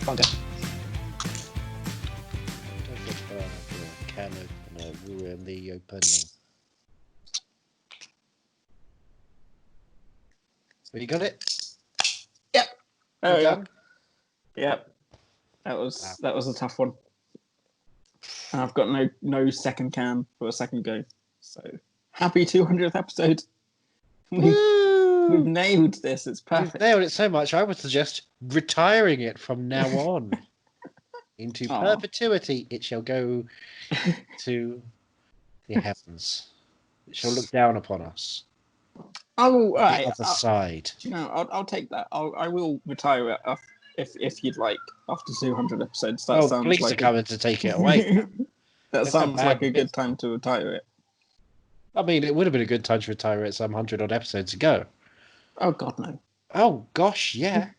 Come on, go. Can opener ruin the opening. Have you got it? Yep. You done? Yep. That was a tough one. And I've got no second can for a second go. So happy 200th episode. We've nailed this. It's perfect. We've nailed it so much. I would suggest retiring it from now on into perpetuity. It shall go to the heavens. It shall look down upon us. Oh, The other side. You know, I'll take that. I will retire it if you'd like after 200 episodes. That sounds please like come in to take it away. That sounds like a good time to retire it. I mean, it would have been a good time to retire it some 100-odd episodes ago. Oh, God, no. Oh, gosh, yeah.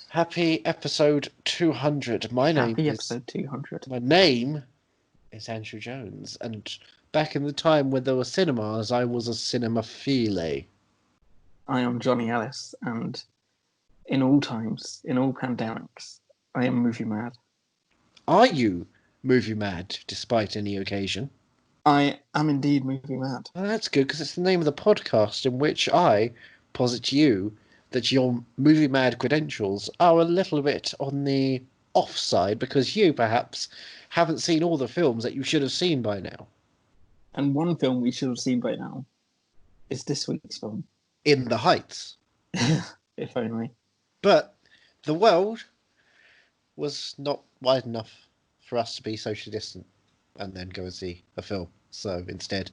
Happy episode 200. Happy episode 200. My name is Andrew Jones, and back in the time when there were cinemas, I was a cinemaphile. I am Johnny Ellis, and in all times, in all pandemics, I am movie mad. Are you movie mad, despite any occasion? I am indeed movie mad. Well, that's good, because it's the name of the podcast in which I posit to you that your movie mad credentials are a little bit on the offside, because you, perhaps, haven't seen all the films that you should have seen by now. And one film we should have seen by now is this week's film. In the Heights. If only. But the world was not wide enough for us to be socially distant and then go and see a film. So instead,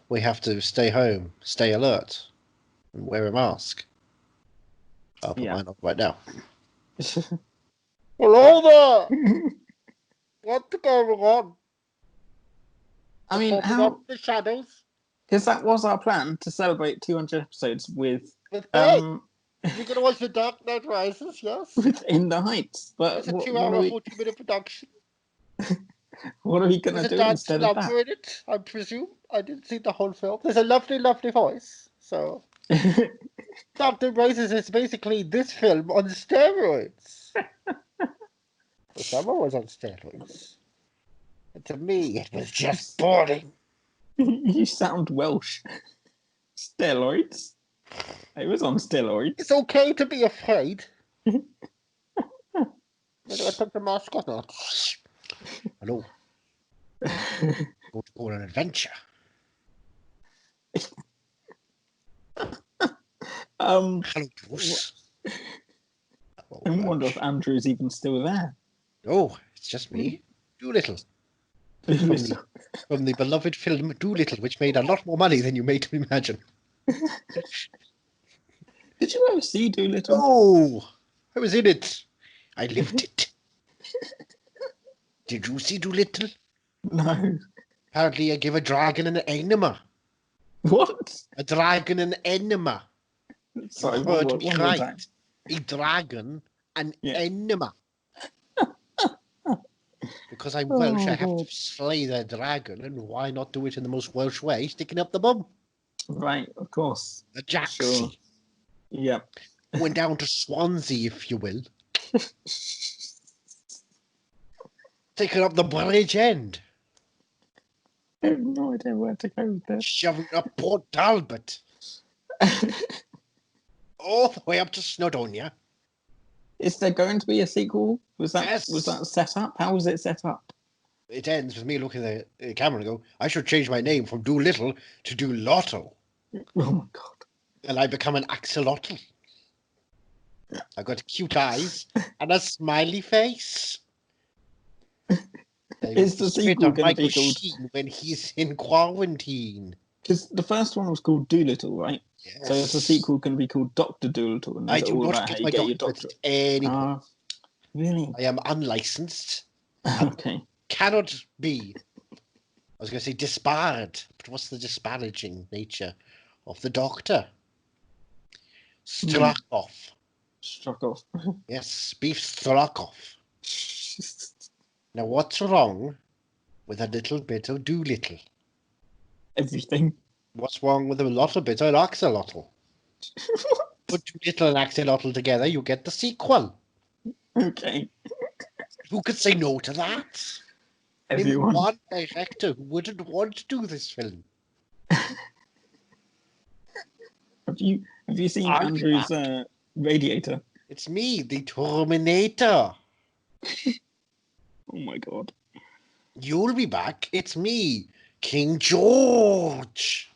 we have to stay home, stay alert, and wear a mask. I'll put mine on right now. Hello there! What's going on? I mean, how... the shadows? Because that was our plan, to celebrate 200 episodes with you're going to watch The Dark Knight Rises, yes? With In the Heights. But it's a 2-hour, 40-minute production. What are we going to do instead of that? In it, I presume. I didn't see the whole film. There's a lovely, lovely voice. So, Dark Knight Rises is basically this film on steroids. The summer was on steroids. And to me, it was just boring. You sound Welsh. Steroids? It was on steroids. It's okay to be afraid. Whether I took the mask or not. Hello. Go on an adventure. Hello, Bruce. I wonder if Andrew's even still there. Oh, it's just me. Doolittle. From the beloved film Doolittle, which made a lot more money than you made me imagine. Did you ever see Doolittle? Oh, I was in it. I lived it. Did you see Doolittle? No. Apparently I gave a dragon an enema. What? A dragon an enema. Sorry, you heard me right. Time. A dragon an enema. Because I'm Welsh, I have to slay the dragon, and why not do it in the most Welsh way, sticking up the bum? Right, of course. A jacksie. Sure. Yep. Went down to Swansea, if you will. Taking up the bridge end. I have no idea where to go with this. Shoving up Port Talbot. All the way up to Snowdonia. Is there going to be a sequel? Was that Yes. Was that set up? How was it set up? It ends with me looking at the camera and go, I should change my name from Doolittle to Doolottle. Oh my God. And I become an axolotl. I've got cute eyes and a smiley face. Is the sequel going to be called... Sheen when he's in quarantine? Because the first one was called Doolittle, right? Yes. So is the sequel going to be called Dr. Doolittle? And I do not get my doctorate anymore. Really? I am unlicensed. Okay. Cannot be. I was going to say disbarred, but what's the disparaging nature of the doctor? Struck off. Struck off. Yes, beef struck off. Now, what's wrong with a little bit of Doolittle? Everything. What's wrong with a little bit of axolotl? Put Doolittle and Axolotl together, you get the sequel. Okay. Who could say no to that? Name Everyone. one director who wouldn't want to do this film. Have you seen I'll be Andrew's back. Radiator? It's me, the Terminator. Oh my god. You'll be back. It's me, King George.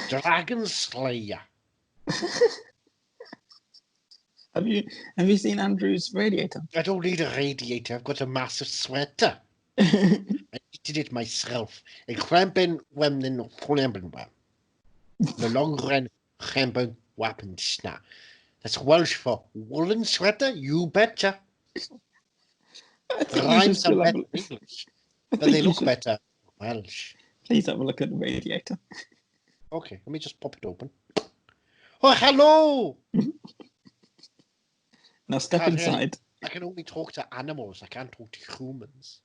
Dragon Slayer. Have you seen Andrew's Radiator? I don't need a radiator. I've got a massive sweater. I did it myself. A crampen wemden crampen wem. The long run crampen wapen sna. That's Welsh for woolen sweater, you betcha. I The think you should rhymes are still have better a, in English, I but think they you look should better in Welsh. please have a look at the Radiator. Okay, let me just pop it open. Oh, hello! Now step Can't really- inside. I can only talk to animals. I can't talk to humans.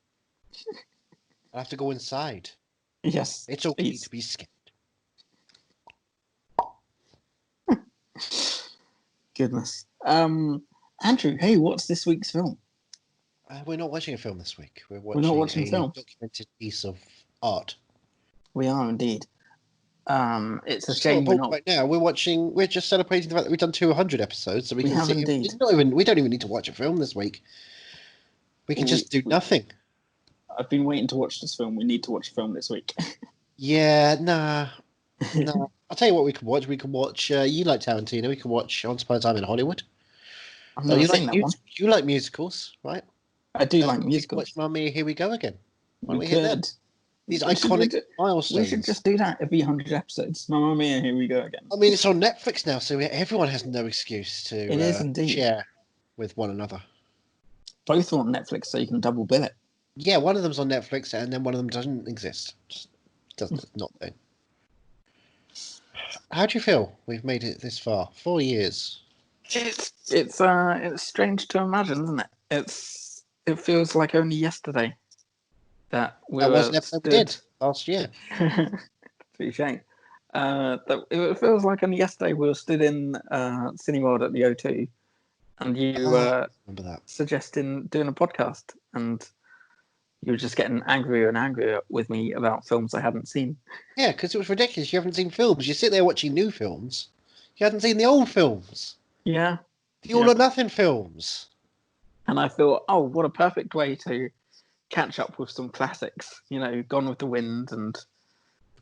I have to go inside. Yes. It's okay please. to be scared. Goodness. Andrew, hey, what's this week's film? We're not watching a film this week. We're not watching a film. documented piece of art. We are indeed. It's a It's shame not we're a book not. right now. We're just celebrating the fact that we've done 200 episodes, so we We can have sit. indeed. We don't even need to watch a film this week. We can just do nothing. I've been waiting to watch this film. We need to watch a film this week. Yeah, nah. I'll tell you what we can watch. We can watch. You like Tarantino. We can watch Once Upon a Time in Hollywood. I've never you seen that one. You like musicals, right? I do like We can musicals. watch Mamma Mia, Here We Go Again. Why don't We we hit that? could. These We should iconic do- milestones. We should just do that every 100 episodes. Mamma Mia, here we go again. I mean, it's on Netflix now, so everyone has no excuse to It is indeed. share with one another. Both are on Netflix, so you can double bill it. Yeah, one of them's on Netflix, and then one of them doesn't exist. Just doesn't not there. How do you feel? We've made it this far. 4 years. It's strange to imagine, isn't it? It feels like only yesterday that That was an episode we did last year. Touche. It feels like only yesterday we were stood in Cineworld at the O2, and you remember that. suggesting doing a podcast, and you were just getting angrier and angrier with me about films I hadn't seen. Yeah, because it was ridiculous. You haven't seen films. You sit there watching new films. You hadn't seen the old films. Yeah. The All or Nothing films. And I thought, oh, what a perfect way to catch up with some classics. You know, Gone with the Wind and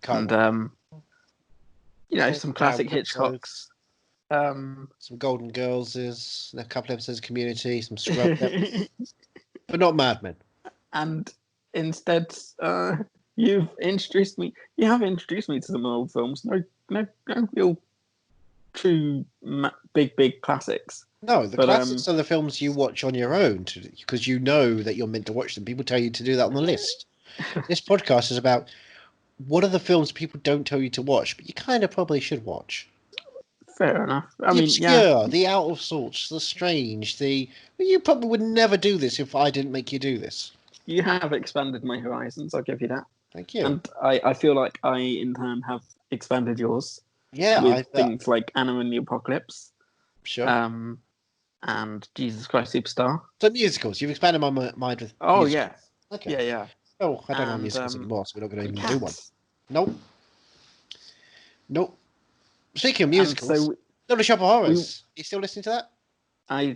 some classic Hitchcocks. Some Golden Girls, a couple episodes of Community, some Scrub, but not Mad Men. And instead, you have introduced me to some old films. No real true big classics. No, the classics are the films you watch on your own because you know that you're meant to watch them. People tell you to do that on the list. This podcast is about what are the films people don't tell you to watch, but you kind of probably should watch. Fair enough. The obscure, the out of sorts, the strange, you probably would never do this if I didn't make you do this. You have expanded my horizons, I'll give you that. Thank you. And I feel like I, in turn, have expanded yours. Yeah. With things like Anna and the Apocalypse. Sure. And Jesus Christ Superstar. So musicals. You've expanded my mind with musicals. Yeah. Okay. Yeah. Oh, I don't know musicals anymore, so we're not going to even do one. Nope. Speaking of musicals, Little Shop of Horrors. You still listening to that? I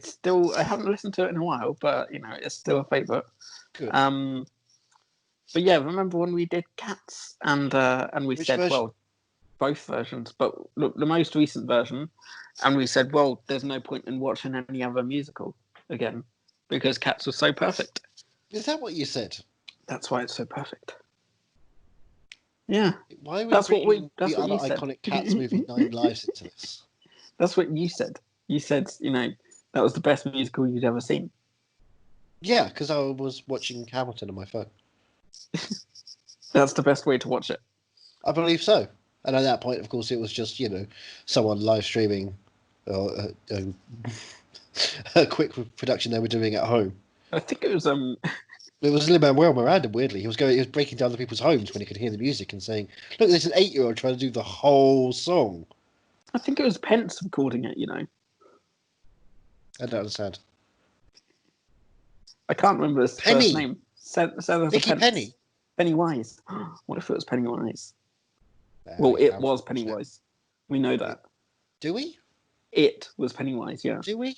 haven't listened to it in a while, but it's still a favourite. Good. But yeah, remember when we did Cats and we Which said, version? well, both versions, but look, the most recent version, and we said, well, there's no point in watching any other musical again because Cats was so perfect. Is that what you said? That's why it's so perfect. Yeah. Why are we that's bringing what the other you said. iconic Cats movie 9 Lives into this? That's what you said. You said, that was the best musical you'd ever seen. Yeah, because I was watching Hamilton on my phone. That's the best way to watch it. I believe so. And at that point, of course, it was just, someone live streaming a quick production they were doing at home. I think it was It was Lin-Manuel Miranda, weirdly. He was breaking down other people's homes when he could hear the music and saying, look, there's an 8-year-old trying to do the whole song. I think it was Pence recording it, you know. I don't understand. I can't remember his Penny. first name. Mickey Penny. Pennywise. What if it was Pennywise? Well, it was Pennywise. We know that. Do we? It was Pennywise, yeah. Do we?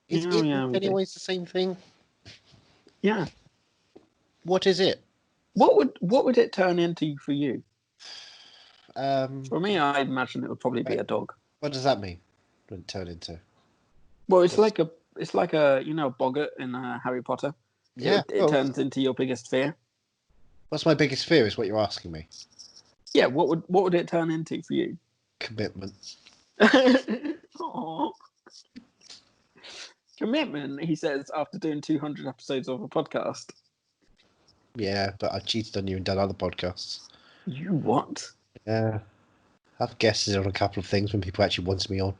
Is Yeah, it yeah, and Pennywise the same thing? Yeah. What is it? What would it turn into for you? For me, I imagine it would probably be a dog. What does that mean? Would it turn into? Well, it's like a you know, boggart in Harry Potter. Yeah. It turns into your biggest fear. What's my biggest fear is what you're asking me. Yeah, what would it turn into for you? Commitment. Aww. Commitment, he says, after doing 200 episodes of a podcast. Yeah, but I cheated on you and done other podcasts. You what? Yeah. I've guested on a couple of things when people actually wanted me on.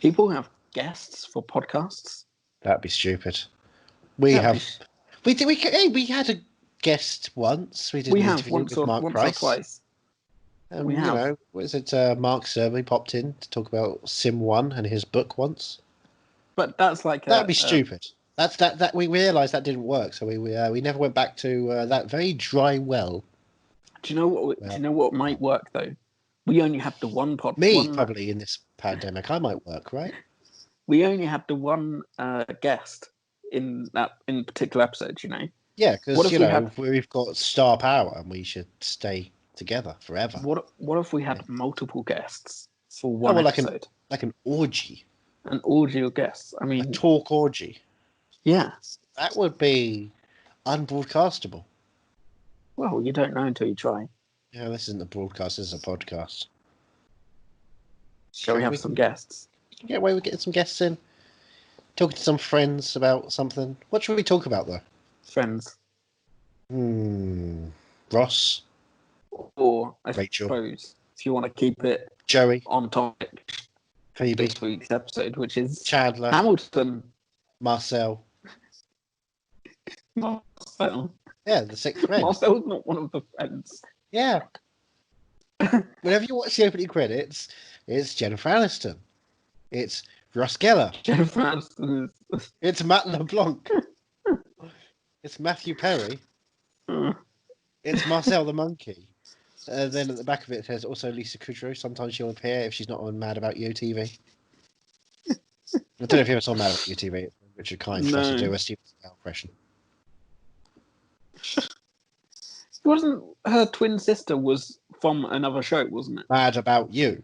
People have guests for podcasts? That'd be stupid. We had a guest once. We did an interview with Mark Price. Or twice. We have. You know, was it Mark Searby popped in to talk about Sim 1 and his book once? But that's like that'd be stupid. That we realised that didn't work, so we never went back to that very dry well. Do you know what? Do you know what might work though? We only had the one pod. Probably in this pandemic, I might work, right? We only had the one guest in particular episode, you know. Yeah, because we've got star power and we should stay together forever. What if we had multiple guests for one episode? Like an orgy. An orgy of guests. I mean, a talk orgy. Yeah. That would be unbroadcastable. Well, you don't know until you try. Yeah, this isn't a broadcast, this is a podcast. Shall we have some guests? Yeah, we're getting some guests in. Talking to some friends about something. What should we talk about, though? Friends. Ross. Or, I Rachel. suppose, if you want to keep it Joey. On topic. Phoebe. This week's episode, which is Chandler. Hamilton. Marcel. Marcel. Yeah, the sixth friend. Marcel's not one of the friends. Yeah. Whenever you watch the opening credits, it's Jennifer Aniston. It's Ross Geller. Jennifer Aniston is... It's Matt LeBlanc. It's Matthew Perry. It's Marcel the monkey. Then at the back of it says also Lisa Kudrow. Sometimes she'll appear if she's not on Mad About You TV. I don't know if you ever saw Mad About You TV. Richard Kind tries to do a Steven Seagal impression. Wasn't her twin sister was from another show, wasn't it? Mad About You.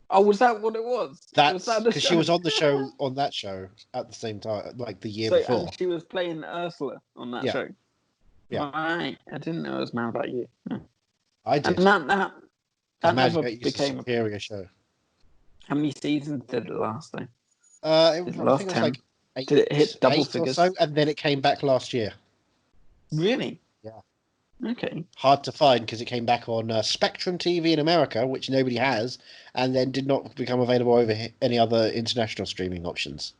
Oh, was that what it was? That's because she was on the show on that show at the same time, like the year before. And she was playing Ursula on that show. Yeah. Right. I didn't know it was Mad About You. I did. And that never became a superior show. How many seasons did it last though? I think it was like 8, did it hit double figures? Or so, and then it came back last year. Really? Yeah. Okay. Hard to find because it came back on Spectrum TV in America, which nobody has, and then did not become available over any other international streaming options.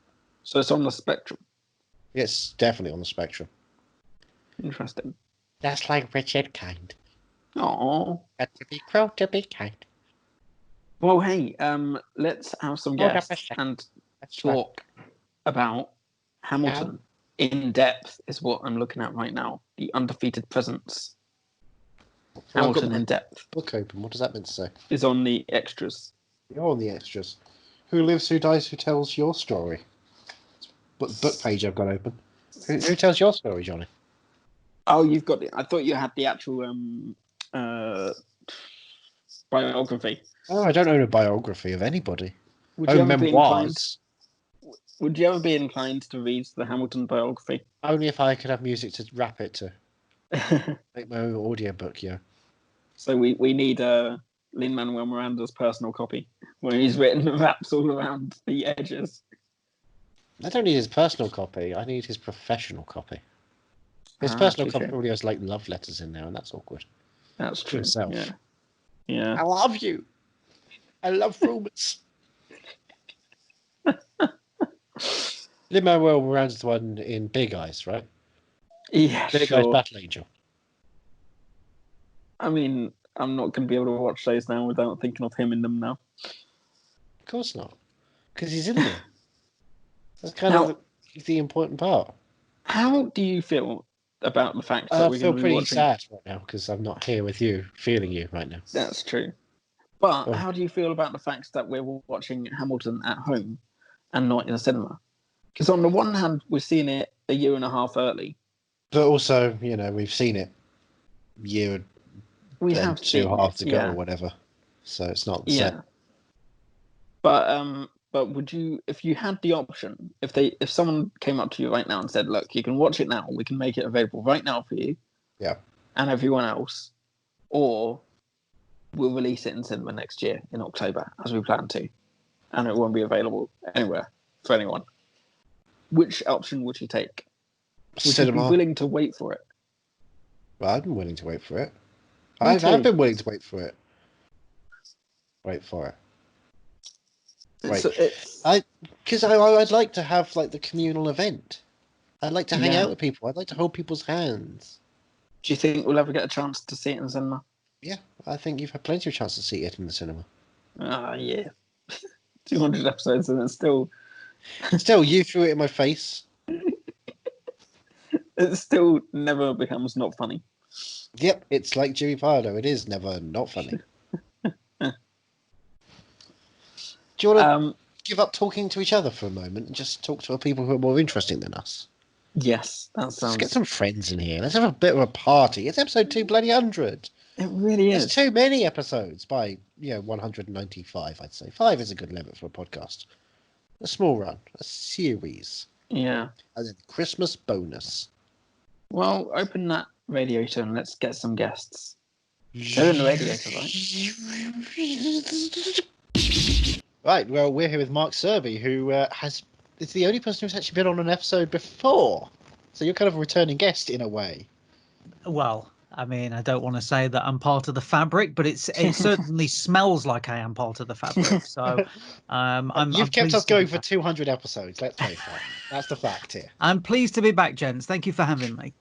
So it's on the Spectrum? It's definitely on the Spectrum. Interesting. That's like Richard Kind. Oh. Had to be cruel to be kind. Well, hey, let's have some guests and talk about Hamilton. In depth is what I'm looking at right now. The undefeated presence. Hamilton in depth. Book open. What does that mean to say? Is on the extras. You're on the extras. Who lives, who dies, who tells your story? What book page I've got open? Who tells your story, Johnny? Oh, you've got the. I thought you had the actual biography. Oh, I don't own a biography of anybody. Would you ever memoirs. Would you ever be inclined to read the Hamilton biography? Only if I could have music to rap it to. Make my own audiobook, yeah. So we need Lin-Manuel Miranda's personal copy, where he's written raps all around the edges. I don't need his personal copy. I need his professional copy. His personal copy probably has like love letters in there, and that's awkward. That's true. Himself. Yeah. I love you. I love rumors. Lin-Manuel Miranda's the one in Big Eyes, right? Yeah, Big Eyes Battle Angel. I mean, I'm not going to be able to watch those now without thinking of him in them now. Of course not. Because he's in there. That's kind Now, of the important part. how do you feel about the fact that I we're feel going to be pretty watching? sad right now because I'm not here with you, feeling you right now. That's true. But Oh. how do you feel about the fact that we're watching Hamilton at home and not in a cinema? Because on the one hand, we're seeing it a year and a half early. But also, you know, we've seen it year and two halves ago or whatever. So it's not the same. But would you, if you had the option, if someone came up to you right now and said, "Look, you can watch it now. We can make it available right now for you, and everyone else, or we'll release it in cinema next year in October as we plan to, and it won't be available anywhere for anyone." Which option would you take? Would you be willing to wait for it? Well, I've been willing to wait for it. I've been willing to wait for it. Wait for it. Because I'd like to have like the communal event. I'd like to hang out with people. I'd like to hold people's hands. Do you think we'll ever get a chance to see it in the cinema? Yeah, I think you've had plenty of chance to see it in the cinema. Yeah. 200 episodes and it's still... Still, you threw it in my face. It still never becomes not funny. Yep, it's like Jimmy Pardo. It is never not funny. Do you want to give up talking to each other for a moment and just talk to people who are more interesting than us? Yes, that sounds... Let's get some friends in here. Let's have a bit of a party. It's episode 200. It really is. There's too many episodes by 195, I'd say. 5 is a good limit for a podcast. A small run. A series. Yeah. And then Christmas bonus. Well, open that radiator and let's get some guests. They're in the radiator, right? Right, well, we're here with Mark Searby, who is the only person who's actually been on an episode before. So you're kind of a returning guest in a way. Well, I mean, I don't want to say that I'm part of the fabric, but it certainly smells like I am part of the fabric. So You've kept us going for 200 episodes. Let's face that. That's the fact here. I'm pleased to be back, gents. Thank you for having me.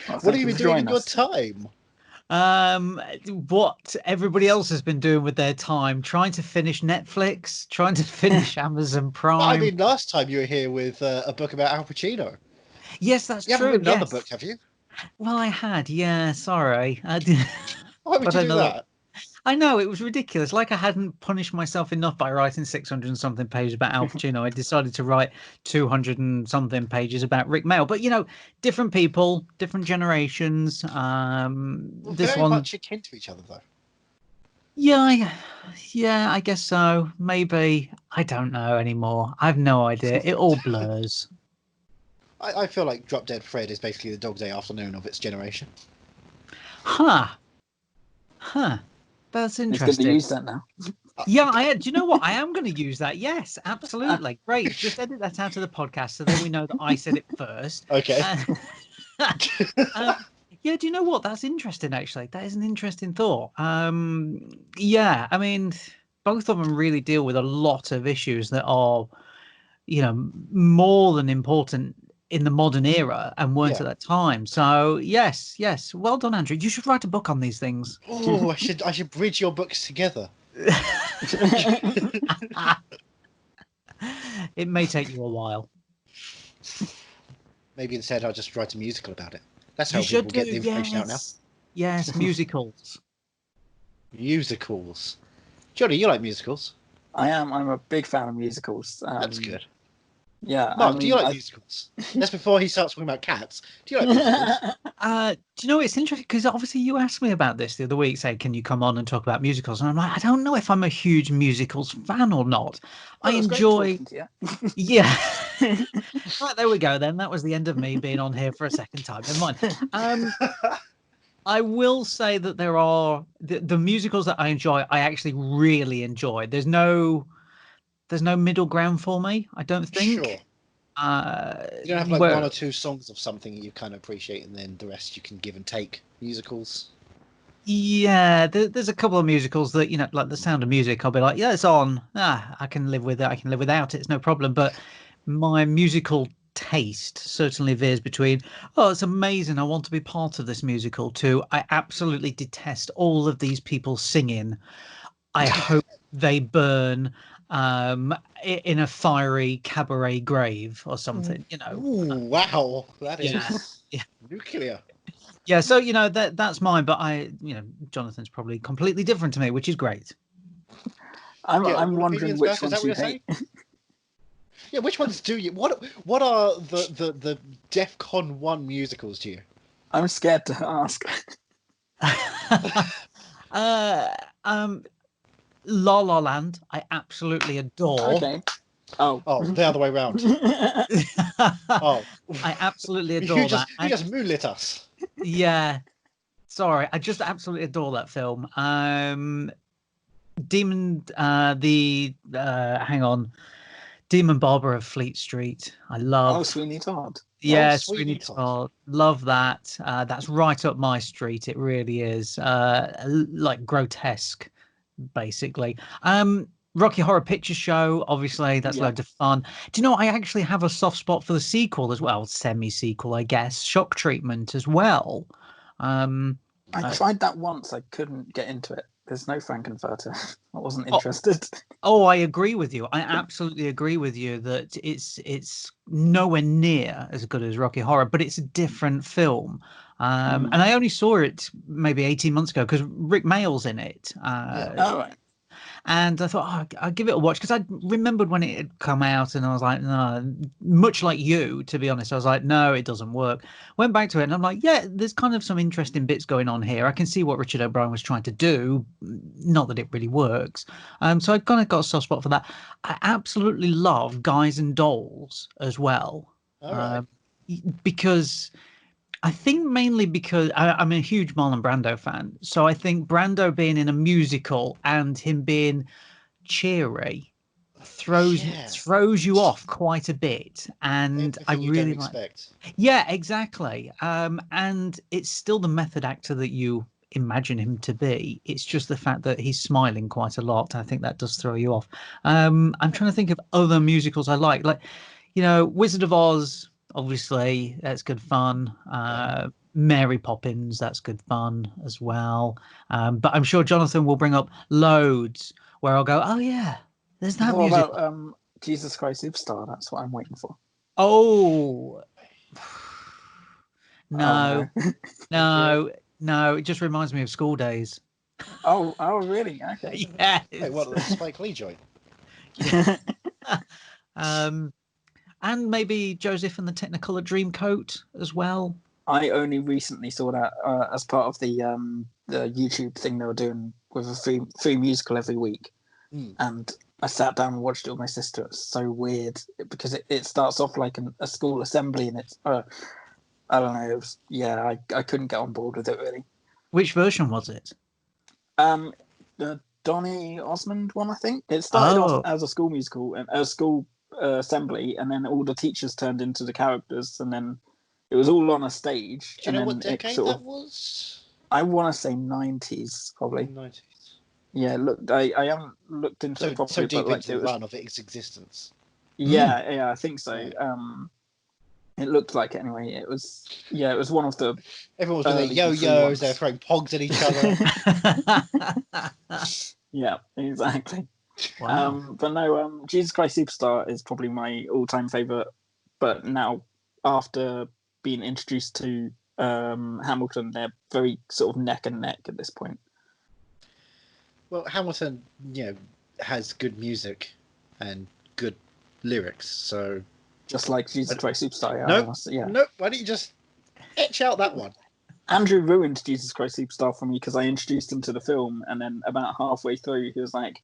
What have you been doing in your time? What everybody else has been doing with their time, trying to finish Netflix, trying to finish Amazon Prime. Well, I mean, last time you were here with a book about Al Pacino. Yes, that's true. You haven't written another book, have you? Well, I had. Yeah, sorry. Why would you do that? I know, it was ridiculous. Like I hadn't punished myself enough by writing 600 and something pages about Al Pacino. I decided to write 200 and something pages about Rick Mail. But, different people, different generations. This very one much akin to each other, though. Yeah, I guess so. Maybe. I don't know anymore. I have no idea. It all blurs. I feel like Drop Dead Fred is basically the Dog Day Afternoon of its generation. Huh. That's interesting. It's good to use that now. Yeah, do you know what? I am going to use that. Yes, absolutely. Great. Just edit that out of the podcast so then we know that I said it first. Okay. Yeah, do you know what? That's interesting, actually. That is an interesting thought. Yeah, I mean, both of them really deal with a lot of issues that are, more than important in the modern era and weren't at that time. So yes, well done, Andrew. You should write a book on these things. Oh, I should bridge your books together. It may take you a while. Maybe instead I'll just write a musical about it. That's how people get the information out now. Yes, musicals. Musicals. Johnny, you like musicals? I am. I'm a big fan of musicals. That's good. Yeah. Mark, do you like musicals? That's before he starts talking about cats. Do you like musicals? Do you know, it's interesting because obviously you asked me about this the other week, saying, can you come on and talk about musicals? And I'm like, I don't know if I'm a huge musicals fan or not. I enjoy... Yeah. Right, there we go then. That was the end of me being on here for a second time. Never mind. I will say that there are... The musicals that I enjoy, I actually really enjoy. There's no middle ground for me, I don't think. Sure. You don't have like one or two songs of something you kind of appreciate, and then the rest you can give and take. Musicals. Yeah, there's a couple of musicals that like The Sound of Music. I'll be like, yeah, it's on. I can live with it. I can live without it. It's no problem. But my musical taste certainly veers between, oh, it's amazing, I want to be part of this musical, to I absolutely detest all of these people singing. I hope they burn. in a fiery cabaret grave or something, you know. Ooh, wow, that is yeah. nuclear. Yeah, so you know that's mine, but Jonathan's probably completely different to me, which is great. I'm wondering which ones you hate. Yeah, which ones do you? What are the DEFCON 1 musicals to you? I'm scared to ask. La La Land, I absolutely adore. Okay. Oh, the other way around. I absolutely adore that. You just moonlit us. Yeah, sorry, I just absolutely adore that film. Demon Barber of Fleet Street. I love. Oh, Sweeney Todd. Yeah, Sweeney Todd. Love that. That's right up my street. It really is. Like grotesque, basically. Rocky Horror Picture Show. Obviously, that's loads of fun. Do you know? I actually have a soft spot for the sequel as well, semi-sequel, I guess. Shock Treatment as well. I tried that once. I couldn't get into it. There's no Frankenfurter. I wasn't interested. Oh, I agree with you. I absolutely agree with you that it's nowhere near as good as Rocky Horror, but it's a different film. And I only saw it maybe 18 months ago because Rick Mayall's in it. All right. And I thought, I'll give it a watch because I remembered when it had come out and I was like, no, much like you, to be honest, I was like, no, it doesn't work. Went back to it and I'm like, yeah, there's kind of some interesting bits going on here. I can see what Richard O'Brien was trying to do. Not that it really works. So I kind of got a soft spot for that. I absolutely love Guys and Dolls as well. All right. Because I think mainly because I'm a huge Marlon Brando fan. So I think Brando being in a musical and him being cheery throws you off quite a bit. And I really like. Yeah, exactly. And it's still the method actor that you imagine him to be. It's just the fact that he's smiling quite a lot. I think that does throw you off. I'm trying to think of other musicals I like Wizard of Oz. Obviously, that's good fun. Mary Poppins, that's good fun as well. But I'm sure Jonathan will bring up loads where I'll go, oh, yeah, there's that music. What about Jesus Christ Superstar? That's what I'm waiting for. Oh, no. No, it just reminds me of school days. Oh, really? Okay. Yes. Hey, what, the Spike Lee joint? And maybe Joseph and the Technicolor Dreamcoat as well. I only recently saw that as part of the YouTube thing they were doing with a free musical every week. And I sat down and watched it with my sister. It's so weird because it starts off like a school assembly and it's, I don't know, it was, I couldn't get on board with it really. Which version was it? The Donny Osmond one, I think. It started off as a school musical and a school assembly, and then all the teachers turned into the characters, and then it was all on a stage. Do you know what decade that was? I want to say 90s, probably. 90s. Yeah, look, I haven't looked into it properly. So deep but, into the run of its existence. Yeah, I think so. It looked like it anyway. It was one of the. Everyone was doing their yo-yos. They're throwing pogs at each other. Yeah, exactly. Wow. But no, Jesus Christ Superstar is probably my all-time favorite. But now, after being introduced to Hamilton, they're very sort of neck and neck at this point. Well, Hamilton, has good music and good lyrics, so. Just like Jesus Christ Superstar. Nope. Why don't you just etch out that one? Andrew ruined Jesus Christ Superstar for me because I introduced him to the film, and then about halfway through, he was like,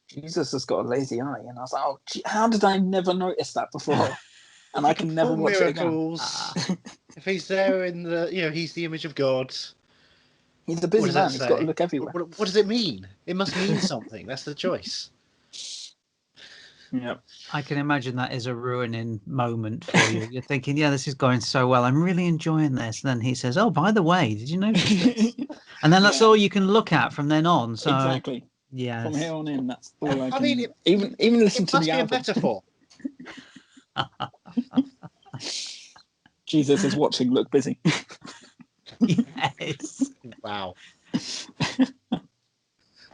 Jesus has got a lazy eye. And I was like, oh, how did I never notice that before? And I can never watch miracles. It again. If he's there in the, he's the image of God. He's a busy man. He's got to look everywhere. What does it mean? It must mean something. That's the choice. Yeah. I can imagine that is a ruining moment for you. You're thinking, yeah, this is going so well. I'm really enjoying this. And then he says, oh, by the way, did you notice this? And then that's all you can look at from then on. So exactly. Yeah. From here on in, that's all I can. Even listen to the album. It must be a metaphor. Jesus is watching. Look busy. Yes. Wow.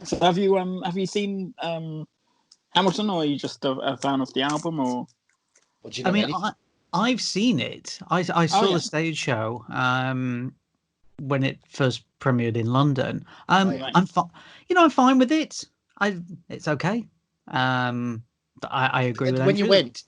So have you seen Hamilton, or are you just a fan of the album, or? What do you know, I've seen it. I saw yeah. the stage show when it first premiered in London. Right. I'm fine with it. It's okay. I agree with When Andrew. you went,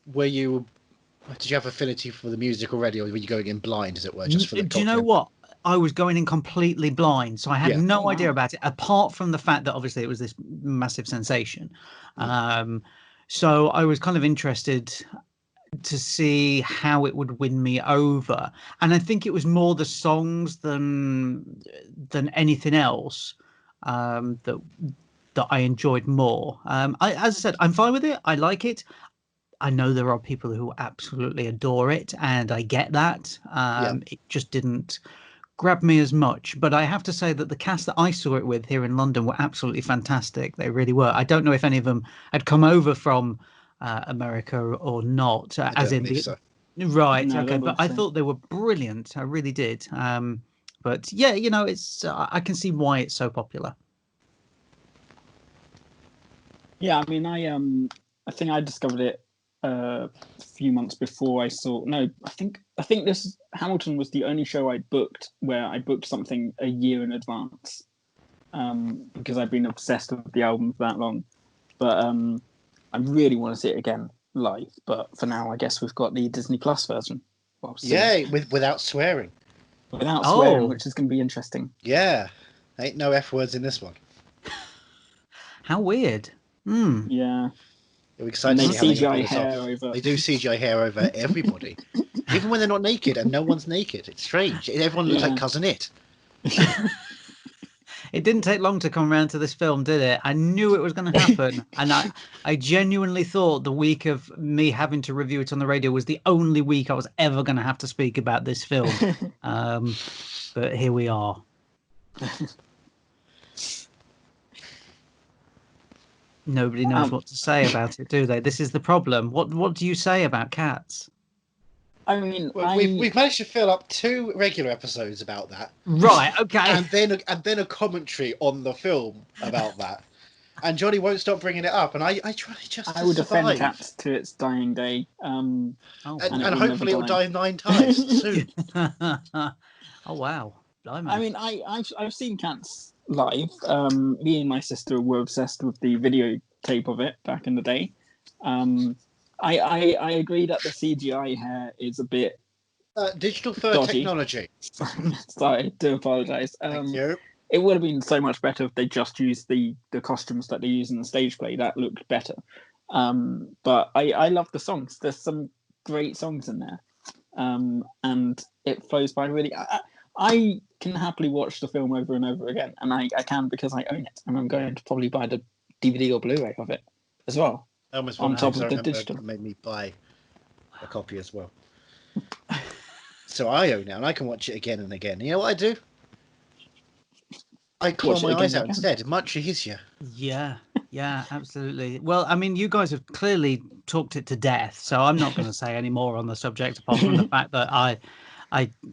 did you have affinity for the music already, or were you going in blind, as it were, just for the Do you know what? I was going in completely blind, so I had no idea about it, apart from the fact that obviously it was this massive sensation. So I was kind of interested to see how it would win me over, and I think it was more the songs than anything else that I enjoyed more. As I said, I'm fine with it. I like it. I know there are people who absolutely adore it, and I get that. It just didn't grab me as much. But I have to say that the cast that I saw it with here in London were absolutely fantastic. They really were. I don't know if any of them had come over from America or not, as in the so. Right. No, okay, but I thought they were brilliant. I really did. But yeah, it's I can see why it's so popular. Yeah, I mean, I think I discovered it a few months before I saw. No, I think this Hamilton was the only show I booked where I booked something a year in advance, because I've been obsessed with the album for that long. But I really want to see it again live. But for now, I guess we've got the Disney Plus version. Without swearing. Without swearing, which is going to be interesting. Yeah, ain't no F words in this one. How weird. Yeah. We're excited to see how CGI hair over. They do CGI hair over everybody, even when they're not naked, and no one's naked. It's strange. Everyone looks like Cousin It. It didn't take long to come around to this film, did it? I knew it was going to happen, and I genuinely thought the week of me having to review it on the radio was the only week I was ever going to have to speak about this film. But here we are. Nobody knows what to say about it, do they? This is the problem. What do you say about Cats? I mean, we've managed to fill up 2 regular episodes about that. Right. Okay. And then a commentary on the film about that. And Johnny won't stop bringing it up, and I try just. I would defend Cats to its dying day. And hopefully it will die 9 times soon. Oh wow! Blimey. I mean, I've seen Cats live. Me and my sister were obsessed with the videotape of it back in the day. I agree that the CGI hair is a bit digital fur dodgy. Technology. Sorry, do apologise. Thank you. It would have been so much better if they just used the costumes that they use in the stage play. That looked better. But I love the songs. There's some great songs in there, and it flows by really. I can happily watch the film over and over again, and I can because I own it, and I'm going to probably buy the DVD or Blu-ray of it as well. On top of the digital. Made me buy a copy as well. So I own it, and I can watch it again and again. You know what I do? I claw my eyes out instead. Much easier. Yeah, absolutely. Well, I mean, you guys have clearly talked it to death, so I'm not going to say any more on the subject apart from the fact that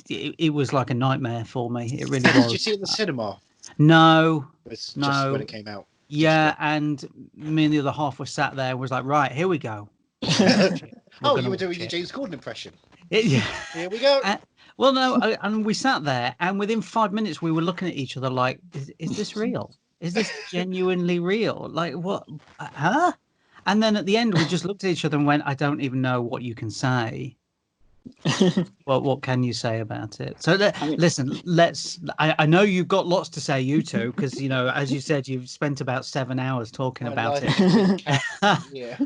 it was like a nightmare for me. It really was. Did you see it in the cinema? No. It's just when it came out. Yeah, and me and the other half were sat there and was like, right, here we go. Oh, you were doing your James Corden impression. Yeah. Here we go. Well, no, and we sat there, and within 5 minutes, we were looking at each other like, is this real? Is this genuinely real? Like, what? Huh? And then at the end, we just looked at each other and went, I don't even know what you can say. What can you say about it? So listen, I know you've got lots to say, you two, because as you said, you've spent about 7 hours talking about it. Yeah.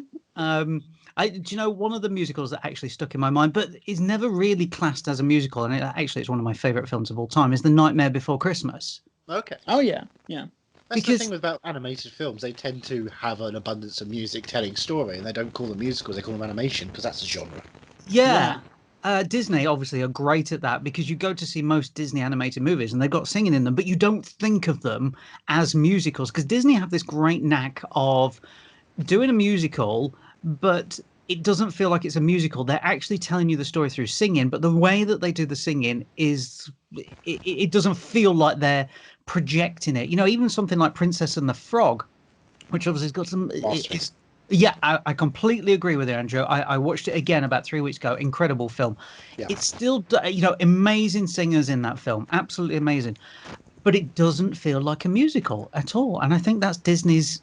Do you know one of the musicals that actually stuck in my mind, but is never really classed as a musical, and it's one of my favorite films of all time, is The Nightmare Before Christmas. Okay. Oh yeah. That's the thing about animated films; they tend to have an abundance of music telling story, and they don't call them musicals; they call them animation because that's a genre. Yeah. Disney obviously are great at that, because you go to see most Disney animated movies and they've got singing in them, but you don't think of them as musicals, because Disney have this great knack of doing a musical, but it doesn't feel like it's a musical. They're actually telling you the story through singing, but the way that they do the singing is it doesn't feel like they're projecting it. Even something like Princess and the Frog, which obviously has got some Yeah, I completely agree with you, Andrew. I watched it again about 3 weeks ago. Incredible film. Yeah. It's still, amazing singers in that film. Absolutely amazing. But it doesn't feel like a musical at all. And I think that's Disney's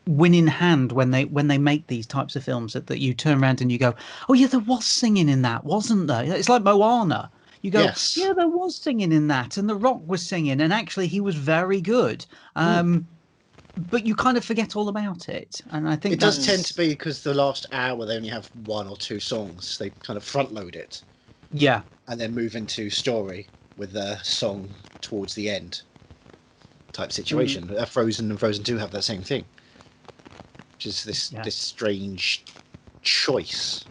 winning hand when they make these types of films that you turn around and you go, oh, yeah, there was singing in that, wasn't there? It's like Moana. You go, Yes. yeah, there was singing in that. And The Rock was singing. And actually, he was very good. But you kind of forget all about it, and I think it does tend to be because the last hour they only have 1 or 2 songs. They kind of front load it, and then move into story with the song towards the end, type situation. Frozen and Frozen 2 have that same thing, which is this strange choice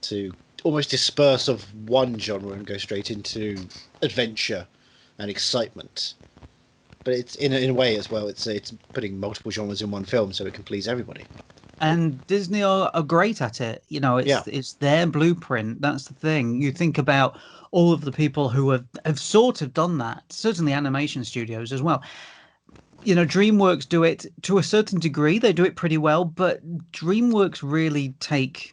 to almost disperse of one genre and go straight into adventure and excitement. But it's in a way as well. It's putting multiple genres in one film so it can please everybody. And Disney are great at it. It's their blueprint. That's the thing. You think about all of the people who have sort of done that. Certainly, animation studios as well. DreamWorks do it to a certain degree. They do it pretty well, but DreamWorks really take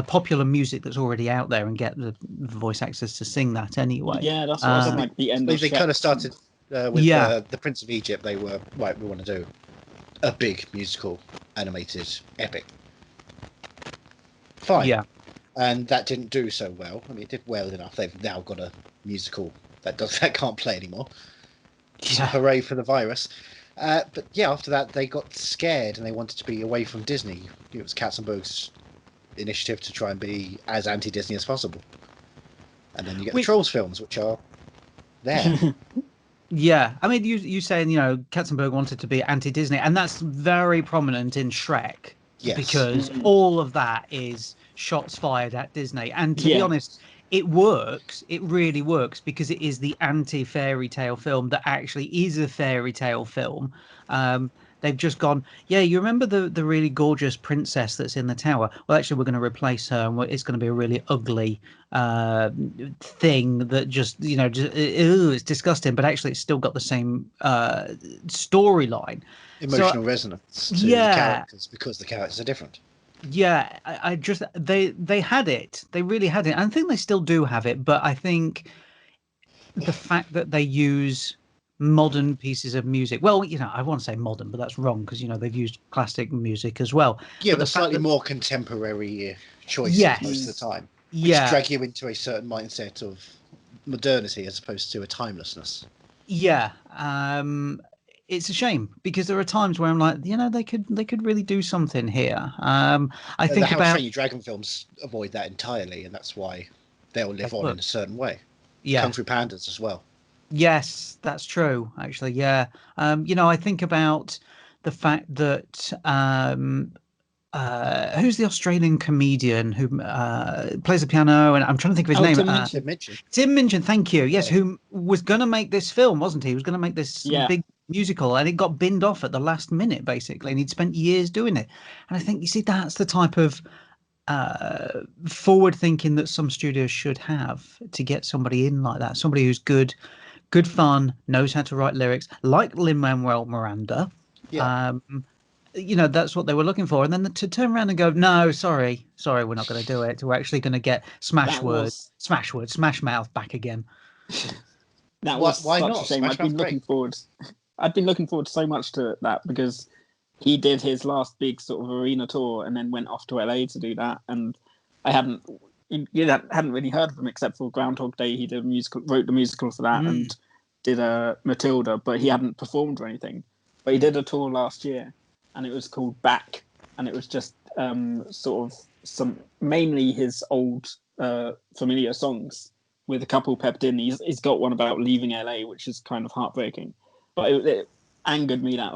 popular music that's already out there and get the voice actors to sing that anyway. Yeah, that's what I was like. The end. They kind of started. With the Prince of Egypt, they were right. We want to do a big musical animated epic. Fine. Yeah. And that didn't do so well. I mean, it did well enough. They've now got a musical that can't play anymore. Yeah. Hooray for the virus. But yeah, after that they got scared and they wanted to be away from Disney. It was Katzenberg's initiative to try and be as anti-Disney as possible. And then you get the Trolls films, which are there. Yeah, I mean, you saying Katzenberg wanted to be anti-Disney, and that's very prominent in Shrek, because all of that is shots fired at Disney. And to be honest, it works. It really works because it is the anti-fairy tale film that actually is a fairy tale film. They've just gone, you remember the really gorgeous princess that's in the tower? Well, actually, we're going to replace her, and it's going to be a really ugly thing that it's disgusting, but actually it's still got the same storyline. Emotional resonance to the characters because the characters are different. Yeah, I just they had it. They really had it. And I think they still do have it, but I think the fact that they use modern pieces of music. Well, I want to say modern, but that's wrong because they've used classic music as well. Yeah, but slightly more contemporary choices most of the time. Which drag you into a certain mindset of modernity as opposed to a timelessness. Yeah, it's a shame because there are times where I'm like, they could really do something here. I think How about Train Your Dragon films avoid that entirely, and that's why they'll live on in a certain way. Yeah, Kung Fu Pandas as well. Yes, that's true. Actually, yeah. I think about the fact that who's the Australian comedian who plays the piano, and I'm trying to think of his name. Tim Minchin. Tim Minchin, thank you. Yes, who was going to make this film, wasn't he? He was going to make this big musical, and it got binned off at the last minute, basically, and he'd spent years doing it. And I think, that's the type of forward thinking that some studios should have to get somebody in like that, somebody who's good fun, knows how to write lyrics, like Lin-Manuel Miranda. That's what they were looking for. And then to turn around and go, no, sorry, we're not going to do it. We're actually going to get Smash Mouth back again. That was why such not? a shame. I'd been looking forward so much to that because he did his last big sort of arena tour and then went off to LA to do that. And I hadn't really heard of him except for Groundhog Day. He did wrote the musical for that and did Matilda, but he hadn't performed or anything. But he did a tour last year, and it was called Back, and it was just sort of mainly his old familiar songs with a couple pepped in. He's got one about leaving LA, which is kind of heartbreaking, but it angered me that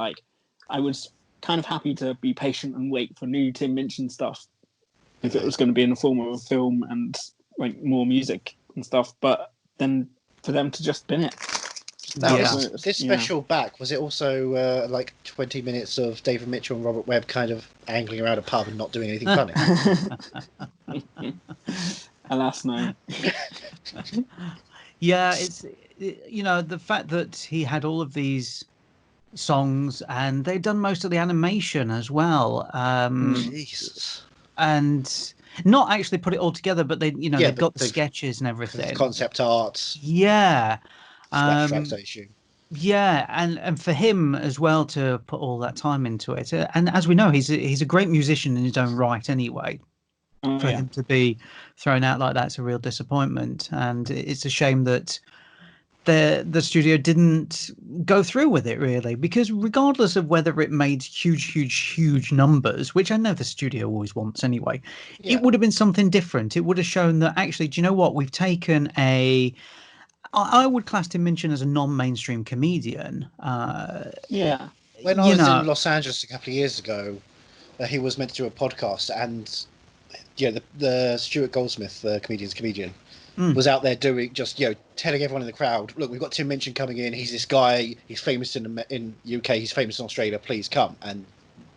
I was kind of happy to be patient and wait for new Tim Minchin stuff if it was going to be in the form of a film and more music and stuff, but then for them to just bin it. This special Back, was it also 20 minutes of David Mitchell and Robert Webb kind of angling around a pub and not doing anything funny? Alas, no. Yeah, it's the fact that he had all of these songs, and they've done most of the animation as well. Jesus. And not actually put it all together, but they've got the sketches and everything, concept art. Yeah. Flashbacks, I assume. Yeah, and for him as well to put all that time into it, and as we know, he's a great musician in his own right anyway. For him to be thrown out like that's a real disappointment, and it's a shame that the studio didn't go through with it, really, because regardless of whether it made huge numbers, which I know the studio always wants anyway, it would have been something different. It would have shown that actually, do you know what, we've taken I would class Tim Minchin as a non-mainstream comedian. When I was in Los Angeles a couple of years ago, he was meant to do a podcast, and the Stuart Goldsmith, the comedian's comedian, was out there doing telling everyone in the crowd, look, we've got Tim Minchin coming in. He's this guy. He's famous in UK. He's famous in Australia. Please come. And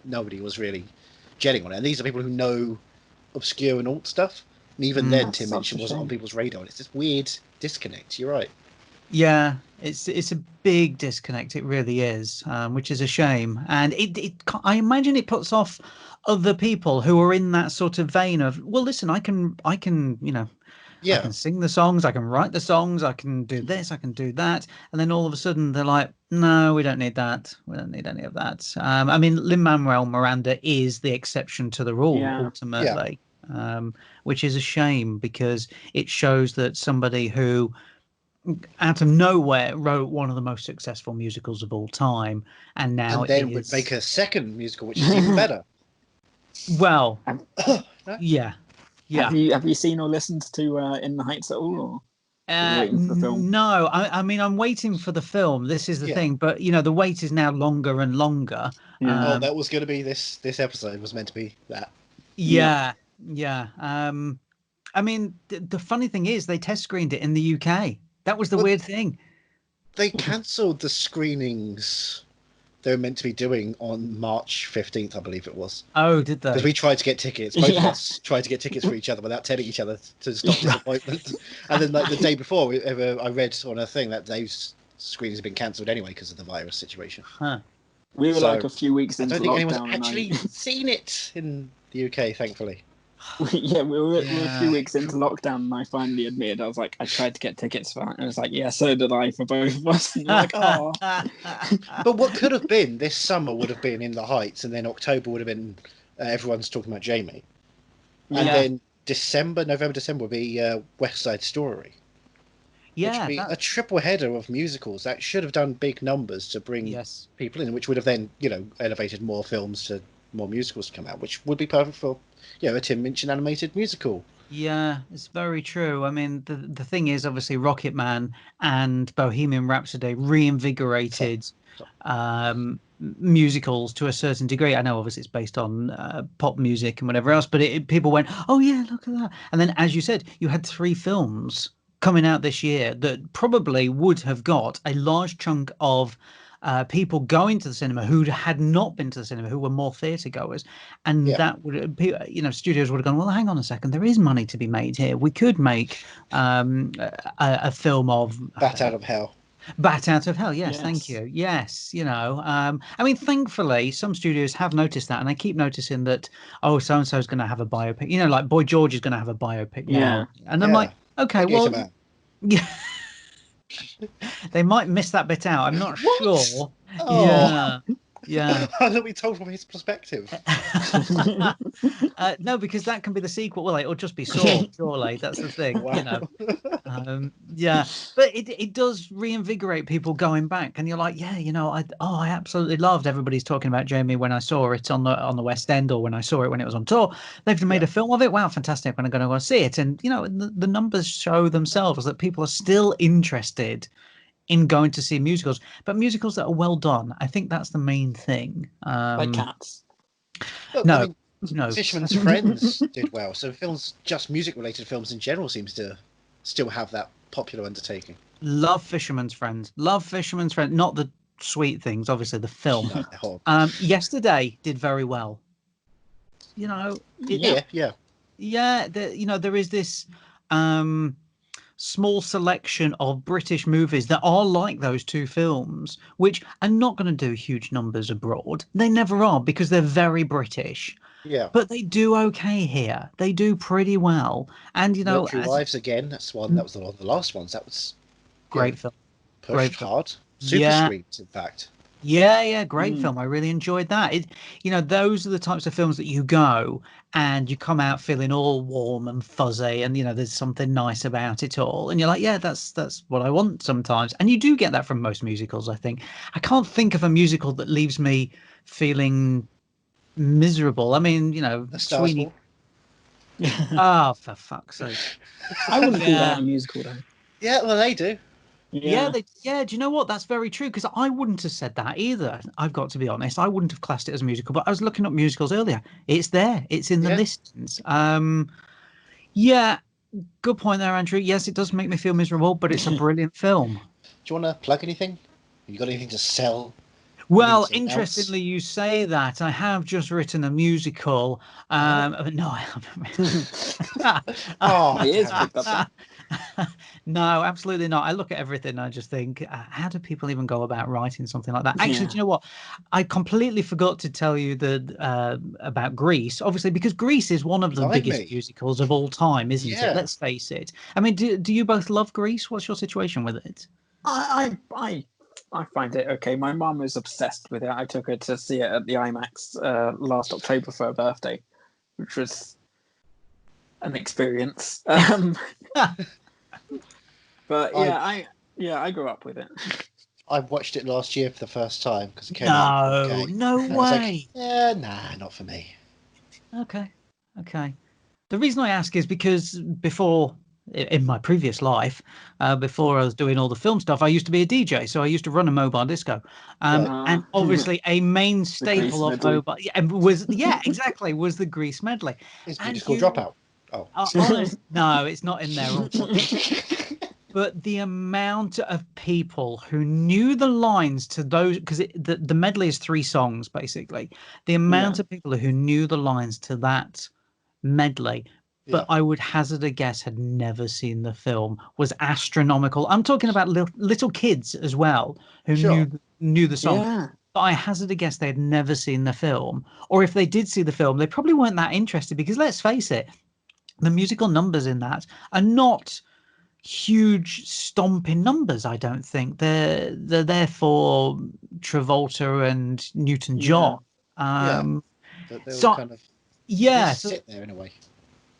nobody was really getting on it. And these are people who know obscure and alt stuff. And even then, Tim Minchin wasn't on people's radar. It's this weird disconnect. You're right. Yeah, it's a big disconnect. It really is, which is a shame. And I imagine it puts off other people who are in that sort of vein of, well, listen, I can I can sing the songs, I can write the songs, I can do this, I can do that, and then all of a sudden they're like, no, we don't need that. We don't need any of that. I mean, Lin-Manuel Miranda is the exception to the rule ultimately. Which is a shame, because it shows that somebody who out of nowhere wrote one of the most successful musicals of all time, and now would make a second musical which is even better. Well, yeah. Have you seen or listened to In the Heights at all? Or waiting for the film? No, I mean, I'm waiting for the film. This is the thing, but the wait is now longer and longer. That was going to be this episode was meant to be that. Yeah. I mean, the funny thing is they test screened it in the UK. That was the weird thing. They cancelled the screenings they were meant to be doing on March 15th, I believe it was. Oh, did they? Because we tried to get tickets. Both of us tried to get tickets for each other without telling each other to stop disappointment. And then the day before, I read on a thing that those screenings had been cancelled anyway because of the virus situation. Huh. We were a few weeks into lockdown. I don't think anyone's actually seen it in the UK, thankfully. We were a few weeks into lockdown, and I finally admitted, I was like, I tried to get tickets for that, and I was like, yeah, so did I, for both of us. And like, oh. But what could have been this summer would have been In the Heights, and then October would have been everyone's talking about Jamie, and then November, December would be West Side Story. Which would be a triple header of musicals that should have done big numbers to bring people in, which would have then elevated more films to more musicals to come out, which would be perfect for a Tim Minchin animated musical. Yeah, it's very true. I mean, the thing is, obviously, Rocket Man and Bohemian Rhapsody reinvigorated musicals to a certain degree. I know, obviously, it's based on pop music and whatever else, but people went, oh, yeah, look at that. And then, as you said, you had 3 films coming out this year that probably would have got a large chunk of people going to the cinema who had not been to the cinema, who were more theatre goers, and that would, studios would have gone, well, hang on a second, there is money to be made here. We could make a film of Bat Out of Hell. Bat Out of Hell, yes. Thank you. Yes, I mean, thankfully, some studios have noticed that, and they keep noticing that, oh, so and so is going to have a biopic. like Boy George is going to have a biopic now, and I'm like, okay, well, yeah. They might miss that bit out. I'm not sure. Oh. Yeah. I thought we told from his perspective. No, because that can be the sequel. Well, it'll just be Saw, surely. That's the thing. Wow. But it does reinvigorate people going back, and you're like, I absolutely loved. Everybody's talking about Jamie when I saw it on the West End, or when I saw it when it was on tour. They've made a film of it. Wow, fantastic! I'm going to go and see it, and the numbers show themselves that people are still interested in going to see musicals, but musicals that are well done. I think that's the main thing. Like Cats. Look, no. Fisherman's Friends did well. So just music-related films in general seems to still have that popular undertaking. Love Fisherman's Friends. Not the sweet things, obviously, the film. Yesterday did very well. There is this small selection of British movies that are like those two films, which are not going to do huge numbers abroad. They never are, because they're very British. Yeah. But they do okay here. They do pretty well. And, you know, Military Wives again, that's one. That was one of the last ones. That was great film. Pushed Great film. hard. Super screens, in fact. Yeah, great film. I really enjoyed that. Those are the types of films that you go and you come out feeling all warm and fuzzy, and there's something nice about it all, and you're like, yeah, that's what I want sometimes. And you do get that from most musicals, I think. I can't think of a musical that leaves me feeling miserable. I mean, Sweeney. Oh, for fuck's sake! I wouldn't call that a musical, though. Yeah, well, they do. Yeah. Do you know what? That's very true, because I wouldn't have said that either. I've got to be honest. I wouldn't have classed it as a musical, but I was looking up musicals earlier. It's there. It's in the listings. Yeah, good point there, Andrew. Yes, it does make me feel miserable, but it's a brilliant film. Do you want to plug anything? Have you got anything to sell? Well, interestingly, you say that. I have just written a musical. No, I haven't. Oh, he is picked up that. No, absolutely not. I look at everything and I just think, how do people even go about writing something like that? Actually, do you know what? I completely forgot to tell you about Grease, obviously, because Grease is one of the biggest musicals of all time, isn't it? Let's face it. I mean, do you both love Grease? What's your situation with it? I find it okay. My mum was obsessed with it. I took her to see it at the IMAX last October for her birthday, which was an experience. But I grew up with it. I watched it last year for the first time because it came out. No way. Not for me. Okay. The reason I ask is because before, in my previous life, before I was doing all the film stuff, I used to be a DJ, so I used to run a mobile disco, and obviously a main staple of mobile was the Grease medley. Is Musical Dropout? Oh, no, it's not in there. But the amount of people who knew the lines to those, because the medley is 3 songs basically. The amount of people who knew the lines to that medley, but I would hazard a guess had never seen the film, was astronomical. I'm talking about little kids as well who knew the song. Yeah. But I hazard a guess they had never seen the film, or if they did see the film, they probably weren't that interested, because let's face it, the musical numbers in that are not huge stomping numbers. I don't think they're there for Travolta and Newton-John. So kind of sit there in a way.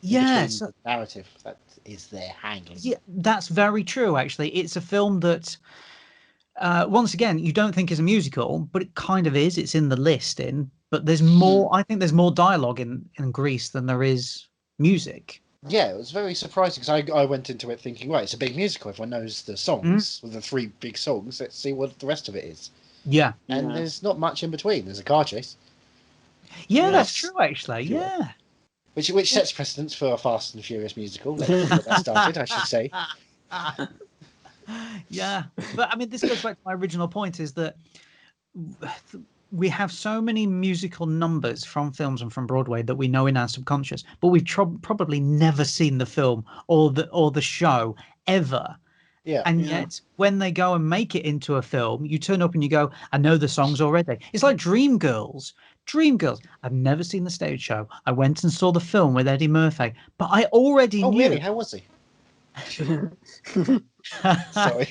The narrative that is there hanging. Yeah, that's very true. Actually, it's a film that once again you don't think is a musical, but it kind of is. It's in the listing, but there's more. I think there's more dialogue in Grease than there is music. Yeah, it was very surprising because I went into it thinking, right, it's a big musical. Everyone knows the songs, with the 3 big songs. Let's see what the rest of it is. Yeah. And there's not much in between. There's a car chase. Yeah, that's true, actually. Yeah. Which sets precedence for a Fast and Furious musical. Let's get that started, I should say. Yeah. But, I mean, this goes back to my original point, is that we have so many musical numbers from films and from Broadway that we know in our subconscious, but we've probably never seen the film or the show ever. Yeah. And yet, when they go and make it into a film, you turn up and you go, I know the songs already. It's like Dreamgirls. I've never seen the stage show. I went and saw the film with Eddie Murphy, but I already knew. Oh, really? How was he? Sorry.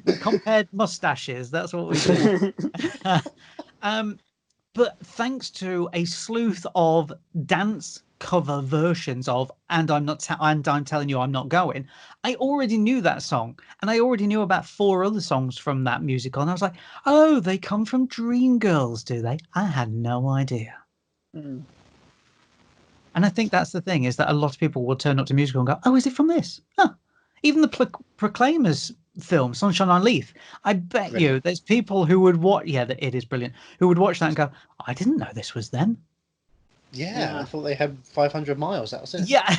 We compared mustaches. That's what we did. But thanks to a sleuth of dance cover versions of "And I'm telling you I'm not going," I already knew that song, and I already knew about 4 other songs from that musical, and I was like, "Oh, they come from Dreamgirls, do they?" I had no idea. And I think that's the thing, is that a lot of people will turn up to musical and go, "Oh, is it from this?" Huh. Even the Proclaimers film, Sunshine on Leith, I bet you there's people who would watch. Yeah, it is brilliant. Who would watch that and go, "I didn't know this was them." Yeah, I thought they had 500 miles. That was it. Yeah.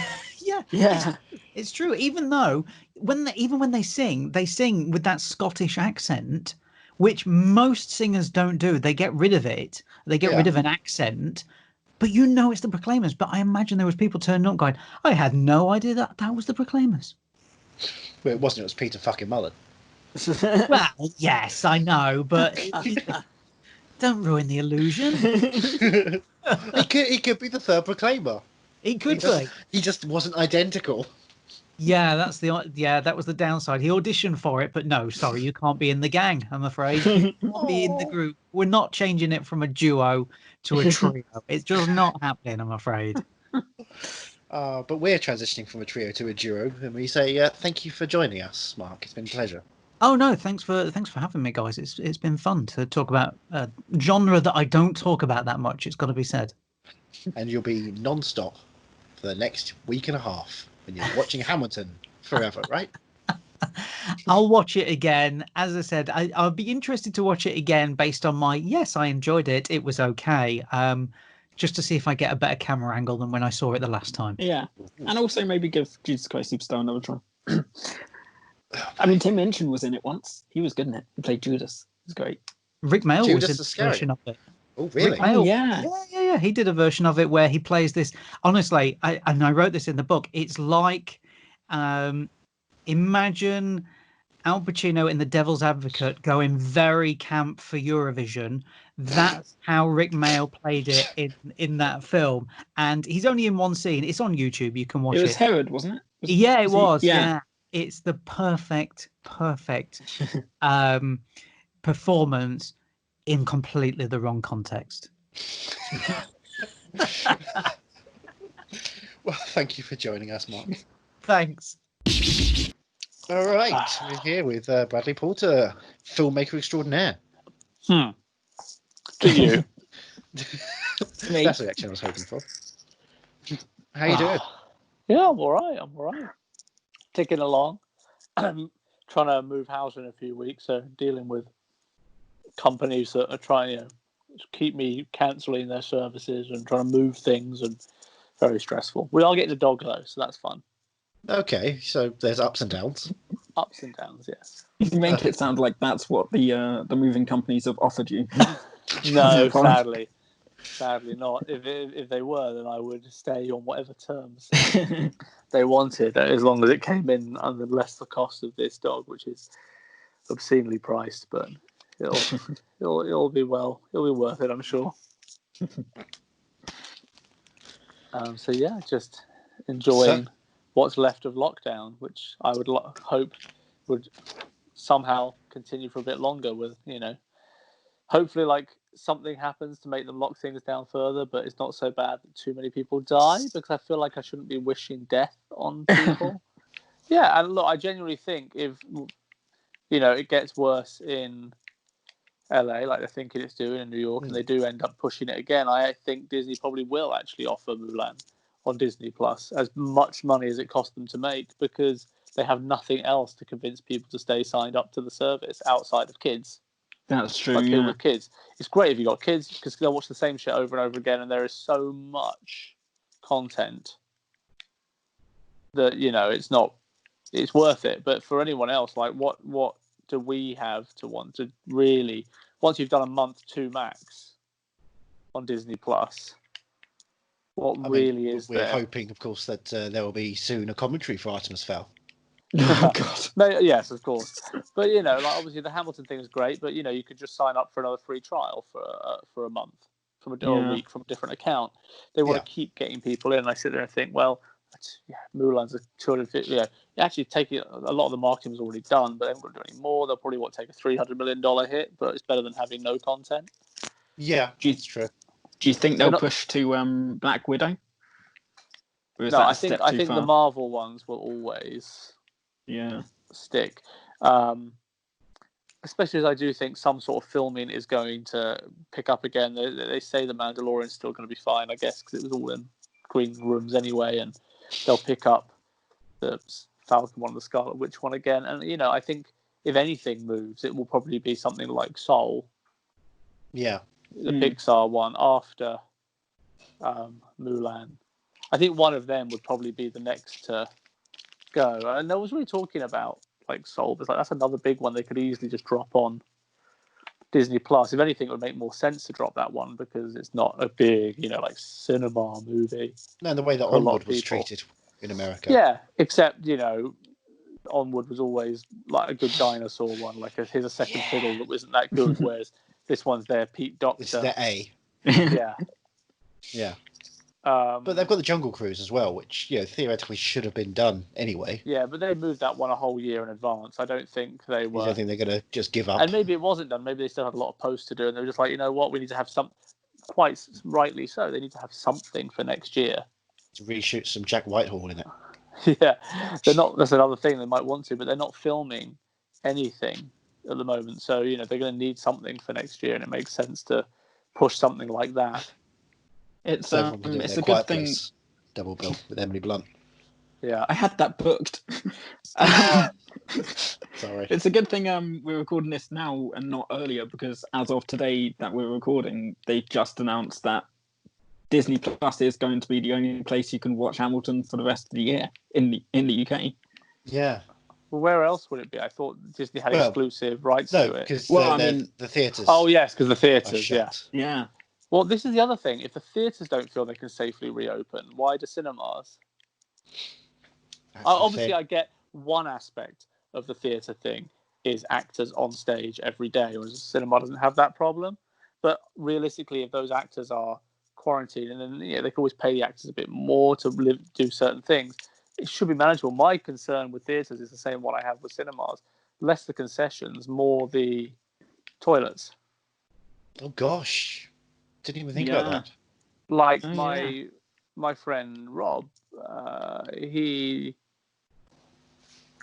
It's true. Even though when they sing with that Scottish accent, which most singers don't do. They get rid of it. They get rid of an accent. but you know it's the Proclaimers. But I imagine there was people turning up going, I had no idea that was the Proclaimers. Well, it wasn't. It was Peter fucking Mullen. Well, yes, I know, but don't ruin the illusion. He could be the third Proclaimer. He could be. He just wasn't identical. Yeah, that was the downside. He auditioned for it, but no, sorry, you can't be in the gang, I'm afraid. You can't be in the group. We're not changing it from a duo to a trio. It's just not happening, I'm afraid. But we're transitioning from a trio to a duo, and we say thank you for joining us, Mark. It's been a pleasure. Oh no, thanks for having me, guys. It's been fun to talk about a genre that I don't talk about that much. It's got to be said. And you'll be non-stop for the next week and a half when you're watching Hamilton forever, right? I'll watch it again. As I said, I'll be interested to watch it again based on my yes, I enjoyed it. It was okay. Just to see if I get a better camera angle than when I saw it the last time. Yeah, and also maybe give Jesus Christ Superstar another try. I mean, Tim Minchin was in it once. He was good in it. He played Judas. It was great. Rick Mayall Judas was in a version of it. Oh, really? Rick Mayall, yeah. He did a version of it where he plays this. Honestly, I wrote this in the book. It's like, imagine Al Pacino in The Devil's Advocate going very camp for Eurovision. That's how Rick Mayall played it in that film. And he's only in one scene. It's on YouTube. You can watch it. It was Herod, wasn't it? It was. Yeah. Yeah. It's the perfect performance in completely the wrong context. Well, thank you for joining us, Mark. Thanks. All right, we're here with Bradley Porter, filmmaker extraordinaire. To you. Me. That's the reaction I was hoping for. How you doing? Yeah, I'm all right. Ticking along. I'm trying to move house in a few weeks, so dealing with companies that are trying to keep me cancelling their services and trying to move things, and very stressful. We are getting a dog though, so that's fun. Okay, so there's ups and downs. Ups and downs, yes. You make it sound like that's what the moving companies have offered you. No, sadly not. If they were, then I would stay on whatever terms they wanted, as long as it came in under less the cost of this dog, which is obscenely priced. But it'll be well. It'll be worth it, I'm sure. So yeah, just enjoying what's left of lockdown, which I would hope would somehow continue for a bit longer. With hopefully like something happens to make them lock things down further, but it's not so bad that too many people die, because I feel like I shouldn't be wishing death on people. Yeah, and look, I genuinely think if it gets worse in LA, like they're thinking it's doing in New York, and they do end up pushing it again, I think Disney probably will actually offer Mulan on Disney Plus, as much money as it cost them to make, because they have nothing else to convince people to stay signed up to the service outside of kids. That's true. Like yeah. with kids, it's great if you got kids, because they'll watch the same shit over and over again, and there is so much content that it's worth it. But for anyone else, like what do we have to want to really, once you've done a month 2 max on Disney Plus, what really is we're there? hoping, of course, that there will be soon a commentary for Artemis Fowl. Oh God. No, yes, of course. But like obviously the Hamilton thing is great, but you could just sign up for another free trial for a month or a week from a different account. They want to keep getting people in. And I sit there and think, well, Mulan's a 250. You actually taking a lot of the marketing was already done, but they haven't got to do any more. They'll probably take a $300 million hit, but it's better than having no content. Yeah, it's true. Do you think they'll push to Black Widow? No, I think the Marvel ones will always stick. Especially as I do think some sort of filming is going to pick up again. They say the Mandalorian's still going to be fine, I guess, because it was all in green rooms anyway, and they'll pick up the Falcon one and the Scarlet Witch one again. And I think if anything moves, it will probably be something like Soul. Yeah. The Pixar one after Mulan. I think one of them would probably be the next to go. And I was really talking about like Soul, but that's another big one they could easily just drop on Disney Plus. If anything, it would make more sense to drop that one because it's not a big, like cinema movie. No, the way that Onward was treated in America. Yeah, except, Onward was always like a good dinosaur one. Like, here's a second fiddle that wasn't that good, whereas this one's their Pete Doctor. It's their A. Yeah. Yeah. But they've got the Jungle Cruise as well, which theoretically should have been done anyway. Yeah, but they moved that one a whole year in advance. I don't think they were. You don't think they're going to just give up? And maybe it wasn't done. Maybe they still had a lot of posts to do, and they were just like, you know what, we need to have some. Quite rightly so, they need to have something for next year. To reshoot some Jack Whitehall in it. Yeah, they're not. That's another thing they might want to, but they're not filming anything at the moment. So they're going to need something for next year, and it makes sense to push something like that. It's a good thing. Double bill with Emily Blunt. Yeah, I had that booked. Sorry. It's a good thing we're recording this now and not earlier, because as of today that we're recording, they just announced that Disney Plus is going to be the only place you can watch Hamilton for the rest of the year in the UK. Yeah. Well, where else would it be? I thought Disney had exclusive rights to it. Because the theatres. Oh yes, because the theatres. Yeah. Well, this is the other thing. If the theatres don't feel they can safely reopen, why do cinemas? Obviously, I get one aspect of the theatre thing is actors on stage every day, whereas a cinema doesn't have that problem. But realistically, if those actors are quarantined, and then they can always pay the actors a bit more to do certain things, it should be manageable. My concern with theatres is the same one I have with cinemas: less the concessions, more the toilets. Oh gosh, didn't even think about that. Like my friend Rob, he.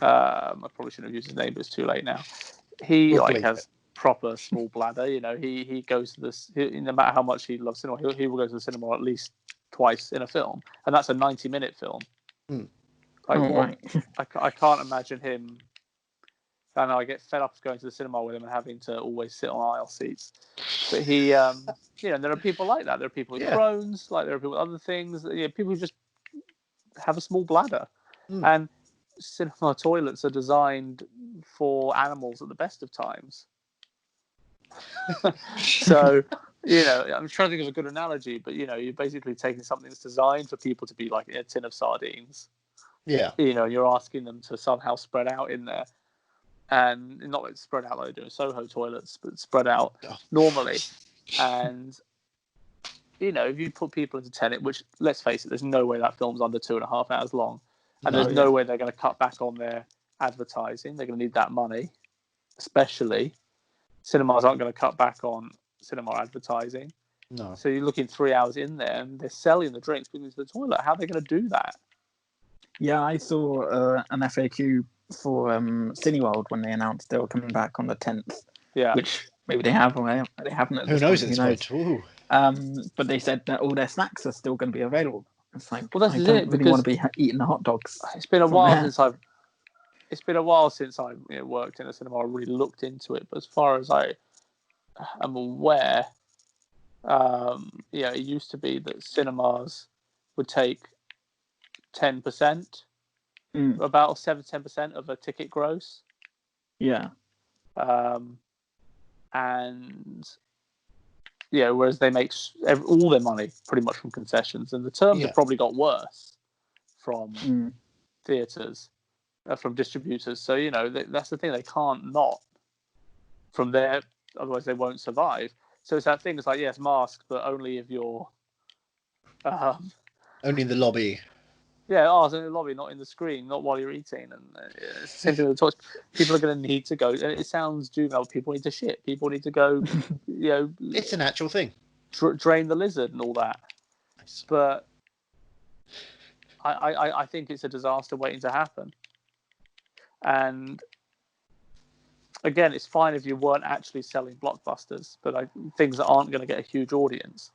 I probably shouldn't have used his name, but it's too late now. He has proper small bladder. He goes to this. No matter how much he loves cinema, he will go to the cinema at least twice in a film, and that's a 90-minute film. I can't imagine him. I know I get fed up going to the cinema with him and having to always sit on aisle seats. But he, there are people like that. There are people with Crohn's, like there are people with other things. People who just have a small bladder, and cinema toilets are designed for animals at the best of times. So, I'm trying to think of a good analogy, but you're basically taking something that's designed for people to be like a tin of sardines. Yeah. You're asking them to somehow spread out in there, and not like spread out like they're doing Soho toilets, but spread out normally. And if you put people into Tenet, which, let's face it, there's no way that film's under 2.5 hours long. And there's no way they're going to cut back on their advertising. They're going to need that money, especially. Cinemas aren't going to cut back on cinema advertising. No. So you're looking 3 hours in there, and they're selling the drinks, putting into the toilet. How are they going to do that? Yeah, I saw an FAQ for Cineworld when they announced they were coming back on the 10th. Yeah. Which maybe they have, or they haven't. Who knows at this point? But they said that all their snacks are still going to be available. It's like, well, that's I don't really want to be eating the hot dogs. It's been a while since I've. It's been a while since I worked in a cinema. I really looked into it, but as far as I am aware, it used to be that cinemas would take 10%, about 7-10% of a ticket gross. Yeah. And. Whereas they make all their money pretty much from concessions, and the terms have probably got worse from theatres, from distributors. So that's the thing; they can't not from there, otherwise they won't survive. So it's that thing. It's like masks, but only if you're only in the lobby. Yeah, it's in the lobby, not in the screen, not while you're eating. And it's the same thing with the toys. People are going to need to go. And it sounds juvenile. People need to shit. People need to go, It's an actual thing. Drain the lizard and all that. Nice. But I think it's a disaster waiting to happen. And again, it's fine if you weren't actually selling blockbusters, but things that aren't going to get a huge audience.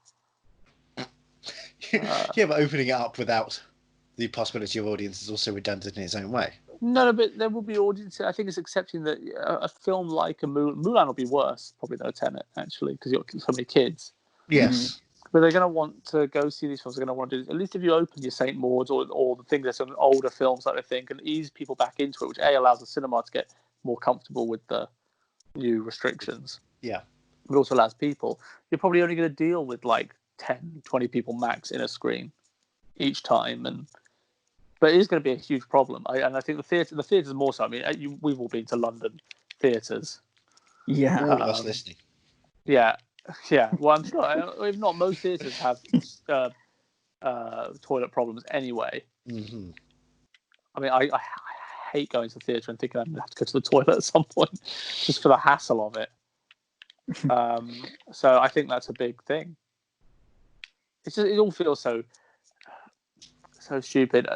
But opening it up without the possibility of audience is also redundant in its own way. No, but there will be audience. I think it's accepting that a film like Mulan will be worse probably than a Tenet, actually, because you've got so many kids. Yes. But they're going to want to go see these films. They're going to want to do, at least if you open your St. Maud's or the things that's on older films like they think, and ease people back into it, which allows the cinema to get more comfortable with the new restrictions. Yeah. but also allows people, you're probably only going to deal with like 10, 20 people max in a screen each time, but it is going to be a huge problem. And I think the theatres more so. I mean, we've all been to London theatres. Yeah, all of us listening. Yeah. Well, I'm sure, if not, most theatres have toilet problems anyway. Mm-hmm. I mean, I hate going to the theatre and thinking I'm going to have to go to the toilet at some point just for the hassle of it. So I think that's a big thing. It all feels so stupid.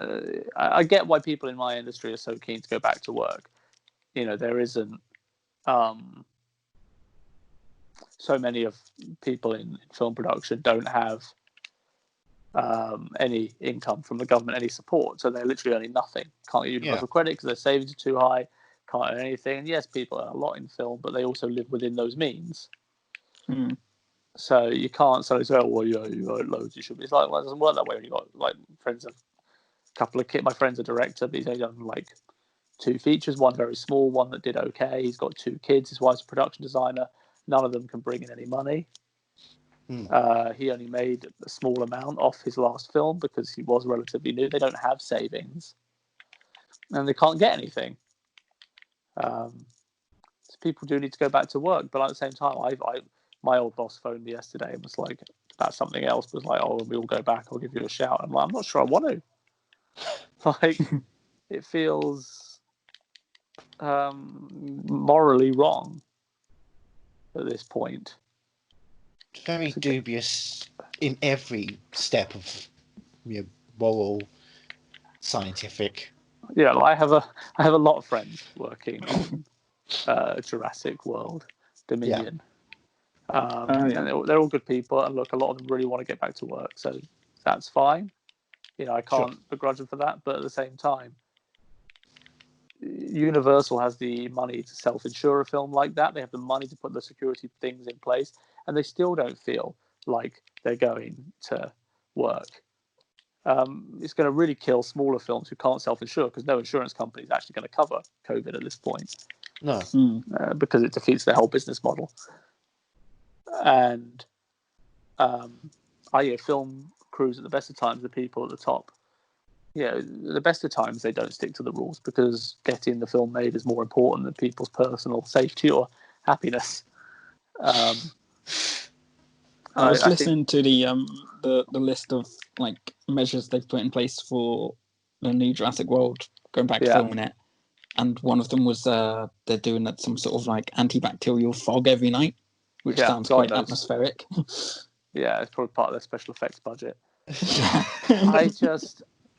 I get why people in my industry are so keen to go back to work. You know, there isn't so many of people in film production don't have any income from the government, any support, so they're literally earning nothing. Can't get universal credit because their savings are too high. Can't earn anything. And yes, people earn a lot in film, but they also live within those means. So you can't suddenly say, "Oh, well, you earn loads. You should be." It's like, well, it doesn't work that way. When you got like friends, a couple of kids. My friend's a director, but he's only done like 2 features. One very small, one that did okay. He's got 2 kids. His wife's a production designer. None of them can bring in any money. He only made a small amount off his last film because he was relatively new. They don't have savings, and they can't get anything. So people do need to go back to work, but at the same time, my old boss phoned me yesterday and was like, about something else. Was like, "Oh, when we all go back, I'll give you a shout." I'm like, "I'm not sure I want to." Like, it feels morally wrong at this point. Very dubious in every step of moral, scientific. Yeah, I have a lot of friends working on Jurassic World Dominion. And they're all good people, and look, a lot of them really want to get back to work, so that's fine. You know, I can't begrudge them for that, but at the same time, Universal has the money to self-insure a film like that. They have the money to put the security things in place, and they still don't feel like they're going to work. It's going to really kill smaller films who can't self-insure because no insurance company is actually going to cover COVID at this point. No. Because it defeats their whole business model. And film crews at the best of times, the people at the top, the best of times they don't stick to the rules because getting the film made is more important than people's personal safety or happiness. I was listening to the list of like measures they've put in place for the new Jurassic World, going back to filming it, and one of them was they're doing some sort of like antibacterial fog every night, which sounds quite atmospheric. Yeah, it's probably part of their special effects budget.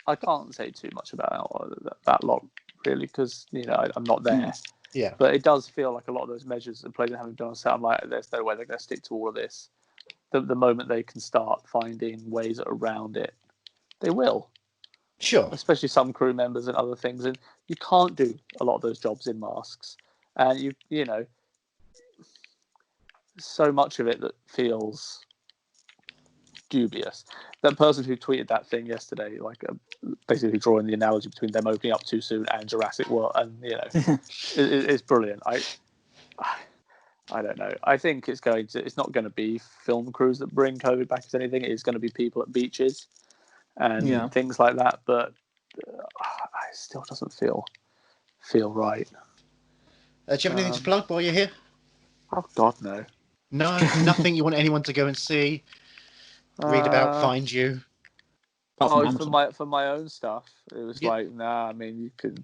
I can't say too much about that lot really because I'm not there. Yeah, but it does feel like a lot of those measures in place haven't done. So I'm like, there's no way they're going to stick to all of this. The moment they can start finding ways around it, they will. Sure. Especially some crew members and other things, and you can't do a lot of those jobs in masks, and you know, so much of it that feels dubious. That person who tweeted that thing yesterday, like basically drawing the analogy between them opening up too soon and Jurassic World, and it's brilliant. I don't know. I think it's not going to be film crews that bring COVID back as anything. It's going to be people at beaches and things like that. But it still doesn't feel right. Do you have anything to plug while you're here? Oh God, no. No, nothing you want anyone to go and see, read about, find you. For my own stuff, it was like, nah. I mean, you can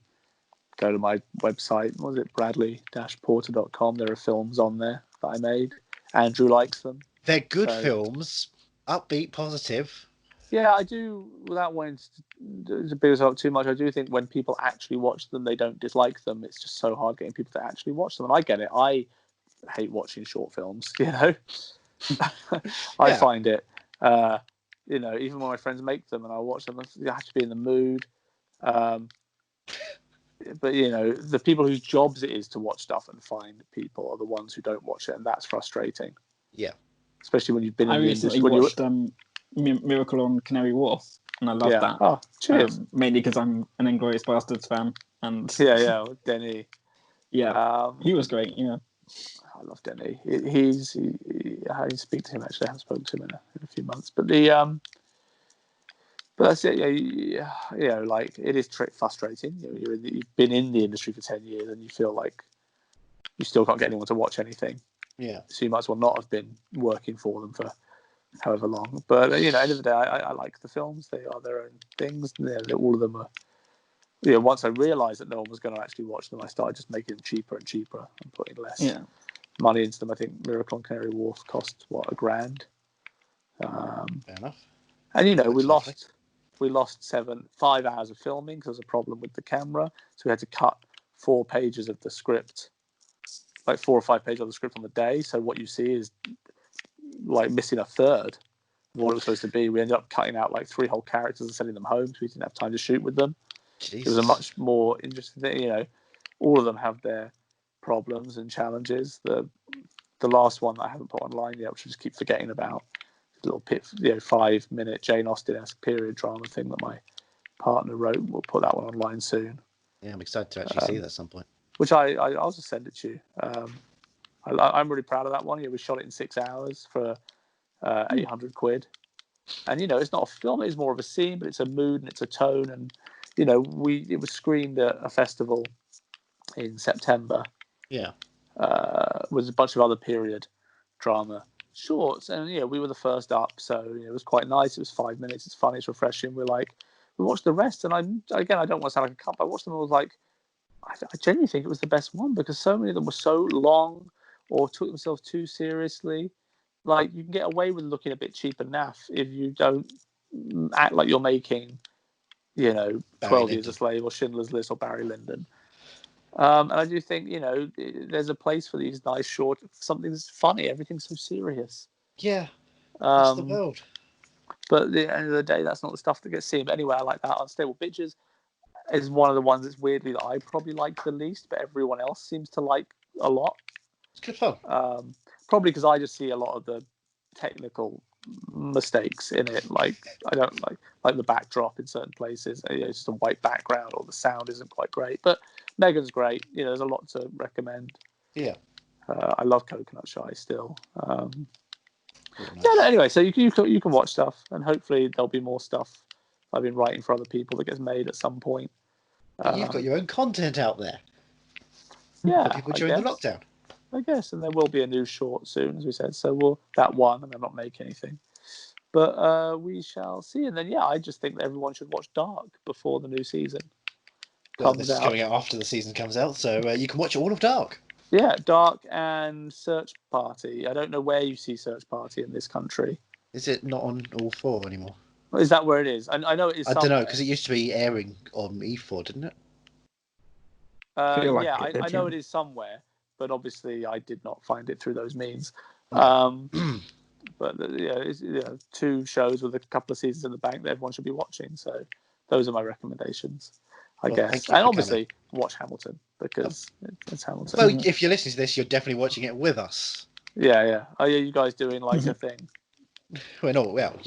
go to my website. What was it? Bradley-porter.com. There are films on there that I made. Andrew likes them. They're good films, upbeat, positive. Yeah, I do. Without wanting to build up too much, I do think when people actually watch them, they don't dislike them. It's just so hard getting people to actually watch them, and I get it. I hate watching short films. I find it. Even when my friends make them and I watch them, you have to be in the mood. But the people whose jobs it is to watch stuff and find people are the ones who don't watch it, and that's frustrating. Yeah, especially when you've been in the industry. I recently watched Miracle on Canary Wharf, and I love that. Oh, cheers! Mainly because I'm an Inglourious Basterds fan, and Denny. Yeah, he was great. Yeah. I love Denny. I need to speak to him actually. I haven't spoken to him in a few months. But but that's it. Like it is frustrating. You've been in the industry for 10 years and you feel like you still can't get anyone to watch anything. Yeah. So you might as well not have been working for them for however long. But at the end of the day, I like the films. They are their own things. All of them are. Once I realised that no one was going to actually watch them, I started just making them cheaper and cheaper and putting less money into them. I think Miracle on Canary Wharf cost $1,000. Fair enough. And we lost 5 hours of filming because there was a problem with the camera, so we had to cut 4 pages of the script, like 4 or 5 pages of the script on the day. So what you see is like missing a third of what it was supposed to be. We ended up cutting out like 3 whole characters and sending them home because we didn't have time to shoot with them. Jesus. It was a much more interesting thing. All of them have their problems and challenges. The last one that I haven't put online yet, which I just keep forgetting about, a little 5-minute Jane Austen-esque period drama thing that my partner wrote. We'll put that one online soon. Yeah, I'm excited to actually see that at some point. Which I'll just send it to you. I'm really proud of that one. We shot it in 6 hours for £800. And it's not a film; it's more of a scene, but it's a mood and it's a tone. And it was screened at a festival in September. Yeah, with a bunch of other period drama shorts, and we were the first up, so it was quite nice. It was 5 minutes. It's funny, it's refreshing. We watched the rest, and I don't want to sound like a cunt, but I watched them and was like, I genuinely think it was the best one because so many of them were so long or took themselves too seriously. Like, you can get away with looking a bit cheap and naff if you don't act like you're making, 12 Years a Slave or Schindler's List or Barry Lyndon. And I do think, there's a place for these nice short, something that's funny. Everything's so serious. Yeah, it's the world. But at the end of the day, that's not the stuff that gets seen. But anyway, I like that. Unstable Bitches is one of the ones that's weirdly that I probably like the least, but everyone else seems to like a lot. It's good fun. Probably because I just see a lot of the technical mistakes in it. Like, I don't like the backdrop in certain places. It's just a white background, or the sound isn't quite great. But Megan's great. There's a lot to recommend. Yeah. I love Coconut Shy still. Anyway, so you can watch stuff, and hopefully there'll be more stuff I've been writing for other people that gets made at some point. You've got your own content out there. Yeah, for people during the lockdown. I guess, and there will be a new short soon, as we said. So that one, and I'm not making anything, but we shall see. And then I just think that everyone should watch Dark before the new season comes this is out. coming out after the season comes out, so you can watch all of Dark. Yeah, Dark and Search Party. I don't know where you see Search Party in this country. Is it not on all 4 anymore? Is that where it is? I know it is. I don't know, because it used to be airing on E4, didn't it? I know it is somewhere, but obviously I did not find it through those means. But 2 shows with a couple of seasons in the bank that everyone should be watching. So those are my recommendations, I guess. And obviously watch Hamilton, because it's Hamilton. Well, if you're listening to this, you're definitely watching it with us. Yeah. Are you guys doing like a thing? We're not. Well,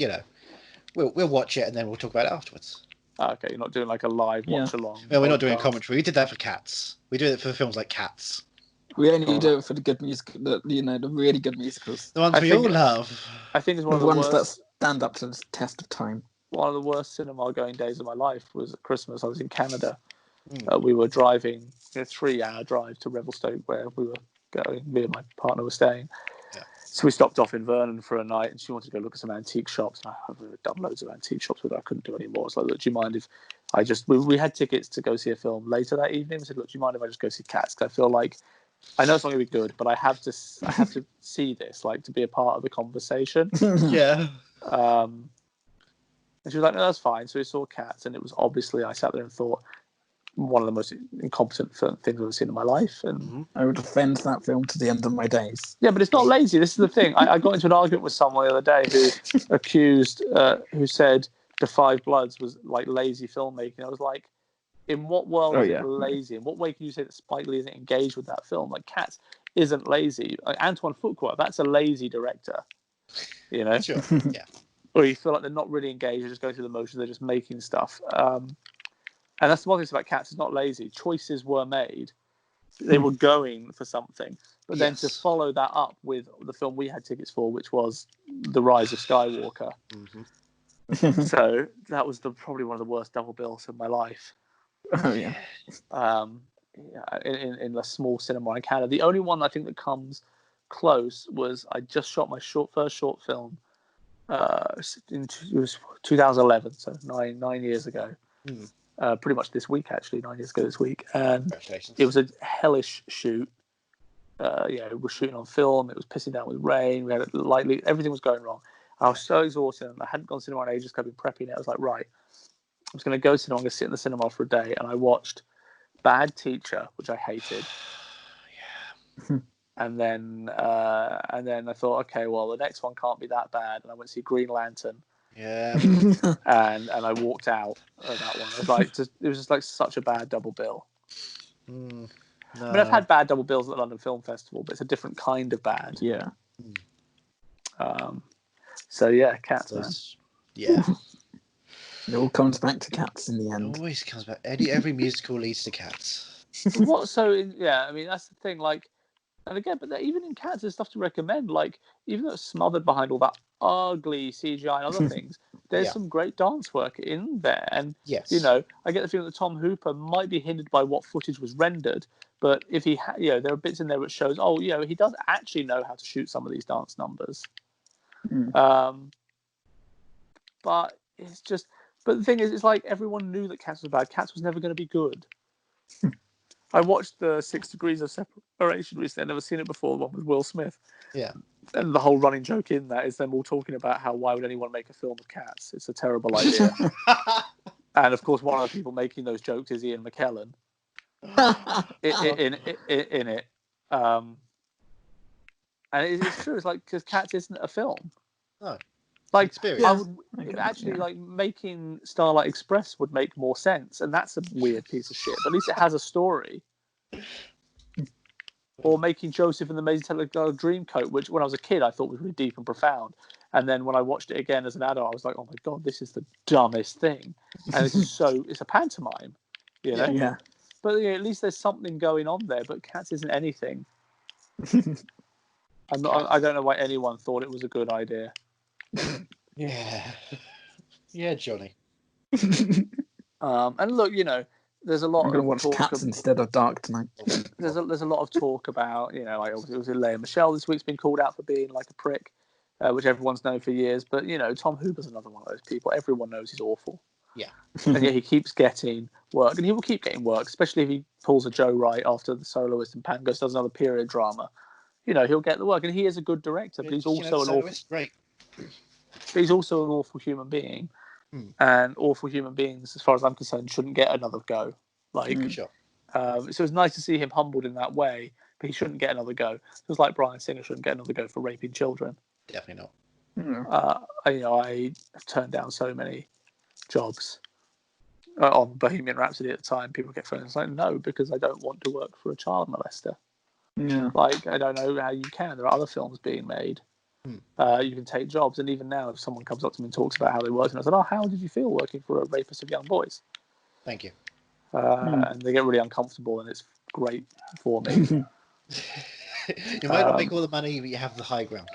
we'll watch it and then we'll talk about it afterwards. Okay, you're not doing like a live watch along. Well, we're not doing commentary. We did that for Cats. We do it for films like Cats. We only do it for the good music, the really good musicals. The ones we all love. I think it's one of the ones worst, that stand up to the test of time. One of the worst cinema going days of my life was at Christmas. I was in Canada. We were driving a 3-hour drive to Revelstoke, where we were going. Me and my partner were staying. Yeah. So we stopped off in Vernon for a night, and she wanted to go look at some antique shops. And I've done loads of antique shops with her. I couldn't do any more. I was like, look, do you mind if I just... We had tickets to go see a film later that evening. I said, look, do you mind if I just go see Cats? Because I feel like... I know it's not going to be good, but I have to see this, like, to be a part of the conversation. Yeah. And she was like, no, that's fine. So we saw Cats, and it was obviously... I sat there and thought, one of the most incompetent things I've ever seen in my life. And I would defend that film to the end of my days. Yeah, but it's not lazy. This is the thing. I got into an argument with someone the other day who said The Five Bloods was like lazy filmmaking. I was like, in what world is it lazy? In what way can you say that Spike Lee isn't engaged with that film? Like, Cats isn't lazy. Like, Antoine Fuqua, that's a lazy director. Sure. Yeah. Or you feel like they're not really engaged, they're just going through the motions, they're just making stuff. And that's the one thing about Cats, it's not lazy. Choices were made they were going for something. But then to Yes. follow that up with the film we had tickets for, which was The Rise of Skywalker. Mm-hmm. So that was probably one of the worst double bills of my life. Oh yeah. In a small cinema in Canada. The only one I think that comes close was I just shot my first short film. It was 2011, so nine years ago. Pretty much this week, actually, 9 years ago this week. And Congratulations. it was a hellish shoot. We were shooting on film. It was pissing down with rain. We had it lightly. Everything was going wrong. I was so exhausted. I hadn't gone to cinema in ages. I'd been prepping it. I was like, right, I'm just going to go to cinema. I'm going to sit in the cinema for a day. And I watched Bad Teacher, which I hated. And then I thought, okay, well, the next one can't be that bad. And I went to see Green Lantern. Yeah. And I walked out of that one. It was just like such a bad double bill. No. I mean, I've had bad double bills at the London Film Festival, but it's a different kind of bad. Yeah. So yeah, Cats, man. Yeah. It all comes back to Cats in the It end. always comes back. Every musical leads to Cats. I mean, that's the thing. Like, and again, but even in Cats, there's stuff to recommend. Like, even though it's smothered behind all that ugly CGI and other things, there's some great dance work in there. And Yes. I get the feeling that Tom Hooper might be hindered by what footage was rendered. But if he, there are bits in there which shows, he does actually know how to shoot some of these dance numbers. But it's just. But the thing is, it's like everyone knew that Cats was bad. Cats was never going to be good. I watched the 6 Degrees of Separation recently. I'd never seen it before, the one with Will Smith. Yeah. And the whole running joke in that is them all talking about how why would anyone make a film of cats? It's a terrible idea. And of course, one of the people making those jokes is Ian McKellen. in it. And it's true. It's like, because Cats isn't a film. No. Like, Experience. I would actually like making Starlight Express would make more sense, and that's a weird piece of shit. But at least it has a story. Or making Joseph and the Amazing Technicolor Dreamcoat, which when I was a kid I thought was really deep and profound, and then when I watched it again as an adult, I was like, oh my god, this is the dumbest thing, and it's a pantomime, Yeah. But at least there's something going on there. But Cats isn't anything. I don't know why anyone thought it was a good idea. Yeah, Johnny. And look, there's a lot. I'm going to of watch talk Cats instead of Dark tonight. There's a lot of talk about, like obviously it was Leia Michelle this week's been called out for being like a prick, which everyone's known for years. But Tom Hooper's another one of those people. Everyone knows he's awful. Yeah. And yet he keeps getting work, and he will keep getting work, especially if he pulls a Joe Wright after The Soloist and Pangos does another period drama. He'll get the work, and he is a good director, but he's also an awful. Great. But he's also an awful human being, and awful human beings, as far as I'm concerned, shouldn't get another go. Sure. So it's nice to see him humbled in that way, but he shouldn't get another go. Just like Bryan Singer shouldn't get another go for raping children. Definitely not. I turned down so many jobs on Bohemian Rhapsody at the time. People get phones like, no, because I don't want to work for a child molester. Yeah. Like, I don't know how you can. There are other films being made. You can take jobs, and even now, if someone comes up to me and talks about how they worked, and I said, how did you feel working for a rapist of young boys? Thank you. And they get really uncomfortable, and it's great for me. You might not make all the money, but you have the high ground.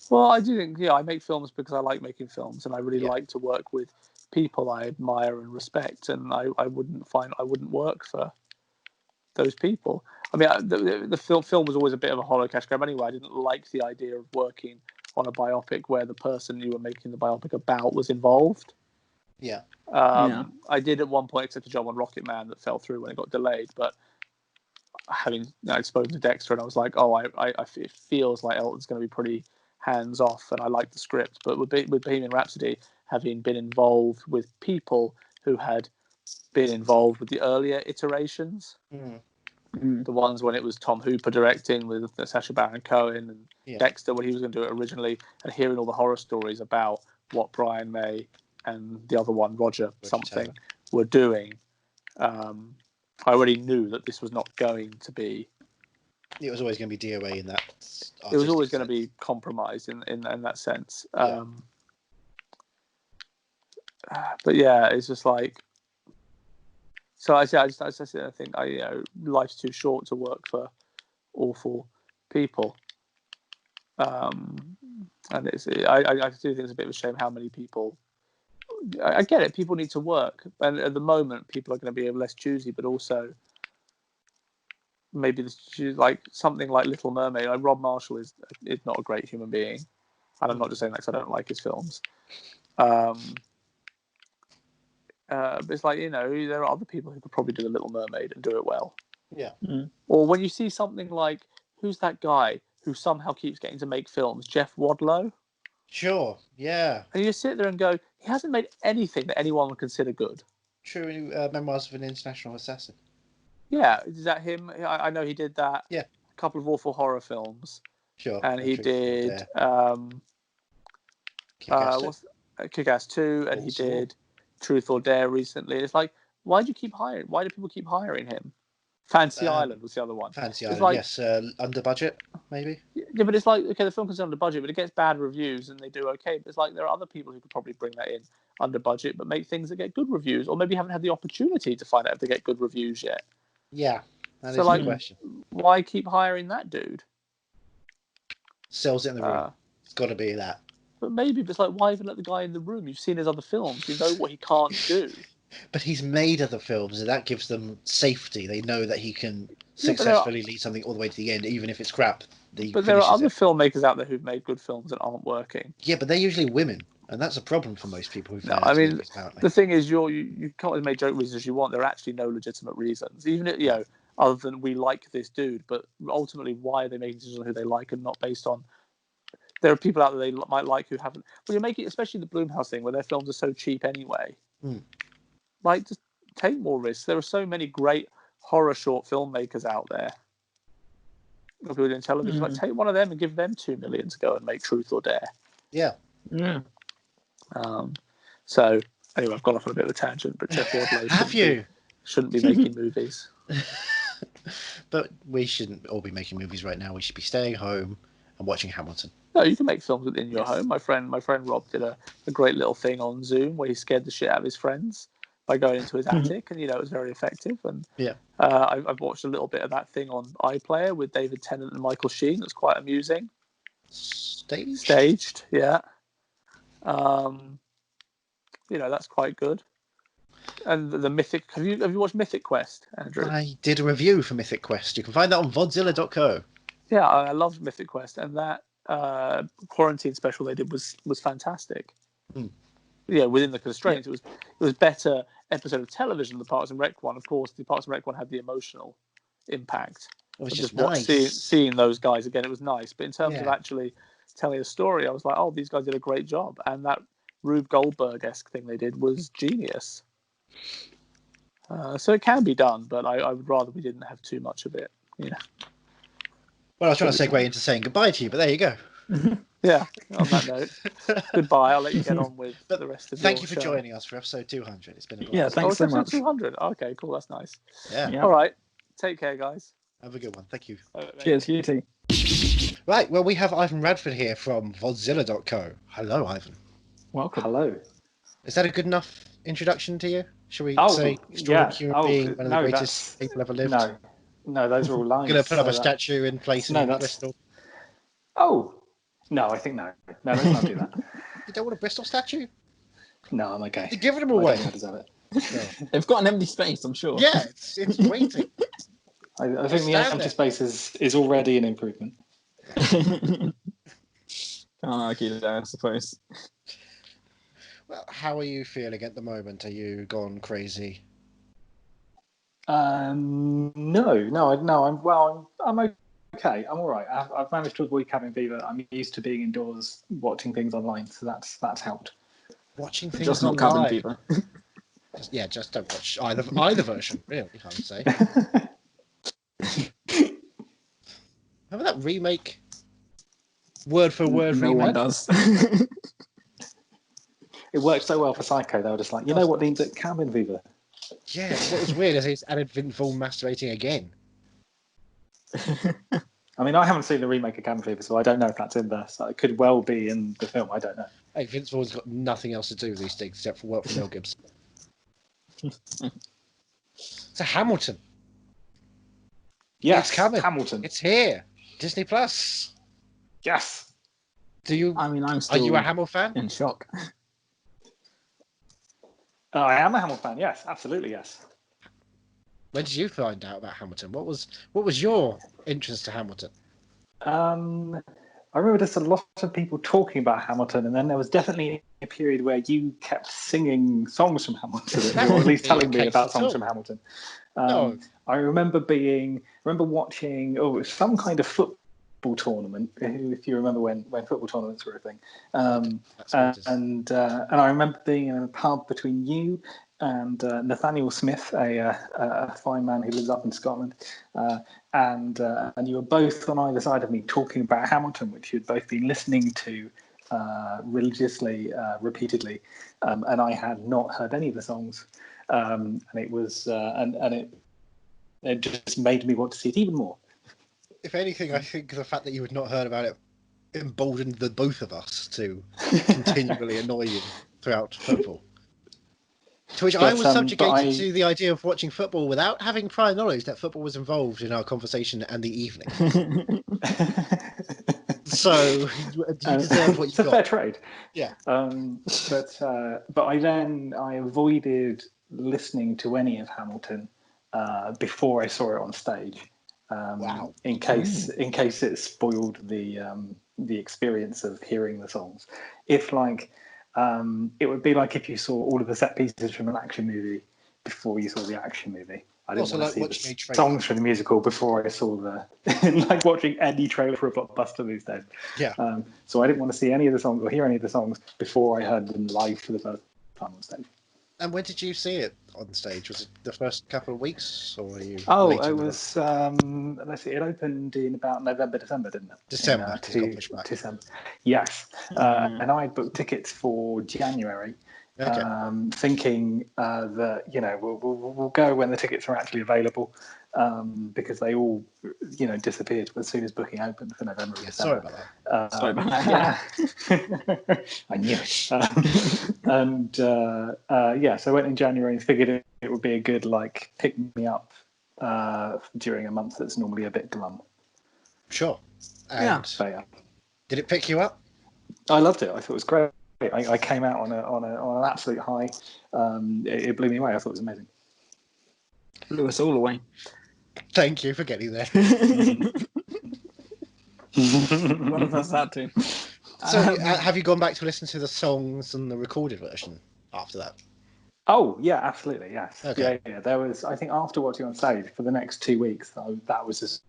Well, I do think, I make films because I like making films, and I really like to work with people I admire and respect, and I wouldn't work for those people. I mean, the film was always a bit of a hollow cash grab anyway. I didn't like the idea of working on a biopic where the person you were making the biopic about was involved. Yeah. I did at one point accept a job on Rocket Man that fell through when it got delayed, but having spoken to Dexter, and I was like, it feels like Elton's going to be pretty hands off, and I like the script. But with Bohemian Rhapsody, having been involved with people who had been involved with the earlier iterations, the ones when it was Tom Hooper directing with Sacha Baron Cohen and Dexter when he was going to do it originally, and hearing all the horror stories about what Brian May and the other one, Roger something, were doing, I already knew that this was not going to be. It was always going to be DOA in that. It was always going to be compromised in that sense. But it's just like. So I think life's too short to work for awful people. And I do think it's a bit of a shame how many people. I get it. People need to work, and at the moment, people are going to be less choosy. But also, maybe like something like Little Mermaid. Like Rob Marshall is not a great human being, and I'm not just saying that because I don't like his films. But it's like, there are other people who could probably do The Little Mermaid and do it well. Yeah. Mm. Or when you see something like, who's that guy who somehow keeps getting to make films? Jeff Wadlow. Sure. Yeah. And you just sit there and go, he hasn't made anything that anyone would consider good. True. Memoirs of an International Assassin. Yeah, is that him? I know he did that. Yeah. A couple of awful horror films. Sure. And he did Kick-Ass 2, and he did Truth or Dare recently. It's like, why do people keep hiring him? Fancy Island was the other one. Fancy It's Island, like, yes. Under budget, maybe? Yeah, but it's like, okay, the film comes under budget, but it gets bad reviews and they do okay. But it's like, there are other people who could probably bring that in under budget, but make things that get good reviews, or maybe haven't had the opportunity to find out if they get good reviews yet. Yeah, that is a good question. Why keep hiring that dude? Sells it in the room. It's got to be that. But maybe, but it's like, why even let the guy in the room? You've seen his other films. You know what he can't do. But he's made other films, and that gives them safety. They know that he can successfully lead something all the way to the end, even if it's crap. But there are other filmmakers out there who've made good films that aren't working. Yeah, but they're usually women, and that's a problem for most people who. No, I mean, the thing is, you can't make joke reasons as you want. There are actually no legitimate reasons, even if, other than we like this dude. But ultimately, why are they making decisions on who they like and not based on? There are people out there they might like who haven't. Well, you're making, especially the Blumhouse thing, where their films are so cheap anyway. Like, just take more risks. There are so many great horror short filmmakers out there. People doing television, like, take one of them and give them $2 million to go and make Truth or Dare. Yeah. So anyway, I've gone off on a bit of a tangent, but Jeff Wadlow shouldn't be making movies. But we shouldn't all be making movies right now. We should be staying home and watching Hamilton. No, you can make films within your home. My friend Rob did a great little thing on Zoom where he scared the shit out of his friends by going into his attic, and it was very effective. And I've watched a little bit of that thing on iPlayer with David Tennant and Michael Sheen. It's quite amusing. Staged, yeah. That's quite good. And the Mythic. Have you watched Mythic Quest, Andrew? I did a review for Mythic Quest. You can find that on VoDZilla.co. Yeah, I loved Mythic Quest, and that quarantine special they did was fantastic. Within the constraints, it was better episode of television than the Parks and Rec one. Of course, the Parks and Rec one had the emotional impact. It was just nice. Seeing those guys again, it was nice. But in terms of actually telling a story, I was like, oh, these guys did a great job. And that Rube Goldberg-esque thing they did was genius. So it can be done, but I would rather we didn't have too much of it. Well, I was trying to segue into saying goodbye to you, but there you go. Yeah, on that note, goodbye. I'll let you get on with the rest of Thank you for show. joining us for episode 200. It's been a blast. Thanks so much. 200. Okay, cool. That's nice. Yeah. All right. Take care, guys. Have a good one. Thank you. Cheers, you too. Right, well, we have Ivan Radford here from VoDZilla.co. Hello, Ivan. Welcome. Hello. Is that a good enough introduction to you? Shall we say extraordinary human being, one of the greatest people ever lived? No, those are all lines. Going to put up a statue in place in Bristol? Oh, no, I think no. No, let's not do that. You don't want a Bristol statue? No, I'm okay. You're giving them away. I deserve it. No. They've got an empty space, I'm sure. Yeah, it's waiting. I think the empty space is already an improvement. Can't argue that, I suppose. Well, how are you feeling at the moment? Are you gone crazy? No. I'm okay. I'm all right. I've managed to avoid cabin fever. I'm used to being indoors, watching things online, so that's helped. Watching things just online. Not cabin fever. Just don't watch either version. Really, I would say. Remember that remake? Word for word remake. No one does. It worked so well for Psycho. They were just like, you know what needs it? Cabin fever. Yeah, what was weird is it's added Vince Vaughn masturbating again. I mean, I haven't seen the remake of Cabin Fever, so I don't know if that's in there. So it could well be in the film. I don't know. Hey, Vince Vaughn's got nothing else to do these days except for work for Mel Gibson. So Hamilton. Yes, It's coming. Hamilton. It's here. Disney Plus. Yes. Do you? I mean, I'm Are still you a Hamill fan? in shock. I am a Hamill fan. Yes, absolutely. Yes. When did you find out about Hamilton? What was your interest to Hamilton? I remember there's a lot of people talking about Hamilton, and then there was definitely a period where you kept singing songs from Hamilton, or at least telling me about songs from Hamilton. No. I remember watching it was some kind of football tournament, if you remember when football tournaments were a thing. And I remember being in a pub between you and Nathanael Smith, a fine man who lives up in Scotland, and you were both on either side of me talking about Hamilton, which you'd both been listening to religiously, repeatedly, and I had not heard any of the songs, and it was it just made me want to see it even more. If anything, I think the fact that you had not heard about it emboldened the both of us to continually annoy you throughout football. To which I was subjugated to the idea of watching football without having prior knowledge that football was involved in our conversation and the evening. So you deserve what you got. It's a fair trade. Yeah. But I avoided listening to any of Hamilton before I saw it on stage. Wow. In case it spoiled the experience of hearing the songs. If it would be like if you saw all of the set pieces from an action movie before you saw the action movie. I didn't want to see the songs from the musical before I saw like watching any trailer for a blockbuster these days. Yeah. So I didn't want to see any of the songs or hear any of the songs before I heard them live for the first time on stage. And when did you see it on stage? Was it the first couple of weeks, or were you? It was. Let's see. It opened in about November, December, didn't it? December. December. Yes. And I booked tickets for January, thinking that we'll go when the tickets are actually available, because they all disappeared as soon as booking opened for November. Yeah, sorry about that. Sorry about that. Yeah. I knew it. So I went in January and figured it would be a good pick me up during a month that's normally a bit glum. Sure. And did it pick you up? I loved it. I thought it was great. I came out on an absolute high. It blew me away. I thought it was amazing. Blew us all away. Thank you for getting there. One of us had to. So, have you gone back to listen to the songs and the recorded version after that? Oh yeah, absolutely, yes. Okay. Yeah. There was, I think, after watching on stage for the next 2 weeks, that was just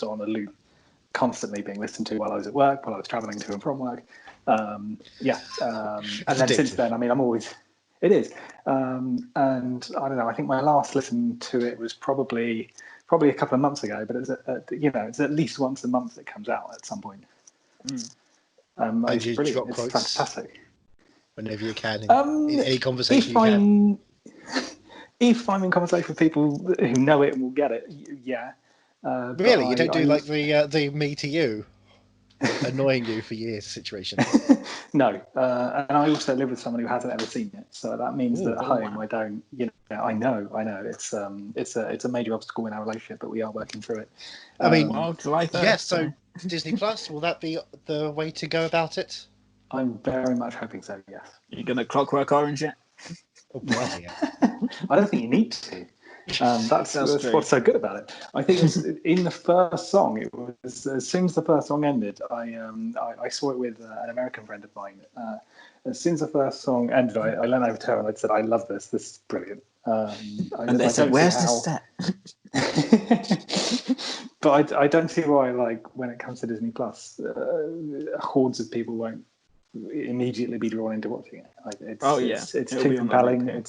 on a loop, constantly being listened to while I was at work, while I was travelling to and from work. And then since then, I mean, I'm always. It is, and I don't know. I think my last listen to it was probably a couple of months ago, but it's at least once a month it comes out at some point. And it's you brilliant. drop It's quotes fantastic. Whenever you can, in any conversation you can. If I'm in conversation with people who know it and will get it, yeah. Really, you don't do like the me to you, annoying you for years situation. No, and I also live with someone who hasn't ever seen it, so that means that at home I don't. I know. It's a major obstacle in our relationship, but we are working through it. I mean, July 3rd. Yes. So Disney Plus, will that be the way to go about it? I'm very much hoping so. Yes. You're gonna Clockwork Orange it? Oh bloody hell. I don't think you need to. That's what's so good about it. I think in the first song, it was as soon as the first song ended, I saw it with an American friend of mine. As soon as the first song ended, I leaned over to her and I said, "I love this. This is brilliant." And they said, "Where's the step?" But I don't see why, when it comes to Disney Plus, hordes of people won't immediately be drawn into watching it. It's too compelling. I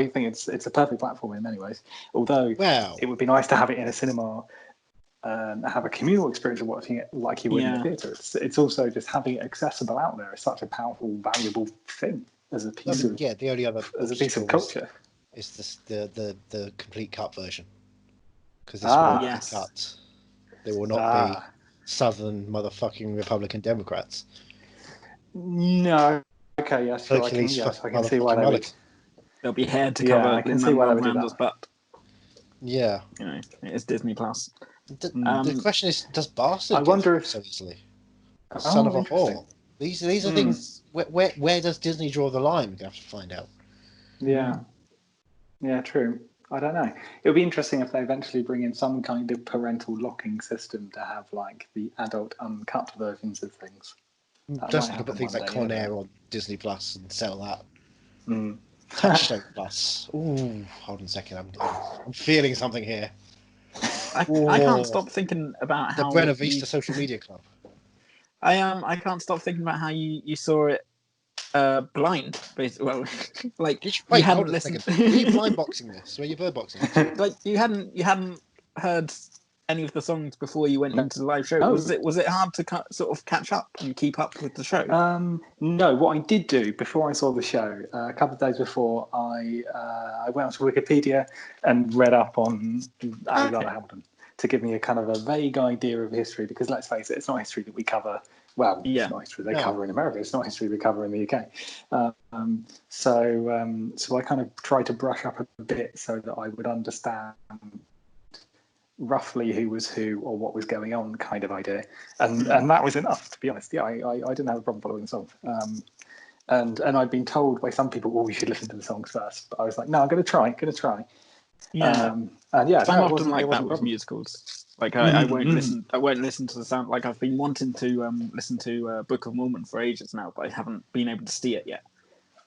think it's a perfect platform in many ways. Although it would be nice to have it in a cinema and have a communal experience of watching it like you would in the theatre. It's also just having it accessible out there is such a powerful, valuable thing as a piece of the only other as a piece of culture is the complete cut version, because this will be cut. There will not be Southern motherfucking Republican Democrats. No. Okay. Yes. Sure, I can see why they would. there'll be hair to cover I can see why they would do Miranda's that. butt. Yeah. You know, it's Disney Plus. The question is, does Bastard I wonder get if so easily? Son of a whore. These are things. Where does Disney draw the line? We have to find out. Yeah. Yeah, true. I don't know. It would be interesting if they eventually bring in some kind of parental locking system to have like the adult uncut versions of things. Just think about things like Con Air on Disney Plus and sell that. Mm. Touchstone Plus. Ooh, hold on a second. I'm feeling something here. I can't stop thinking about The how Buena Vista Social Media Club. I can't stop thinking about how you saw it blind, basically. Well, like Did you, you wait, hadn't hold on a listened. second. Were you blind boxing this? Were you bird boxing it? Like you hadn't heard any of the songs before you went into the live show. No. Was it hard to sort of catch up and keep up with the show? No, what I did do before I saw the show, a couple of days before, I went onto Wikipedia and read up on Alexander Hamilton to give me a kind of a vague idea of history, because let's face it, it's not history that we cover. Well, it's not history they cover in America. It's not history we cover in the UK. So I kind of tried to brush up a bit so that I would understand roughly who was who or what was going on, kind of idea, and that was enough, to be honest. Yeah, I didn't have a problem following the songs, and I'd been told by some people, "Oh, you should listen to the songs first." But I was like, "No, I'm going to try." Yeah, and yeah, I'm often like that with musicals. Like I won't listen. I won't listen to the sound. Like I've been wanting to listen to Book of Mormon for ages now, but I haven't been able to see it yet.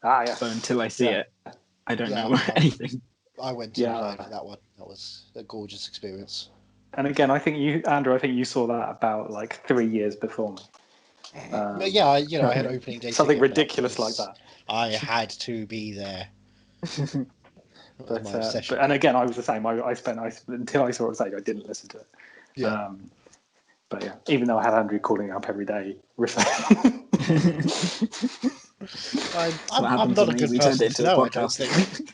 Yeah. So until I see it, I don't know anything. I went to live for that one. That was a gorgeous experience. And again, I think you, Andrew, you saw that about like 3 years before me. I had opening day. Something ridiculous like that. I had to be there. But and again, I was the same. I spent until I saw it on stage, I didn't listen to it. Yeah. But yeah, even though I had Andrew calling up every day, I'm not a good person to know, I don't think.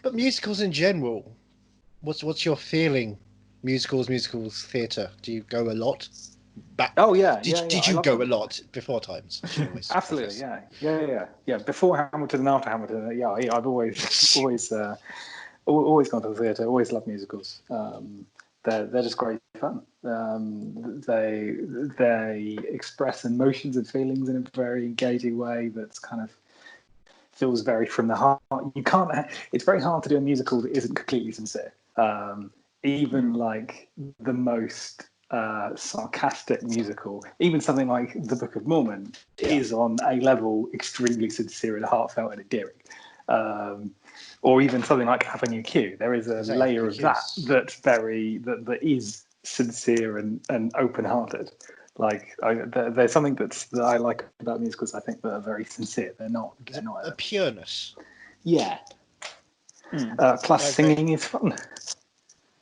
But musicals in general, what's your feeling? Musicals, theatre. Do you go a lot? Did you go a lot before times? Absolutely, yeah. Before Hamilton and after Hamilton, I've always gone to the theatre. Always loved musicals. They're just great fun. They express emotions and feelings in a very engaging way. That's kind of feels very from the heart. It's very hard to do a musical that isn't completely sincere. Even like the most sarcastic musical, even something like The Book of Mormon, is on a level extremely sincere and heartfelt and endearing. Or even something like Avenue Q. There is a layer of that is sincere and open-hearted. Like there's something that I like about musicals. I think that are very sincere. They're not a pureness. Yeah. Plus, singing is fun.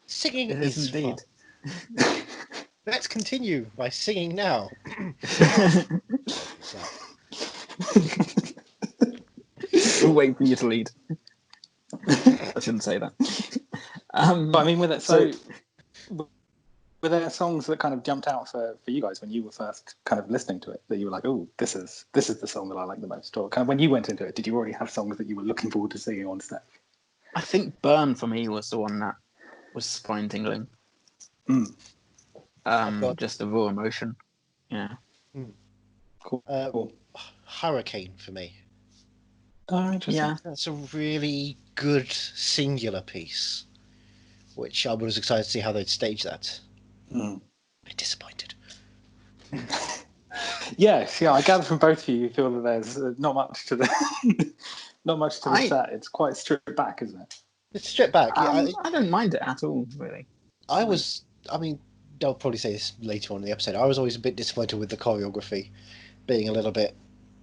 Singing is indeed. Fun. Let's continue by singing now. We'll wait for you to lead. I shouldn't say that. But I mean, were there songs that kind of jumped out for you guys when you were first kind of listening to it, that you were like, oh, this is the song that I like the most? Or kind of when you went into it, did you already have songs that you were looking forward to singing on stage? I think Burn for me was the one that was spine tingling. Just the raw emotion. Yeah. Cool. Hurricane for me. Oh, interesting. Yeah, that's a really good singular piece, which I was excited to see how they'd stage that. A bit disappointed. Yes, I gather from both of you feel that there's not much to the set. It's quite stripped back, isn't it? It's stripped back. I don't mind it at all, really. They'll probably say this later on in the episode. I was always a bit disappointed with the choreography being a little bit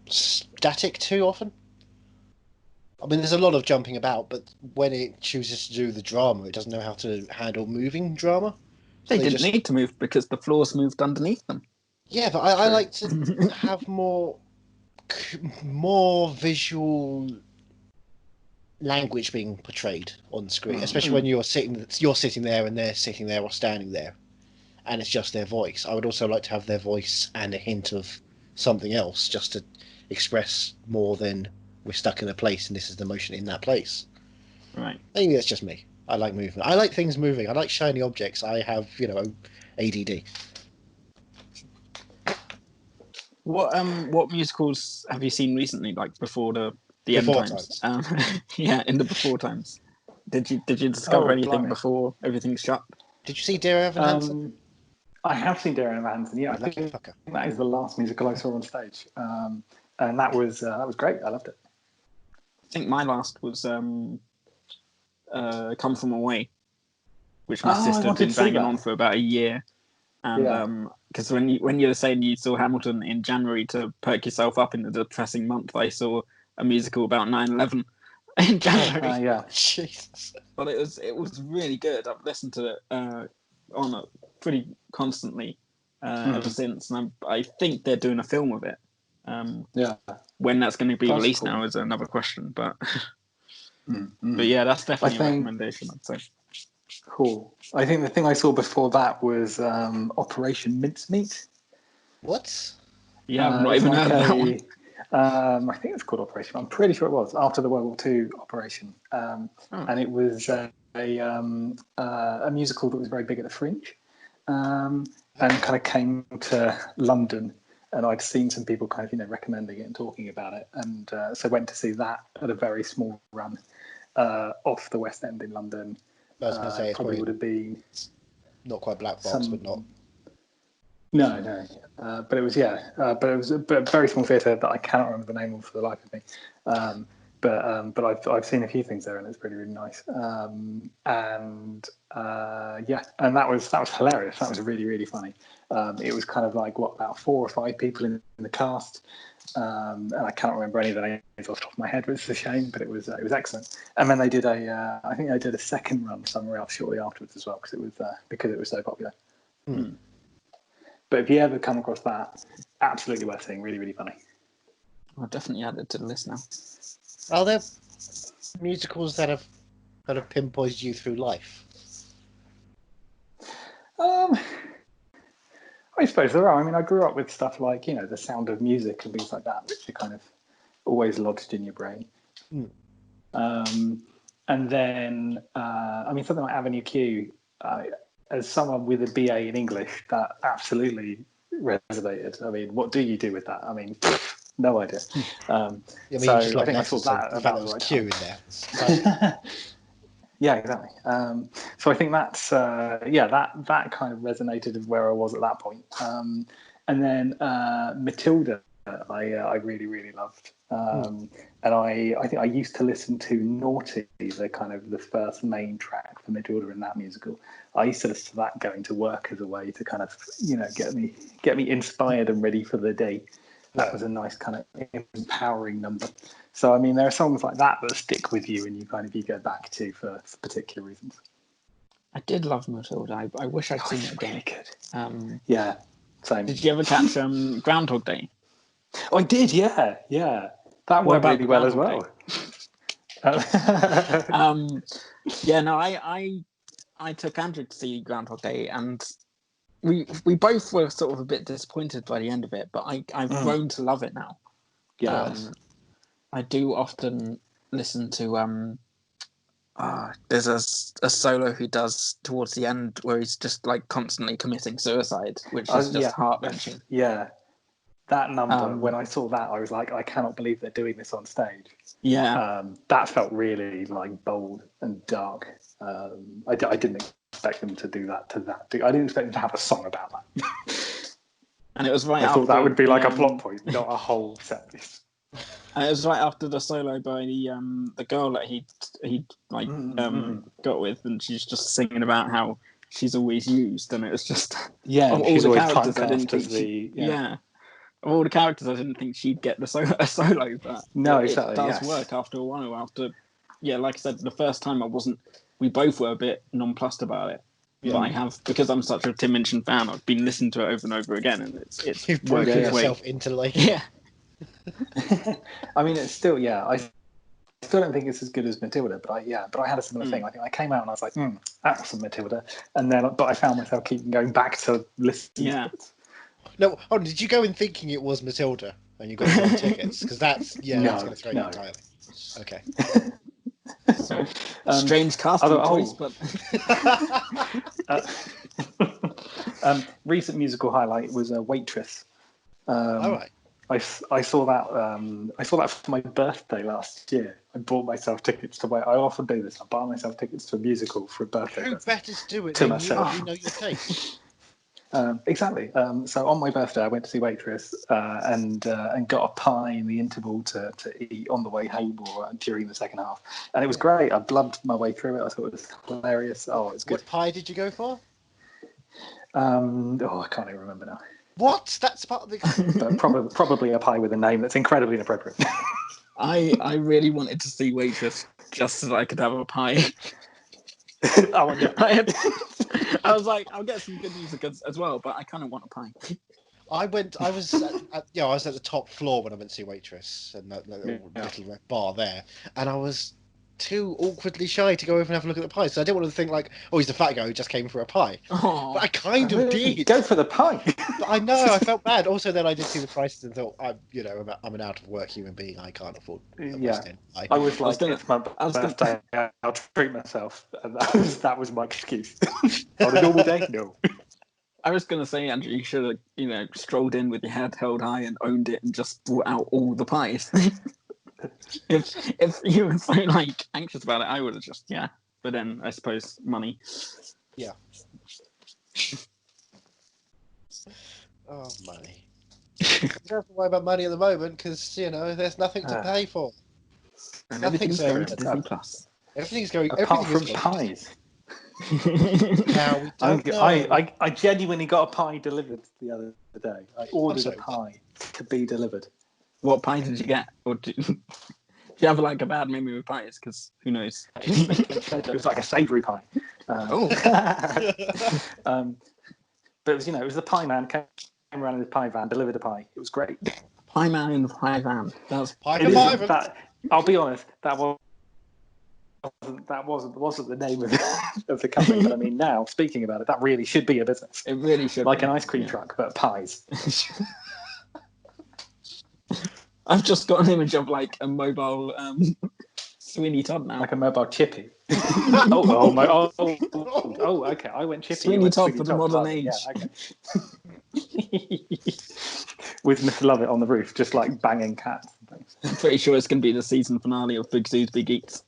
static too often. I mean, there's a lot of jumping about, but when it chooses to do the drama, it doesn't know how to handle moving drama. So they didn't need to move because the floors moved underneath them. Yeah, but I like to have more visual language being portrayed on screen, especially when you're sitting there and they're sitting there or standing there, and it's just their voice. I would also like to have their voice and a hint of something else, just to express more than we're stuck in a place and this is the emotion in that place. Right. I think that's just me. I like movement. I like things moving. I like shiny objects. I have, ADD. What musicals have you seen recently, like before the end Before times? Yeah, in the before times. Did you discover anything blimey. before everything's shut? Did you see Dear Evan Hansen? I have seen Dear Evan Hansen. Yeah, I Lucky think fucker. that is the last musical I saw on stage, and that was great. I loved it. I think my last was Come From Away, which my I sister had wanted been to see banging that. on for about a year. And because when you were saying you saw Hamilton in January to perk yourself up in the depressing month, I saw a musical about 9/11 in January. Yeah. Jesus. But it was really good. I've listened to it on it pretty constantly ever since, and I think they're doing a film of it. Yeah. When that's going to be That's released cool. now is another question, but Mm-hmm. but yeah, that's definitely I think- a recommendation, I'd say. Cool. I think the thing I saw before that was Operation Mincemeat. What? Yeah, I've not It's even like heard of that one. I think it's called Operation. I'm pretty sure it was after the World War II operation, and it was a musical that was very big at the Fringe, and kind of came to London. And I'd seen some people kind of recommending it and talking about it, and so went to see that at a very small run off the West End in London. I was going to say it's probably probably would have been not quite black box, but not. No, but it was but it was a very small theatre that I cannot remember the name of for the life of me. But I've seen a few things there and it's really nice. And that was hilarious. That was really really funny. It was kind of like about 4 or 5 people in the cast, and I cannot remember any of the names off the top of my head, which is a shame. But it was excellent. And then they did I think they did a second run somewhere else shortly afterwards as well because it was so popular. But if you ever come across that, absolutely worth seeing. Really, really funny. I'll definitely add it to the list now. Are there musicals that have kind of pinpointed you through life? I suppose there are. I mean, I grew up with stuff like The Sound of Music and things like that, which are kind of always lodged in your brain. And then, something like Avenue Q. As someone with a BA in English, that absolutely resonated. I mean, what do you do with that? I mean, no idea. I think I saw that about the right Q in there. Yeah, exactly. So I think that's that kind of resonated with where I was at that point. And then Matilda, I really really loved. And I think I used to listen to Naughty, the first main track for Matilda in that musical. I used to listen to that going to work as a way to kind of get me inspired and ready for the day. That was a nice kind of empowering number. So I mean, there are songs like that stick with you and you go back to for particular reasons. I did love Matilda. I wish I'd seen it again. Really good. Yeah, same. Did you ever catch Groundhog Day? Oh, I did. Yeah. That worked really well as well. I took Andrew to see Groundhog Day, and we both were sort of a bit disappointed by the end of it, but I've grown to love it now. Yes. I do often listen to there's a solo he does towards the end where he's just like constantly committing suicide, which is just heart-wrenching. Yeah. That number, when I saw that, I was like, I cannot believe they're doing this on stage. Yeah. That felt really bold and dark. I didn't expect them to do that I didn't expect them to have a song about that. And it was right I after, thought that would be like a plot point, not a whole set piece. And it was right after the solo by the girl that he got with, and she's just singing about how she's always used, and it was just of all she's the always characters I didn't think think of all the characters I didn't think she'd get a solo, but no, it exactly, does work after a while. Like I said, the first time we both were a bit nonplussed about it. But I have, because I'm such a Tim Minchin fan, I've been listening to it over and over again, and it's You've broken yourself into like I mean, it's still I still don't think it's as good as Matilda, but I had a similar thing. I think I came out and I was like, that's some Matilda, but I found myself keeping going back to listen to it. No, did you go in thinking it was Matilda? and you got your own tickets? Because that's No, going to throw you no. entirely. Okay. Strange casting choice, but recent musical highlight was a Waitress. All right. I saw that. I saw that for my birthday last year. I bought myself tickets to. I often do this. I buy myself tickets to a musical for a birthday. Who better to do it to than myself. you? We know your taste. Exactly. So on my birthday, I went to see Waitress and got a pie in the interval to eat on the way home or during the second half, and it was great. I blubbed my way through it. I thought it was hilarious. Oh, it's good. What pie did you go for? I can't even remember now. What? That's part of the. But probably a pie with a name that's incredibly inappropriate. I really wanted to see Waitress just so that I could have a pie. Oh, yeah. I was like, I'll get some good music as well, but I kind of want a pie. I was at the top floor when I went to see Waitress and that little red bar there, and I was too awkwardly shy to go over and have a look at the pie. So I didn't want to think like, oh, he's the fat guy who just came for a pie. Oh, but I kind of did. Go for the pie. But I know, I felt bad. Also, then I did see the prices and thought, I'm an out of work human being. I can't afford. I was like, it's my birthday. I'll treat myself, and that was my excuse. On a normal day, no. I was going to say, Andrew, you should have, strolled in with your head held high and owned it and just brought out all the pies. if you were so anxious about it, I would have just But then I suppose money. Yeah. Oh, money. You don't have to worry about money at the moment because there's nothing to pay for. And everything's going to Disney Plus. Everything's going. Apart from pies. Now we don't know. I genuinely got a pie delivered the other day. I ordered a pie to be delivered. What pie did you get? Or do you have a bad memory with pies? Because who knows? It was like a savoury pie. But it was it was the pie man came around in his pie van, delivered a pie. It was great. Pie man in the pie van. I'll be honest, that wasn't the name of the company. But I mean, now speaking about it, that really should be a business. It really should. Like an ice cream truck, but pies. I've just got an image of a mobile Sweeney Todd now. Like a mobile chippy. Okay. I went chippy. Sweeney Todd for the modern age. Yeah, okay. With Mr. Lovett on the roof, just banging cats and things. I'm pretty sure it's going to be the season finale of Big Zoo's Big Eats.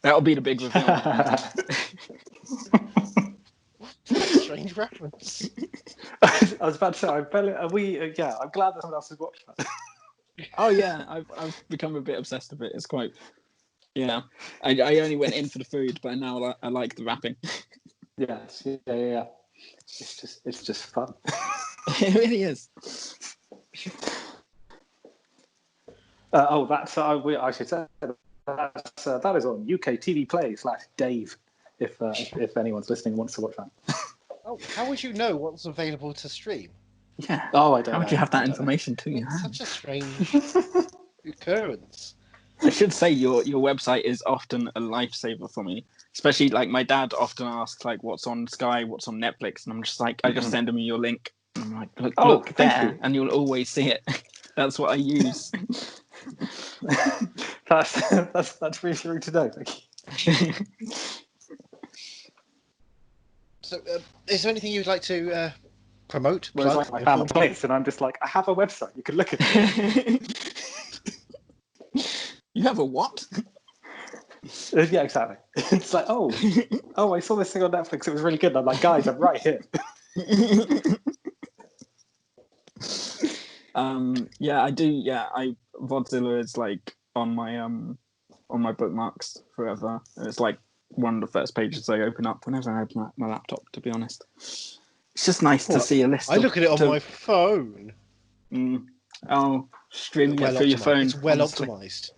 That'll be the big reveal. Strange reference. I was about to say, I'm glad that someone else has watched that. Oh yeah, I've become a bit obsessed with it. It's quite, I only went in for the food, but now I like the rapping. Yeah. It's just fun. It really is. I should say that is on UK TV Play /Dave. If anyone's listening and wants to watch that. Oh, how would you know what's available to stream? Yeah. Oh, I don't know. How would you have that information to you? Such a strange occurrence. I should say your website is often a lifesaver for me. Especially my dad often asks what's on Sky, what's on Netflix, and I'm just I just send him your link. And I'm like, look there, and you'll always see it. That's what I use. that's reassuring to know. Thank you. So, is there anything you'd like to promote? Whereas I found a place, and I'm just I have a website. You can look at it. You have a what? Yeah, exactly. It's I saw this thing on Netflix. It was really good. And I'm like, guys, I'm right here. I do. Yeah, VoDZilla is on my bookmarks forever. It's one of the first pages I open up whenever I open my laptop. To be honest, it's just nice to see a list. I look at it on my phone. Oh, streaming it through your phone. It's well optimized.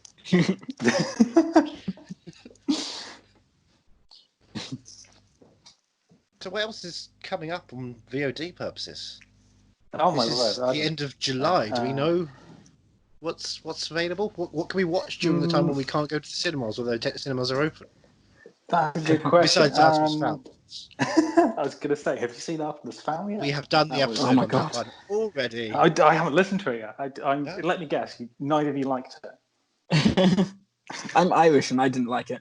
So what else is coming up on VOD purposes? Oh my word! The end of July. Do we know what's available? What can we watch during the time when we can't go to the cinemas, although cinemas are open? That's a good question. Besides Artemis Fowl. I was going to say, have you seen Artemis Fowl yet? We have done the episode oh my on God. that one already. I haven't listened to it yet. No. Let me guess, neither of you liked it. I'm Irish and I didn't like it.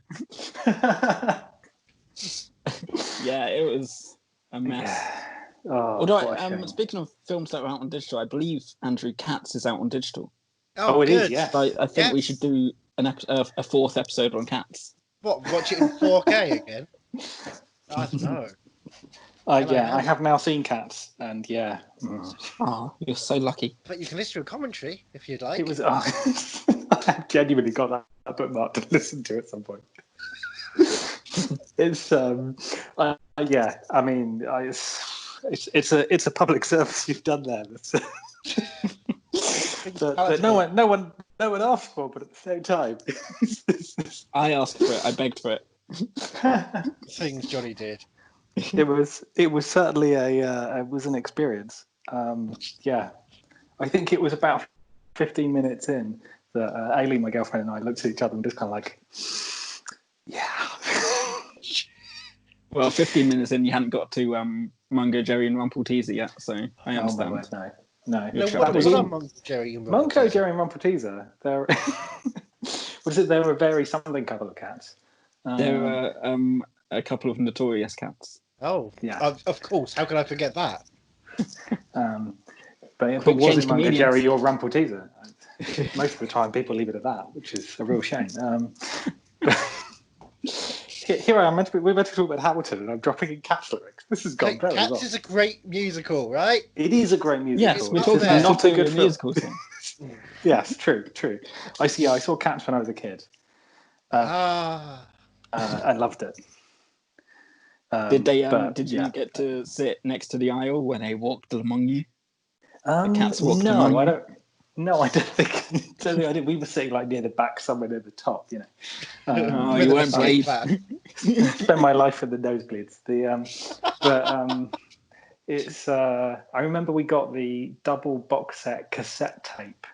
Yeah, it was a mess. Yeah. Oh, Although, speaking of films that are out on digital, I believe Andrew Katz is out on digital. Oh, it good. is, yeah. So I think we should do a fourth episode on Katz. What, watch it in 4K again? I don't know. I have now seen Cats, and yeah. Oh, you're so lucky. But you can listen to a commentary if you'd like. It was. I genuinely got that bookmark to listen to at some point. It's yeah. I mean, it's a public service you've done there. that no one asked for, but at the same time, I asked for it. I begged for it. Things Johnny did. It was certainly it was an experience. Yeah, I think it was about 15 minutes in that Aileen, my girlfriend, and I looked at each other and just kind of like, yeah. Well, 15 minutes in, you hadn't got to Mungo, Jerry, and Rumpelteazer yet, so I understand. No. What was Mungo, Jerry, and Rumpelteazer? Mungo, Jerry, and Rumpelteazer. They're what is it? They're a very something couple of cats. There are a couple of notorious cats. Oh, yeah. Of course. How could I forget that? But it wasn't Mungo, Jerry, or Rumpelteazer. Most of the time, people leave it at that, which is a real shame. Here I am. We're meant to talk about Hamilton, and I'm dropping in Cats lyrics. This has gone very well. Cats is a great musical, right? It is a great musical. Yes, we're talking about not a good musical thing. Yes, true. I saw Cats when I was a kid. I loved it. Did you get to sit next to the aisle when they walked among you? The cats walked among you? I don't think I did. We were sitting like near the back, somewhere near the top, you know. You weren't brave. Spent my life in the nosebleeds. It's. I remember we got the double box set cassette tape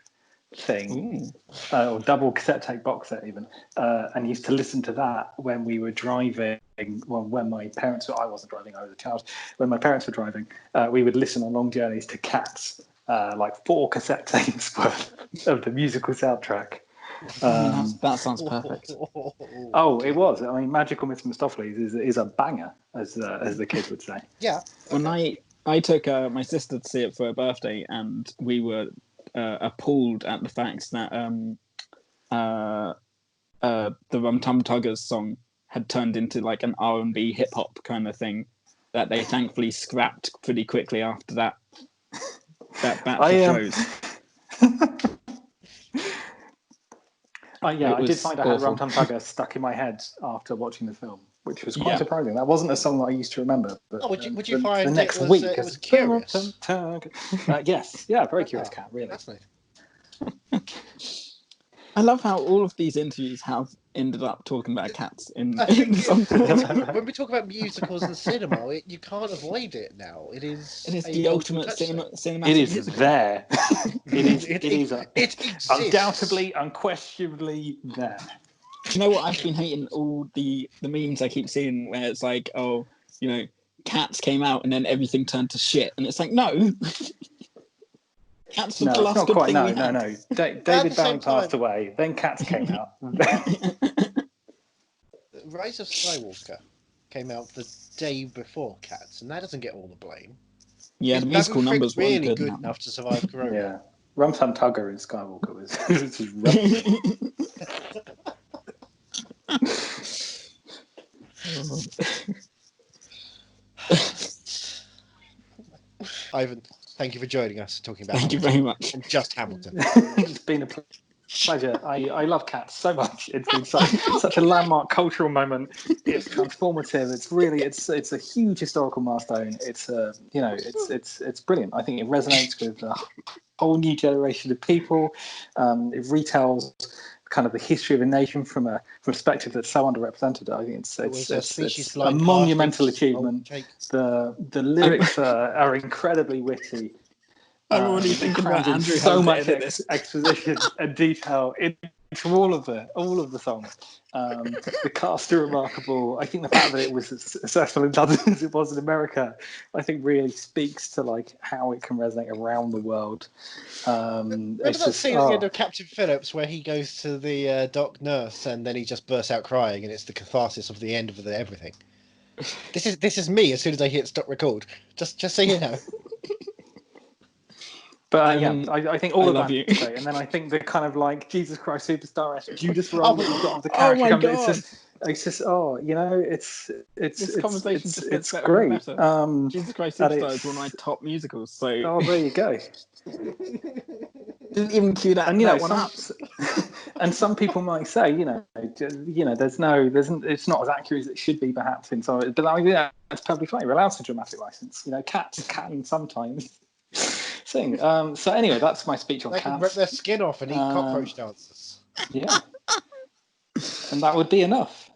thing, or double cassette tape box set even, and used to listen to that when we were driving. Well, when my parents were, I wasn't driving, I was a child. When my parents were driving, we would listen on long journeys to Cats. Like 4 cassette tapes worth of the musical soundtrack. That sounds perfect. Oh, it was. I mean, Magical Miss Mistopheles is a banger, as the kids would say. Yeah. When I took my sister to see it for her birthday, and we were appalled at the fact that the Rum Tum Tuggers song had turned into like an R&B hip hop kind of thing that they thankfully scrapped pretty quickly after that. That batch of shows. I did find I had Rum Tum Tugger stuck in my head after watching the film, which was quite surprising. That wasn't a song that I used to remember. But, would you find the next it week was curious? Yes, very curious cat, really. That's nice. I love how all of these interviews have ended up talking about cats in something. When we talk about musicals and cinema, you can't avoid it now. It is the ultimate cinematic. It is musical. there. It is exists. Undoubtedly, unquestionably there. Do you know what I've been hating? All the memes I keep seeing where it's like, oh, you know, Cats came out and then everything turned to shit, and it's like, no. Cats was the last good thing we had. No. David Bowie passed away, then Cats came out. Rise of Skywalker came out the day before Cats, and that doesn't get all the blame. Yeah, the musical numbers weren't really good enough. enough to survive Corona. Yeah, Rum Tum Tugger in Skywalker was Ivan, thank you for joining us talking about Thank you very much. And just Hamilton. It's been a pleasure. I love Cats so much. It's been such a landmark cultural moment. It's transformative. It's really it's a huge historical milestone. It's it's brilliant. I think it resonates with a whole new generation of people. It retells kind of the history of a nation from a perspective that's so underrepresented. I think it's a monumental achievement. The lyrics are incredibly witty. I'm already thinking about Andrew. So much exposition and detail in from all of the songs. The cast are remarkable. I think the fact that it was as successful in London as it was in America, I think really speaks to like how it can resonate around the world. Remember that scene at the end of Captain Phillips where he goes to the doc nurse and then he just bursts out crying, and it's the catharsis of the end of everything. This is me as soon as I hit stop record. Just so you know. But I think all of that. And then I think the kind of like Jesus Christ Superstar Judas role that you've got of the character. Oh my God. It's just it's great. Better. Jesus Christ Superstar is one of my top musicals. So there you go. Didn't even cue that. And that one up. And some people might say, it's not as accurate as it should be, perhaps in some. But that's perfectly fine. You're allowed to dramatic license. Cats can sometimes sing. So anyway, that's my speech on They cats. can rip their skin off and eat cockroach dancers. Yeah, and that would be enough.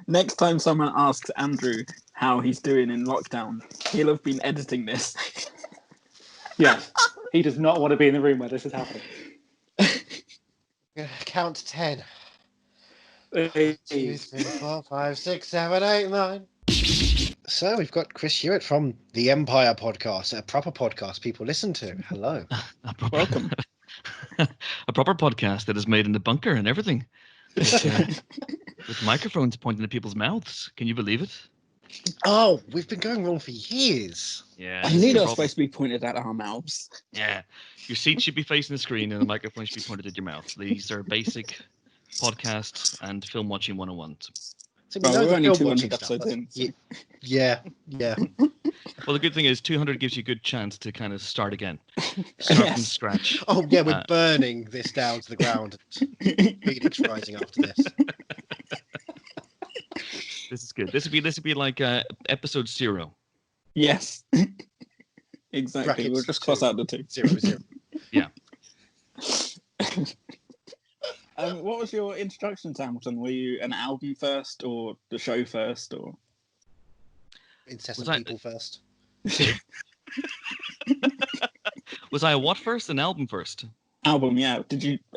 Next time someone asks Andrew how he's doing in lockdown, he'll have been editing this. Yes, he does not want to be in the room where this is happening. Count to 10. 1, 2, 3, 4, 5, 6, 7, 8, 9. So we've got Chris Hewitt from the Empire podcast, a proper podcast people listen to. Hello. Welcome. A proper podcast that is made in the bunker and everything. With microphones pointing at people's mouths. Can you believe it? Oh, we've been going wrong for years. Yeah. I knew they were supposed to be pointed at our mouths. Yeah. Your seat should be facing the screen and the microphone should be pointed at your mouth. These are basic podcast and film watching 101s. So we're only 200 episodes in. So. Yeah. Well, the good thing is 200 gives you a good chance to kind of start again. Start from scratch. Oh, yeah, we're burning this down to the ground. Phoenix rising after this. This is good. This would be like episode 0. Yes. Exactly. Brackets We'll just cross out the 2. 0. Yeah. What was your introduction to Hamilton? Were you an album first or the show first, or Incessant people first? Was I a what first? An album first? Album, yeah.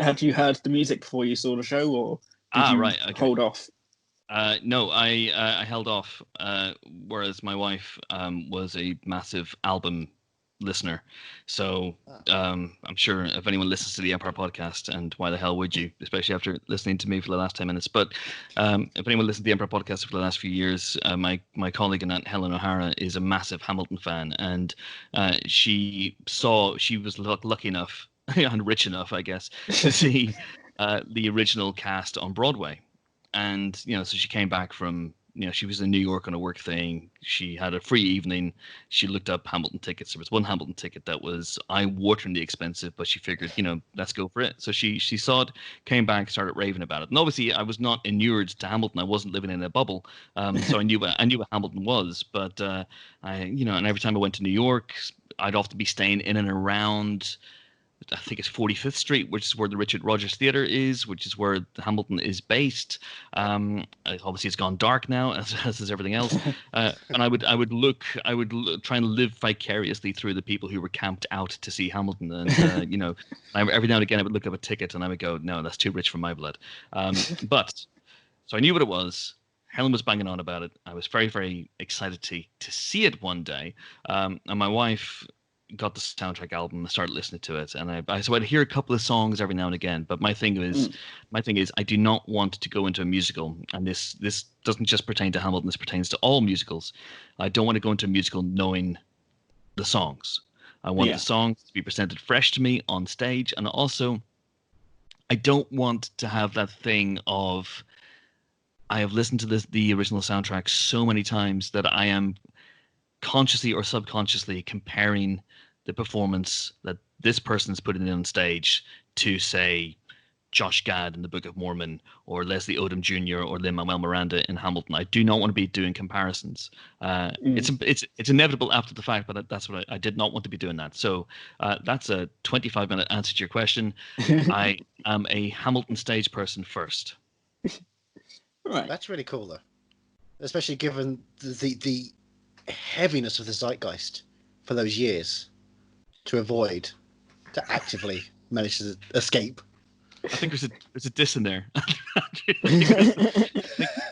Had you heard the music before you saw the show, or did you right, okay. hold off? No, I held off. Whereas my wife was a massive album listener, so I'm sure if anyone listens to the Empire podcast, and why the hell would you, especially after listening to me for the last 10 minutes, but if anyone listens to the Empire podcast for the last few years, my colleague and Aunt Helen O'Hara is a massive Hamilton fan, and she was lucky enough and rich enough, I guess, to see the original cast on Broadway. And so she came back from she was in New York on a work thing. She had a free evening. She looked up Hamilton tickets. There was one Hamilton ticket that was eye-wateringly expensive, but she figured, let's go for it. So she saw it, came back, started raving about it. And obviously, I was not inured to Hamilton. I wasn't living in a bubble, so I knew what Hamilton was. But and every time I went to New York, I'd often be staying in and around. I think it's 45th Street, which is where the Richard Rogers Theatre is, which is where Hamilton is based. Obviously, it's gone dark now, as is everything else. And I would try and live vicariously through the people who were camped out to see Hamilton. And every now and again, I would look up a ticket and I would go, no, that's too rich for my blood. But so I knew what it was. Helen was banging on about it. I was very, very excited to see it one day. And my wife got the soundtrack album and started listening to it, and so I'd hear a couple of songs every now and again, but my thing is I do not want to go into a musical, and this doesn't just pertain to Hamilton, this pertains to all musicals. I don't want to go into a musical knowing the songs. I want the songs to be presented fresh to me on stage, and also I don't want to have that thing of I have listened to the original soundtrack so many times that I am consciously or subconsciously comparing the performance that this person's putting in on stage to, say, Josh Gad in the Book of Mormon, or Leslie Odom Jr. or Lin-Manuel Miranda in Hamilton. I do not want to be doing comparisons. It's inevitable after the fact, but that's what I did not want to be doing that. So that's a 25-minute answer to your question. I am a Hamilton stage person first. Right. That's really cool, though, especially given the heaviness of the zeitgeist for those years to avoid, to actively manage to escape? I think there's a diss in there. I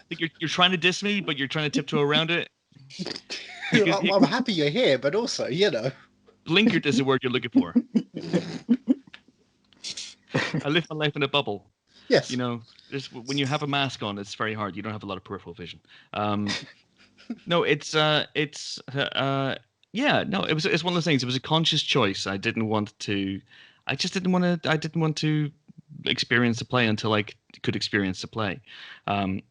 think you're trying to diss me, but you're trying to tiptoe around it. I'm happy you're here, but also, Blinkered is the word you're looking for. I live my life in a bubble. Yes. When you have a mask on, it's very hard. You don't have a lot of peripheral vision. No, it's one of those things. It was a conscious choice. I didn't want to experience the play until I could experience the play. And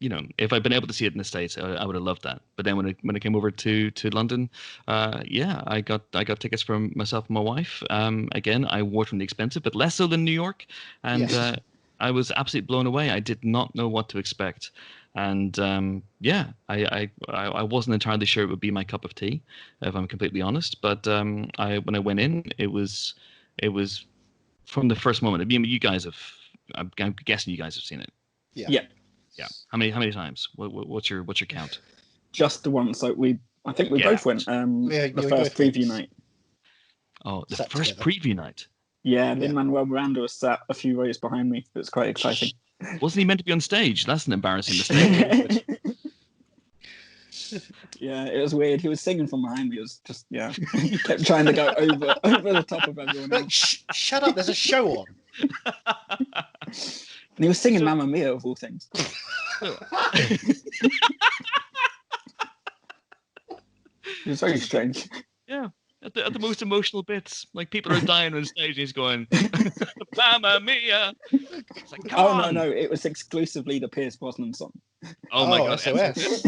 if I'd been able to see it in the States, I would have loved that. But then when it came over to London, I got tickets for myself and my wife. Again, I wore from the expensive, but less so than New York. And yes. I was absolutely blown away. I did not know what to expect. And I wasn't entirely sure it would be my cup of tea, if I'm completely honest. But when I went in, it was from the first moment. I mean, I'm guessing you guys have seen it. Yeah. How many times? What's your count? Just the one. So I think we both went. The first preview night. Oh, the first preview night. Yeah, Lin-Manuel Miranda was sat a few rows behind me. It was quite exciting. Wasn't he meant to be on stage? That's an embarrassing mistake. Yeah, it was weird. He was singing from behind me. It was just, he kept trying to go over the top of everyone else. Shut up, there's a show on. And he was singing Mamma Mia, of all things. It was very strange. Yeah. At the most emotional bits, like people are dying on stage, and he's going, "Mamma Mia!" It's like, come on. No, it was exclusively the Pierce Brosnan song. Oh my god! SOS.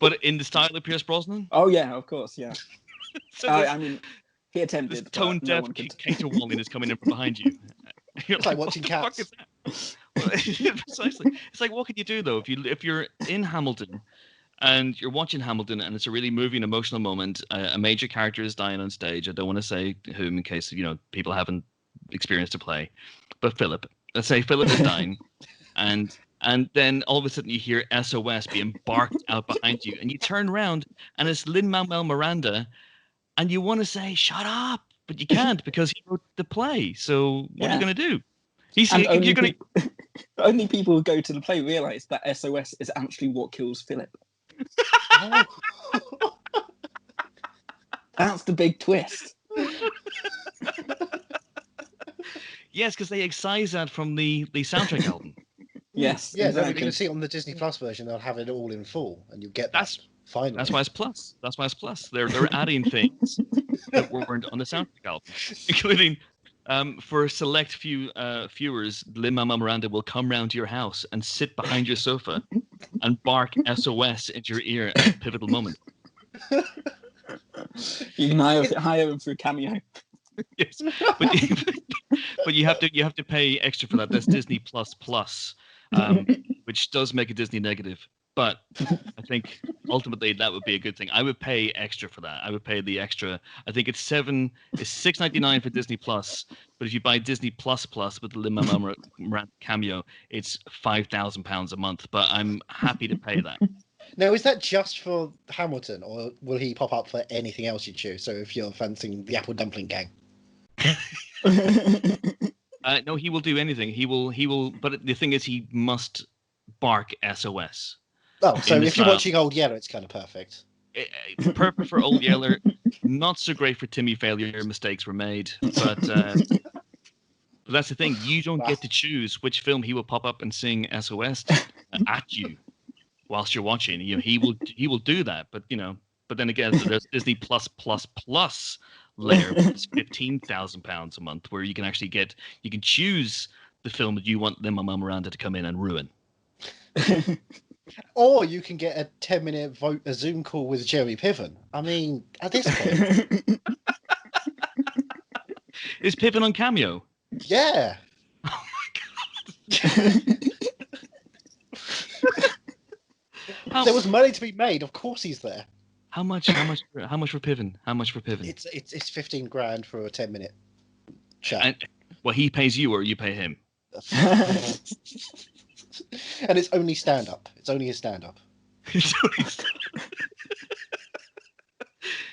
But in the style of Pierce Brosnan? Oh yeah, of course, yeah. So I mean, he attempted. This tone deaf caterwauling is coming in from behind you. It's like watching Cats. Precisely. It's like, what can you do though if you're in Hamilton? And you're watching Hamilton, and it's a really moving, emotional moment. A major character is dying on stage. I don't want to say whom, in case people haven't experienced a play. But Philip, let's say Philip is dying, and then all of a sudden you hear SOS being barked out behind you, and you turn around, and it's Lin-Manuel Miranda, and you want to say "shut up," but you can't because he wrote the play. So what are you going to do? Only people who go to the play realize that SOS is actually what kills Philip. That's the big twist. Yes, because they excise that from the soundtrack album. Yes. Yeah, exactly. you're going to see it on the Disney Plus version. They'll have it all in full, and you'll get that. Finally. That's why it's plus. They're adding things that weren't on the soundtrack album, including. For select few viewers, Lin-Manuel Miranda will come round to your house and sit behind your sofa and bark SOS into your ear at a pivotal moment. You can hire him through Cameo. Yes, but you have to pay extra for that. That's Disney Plus, which does make a Disney negative. But I think ultimately that would be a good thing. I would pay extra for that. I would pay the extra. I think it's $6.99 for Disney Plus. But if you buy Disney Plus with the Lin-Manuel Miranda cameo, it's £5,000 a month. But I'm happy to pay that. Now, is that just for Hamilton, or will he pop up for anything else you choose? So if you're fancying the Apple Dumpling Gang. No, he will do anything. He will. But the thing is, he must bark SOS. Oh, so if you're watching Old Yeller, it's kind of perfect. Perfect for Old Yeller. Not so great for Timmy Failure. Mistakes were made. But that's the thing. You don't get to choose which film he will pop up and sing SOS at you whilst you're watching. He will do that. But then again, there's Disney Plus layer, which is £15,000 a month, where you can actually you can choose the film that you want Lin-Manuel Miranda to come in and ruin. Or you can get a 10-minute Zoom call with Jeremy Piven. I mean, at this point. Is Piven on Cameo? Yeah. Oh my god. There was money to be made. Of course he's there. How much for Piven? It's 15 grand for a 10-minute chat. And, well, he pays you or you pay him? And it's only stand-up. It's only a stand-up.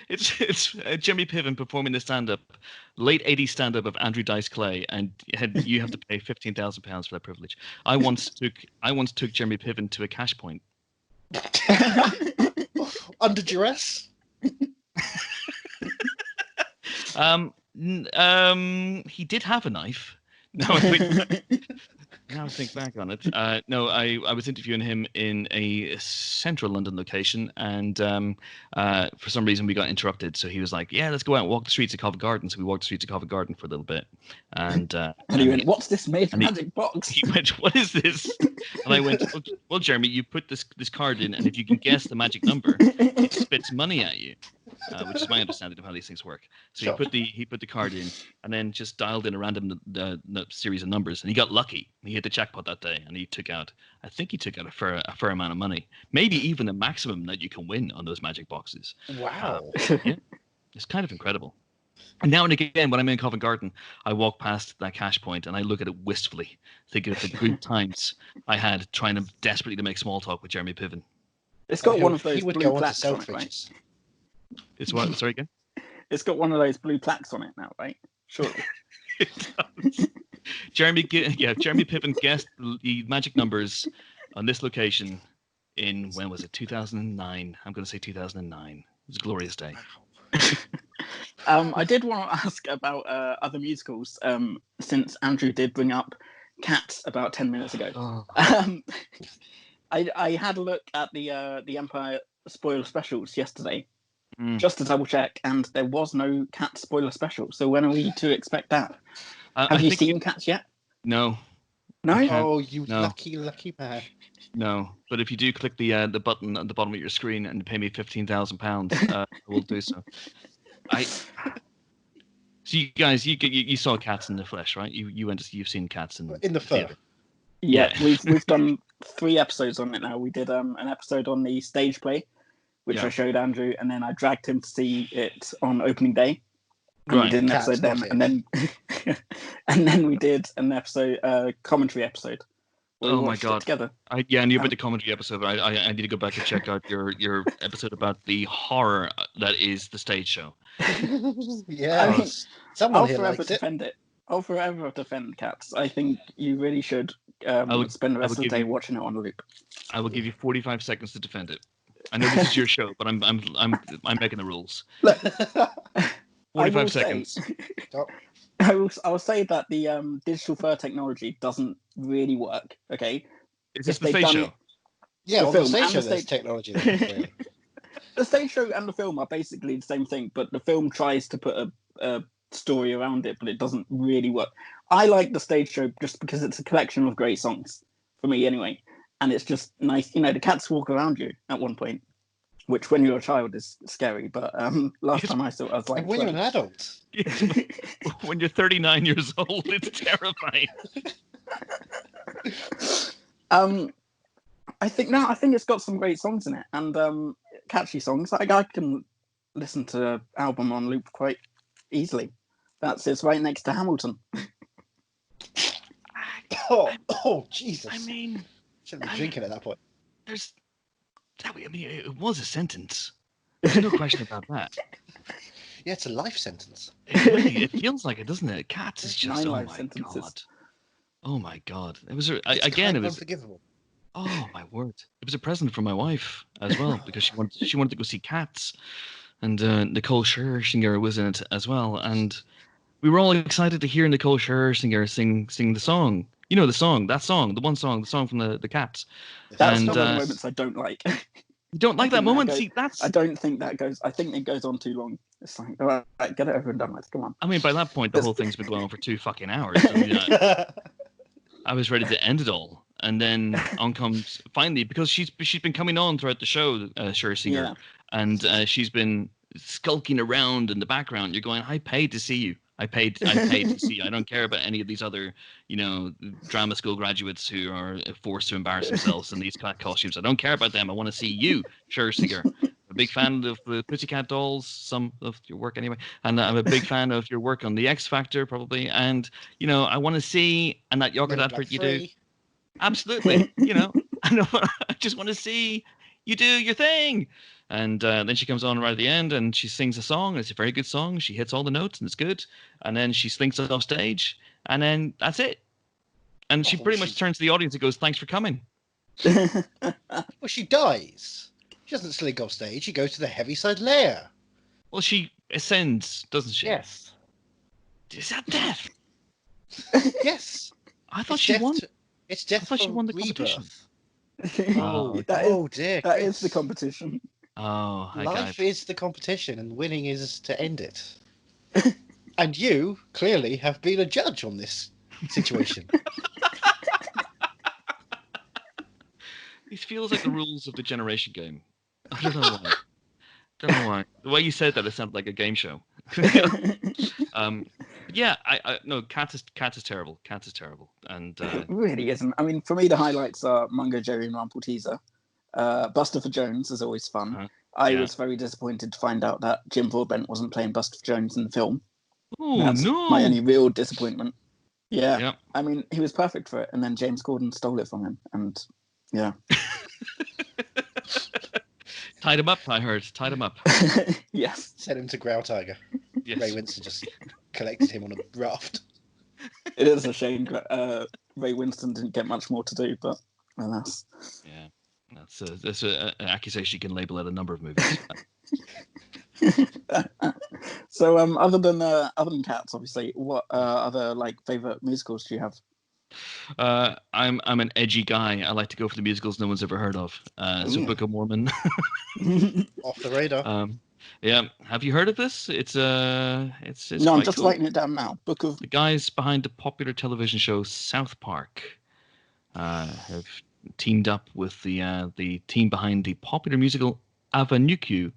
It's Jeremy Piven performing the stand-up, late '80s stand-up of Andrew Dice Clay, and you have to pay £15,000 for that privilege. I once took Jeremy Piven to a cash point. Under duress? He did have a knife. Now I think back on it. No, I was interviewing him in a central London location, and for some reason we got interrupted. So he was like, "Yeah, let's go out and walk the streets of Covent Garden." So we walked the streets of Covent Garden for a little bit, and he went, "What's this magic box?" He went, "What is this?" And I went, "Well, Jeremy, you put this card in, and if you can guess the magic number, it spits money at you." Which is my understanding of how these things work. So sure. He put the card in, and then just dialed in a random series of numbers, and he got lucky. He hit the jackpot that day, and he took out a fair amount of money, maybe even the maximum that you can win on those magic boxes. Wow! Yeah, it's kind of incredible. And now and again, when I'm in Covent Garden, I walk past that cash point and I look at it wistfully, thinking of the good times I had trying to desperately make small talk with Jeremy Piven. It's got one of those blue plaques on it, right? It's what? Sorry again? It's got one of those blue plaques on it now, right? Sure. It does. Jeremy Piven guessed the magic numbers on this location in, when was it? 2009. I'm going to say 2009. It was a glorious day. I did want to ask about other musicals, since Andrew did bring up Cats about 10 minutes ago. Oh. I had a look at the Empire spoiler specials yesterday. Just to double check, and there was no Cats spoiler special. So when are we to expect that? Have you seen Cats yet? No. No? Oh, you lucky man. No, but if you do click the button at the bottom of your screen and pay me £15,000, I will do so. So you guys, you saw Cats in the flesh, right? You've seen Cats in the fur. Yeah, we've done 3 episodes on it now. We did an episode on the stage play, which I showed Andrew, and then I dragged him to see it on opening day. And we did an episode then, and then we did an episode, commentary episode. Oh my god! Together. I knew about the commentary episode, but I need to go back and check out your episode about the horror that is the stage show. Yeah, I'll forever defend it. I'll forever defend Cats. I think you really should spend the rest of the day watching it on loop. I will give you 45 seconds to defend it. I know this is your show, but I'm making the rules. 45 seconds. I'll say that the digital fur technology doesn't really work. Okay. Is this the stage show? Yeah, on the stage show there's technology. The stage show and the film are basically the same thing, but the film tries to put a story around it, but it doesn't really work. I like the stage show just because it's a collection of great songs, for me anyway. And it's just nice, the cats walk around you at one point, which when you're a child is scary. But last time I saw it, I was like, when you're an adult, when you're 39 years old, it's terrifying. I think it's got some great songs in it and catchy songs. I can listen to the album on loop quite easily. It's right next to Hamilton. Oh, Jesus! I mean. Shouldn't be drinking at that point. It was a sentence. There's no question about that. Yeah, it's a life sentence. It feels like it, doesn't it? Cats is just 9 life sentences. God. Oh my god! It was it was unforgivable. Oh my word! It was a present from my wife as well because she wanted to go see Cats, and Nicole Scherzinger was in it as well, and we were all excited to hear Nicole Scherzinger sing the song. You know the song, the song from the Cats. That's one of the moments I don't like. You don't like that moment? I don't think that goes. I think it goes on too long. It's like, all right, get it over and done with. Come on. I mean, by that point, the whole thing's been going on for 2 fucking hours. I was ready to end it all, and then on comes finally because she's been coming on throughout the show, Scherzinger, and she's been skulking around in the background. You're going, I paid to see you. I paid to see. I don't care about any of these other, drama school graduates who are forced to embarrass themselves in these kind of costumes. I don't care about them. I want to see you, Scherzinger. I'm a big fan of the Pussycat Dolls, some of your work anyway, and I'm a big fan of your work on the X Factor, probably. And I want to see and that yogurt advert you do. Absolutely, I just want to see You do your thing. And then she comes on right at the end and she sings a song. And it's a very good song. She hits all the notes and it's good. And then she slinks off stage. And then that's it. And she pretty much turns to the audience and goes, "Thanks for coming." Well, she dies. She doesn't slink off stage. She goes to the Heaviside layer. Well, she ascends, doesn't she? Yes. Is that death? Yes. I thought she won. It's death. I thought she won the rebirth. Oh, Dear. That is the competition. Oh, Life is the competition, and winning is to end it. And you clearly have been a judge on this situation. It feels like the rules of the generation game. I don't know why. The way you said that, it sounded like a game show. Yeah, no, Cat is terrible. Cat is terrible, and It really isn't. I mean, for me, the highlights are Mungo Jerry and Rumple Teaser. Buster for Jones is always fun. I was very disappointed to find out that Jim Broadbent wasn't playing Buster for Jones in the film. Oh, That's no! my only real disappointment. Yeah. Yep. I mean, he was perfect for it, and then James Corden stole it from him, and yeah. Tied him up, I heard. Tied him up. Yes. Sent him to Growl Tiger. Yes. Ray Winston just collected him on a raft. It is a shame Ray Winston didn't get much more to do, but alas. Yeah. That's an accusation you can label at a number of movies. So, other than Cats, obviously, what other favorite musicals do you have? I'm an edgy guy. I like to go for the musicals no one's ever heard of. So Book of Mormon. Off the radar. Yeah. Have you heard of this? It's no, I'm just writing it down now. The guys behind the popular television show South Park have teamed up with the team behind the popular musical Aficionado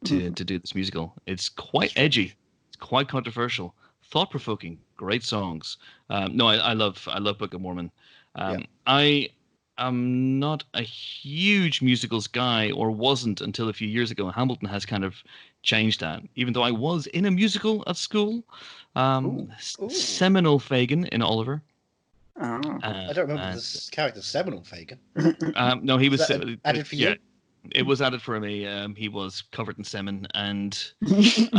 to do this musical. It's quite edgy. It's quite controversial. Thought-provoking, great songs. No, I love Book of Mormon. I am not a huge musicals guy, or wasn't until a few years ago. Hamilton has kind of changed that. Even though I was in a musical at school, Seminole Fagin in Oliver. Oh. I don't remember this character, Seminole Fagin. No, he was added for you. It was added for me. He was covered in semen and. It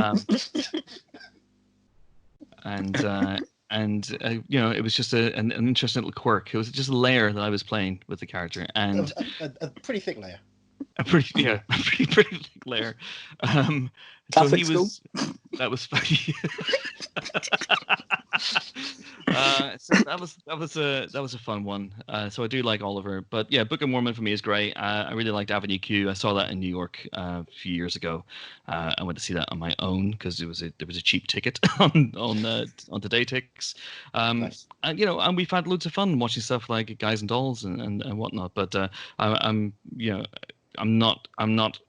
was just an interesting little quirk. It was just a layer that I was playing with the character, and a pretty thick layer. A pretty thick layer. So he was. That was funny. So that was a fun one. So I do like Oliver, but yeah, Book of Mormon for me is great. I really liked Avenue Q. I saw that in New York a few years ago. I went to see that on my own because there was a cheap ticket on Today Ticks. Nice. And we've had loads of fun watching stuff like Guys and Dolls and whatnot. But I'm not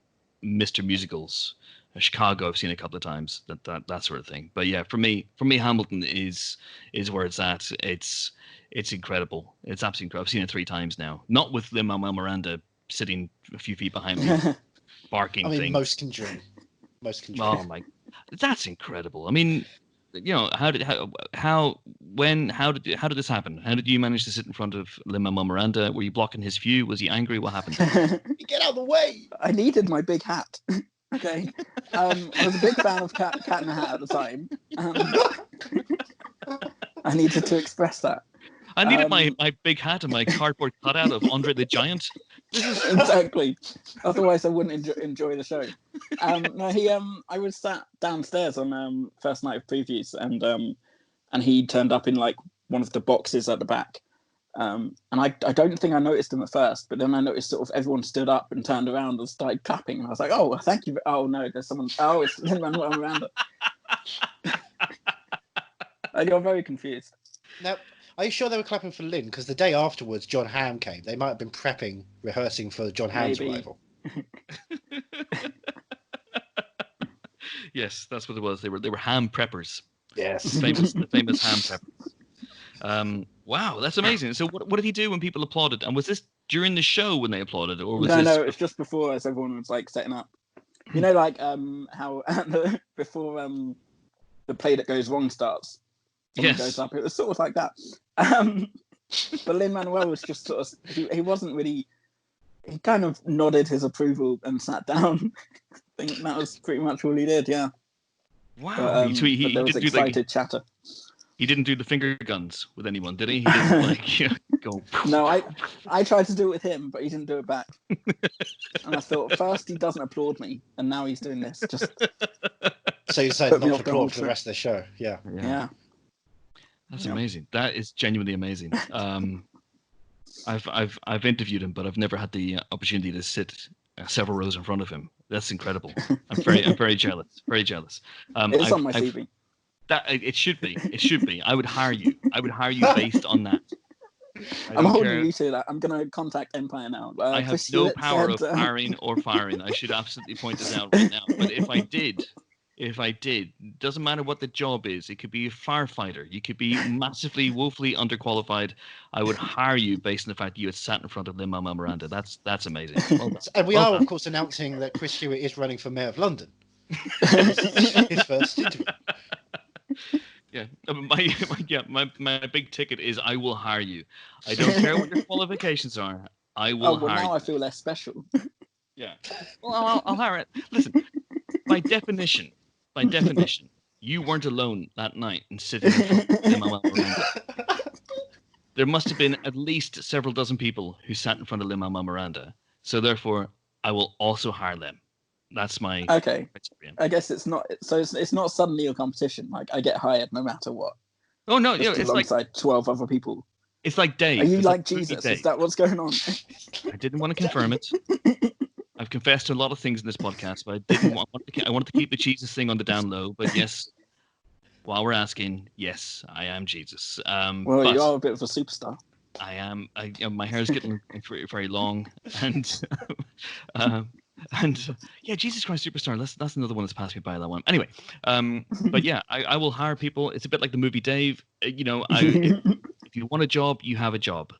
Mr. Musicals. Chicago, I've seen a couple of times, that sort of thing. But yeah, for me, Hamilton is where it's at. It's incredible. It's absolutely incredible. I've seen it 3 times now. Not with Lin-Manuel Miranda sitting a few feet behind me, barking. I mean, things. most can dream. Oh my, that's incredible. I mean, how did this happen? How did you manage to sit in front of Lin-Manuel Miranda? Were you blocking his view? Was he angry? What happened? Get out of the way! I needed my big hat. Okay. I was a big fan of Cat in the Hat at the time. I needed to express that. I needed my big hat and my cardboard cutout of Andre the Giant. Exactly. Otherwise, I wouldn't enjoy the show. I was sat downstairs on first night of previews, and he turned up in one of the boxes at the back. And I don't think I noticed him at first, but then I noticed sort of everyone stood up and turned around and started clapping, and I was like, "Oh, thank you." Oh no, there's someone. Oh, it's Lin-Manuel Miranda. I got very confused. Now, are you sure they were clapping for Lynn? Because the day afterwards, John Hamm came. They might have been rehearsing for John Hamm's arrival. Yes, that's what it was. They were ham preppers. Yes, the famous ham preppers. Wow, that's amazing. So what did he do when people applauded? And was this during the show when they applauded, or was No, it's just before, as everyone was setting up. How before the play that goes wrong starts. Yes. Goes up. It was sort of like that. But Lin-Manuel was just sort of he wasn't really. he kind of nodded his approval and sat down. I think that was pretty much all he did. Yeah. Wow. But, He there was didn't excited chatter. He didn't do the finger guns with anyone, did he? He didn't like go. No, I tried to do it with him, but he didn't do it back. And I thought, first he doesn't applaud me, and now he's doing this. Just so you decided not to applaud for the rest of the show. Yeah. That's amazing. That is genuinely amazing. I've interviewed him, but I've never had the opportunity to sit several rows in front of him. That's incredible. I'm very jealous. Very jealous. It's on my CV. It should be. It should be. I would hire you. I would hire you based on that. I'm holding you to that. I'm going to contact Empire now. I have no power of hiring or firing. I should absolutely point this out right now. But if I did, doesn't matter what the job is. It could be a firefighter. You could be massively, woefully underqualified. I would hire you based on the fact that you had sat in front of Lin-Manuel Miranda. That's amazing. Well, and we are, of course, announcing that Chris Hewitt is running for Mayor of London. His first interview. Yeah, my big ticket is I will hire you. I don't care what your qualifications are. I will hire now you. I feel less special. Yeah. Well, I'll hire it. Listen, by definition, you weren't alone that night and sitting in front of Lin-Manuel Miranda. There must have been at least several dozen people who sat in front of Lin-Manuel Miranda. So therefore, I will also hire them. That's my criterion. I guess it's not. So it's not suddenly a competition. Like I get hired no matter what. Oh no, it's alongside like 12 other people. It's like Dave. Are you like Jesus? Is that what's going on? I didn't want to confirm it. I've confessed to a lot of things in this podcast, but I wanted to keep the Jesus thing on the down low. But yes, while we're asking, yes, I am Jesus. Well, you are a bit of a superstar. I am. My hair is getting very, very long, and yeah, Jesus Christ Superstar. That's another one that's passed me by, that one. Anyway, but yeah, I will hire people. It's a bit like the movie Dave. If you want a job, you have a job.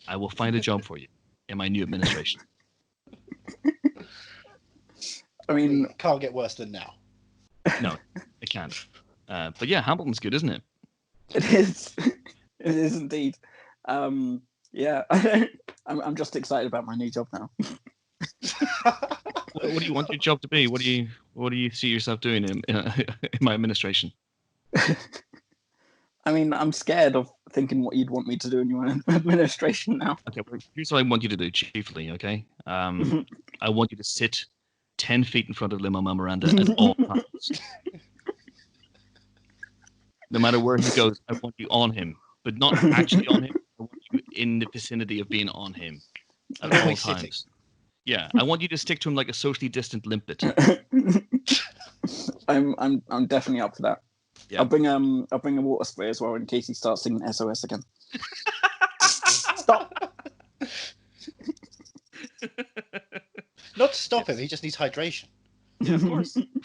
I will find a job for you in my new administration. I mean, it can't get worse than now. No, it can't. But yeah, Hamilton's good, isn't it? It is. It is indeed. Yeah, I'm just excited about my new job now. What do you want your job to be? What do you see yourself doing in my administration? I mean, I'm scared of thinking what you'd want me to do in your administration now. Okay, well, here's what I want you to do chiefly, okay? I want you to sit 10 feet in front of Lin-Manuel Miranda at all times. No matter where he goes, I want you on him, but not actually on him. I want you in the vicinity of being on him at all times. Yeah, I want you to stick to him like a socially distant limpet. I'm definitely up for that. Yeah. I'll bring a water spray as well in case he starts singing SOS again. Stop. Not to stop him, he just needs hydration. Yeah, of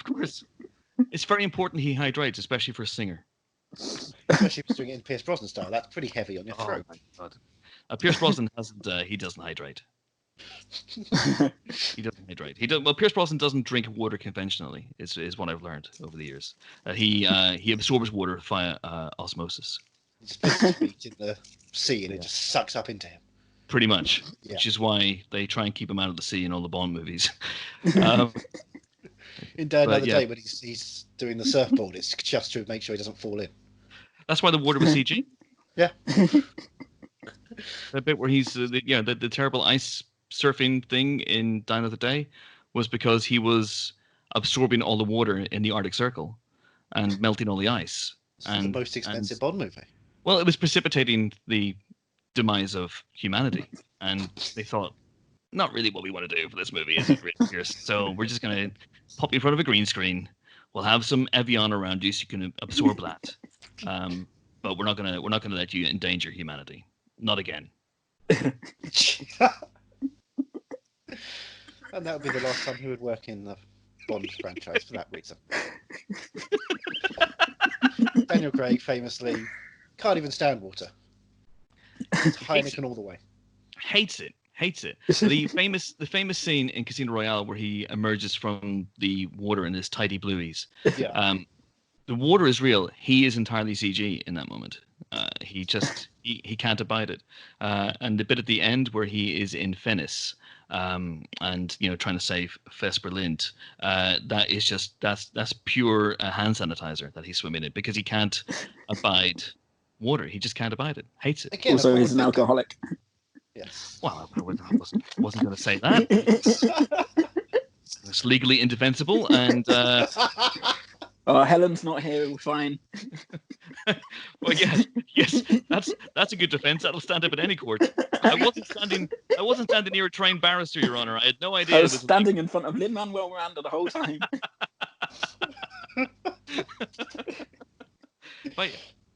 course. It's very important he hydrates, especially for a singer. Especially if he's doing it in Pierce Brosnan style. That's pretty heavy on your throat. Oh my God. Pierce Brosnan he doesn't hydrate. He doesn't hydrate. Well, Pierce Brosnan doesn't drink water conventionally. Is what I've learned over the years. He absorbs water via osmosis. He spits his feet in the sea and it just sucks up into him. Pretty much, which is why they try and keep him out of the sea in all the Bond movies. In Day Another Day, when he's doing the surfboard, it's just to make sure he doesn't fall in. That's why the water was CG. Yeah. The bit where he's the terrible ice surfing thing in Die Another Day was because he was absorbing all the water in the Arctic Circle and melting all the ice. It's the most expensive Bond movie. Well, it was precipitating the demise of humanity, and they thought, not really what we want to do for this movie, is it, Pierce? So we're just going to pop you in front of a green screen. We'll have some Evian around you so you can absorb that. But we're not gonna let you endanger humanity. Not again. And that would be the last time he would work in the Bond franchise for that reason. Daniel Craig famously can't even stand water. It's Heineken all the way. Hates it. The famous scene in Casino Royale where he emerges from the water in his tidy blueies. Yeah. The water is real. He is entirely CG in that moment. He can't abide it. And the bit at the end where he is in Venice, and trying to save Vesper Lind. That is just that's pure hand sanitizer that he's swimming in, because he can't abide water. He just can't abide it. Hates it. Again, Also, he's an alcoholic. Yes. Well, I wasn't going to say that. It's legally indefensible, and Helen's not here. We're fine. well, yes, that's a good defence. That'll stand up in any court. I wasn't standing near a trained barrister, Your Honour. I had no idea. I was standing in front of Lin-Manuel Miranda the whole time.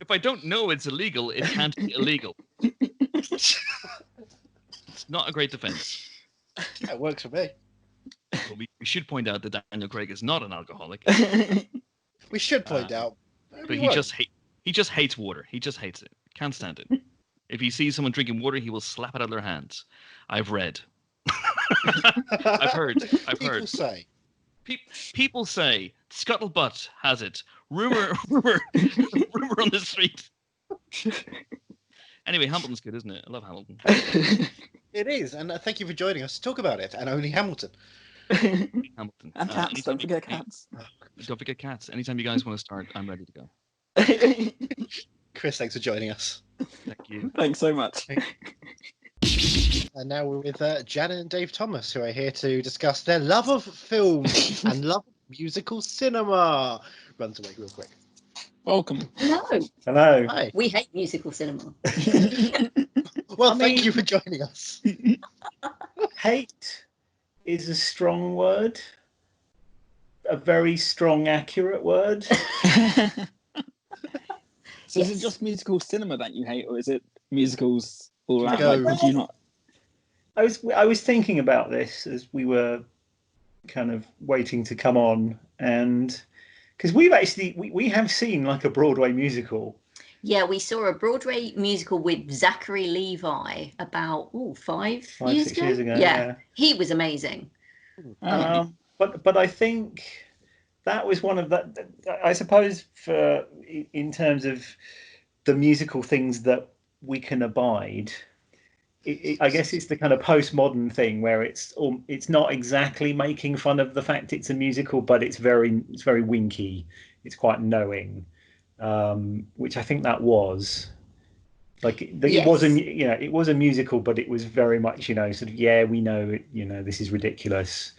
If I don't know it's illegal, it can't be illegal. It's not a great defence. That works for me. Well, we should point out that Daniel Craig is not an alcoholic. We should point out. But he just hates water. He just hates it. Can't stand it. If he sees someone drinking water, he will slap it out of their hands. I've read. I've heard. People say. Scuttlebutt has it. Rumor on the street. Anyway, Hamilton's good, isn't it? I love Hamilton. It is, and thank you for joining us to talk about it. And only Hamilton. Hamilton. And cats. Don't forget cats. Don't forget cats. Anytime you guys want to start, I'm ready to go. Chris, thanks for joining us. Thank you. Thanks so much. And now we're with Janet and Dave Thomas, who are here to discuss their love of film and love of musical cinema. Runs away real quick. Welcome. Hello. Hi. We hate musical cinema. Well, thank you for joining us. Hate is a strong word. A very strong, accurate word. So is it just musical cinema that you hate, or is it musicals all around? Go. Like, would you not? I was thinking about this as we were kind of waiting to come on, and because we have seen like a Broadway musical. Yeah, we saw a Broadway musical with Zachary Levi about 5 years 6 years ago. Yeah, he was amazing. But I think that was one of the. I suppose in terms of the musical things that we can abide. I guess it's the kind of postmodern thing where it's not exactly making fun of the fact it's a musical, but it's very winky. It's quite knowing, which I think that was. Like it wasn't, it was a musical, but it was very much, sort of, yeah, we know, this is ridiculous.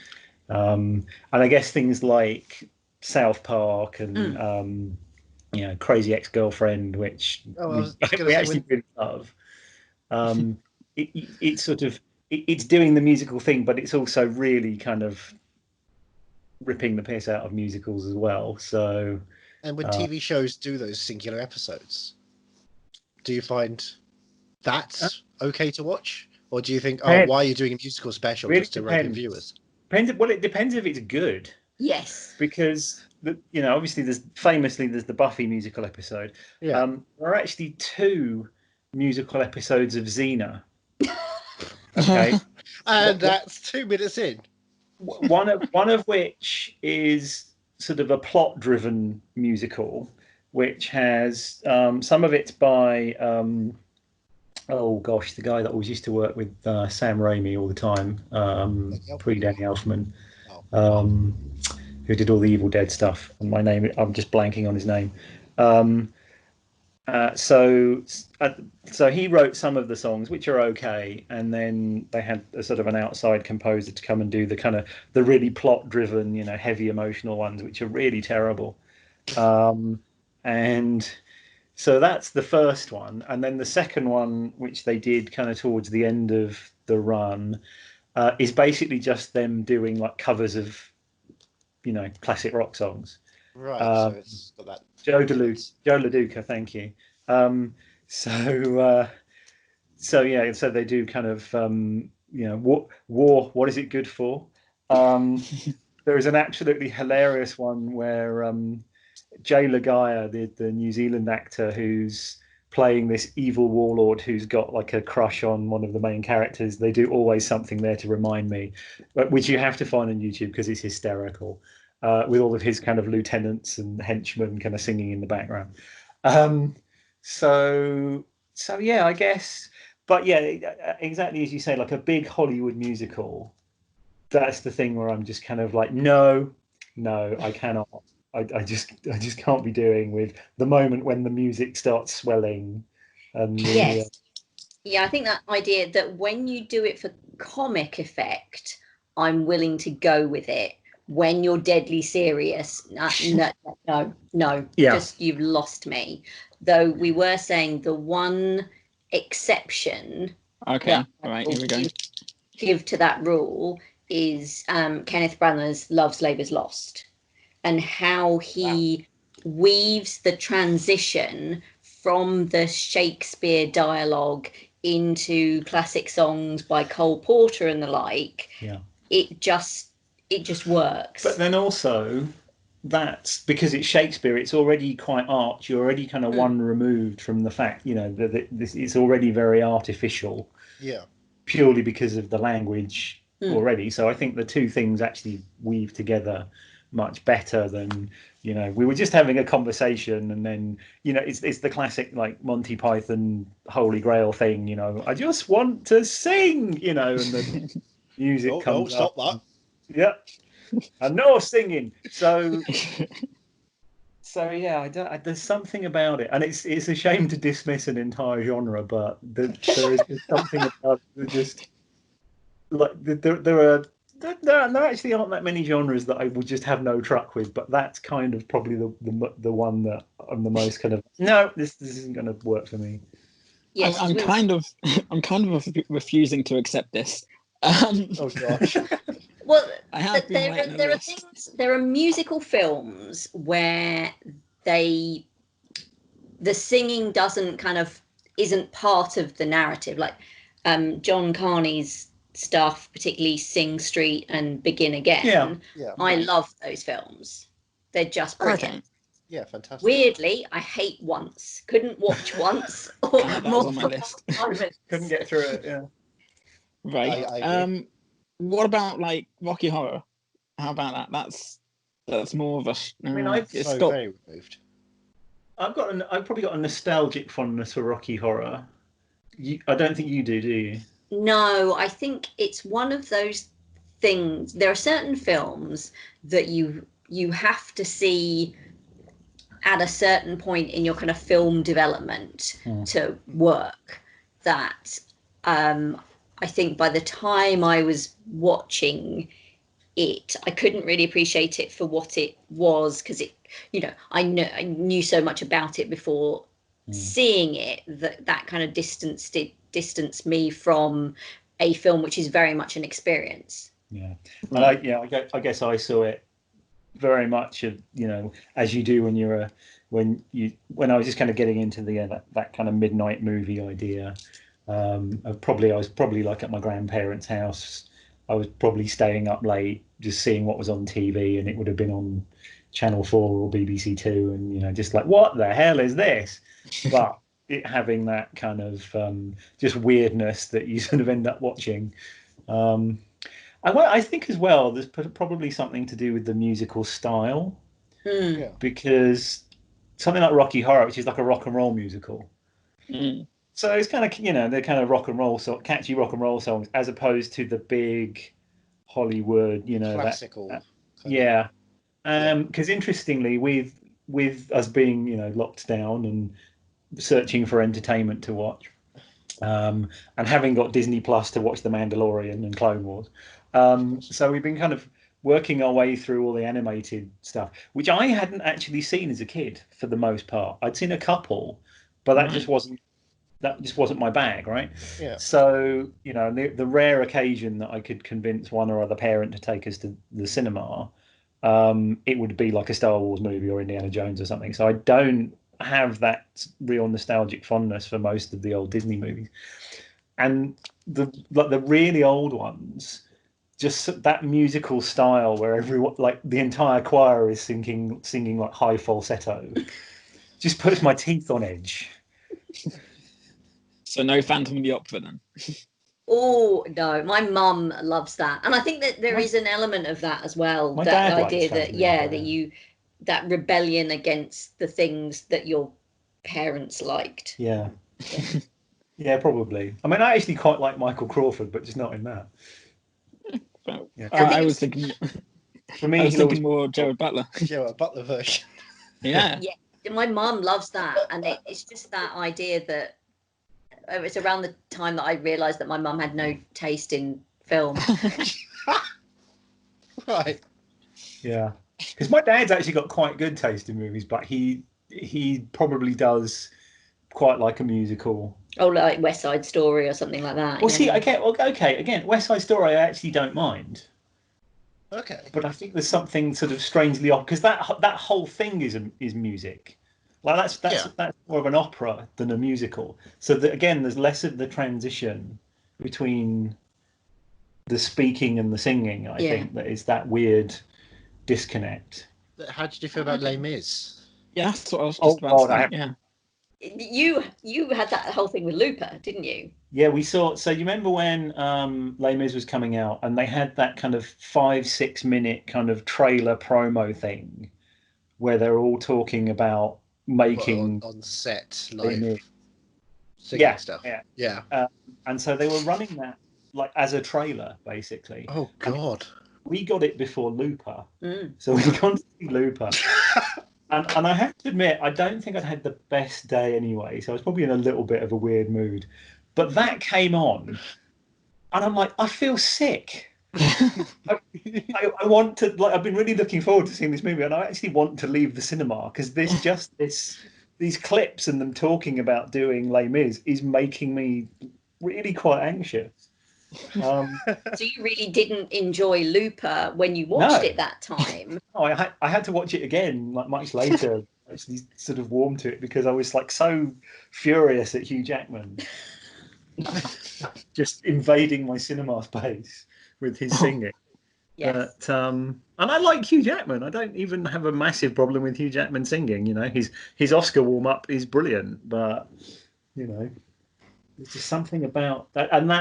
And I guess things like South Park and Crazy Ex-Girlfriend, which we actually really love. It's sort of it's doing the musical thing, but it's also really kind of ripping the piss out of musicals as well. So, and when TV shows do those singular episodes, do you find that's okay to watch, or do you think, why are you doing a musical special really just to rope in viewers? It depends if it's good. Yes, because obviously there's the Buffy musical episode. Yeah, there are actually 2 musical episodes of Xena. Okay, and that's 2 minutes in. One of which is sort of a plot-driven musical, which has some of it's by the guy that always used to work with Sam Raimi all the time, pre-Danny Elfman, who did all the Evil Dead stuff. And I'm just blanking on his name. So he wrote some of the songs, which are okay, and then they had a sort of an outside composer to come and do the kind of the really plot-driven, heavy emotional ones, which are really terrible. And so that's the first one, and then the second one, which they did kind of towards the end of the run, is basically just them doing like covers of, classic rock songs. Right. So it's got that. Joe LaDuca, thank you. So they do kind of war. What is it good for? There is an absolutely hilarious one where Jay Lagaya, the New Zealand actor who's playing this evil warlord who's got like a crush on one of the main characters, they do Always Something There to Remind Me, which you have to find on YouTube because it's hysterical. With all of his kind of lieutenants and henchmen kind of singing in the background. So yeah, I guess But yeah, exactly as you say, like a big Hollywood musical. That's the thing where I'm just kind of like, no, I cannot. I just can't be doing with the moment when the music starts swelling. And Yes. Yeah, I think that idea that when you do it for comic effect, I'm willing to go with it. When you're deadly serious, no, Yeah. just you've lost me. Though we were saying the one exception Okay, all right, here we go. Give to that rule is Kenneth Branagh's Love's Labour's Lost, and how he weaves the transition from the Shakespeare dialogue into classic songs by Cole Porter and the like. Yeah. It just works. But then also, that's because it's Shakespeare. It's already quite arch. You're already kind of one removed from the fact, that this it's already very artificial. Yeah. Purely because of the language already. So I think the two things actually weave together much better than, we were just having a conversation and then, it's the classic like Monty Python Holy Grail thing, I just want to sing, and the music comes stop up. that. Yeah. And no singing. So yeah, there's something about it, and it's a shame to dismiss an entire genre, but there is something about it that just like there actually aren't that many genres that I would just have no truck with, but that's kind of probably the one that I'm the most kind of this isn't going to work for me. Yes, I'm kind of refusing to accept this. Oh gosh. Well, there are musical films where the singing isn't part of the narrative, like John Carney's stuff, particularly Sing Street and Begin Again. Yeah. I love those films. They're just brilliant. Okay. Yeah, fantastic. Weirdly, I hate Once. Couldn't watch Once. Or that was on my list. Couldn't get through it. Yeah. Right. I What about like Rocky Horror? How about that? That's more of a. I mean, very removed. I've probably got a nostalgic fondness for Rocky Horror. I don't think you do you? No, I think it's one of those things. There are certain films that you have to see at a certain point in your kind of film development to work. That I think by the time I was watching it, I couldn't really appreciate it for what it was, because it, I knew so much about it before seeing it that kind of distanced me from a film which is very much an experience. Yeah, and I guess I saw it very much, as you do when I was just kind of getting into that kind of midnight movie idea. I was probably like at my grandparents' house. I was probably staying up late, just seeing what was on TV, and it would have been on Channel 4 or BBC 2, and just like, what the hell is this? But it having that kind of just weirdness that you sort of end up watching. I think as well, there's probably something to do with the musical style, because something like Rocky Horror, which is like a rock and roll musical. So it's kind of, they're kind of rock and roll, catchy rock and roll songs, as opposed to the big Hollywood, classical. Because interestingly, with us being, locked down and searching for entertainment to watch, and having got Disney Plus to watch The Mandalorian and Clone Wars, so we've been kind of working our way through all the animated stuff, which I hadn't actually seen as a kid for the most part. I'd seen a couple, but that just wasn't my bag, right? Yeah. So, the rare occasion that I could convince one or other parent to take us to the cinema, it would be like a Star Wars movie or Indiana Jones or something. So I don't have that real nostalgic fondness for most of the old Disney movies. And the really old ones, just that musical style where everyone, like the entire choir is singing like high falsetto, just puts my teeth on edge. So no Phantom of the Opera then? Oh no, my mum loves that, and I think that there is an element of that as well. My that dad idea likes that that rebellion against the things that your parents liked. Yeah. Yeah, probably. I mean, I actually quite like Michael Crawford, but just not in that. Well, Yeah. I was thinking. For me, I was thinking more Gerard Butler. Gerard Butler version. Yeah. Yeah, my mum loves that, and it's just that idea that it's around the time that I realised that my mum had no taste in film. Right. Yeah, because my dad's actually got quite good taste in movies, but he probably does quite like a musical. Oh, like West Side Story or something like that. Well, see, again, West Side Story, I actually don't mind. Okay. But I think there's something sort of strangely off, because that whole thing is music. Like that's more of an opera than a musical. So again, there's less of the transition between the speaking and the singing. I think that is that weird disconnect. How did you feel about Les Mis? Yeah, that's what I was just about to say. Yeah. You had that whole thing with Looper, didn't you? Yeah, we saw. So you remember when Les Mis was coming out, and they had that kind of 5-6 minute kind of trailer promo thing, where they're all talking about making on set live singing stuff. Yeah. And so they were running that like as a trailer, basically. Oh God. We got it before Looper, so we gone to see Looper. And I have to admit, I don't think I'd had the best day anyway, so I was probably in a little bit of a weird mood. But that came on, and I'm like, I feel sick. I want to, like, I've been really looking forward to seeing this movie, and I actually want to leave the cinema, because these clips and them talking about doing Les Mis is making me really quite anxious. So you really didn't enjoy Looper when you watched it that time? No, I had to watch it again, like much later. Actually, sort of warmed to it because I was like so furious at Hugh Jackman, just invading my cinema space with his singing. Yes. But, and I like Hugh Jackman. I don't even have a massive problem with Hugh Jackman singing. You know, his Oscar warm up is brilliant, but you know. There's just something about that, and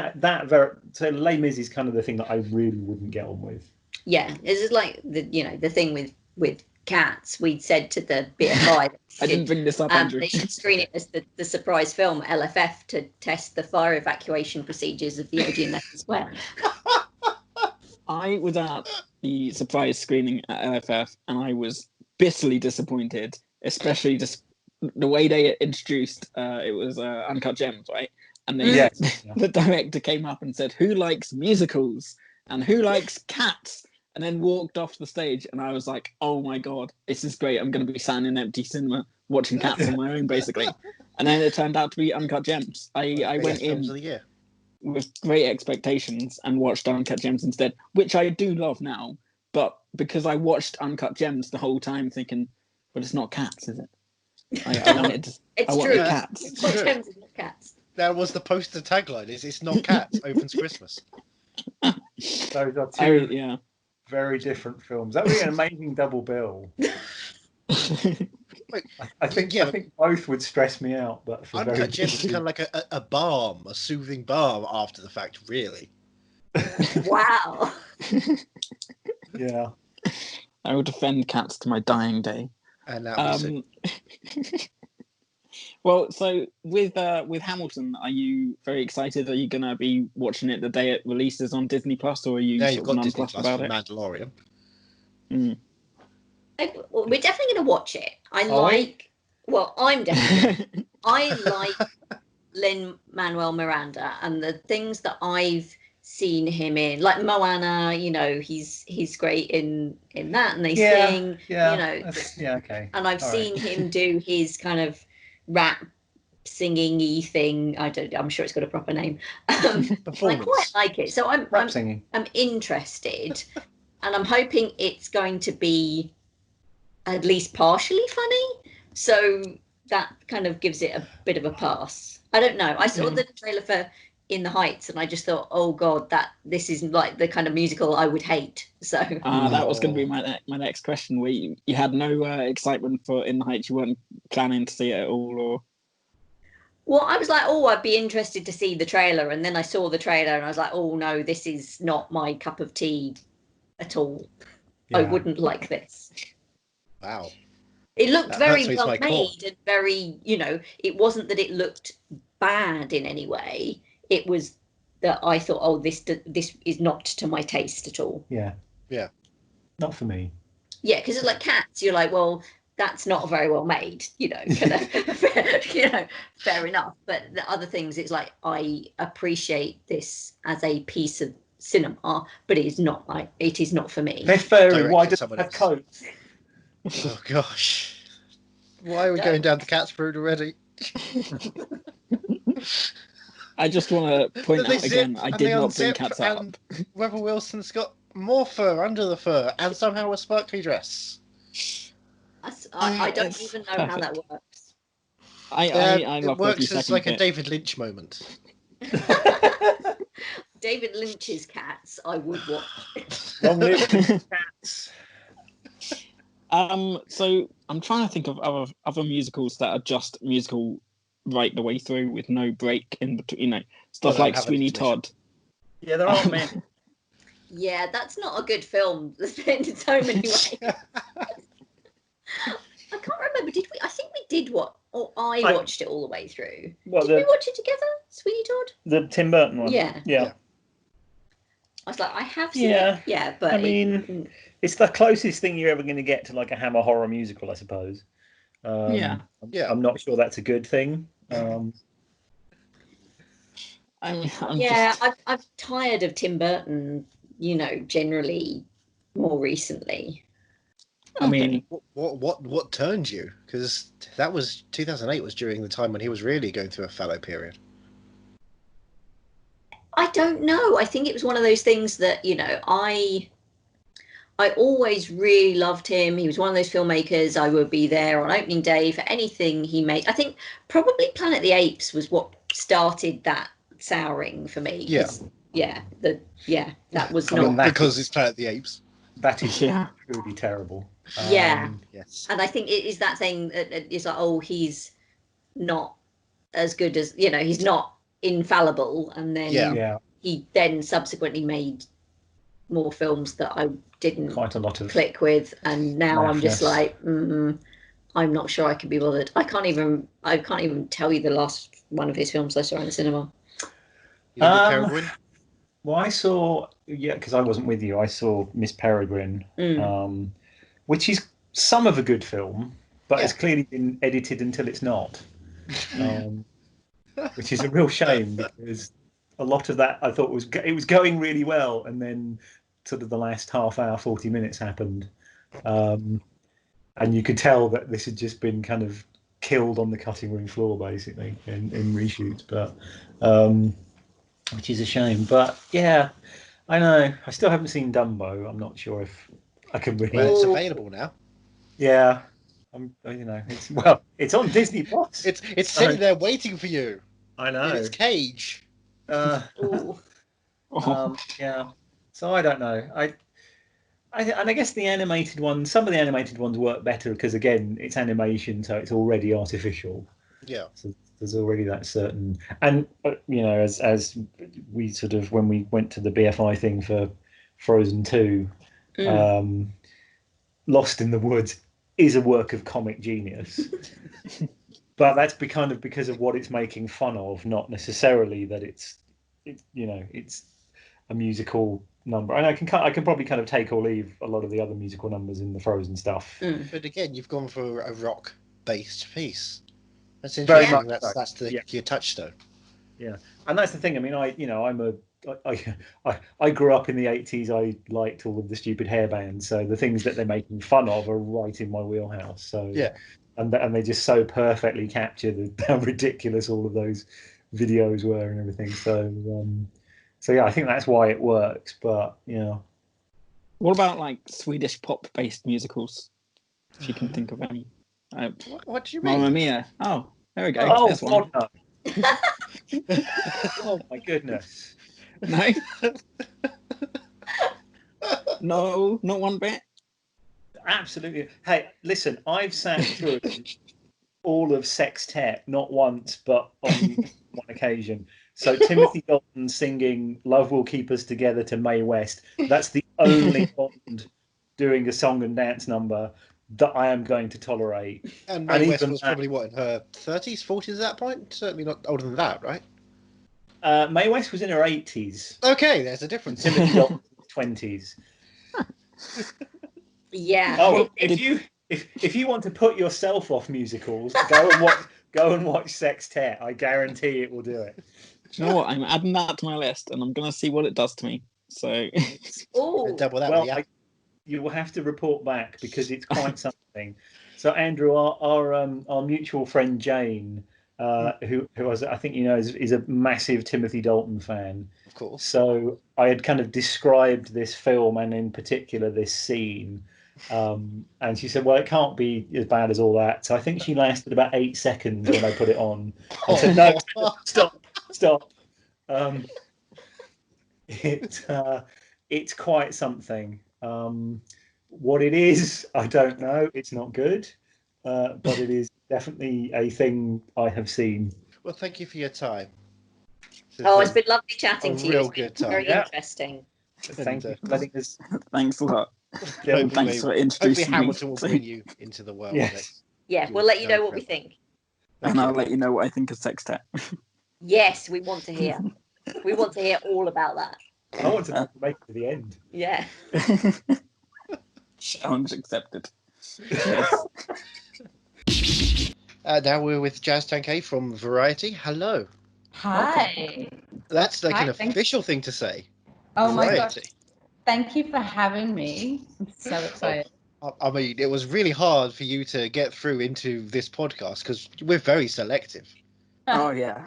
so Les Mis is kind of the thing that I really wouldn't get on with. Yeah, it's just like the thing with Cats. We said to the BFI, I didn't bring this up, Andrew. They should screen it as the surprise film LFF to test the fire evacuation procedures of the Odeon as well. I was at the surprise screening at LFF, and I was bitterly disappointed, especially just the way they introduced. It was Uncut Gems, right? And then the director came up and said, "Who likes musicals and who likes Cats?" And then walked off the stage, and I was like, "Oh my god, this is great! I'm going to be sat in an empty cinema watching Cats on my own, basically." And then it turned out to be Uncut Gems. I went in with great expectations and watched Uncut Gems instead, which I do love now. But because I watched Uncut Gems the whole time, thinking, "But it's not Cats, is it?" I wanted Cats. It's not Gems, it's not Cats. That was the poster tagline. It's not Cats. Opens Christmas. Those are two very different films. That would be an amazing double bill. I think both would stress me out, but for Uncut Gems is kind of like a balm, a soothing balm after the fact, really. Wow. Yeah. I will defend Cats to my dying day. And that Well, so with Hamilton, are you very excited? Are you going to be watching it the day it releases on Disney Plus, or are you you've got Disney Plus about it? Mandalorian. We're definitely going to watch it. I'm definitely. I like Lin-Manuel Miranda, and the things that I've seen him in, like Moana. You know, he's great in that, and they sing. Yeah, you know, okay. And I've seen him do his kind of rap singing-y thing. I'm sure it's got a proper name. I quite like it, so I'm interested, and I'm hoping it's going to be at least partially funny, so that kind of gives it a bit of a pass. I don't know, I saw the trailer for In the Heights, and I just thought, oh god, this is like the kind of musical I would hate. So that was going to be my next question. Where you had no excitement for In the Heights, you weren't planning to see it at all, or? Well, I was like, oh, I'd be interested to see the trailer, and then I saw the trailer, and I was like, oh no, this is not my cup of tea at all. Yeah. I wouldn't like this. Wow. It looked very well made and very, it wasn't that it looked bad in any way. It was that I thought, oh, this is not to my taste at all. Yeah. Not for me. Yeah, because it's like Cats. You're like, well, that's not very well made, kind of, fair enough. But the other things, it's like, I appreciate this as a piece of cinema, but it is not for me. They're furry. Why does it have coats? Oh gosh, why are we going down the Cats route already? I just want to point out again, I did not bring Cats up. Rebel Wilson's got more fur under the fur, and somehow a sparkly dress. I don't even know how that works. I love it works as like bit. a David Lynch moment. David Lynch's Cats, I would watch. Long live Cats. So I'm trying to think of other musicals that are just musical right the way through with no break in between. Stuff like Sweeney Todd. Yeah, there aren't many. Yeah, that's not a good film in so many ways. I can't remember. Did we? I think we did I watched it all the way through. Did we watch it together, Sweeney Todd? The Tim Burton one. Yeah. I was like, I have seen it. Yeah, but I mean, it's the closest thing you're ever going to get to like a Hammer horror musical, I suppose. I'm not sure that's a good thing. I'm tired of Tim Burton. Generally, more recently. I mean, what turned you? Because that was 2008 was during the time when he was really going through a fallow period. I don't know. I think it was one of those things that I always really loved him. He was one of those filmmakers. I would be there on opening day for anything he made. I think probably Planet of the Apes was what started that souring for me. That was not because it's Planet of the Apes. That is truly terrible. Yes. And I think it is that thing that is like, oh, he's not as good as he's not infallible, and then he then subsequently made more films that I didn't quite a lot of click with, and now I'm just like, I'm not sure I can be bothered. I can't even tell you the last one of his films I saw in the cinema. Peregrine? Well, I saw, because I wasn't with you, I saw Miss Peregrine, which is some of a good film, but it's clearly been edited until it's not, which is a real shame, because a lot of that I thought it was going really well, and then sort of the last half hour, 40 minutes happened, and you could tell that this had just been kind of killed on the cutting room floor, basically, in reshoots, but which is a shame. But yeah, I know. I still haven't seen Dumbo. I'm not sure if I can really. Well, it's available now. Yeah, it's on Disney Plus. It's sitting there waiting for you. I know. In its cage. Yeah. So I don't know. I guess the animated ones. Some of the animated ones work better because again, it's animation, so it's already artificial. Yeah. So there's already that certain, and as we sort of when we went to the BFI thing for Frozen 2, Lost in the Woods is a work of comic genius, but that's because of what it's making fun of, not necessarily that it's a musical number. And I can probably kind of take or leave a lot of the other musical numbers in the Frozen stuff. But again, you've gone for a rock-based piece. That's interesting. That's your touchstone. Yeah, and that's the thing. I mean, I grew up in the 80s. I liked all of the stupid hair bands, so the things that they're making fun of are right in my wheelhouse. So and they just so perfectly capture how ridiculous all of those videos were and everything. So I think that's why it works. But what about like Swedish pop-based musicals? If you can think of any. What do you mean? Mamma Mia. Oh, there we go. Oh, There's one. God, no. Oh my goodness. No. No, not one bit. Absolutely. Hey, listen, I've sat through all of Sextet, not once, but on one occasion. So Timothy Dalton singing "Love Will Keep Us Together" to Mae West. That's the only Bond doing a song and dance number that I am going to tolerate. And Mae West even was probably, what, in her 30s, 40s at that point? Certainly not older than that, right? Mae West was in her 80s. Okay, there's a difference. Timothy Dalton was 20s. Yeah. Oh, if you want to put yourself off musicals, go and watch Sextet. I guarantee it will do it. Do you know what? I'm adding that to my list, and I'm gonna see what it does to me. So, Oh, Double that Well, with you will have to report back because it's quite something. So, Andrew, our mutual friend Jane, who was, I think you know, is a massive Timothy Dalton fan. Of course. So I had kind of described this film and in particular this scene, and she said, "Well, it can't be as bad as all that." So I think she lasted about 8 seconds when I put it on. I said, "No, stop." It's quite something. What it is, I don't know. It's not good, but it is definitely a thing I have seen. Well, thank you for your time. it's been lovely chatting to you. Real It's been good time. very Yeah. interesting. Thank you for letting us. thanks a lot. Yeah, Thanks for Hopefully introducing me. Hamilton will bring you into the world. Yes. Yeah, we'll let you know what we think. And I'll let you know what I think of Sextet. Yes, we want to hear. We want to hear all about that. I want to make it to the end. Yeah. Challenge accepted. Now we're with Jazz Tangcay from Variety. Hello. Hi. That's like Hi, an thanks. official thing to say. Oh my Variety. gosh. Thank you for having me. I'm so excited. I mean, it was really hard for you to get through into this podcast because we're very selective. Oh yeah.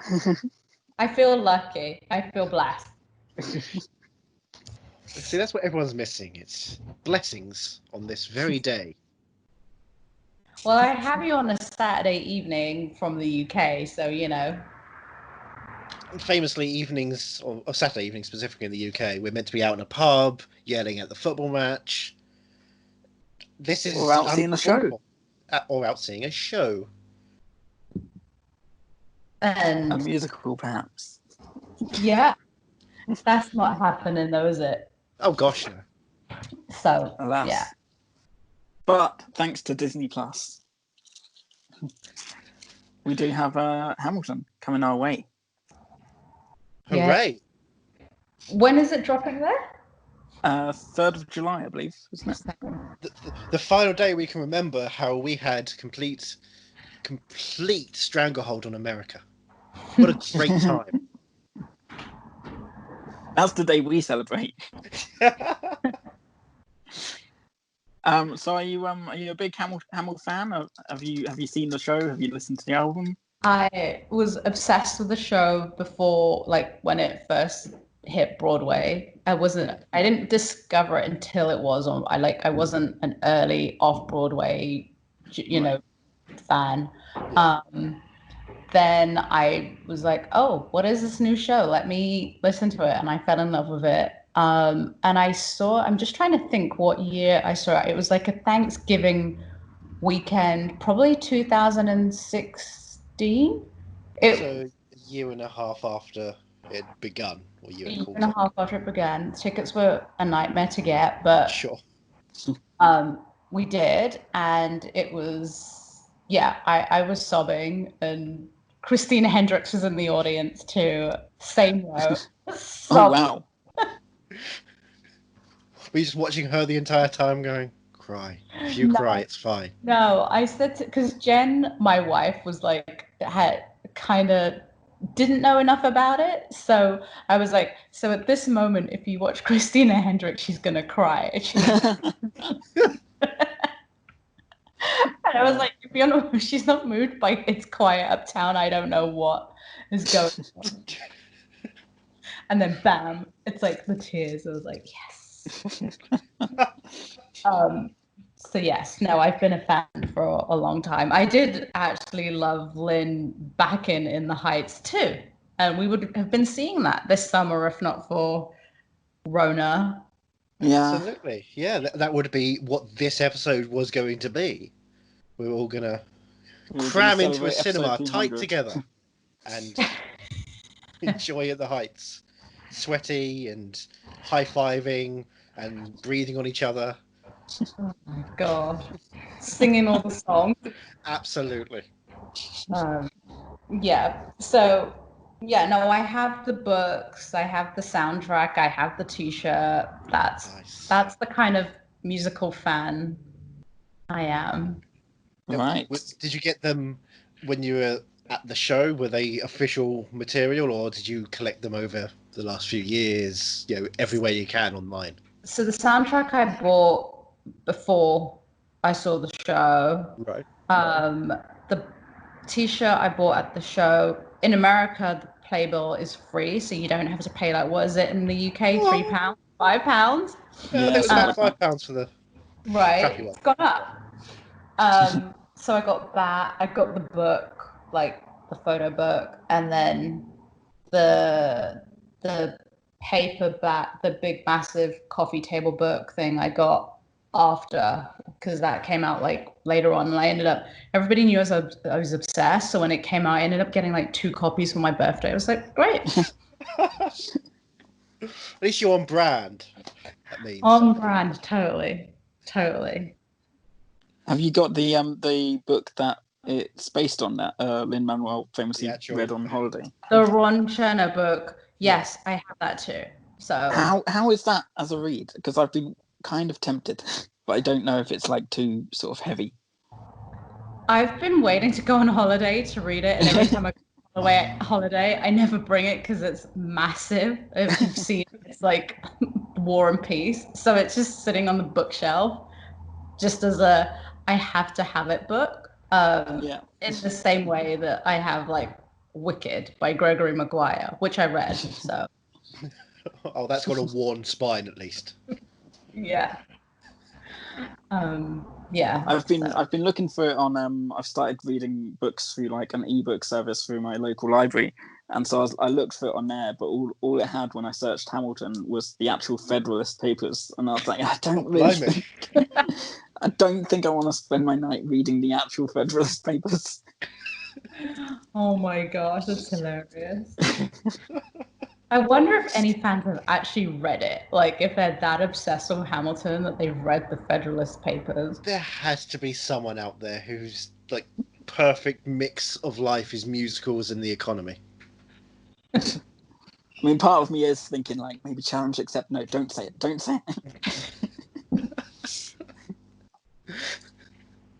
I feel lucky. I feel blessed. See, that's what everyone's missing. It's blessings on this very day. Well, I have you on a Saturday evening from the UK, so you know. Famously, evenings, or Saturday evenings specifically in the UK, we're meant to be out in a pub, yelling at the football match. This is Or out seeing a show. Or out seeing a show. A And musical, perhaps. yeah, that's not happening though, is it? Oh gosh, no. So Alas. yeah. But thanks to Disney Plus, we do have Hamilton coming our way. Yeah. Hooray! When is it dropping there? 3rd of July, I believe, isn't it? The final day we can remember how we had complete stranglehold on America. What a great time. That's the day we celebrate. So are you a big Hamill fan? Have you seen the show? Have you listened to the album? I was obsessed with the show before, like when it first hit Broadway. I didn't discover it until it was on. I wasn't an early off-Broadway, fan. Then I was like, oh, what is this new show? Let me listen to it. And I fell in love with it. And I'm just trying to think what year I saw it. It was like a Thanksgiving weekend, probably 2016. So a year and a half after it begun, or a year and a half after it began. Tickets were a nightmare to get, but sure. We did, and it was, I was sobbing, and Christina Hendricks was in the audience too. Same row. Oh wow! Were you just watching her the entire time, going, "Cry. If you cry, it's fine." No, I said because Jen, my wife, was like had kind of didn't know enough about it, so I was like, so at this moment, if you watch Christina Hendricks, she's gonna cry. And I was like, if she's not moved by It's Quiet Uptown, I don't know what is going on. And then bam, it's like the tears. I was like, yes. So yes, no, I've been a fan for a long time. I did actually love Lynn back in The Heights too. And we would have been seeing that this summer if not for Rona. Yeah. Absolutely. Yeah, that would be what this episode was going to be. We were all going to cram into a cinema tight together and enjoy at the Heights. Sweaty and high-fiving and breathing on each other. Oh my god, singing all the songs. Absolutely. Yeah. So, yeah, no, I have the books, I have the soundtrack, I have the T-shirt. That's the kind of musical fan I am. Right. Did you get them when you were at the show? Were they official material, or did you collect them over the last few years? Everywhere you can online. So the soundtrack I bought before I saw the show. Right. The T-shirt I bought at the show. In America, the playbill is free, so you don't have to pay, like, what is it in the UK? £3, £5? I think it was about £5 for the right. crappy one. It's gone up. So I got that. I got the book, like the photo book, and then the paperback, the big massive coffee table book thing I got after, because that came out like later on, and I ended up, everybody knew I was obsessed, so when it came out I ended up getting like 2 copies for my birthday. I was like, great. At least you're on brand. That means On brand. Totally. Have you got the book that it's based on, that Lin-Manuel famously read on holiday? The Ron Chernow book. Yes, I have that too. So how is that as a read? Because I've been kind of tempted, but I don't know if it's like too sort of heavy. I've been waiting to go on holiday to read it, and every time I go away on holiday, I never bring it because it's massive. If you've seen it, it's like War and Peace. So it's just sitting on the bookshelf, just as a I have to have it book. In the same way that I have like Wicked by Gregory Maguire, which I read. So oh, that's got a worn spine at least. Yeah. Yeah. I've been looking for it on. I've started reading books through like an ebook service through my local library, and so I looked for it on there. But all it had when I searched Hamilton was the actual Federalist Papers, and I was like, I don't think I want to spend my night reading the actual Federalist Papers. Oh my gosh, that's hilarious. I wonder if any fans have actually read it. Like, if they're that obsessed with Hamilton that they've read the Federalist Papers. There has to be someone out there who's like perfect mix of life is musicals and the economy. I mean, part of me is thinking like maybe challenge accept. No, don't say it. Don't say it.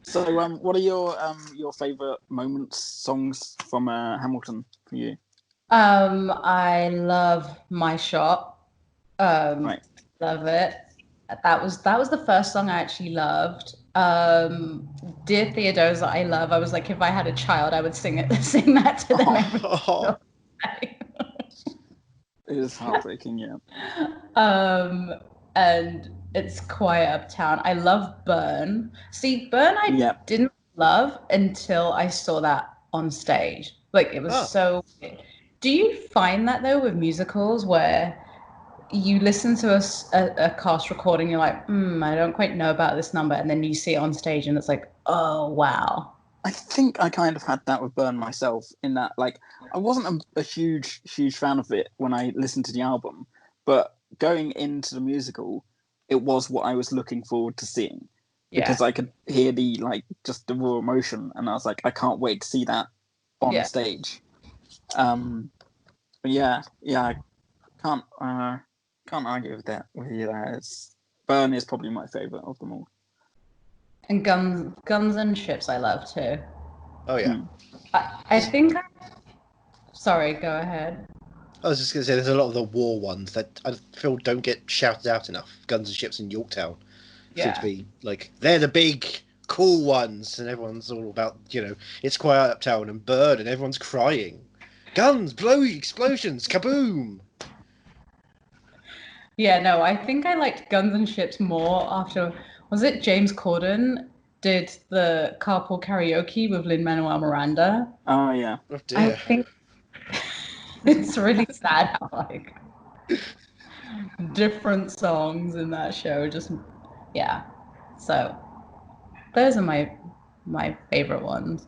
So, what are your favourite moments, songs from Hamilton for you? I love My Shot. Right. Love it. That was the first song I actually loved. Dear Theodosia, I love. I was like, if I had a child, I would sing that to them every single day. It is heartbreaking, yeah. And It's Quiet Uptown. I love Burn. See, Burn I didn't love until I saw that on stage. Like, it was so weird. Do you find that though with musicals where you listen to a cast recording, you're like, I don't quite know about this number, and then you see it on stage and it's like, oh wow. I think I kind of had that with Burn myself, in that like I wasn't a huge fan of it when I listened to the album, but going into the musical, it was what I was looking forward to seeing, because I could hear the like just the raw emotion, and I was like, I can't wait to see that on stage. But yeah, I can't argue with that. Burn is probably my favorite of them all. And Guns and Ships I love too. Oh yeah. I think. Sorry, go ahead. I was just going to say, there's a lot of the war ones that I feel don't get shouted out enough. Guns and Ships in Yorktown seem to be like, they're the big cool ones, and everyone's all about, It's Quiet Uptown and Bird, and everyone's crying. Guns, blow, explosions, kaboom! Yeah, no, I think I liked Guns and Ships more after, was it James Corden did the carpool karaoke with Lin-Manuel Miranda? Oh, yeah. Oh, dear. I think it's really sad how, like, different songs in that show just, So, those are my favorite ones.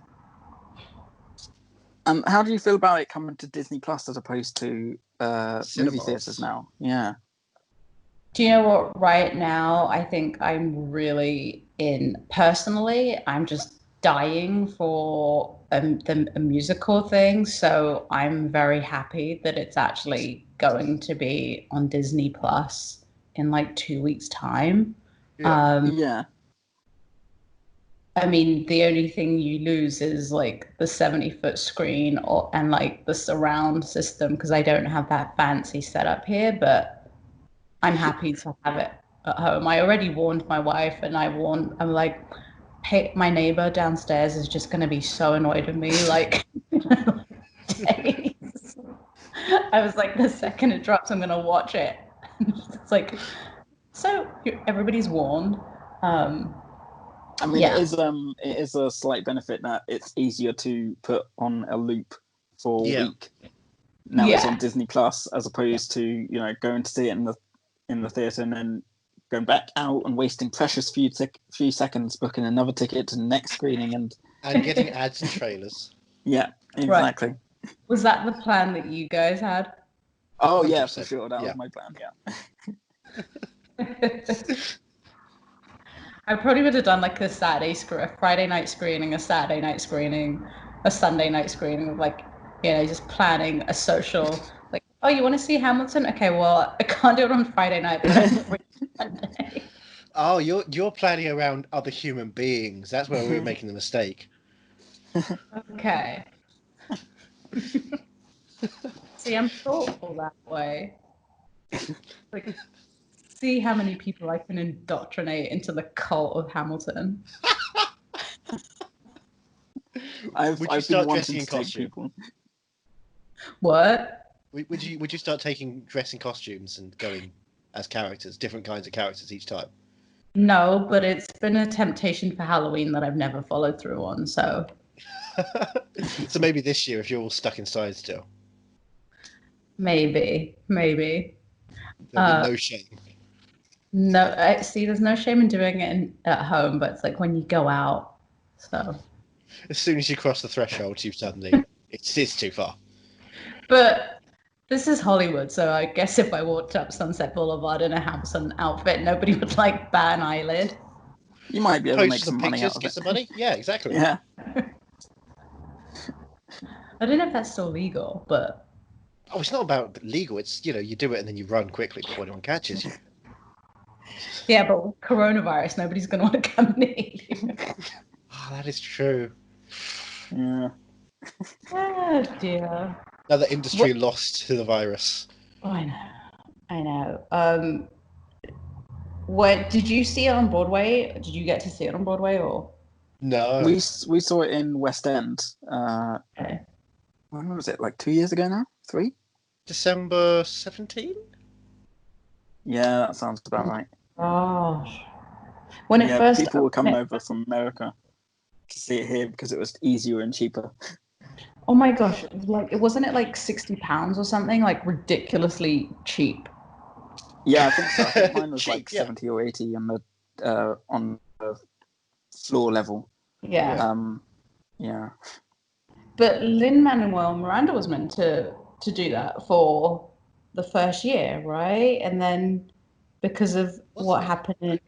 How do you feel about it coming to Disney Plus as opposed to movie theaters now? Yeah. Do you know what? Right now, I think I'm really personally, I'm just dying for a musical thing. So I'm very happy that it's actually going to be on Disney Plus in like 2 weeks' time. Yeah. I mean, the only thing you lose is like the 70-foot screen and like the surround system, because I don't have that fancy setup here, but I'm happy to have it at home. I already warned my wife, and I'm like, hey, my neighbor downstairs is just going to be so annoyed with me, like, days. I was like, the second it drops, I'm going to watch it. It's like, so everybody's warned. I mean, it is a slight benefit that it's easier to put on a loop for a week. Now it's on Disney Plus, as opposed to going to see it in the theater and then going back out and wasting precious few seconds booking another ticket to the next screening and getting ads and trailers. Yeah, exactly. Right. Was that the plan that you guys had? Oh 100%. Yeah, for sure. That was my plan. Yeah. I probably would have done like a Friday night screening, a Saturday night screening, a Sunday night screening of like, just planning a social. Like, oh, you want to see Hamilton? Okay, well, I can't do it on Friday night, but I'm free Sunday. Oh, you're planning around other human beings. That's where we were making the mistake. Okay. See, I'm thoughtful that way. Like, see how many people I can indoctrinate into the cult of Hamilton. Would you start dressing in costume? What? Would you start dressing costumes and going as characters, different kinds of characters each time? No, but it's been a temptation for Halloween that I've never followed through on. So. So maybe this year, if you're all stuck inside still. Maybe. There'll be no shame. No, see, there's no shame in doing it at home, but it's like when you go out. So. As soon as you cross the threshold, you suddenly it's too far. But this is Hollywood, so I guess if I walked up Sunset Boulevard in a Hamilton outfit, nobody would like bat an eyelid. You might be able to make some money out of it. Get some money? Yeah, exactly. Yeah. I don't know if that's still legal, but. Oh, it's not about legal. It's you do it and then you run quickly before anyone catches you. Yeah, but with coronavirus, nobody's going to want to come near you. Oh, that is true. Yeah. Oh dear. Another industry lost to the virus. Oh, I know. What did you see it on Broadway? Did you get to see it on Broadway or? No. We saw it in West End. Okay. When was it? Like 2 years ago now? 3? December 17? Yeah, that sounds about right. Oh. When it first people were coming over from America to see it here because it was easier and cheaper. Oh my gosh! Wasn't it like £60 or something? Like ridiculously cheap. Yeah, I think so. I think mine was like 70 or 80 on the floor level. Yeah. Yeah. But Lin-Manuel Miranda was meant to do that for the first year, right? And then because of what happened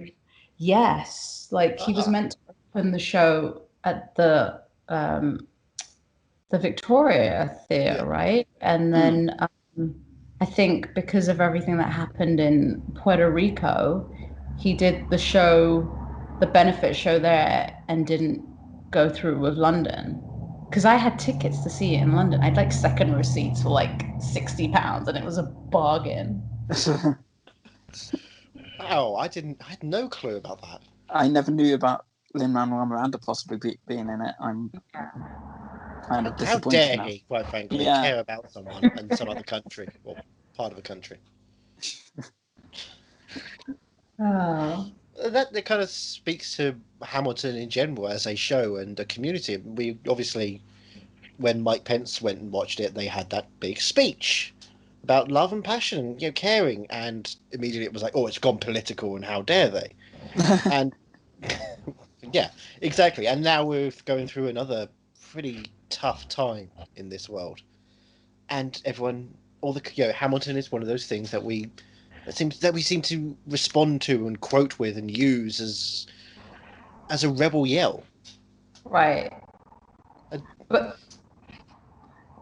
yes, like he was meant to open the show at the Victoria Theatre, right? And then I think because of everything that happened in Puerto Rico, he did the benefit show there and didn't go through with London. Because I had tickets to see it in London. I had like second row seats for like £60 and it was a bargain. Oh, I had no clue about that. I never knew about Lin-Manuel Miranda possibly being in it. I'm kind of disappointed. How dare he, quite frankly, care about someone in some other country or part of a country? Oh. That kind of speaks to Hamilton in general as a show and a community. We obviously, when Mike Pence went and watched it, they had that big speech about love and passion, caring, and immediately it was like, oh, it's gone political, and how dare they? And yeah, exactly. And now we're going through another pretty tough time in this world, and everyone, Hamilton is one of those things that we that we seem to respond to and quote with and use as a rebel yell. Right. But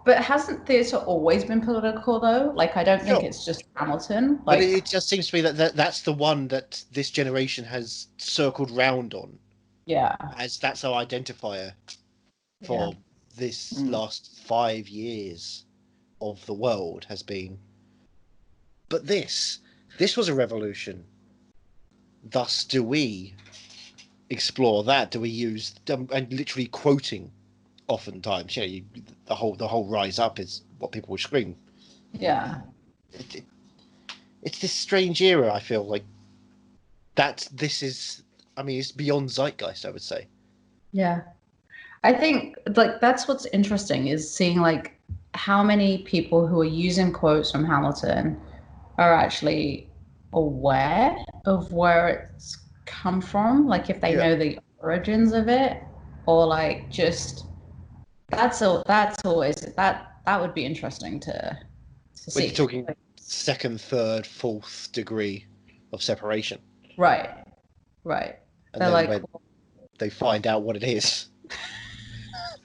hasn't theatre always been political, though? Like, I don't think it's just Hamilton. Like, but it just seems to me that's the one that this generation has circled round on. Yeah. As that's our identifier for this last 5 years of the world has been. But this was a revolution. Thus, do we explore that? Do we use and literally quoting? Oftentimes, the whole rise up is what people would scream. Yeah, it's this strange era. I feel like this is. I mean, it's beyond zeitgeist, I would say. Yeah, I think like that's what's interesting is seeing like how many people who are using quotes from Hamilton are actually aware of where it's come from. Like if they know the origins of it, or like just. That's always that would be interesting to see. When you're talking second, third, fourth degree of separation. Right. And they're like when they find out what it is.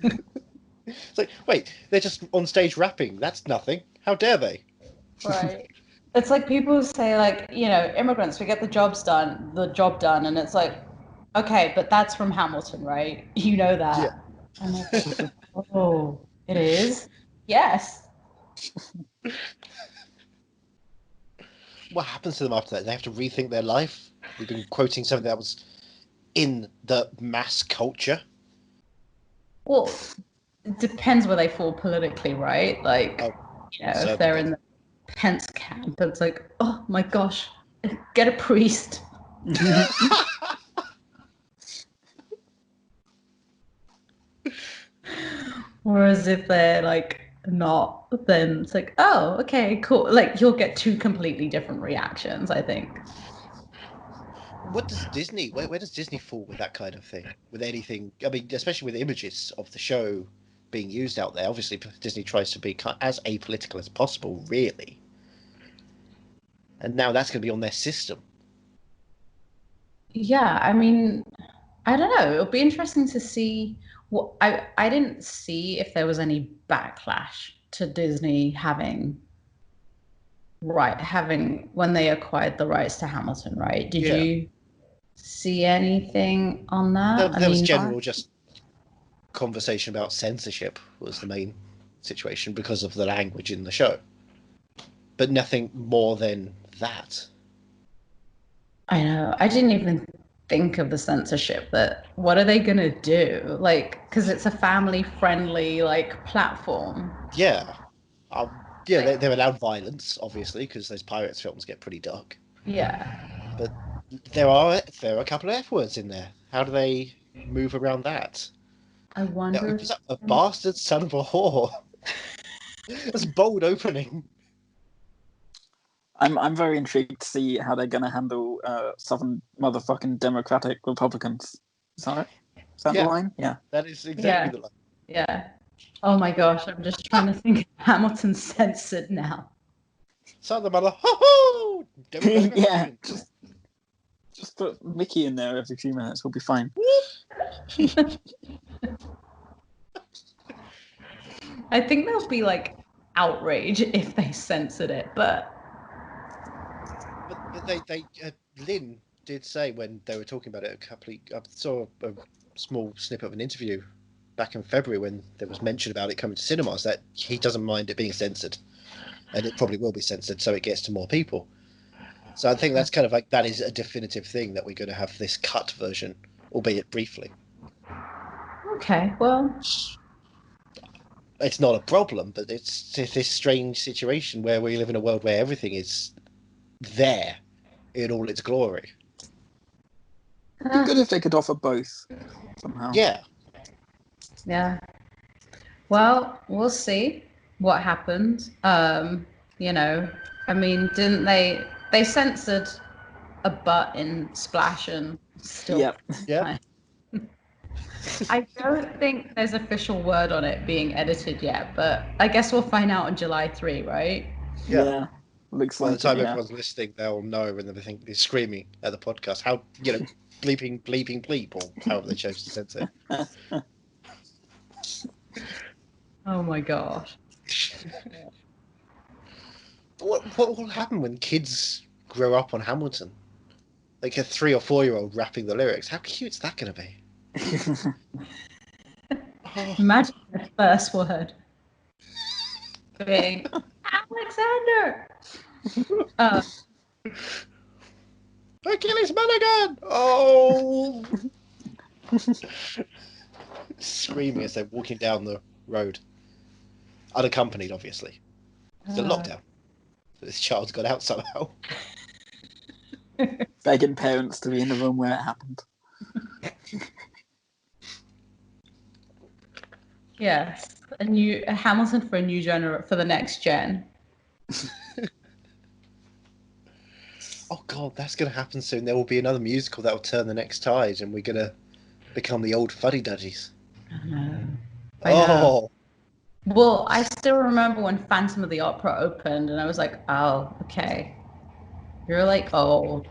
It's like, wait, they're just on stage rapping. That's nothing. How dare they? Right. It's like people who say like, immigrants, we get the job done, and it's like, okay, but that's from Hamilton, right? You know that. Yeah. And like, oh, it is? Yes. What happens to them after that? They have to rethink their life. We've been quoting something that was in the mass culture. Well, it depends where they fall politically, right? Like, if they're in the Pence camp, it's like, oh my gosh, get a priest. Whereas if they're like not, then it's like, oh, okay, cool. Like you'll get two completely different reactions, I think. What does Disney? Where does Disney fall with that kind of thing? With anything? I mean, especially with images of the show being used out there. Obviously, Disney tries to be as apolitical as possible, really. And now that's going to be on their system. Yeah, I mean, I don't know. It'll be interesting to see. Well, I didn't see if there was any backlash to Disney having when they acquired the rights to Hamilton, right? Did you see anything on that? There was general just conversation about censorship was the main situation because of the language in the show, but nothing more than that. I know. I didn't even think of the censorship. That what are they gonna do? Like, because it's a family-friendly like platform. Yeah, they're allowed violence, obviously, because those pirates films get pretty dark. Yeah, but there are a couple of F words in there. How do they move around that? I wonder. A bastard son of a whore. That's a bold opening. I'm very intrigued to see how they're going to handle Southern motherfucking Democratic Republicans. Is that right? Is that the line? Yeah. That is exactly the line. Yeah. Oh my gosh, I'm just trying to think. Hamilton censored now. Southern mother, ho ho! Yeah. Just put Mickey in there every few minutes. We'll be fine. I think there'll be like outrage if they censored it, but they Lynn did say when they were talking about it I saw a small snippet of an interview back in February when there was mention about it coming to cinemas that he doesn't mind it being censored, and it probably will be censored so it gets to more people. So I think that's kind of like that is a definitive thing that we're going to have this cut version, albeit briefly. Okay, well, it's not a problem, but it's this strange situation where we live in a world where everything is there in all its glory. It'd be good if they could offer both somehow. Yeah. Well, we'll see what happens. I mean, didn't they censored a butt in Splash and still. Yeah. I don't think there's official word on it being edited yet, but I guess we'll find out on July 3, right? Yeah. Looks By the like time it, yeah. everyone's listening, they'll know and everything. They're screaming at the podcast. How, bleeping, bleeping, bleep, or however they chose to sense it. Oh my gosh. What will happen when kids grow up on Hamilton? Like a 3 or 4-year-old rapping the lyrics. How cute's that going to be? Oh. Imagine the first word being Alexander. Achilles Mulligan! Oh! Screaming as they're walking down the road. Unaccompanied, obviously. It's a lockdown. So this child's got out somehow. Begging parents to be in the room where it happened. Yes, a Hamilton for a new for the next gen. Oh god, that's going to happen soon. There will be another musical that will turn the next tide, and we're going to become the old fuddy-duddies. I know. Oh! Well, I still remember when Phantom of the Opera opened, and I was like, oh, okay. You're like old.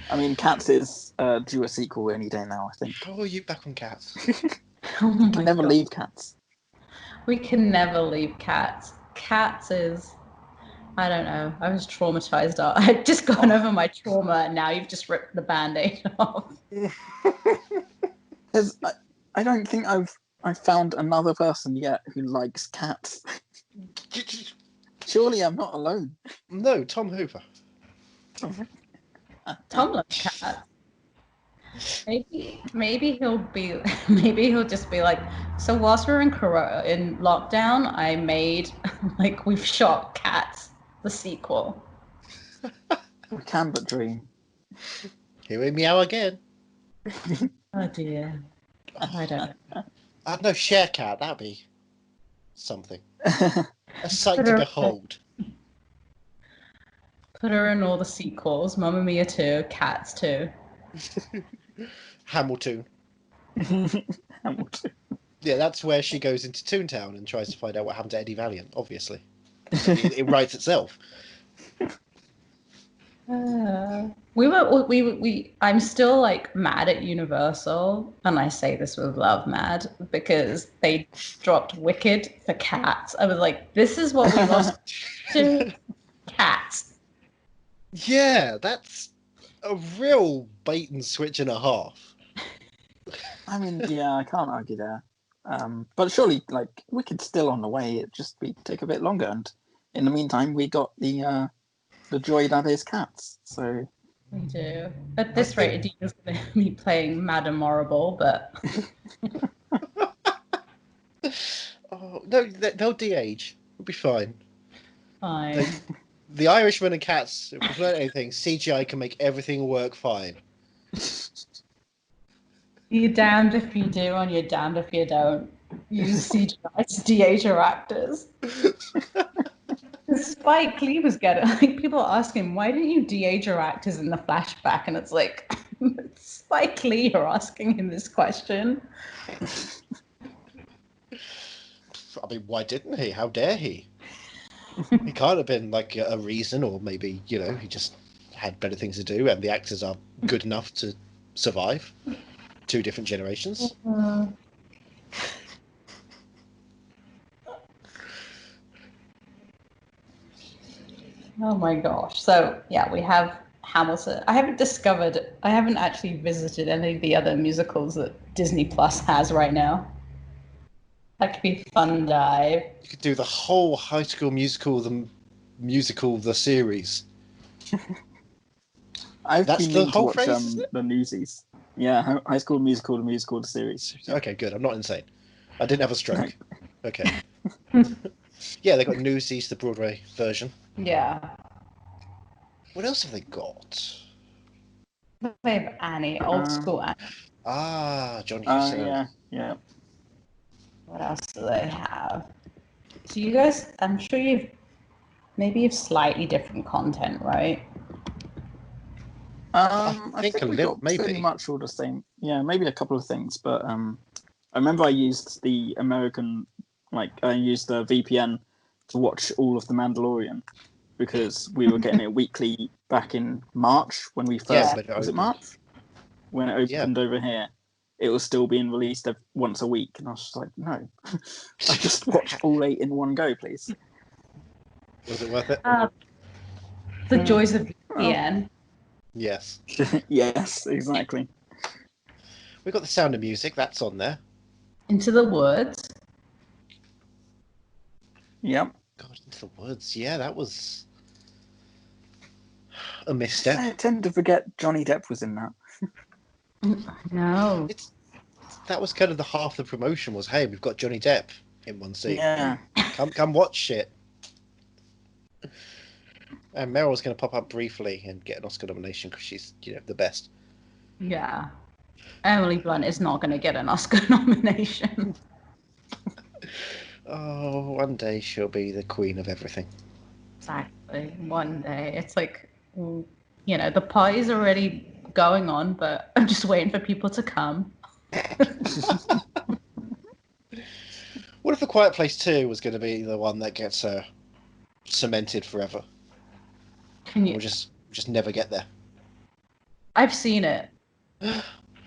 I mean, Cats is due a sequel any day now, I think. How are you back on Cats? Oh You can never leave Cats. We can never leave Cats. Cats is... I don't know. I was traumatized. I'd just gone over my trauma, and now you've just ripped the Band-Aid off. I don't think I've found another person yet who likes Cats. Surely I'm not alone. No, Tom Hooper. Tom loves Cats. Maybe he'll just be like, so whilst we're in lockdown, I made we've shot Cats, the sequel. We can but dream. Here we meow again. Oh dear. I don't know. No, Share Cat, that'd be something. A sight to behold. Put her in all the sequels. Mamma Mia 2, Cats 2. Hamilton. Hamilton. Yeah, that's where she goes into Toontown and tries to find out what happened to Eddie Valiant, obviously. It writes itself. I'm still mad at Universal, and I say this with love, mad, because they dropped Wicked for Cats. I was like, this is what we lost to Cats. Yeah, that's a real bait and switch and a half. I mean, yeah, I can't argue there. But surely, Wicked's still on the way. It'd just take a bit longer, and in the meantime, we got the joy that is Cats. So we do. At this rate, Adina's going to be playing Madame Morrible, but oh no, they'll de-age. It'll be fine. Fine. The Irishman and Cats, if we've learned anything, CGI can make everything work fine. You're damned if you do, and you're damned if you don't. Use CGI to de-age your actors. Spike Lee was getting people are asking, why didn't you de-age your actors in the flashback? And it's like, Spike Lee, you're asking him this question. I mean, why didn't he? How dare he? He can't have been a reason, or maybe he just had better things to do, and the actors are good enough to survive 2 different generations. Oh my gosh. So yeah, we have Hamilton. I haven't actually visited any of the other musicals that Disney Plus has right now. That could be a fun dive. You could do the whole High School Musical, the series. I've That's been the meaning whole to watch phrase, isn't it? the Newsies. Yeah, High School Musical, the series. Okay, good. I'm not insane. I didn't have a stroke. Okay. Yeah, they got Newsies, the Broadway version. Yeah. What else have they got? They have Annie, old school Annie. John Huston. Yeah. What else do they have? Do you guys? I'm sure you've slightly different content, right? I think we got pretty much all the same. Yeah, maybe a couple of things, but I remember I used the American, I used the VPN to watch all of The Mandalorian because we were getting it weekly back in March when we first... Yeah, was it March? When it opened over here. It was still being released once a week. And I was just like, no. I just watch all 8 in one go, please. Was it worth it? The joys of VPN. Yes. Yes, exactly. We got The Sound of Music. That's on there. Into the Woods. Yep. God, Into the Woods. Yeah, that was a misstep. I tend to forget Johnny Depp was in that. No. That was kind of the half the promotion was, hey, we've got Johnny Depp in one scene. Yeah. Come watch shit. And Meryl's going to pop up briefly and get an Oscar nomination because she's, the best. Yeah. Emily Blunt is not going to get an Oscar nomination. Oh, one day she'll be the queen of everything. Exactly. One day. It's like, the party's already going on, but I'm just waiting for people to come. What if The Quiet Place 2 was going to be the one that gets cemented forever? Can you? We'll just never get there. I've seen it.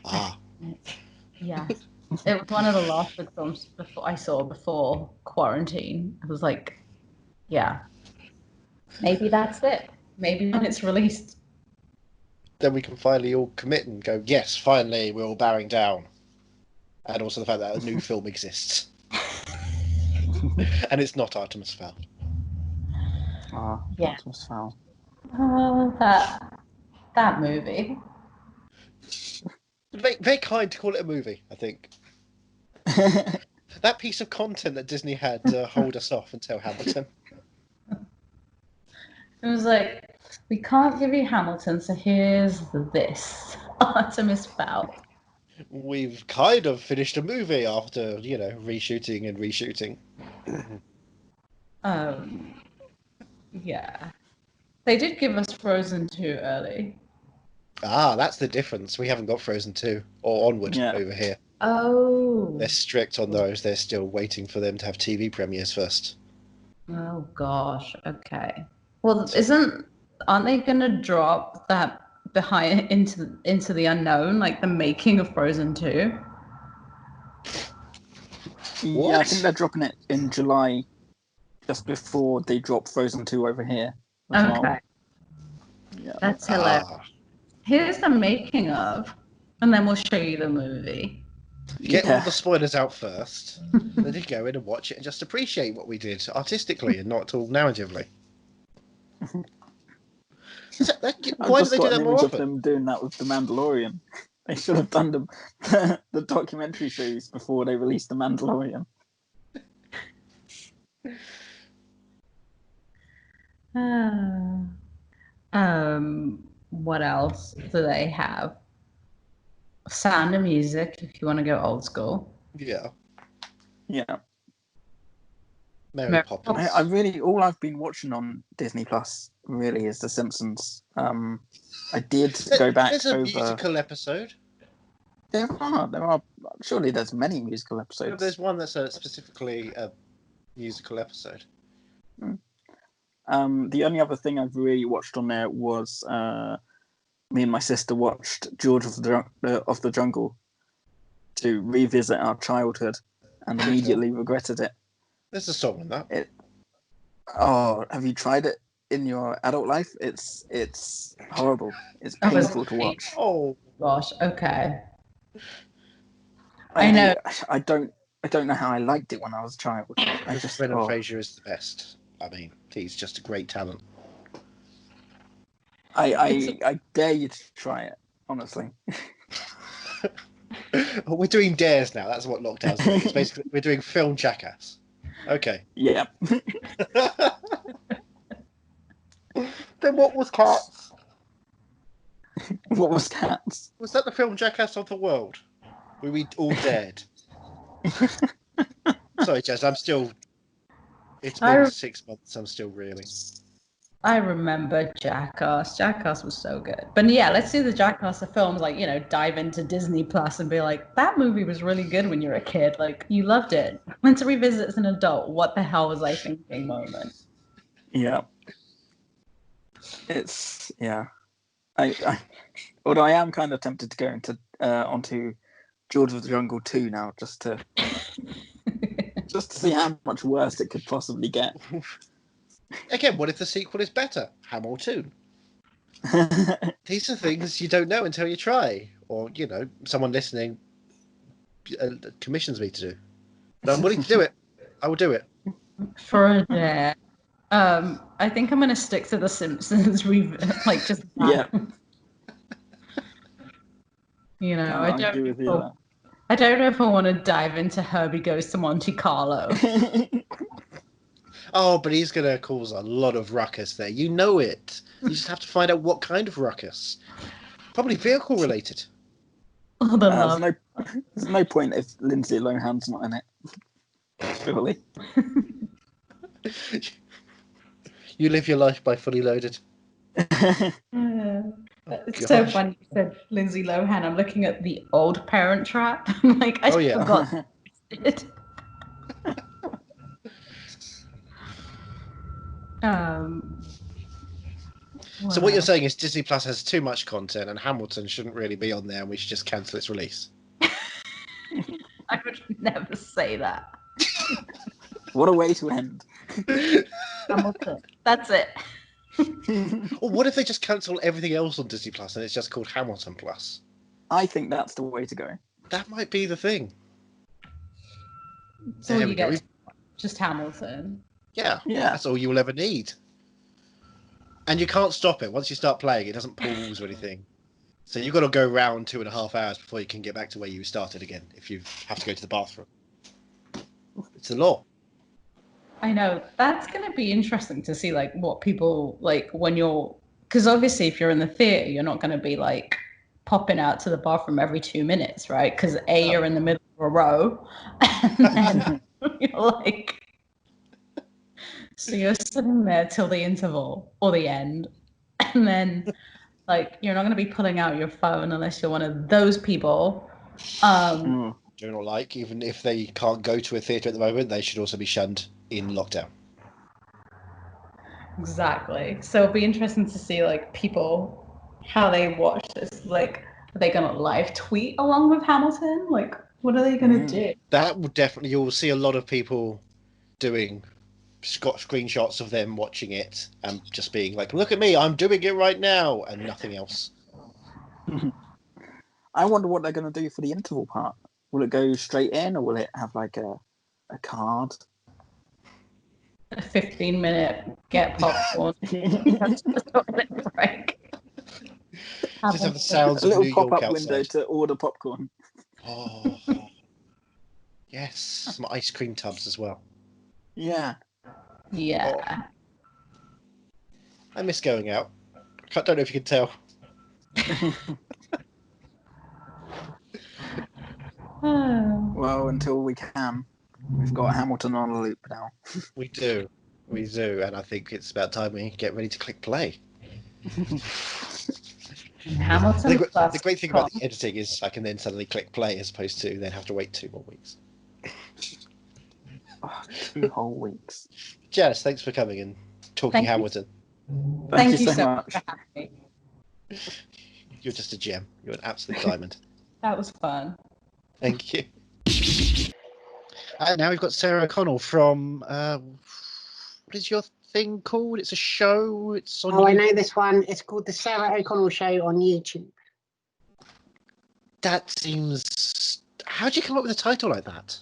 Ah. Yeah. It was one of the last big films before quarantine. I was like, yeah. Maybe that's it. Maybe when it's released. Then we can finally all commit and go, yes, finally, we're all bowing down. And also the fact that a new film exists. And it's not Artemis Fowl. Yeah. Artemis Fowl. That movie. Very kind to call it a movie, I think. That piece of content that Disney had to hold us off until Hamilton. It was like, we can't give you Hamilton, so here's this. Artemis Fowl. We've kind of finished a movie after, reshooting and reshooting. Yeah. They did give us Frozen 2 early. Ah, that's the difference. We haven't got Frozen 2 or Onward over here. Oh. They're strict on those. They're still waiting for them to have TV premieres first. Oh gosh. Okay. Well, aren't they gonna drop that behind into the unknown, like the making of Frozen 2? Yeah, I think they're dropping it in July, just before they drop Frozen 2 over here. Okay. Well. Yeah. That's hilarious. Here's the making of, and then we'll show you the movie. Get all the spoilers out first. Then you go in and watch it and just appreciate what we did artistically and not all narratively. Why do they do that more often? Of them doing that with The Mandalorian. They should have done the documentary series before they released The Mandalorian. What else do they have? Sound of Music, if you want to go old school. Yeah. Yeah. Mary Poppins. I really, all I've been watching on Disney Plus really is The Simpsons. I did go back There's a musical episode. There are. Surely there's many musical episodes. No, there's one that's specifically a musical episode. The only other thing I've really watched on there was me and my sister watched George of the Jungle to revisit our childhood and immediately regretted it. There's a song in that. Have you tried it in your adult life? It's horrible. It's painful to watch. Oh gosh. Okay. I know. I don't know how I liked it when I was a child. I just Brendan Fraser is the best. I mean, he's just a great talent. I dare you to try it, honestly. We're doing dares now. That's what lockdown's doing. It's basically we're doing film jackass. Okay. Yeah. Then what was Cats? What was Cats? Was that the film Jackass of the World? Where we all dared? Sorry, Jazz, I'm still... It's been 6 months, I'm still reeling. I remember Jackass. Jackass was so good. But yeah, let's do the Jackass the films, like, you know, dive into Disney Plus and be like, that movie was really good when you were a kid. Like, you loved it. When to revisit as an adult, what the hell was I thinking moment? Yeah. It's, yeah. Although I am kind of tempted to go onto George of the Jungle 2 now, just to see how much worse it could possibly get. Again, what if the sequel is better? Hamilton. These are things you don't know until you try, or you know, someone listening commissions me to do. But I'm willing to do it. I will do it for a day. I think I'm gonna stick to The Simpsons. Like just yeah. You know, I don't know if I want to dive into Herbie Goes to Monte Carlo. Oh, but he's going to cause a lot of ruckus there. You know it. You just have to find out what kind of ruckus. Probably vehicle related. Oh, there's no point if Lindsay Lohan's not in it. Surely. You live your life by Fully Loaded. It's so funny you said Lindsay Lohan. I'm looking at The Old Parent Trap. I'm like, I forgot it. So what you're saying is Disney Plus has too much content and Hamilton shouldn't really be on there and we should just cancel its release. I would never say that. What a way to end. Hamilton. That's it. Or what if they just cancel everything else on Disney Plus and it's just called Hamilton Plus? I think that's the way to go. That might be the thing. So you get just Hamilton. Yeah, that's all you will ever need. And you can't stop it. Once you start playing, it doesn't pause or anything. So you've got to go around 2.5 hours before you can get back to where you started again if you have to go to the bathroom. It's the law. I know. That's going to be interesting to see, like, what people, like, when you're... Because obviously, if you're in the theatre, you're not going to be, like, popping out to the bathroom every 2 minutes, right? Because, A, you're in the middle of a row, and then you're, like... So you're sitting there till the interval or the end, and then, like, you're not going to be pulling out your phone unless you're one of those people. Do you know, like, even if they can't go to a theatre at the moment, they should also be shunned in lockdown. Exactly. So it'll be interesting to see, like, people, how they watch this. Like, are they going to live tweet along with Hamilton? Like, what are they going to do? That will definitely, you'll see a lot of people doing screenshots of them watching it and just being like, look at me, I'm doing it right now, and nothing else. I wonder what they're going to do for the interval part. Will it go straight in, or will it have like a card? A 15-minute get popcorn. That's just what it break. Just have the sounds a of little New pop-up York window outside. to order popcorn. Oh, yes, some ice cream tubs as well. Yeah. Yeah. Oh. I miss going out. I don't know if you can tell. Well, until we can. We've got Hamilton on a loop now. We do, and I think it's about time we get ready to click play. Hamilton. The great thing about the editing is I can then suddenly click play as opposed to then have to wait 2 more weeks. 2 whole weeks. Jazz, thanks for coming and talking Hamilton. Thank you so much. For having me. You're just a gem. You're an absolute diamond. That was fun. Thank you. And now we've got Sarah O'Connell from what is your thing called? It's a show. It's on. Oh, I know this one. It's called The Sarah O'Connell Show on YouTube. That seems. How'd you come up with a title like that?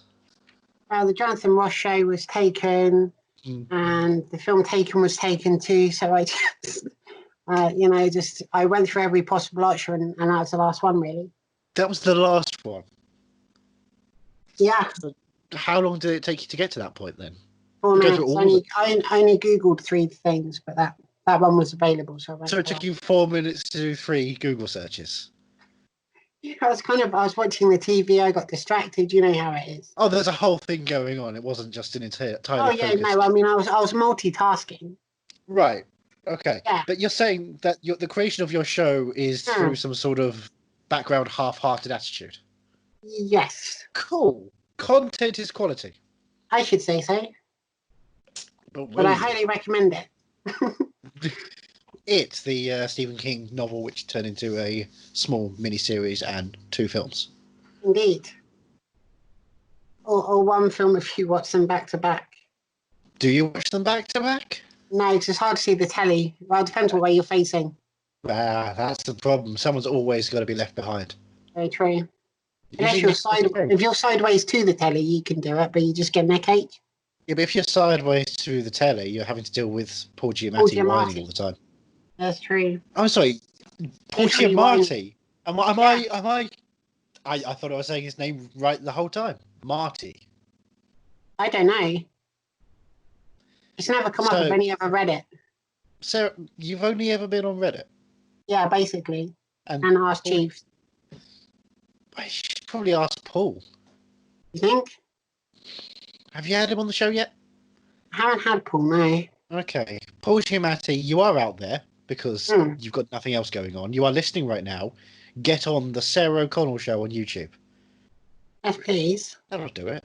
The Jonathan Ross show was taken, and the film Taken was taken too. So I just, I went through every possible option, and that was the last one, really. That was the last one. Yeah. How long did it take you to get to that point then? 4 minutes. I only Googled 3 things, but that one was available. So it took you 4 minutes to do 3 Google searches. Yeah, I was watching the TV. I got distracted. You know how it is. Oh, there's a whole thing going on. It wasn't just an entire. Oh yeah, focus. no. I mean, I was multitasking. Right. Okay, Yeah. but you're saying that the creation of your show is Hmm. through some sort of background half-hearted attitude. Yes, Cool. Content is quality. I should say so. But I highly recommend it. It's the Stephen King novel, which turned into a small mini-series and 2 films. Indeed. Or one film if you watch them back to back. Do you watch them back to back? No, it's just hard to see the telly. Well, it depends what way you're facing. Ah, that's the problem. Someone's always got to be left behind. Very true. Unless Usually if you're sideways to the telly, you can do it, but you just get neck ache. Yeah, but if you're sideways through the telly, you're having to deal with Paul Giamatti whining all the time. That's true. I'm sorry, Paul Literally Giamatti. I thought I was saying his name right the whole time. Marty. I don't know. It's never come up if any ever read it. Sarah, you've only ever been on Reddit? Yeah, basically. And Ask Chiefs. I should probably ask Paul. You think? Have you had him on the show yet? I haven't had Paul, no. Okay. Paul Giamatti, you are out there because you've got nothing else going on. You are listening right now. Get on the Sarah O'Connell show on YouTube. Yes, please. That'll do it.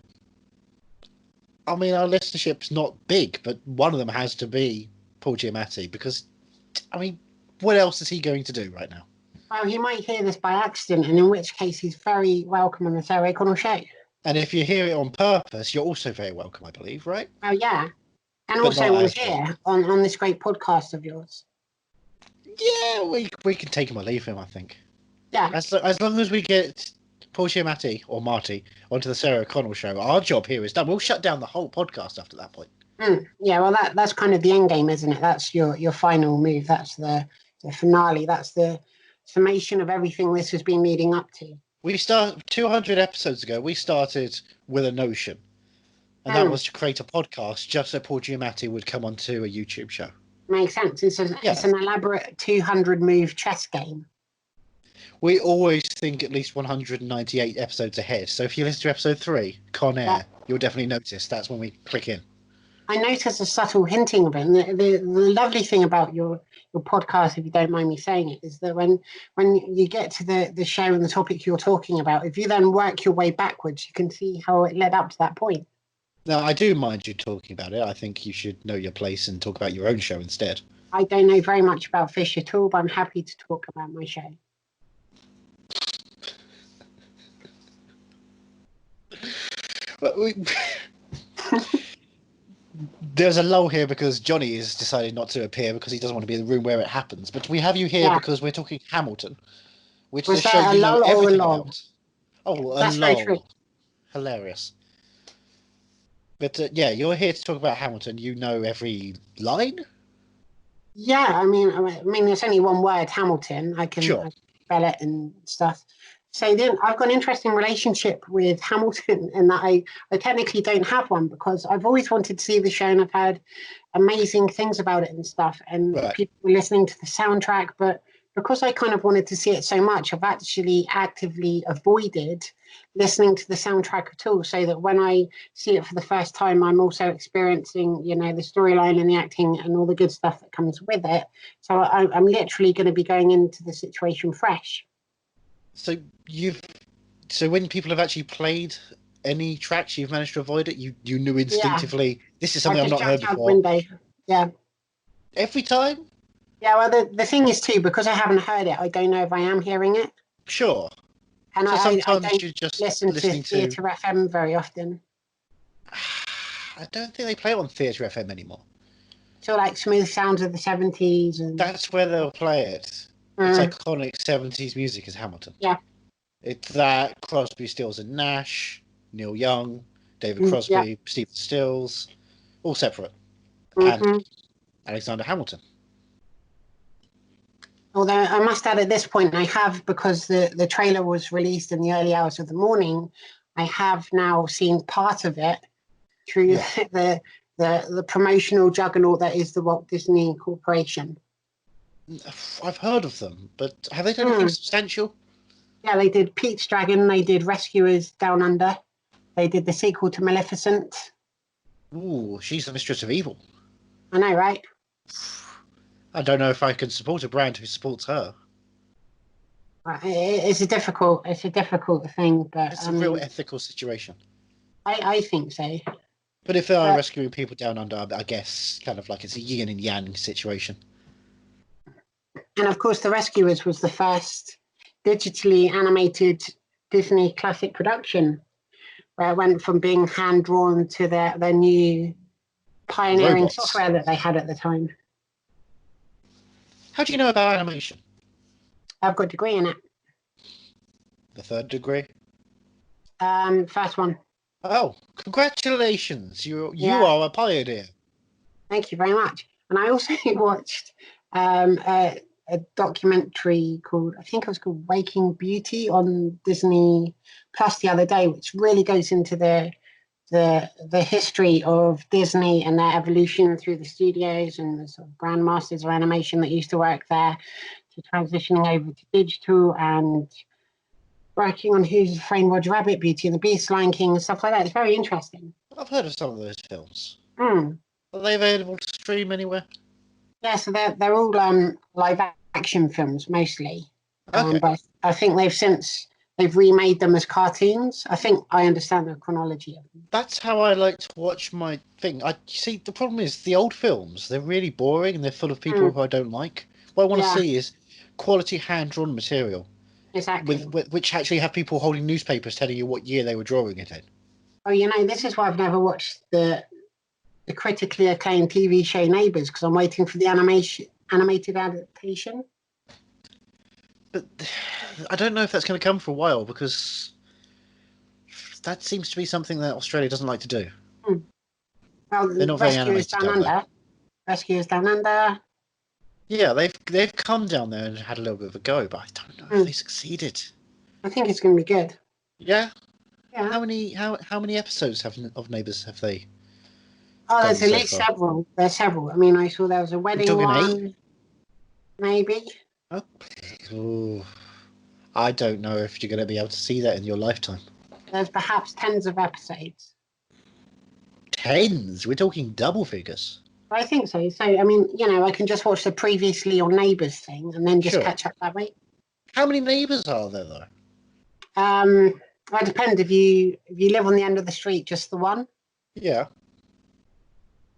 I mean, our listenership's not big, but one of them has to be Paul Giamatti because, I mean, what else is he going to do right now? Well, he might hear this by accident, and in which case he's very welcome on the Sarah O'Connell show. And if you hear it on purpose, you're also very welcome, I believe, right? Oh, yeah. And But also not was actually. here on this great podcast of yours. Yeah, we can take him or leave him, I think. Yeah. As long as we get Paul Giamatti or Marty onto the Sarah O'Connell show, our job here is done. We'll shut down the whole podcast after that point. Yeah, well, that's kind of the end game, isn't it? That's your final move. That's the finale. That's the summation of everything this has been leading up to. We started 200 episodes ago. We started with a notion, and that was to create a podcast just so Paul Giamatti would come onto a YouTube show. Makes sense. It's an elaborate 200 move chess game. We always think at least 198 episodes ahead. So if you listen to episode 3, Con Air, you'll definitely notice that's when we click in. I noticed a subtle hinting of it. And the lovely thing about your podcast, if you don't mind me saying it, is that when you get to the show and the topic you're talking about, if you then work your way backwards, you can see how it led up to that point. Now, I do mind you talking about it. I think you should know your place and talk about your own show instead. I don't know very much about fish at all, but I'm happy to talk about my show. There's a lull here because Johnny has decided not to appear because he doesn't want to be in the room where it happens. But we have you here because we're talking Hamilton, which is a show you know everything about. Oh, that's very true. Hilarious. But yeah, you're here to talk about Hamilton. You know every line? Yeah, I mean, there's only one word, Hamilton. I can spell it and stuff. So then I've got an interesting relationship with Hamilton in that I technically don't have one because I've always wanted to see the show and I've heard amazing things about it and stuff. And people were listening to the soundtrack, but because I kind of wanted to see it so much, I've actually actively avoided listening to the soundtrack at all, so that when I see it for the first time, I'm also experiencing, the storyline and the acting and all the good stuff that comes with it. So I'm literally going to be going into the situation fresh. So when people have actually played any tracks, you've managed to avoid it? You knew instinctively, this is something I've not heard before? Window. Yeah. Every time? Yeah, well, the thing is, too, because I haven't heard it, I don't know if I am hearing it. Sure. And so I sometimes you just listen to Theatre FM very often. I don't think they play it on Theatre FM anymore. So, like, Smooth Sounds of the 70s. And that's where they'll play it. It's iconic 70s music is Hamilton. Yeah. It's that, Crosby, Stills and Nash, Neil Young, David Crosby, Stephen Stills, all separate. And Alexander Hamilton. Although I must add at this point, I have, because the trailer was released in the early hours of the morning, I have now seen part of it through the promotional juggernaut that is the Walt Disney Corporation. I've heard of them, but have they done anything substantial? Yeah, they did Pete's Dragon, they did Rescuers Down Under, they did the sequel to Maleficent. Ooh, she's the mistress of evil. I know, right? I don't know if I can support a brand who supports her. It's a difficult thing, but It's a real ethical situation. I think so. But if they are rescuing people down under, I guess kind of like it's a yin and yang situation. And of course, The Rescuers was the first digitally animated Disney classic production, where it went from being hand drawn to their new pioneering Robots. software that they had at the time. How do you know about animation? I've got a degree in it. The third degree? First one. Oh, congratulations! You Yeah. are a pioneer. Thank you very much. And I also watched a documentary called, I think it was called Waking Beauty on Disney Plus the other day, which really goes into the history of Disney and their evolution through the studios and the sort of grandmasters of animation that used to work there, to transitioning over to digital and working on Who's Framed Roger Rabbit, Beauty and the Beast, Lion King, and stuff like that. It's very interesting. I've heard of some of those films. Mm. Are they available to stream anywhere? Yeah, so they're all live action films mostly. Okay. But I think they've remade them as cartoons. I think I understand the chronology of them. That's how I like to watch my thing. See, the problem is the old films, they're really boring and they're full of people who I don't like. What I want to see is quality hand-drawn material. Exactly. Which actually have people holding newspapers telling you what year they were drawing it in. Oh, this is why I've never watched the critically acclaimed TV show Neighbours, because I'm waiting for the animated adaptation. But I don't know if that's going to come for a while, because that seems to be something that Australia doesn't like to do. Well, They're not very Rescuers animated Down Under. Rescuers Down Under. Yeah, they've come down there and had a little bit of a go, but I don't know if they succeeded. I think it's going to be good. Yeah. Yeah. How many episodes of Neighbours have they? Oh, there's done at least so far? several. There's several. I mean, I saw there was a wedding talking one. Maybe. Oh, I don't know if you're going to be able to see that in your lifetime. There's perhaps tens of episodes. Tens? We're talking double figures. I think so. So, I mean, I can just watch the previously on Neighbours thing and then just catch up that way. How many neighbours are there, though? Well, it depends. If you live on the end of the street, just the one. Yeah.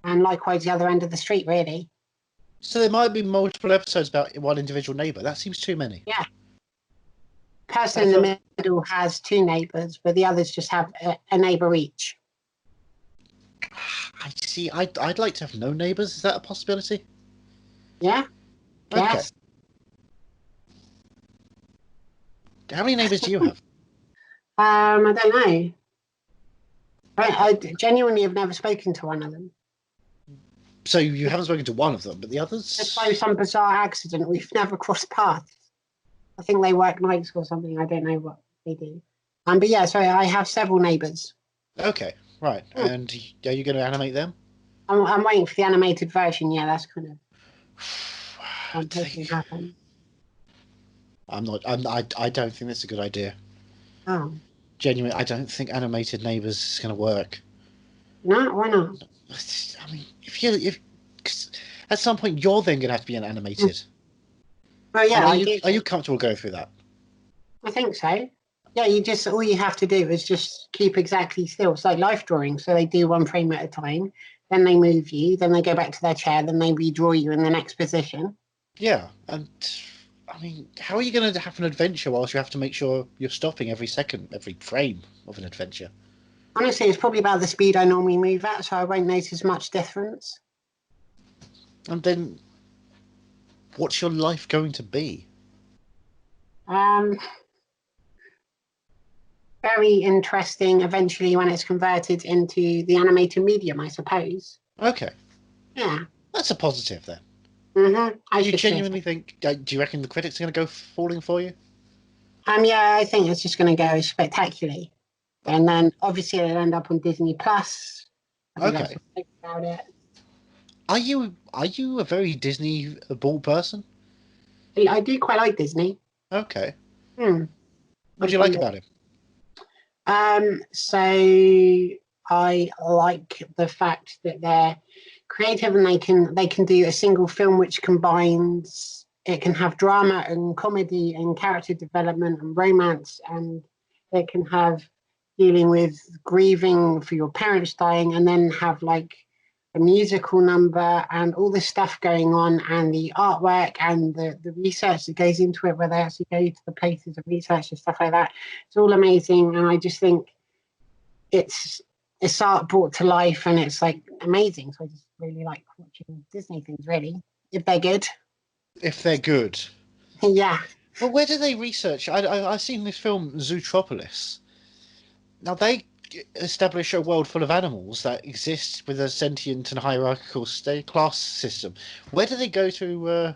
And likewise, the other end of the street, really. So there might be multiple episodes about one individual neighbour. That seems too many. Yeah. Person in the middle has two neighbours, but the others just have a neighbour each. I see. I'd like to have no neighbours. Is that a possibility? Yeah. Okay. Yes. How many neighbours do you have? I don't know. I genuinely have never spoken to one of them. So you haven't spoken to one of them, but the others? Just by some bizarre accident, we've never crossed paths. I think they work nights or something. I don't know what they do. But yeah, so I have several neighbours. Okay, right. And are you going to animate them? I'm waiting for the animated version. Yeah, that's kind of happen. I'm not. I don't think that's a good idea. Oh. Genuinely, I don't think animated neighbours is going to work. No, why not? I mean, cause at some point you're then going to have to be animated. Oh yeah, are you comfortable going through that? I think so. Yeah, all you have to do is just keep exactly still. It's like life drawing. So they do one frame at a time, then they move you, then they go back to their chair, then they redraw you in the next position. Yeah, and I mean, how are you going to have an adventure whilst you have to make sure you're stopping every frame of an adventure? Honestly, it's probably about the speed I normally move at, so I won't notice much difference. And then, what's your life going to be? Very interesting eventually when it's converted into the animated medium, I suppose. Okay. Yeah. That's a positive then. Mm-hmm. Do you genuinely think, do you reckon the critics are going to go falling for you? Yeah, I think it's just going to go spectacularly. And then obviously it'll end up on Disney Plus. Okay. About it. Are you a very Disney ball person? I do quite like Disney. Okay. What do you like about him? So I like the fact that they're creative and they can do a single film which combines. It can have drama and comedy and character development and romance, and it can have dealing with grieving for your parents dying, and then have like a musical number and all this stuff going on, and the artwork and the research that goes into it, where they actually go to the places of research and stuff like that. It's all amazing, and I just think it's art brought to life, and it's like amazing. So I just really like watching Disney things, really, if they're good. If they're good. Yeah. Well, where do they research? I've seen this film Zootropolis. Now they establish a world full of animals that exist with a sentient and hierarchical class system. Where do they go to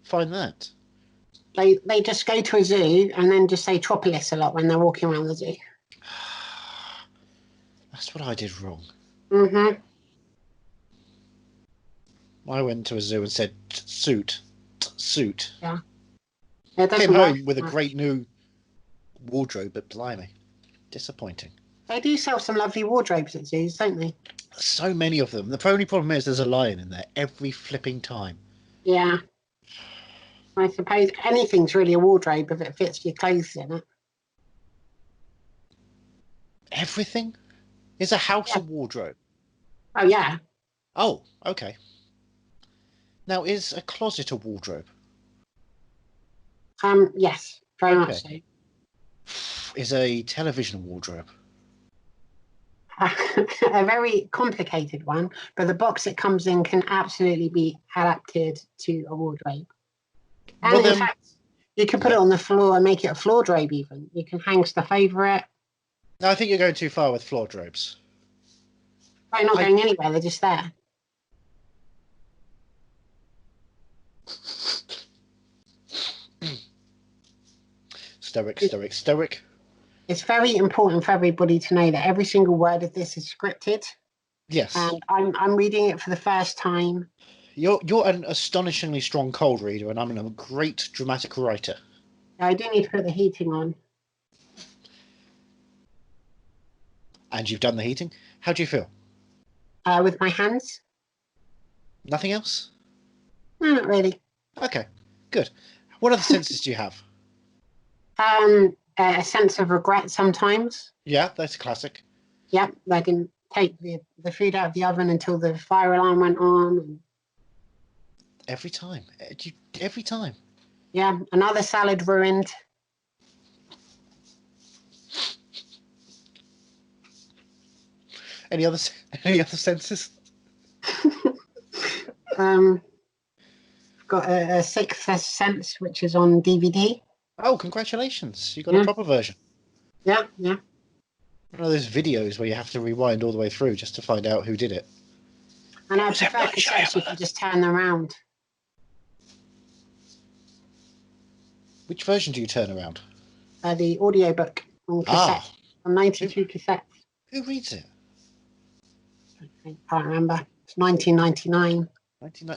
find that? They just go to a zoo and then just say Tropolis a lot when they're walking around the zoo. That's what I did wrong. Mm-hmm. I went to a zoo and said suit. Yeah. Came home with a great new wardrobe, but blimey, disappointing. They do sell some lovely wardrobes at zoos, don't they? So many of them. The only problem is there's a lion in there every flipping time. Yeah. I suppose anything's really a wardrobe if it fits your clothes in it. Everything? Is a house a wardrobe? Oh, yeah. Oh, okay. Now, is a closet a wardrobe? Yes, very much so. Is a television a wardrobe? A very complicated one, but the box it comes in can absolutely be adapted to a wardrobe. And in fact, you can put it on the floor and make it a floor drobe even. You can hang stuff over it. No, I think you're going too far with floor drobes. They're not going anywhere, they're just there. Stoic. It's very important for everybody to know that every single word of this is scripted. Yes. And I'm reading it for the first time. You're an astonishingly strong cold reader, and I'm a great dramatic writer. I do need to put the heating on. And you've done the heating? How do you feel? With my hands. Nothing else? No, not really. Okay, good. What other senses do you have? A sense of regret sometimes. Yeah, that's a classic. Yep, I didn't take the food out of the oven until the fire alarm went on. Every time. Every time. Yeah, another salad ruined. Any other senses? Got a Sixth Sense, which is on DVD. Oh, congratulations! You got a proper version. Yeah. One of those videos where you have to rewind all the way through just to find out who did it. And I prefer cassettes, you can just turn them around. Which version do you turn around? The audiobook on cassette. On 92 cassettes. Who reads it? I can't remember. It's 1999.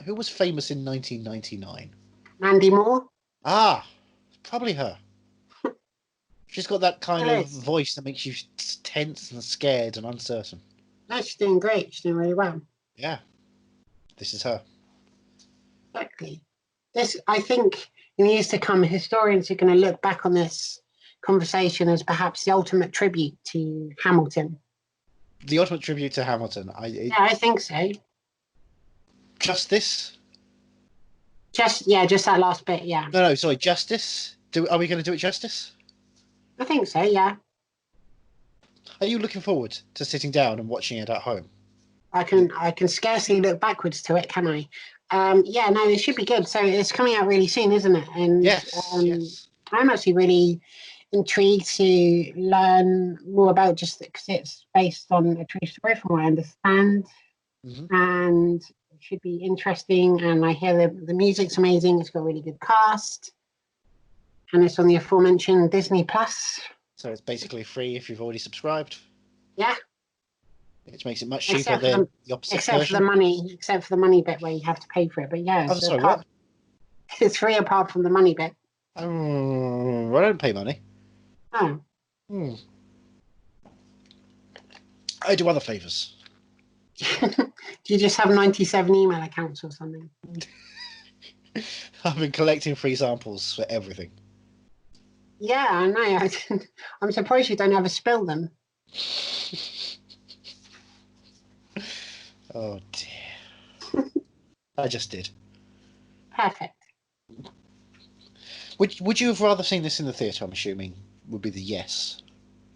Who was famous in 1999? Mandy Moore. Ah, probably her. She's got that kind of voice that makes you tense and scared and uncertain. No, she's doing great. She's doing really well. Yeah. This is her. Exactly. I think in the years to come, historians are going to look back on this conversation as perhaps the ultimate tribute to Hamilton. The ultimate tribute to Hamilton. I think so. Just this? Just that last bit, yeah. No, sorry, justice? Are we going to do it justice? I think so, yeah. Are you looking forward to sitting down and watching it at home? I can scarcely look backwards to it, can I? It should be good. So it's coming out really soon, isn't it? And yes. I'm actually really intrigued to learn more about just because it's based on a true story from what I understand. Mm-hmm. And it should be interesting. And I hear the music's amazing. It's got a really good cast. And it's on the aforementioned Disney Plus. So it's basically free if you've already subscribed. Yeah. Which makes it much cheaper than the opposite except version. Except for the money bit where you have to pay for it. But yeah, what? It's free apart from the money bit. I don't pay money. Oh. I do other favours. Do you just have 97 email accounts or something? I've been collecting free samples for everything. Yeah, I know. I'm surprised you don't ever spill them. Oh dear. I just did. Perfect. Would you have rather seen this in the theatre, I'm assuming, would be the yes.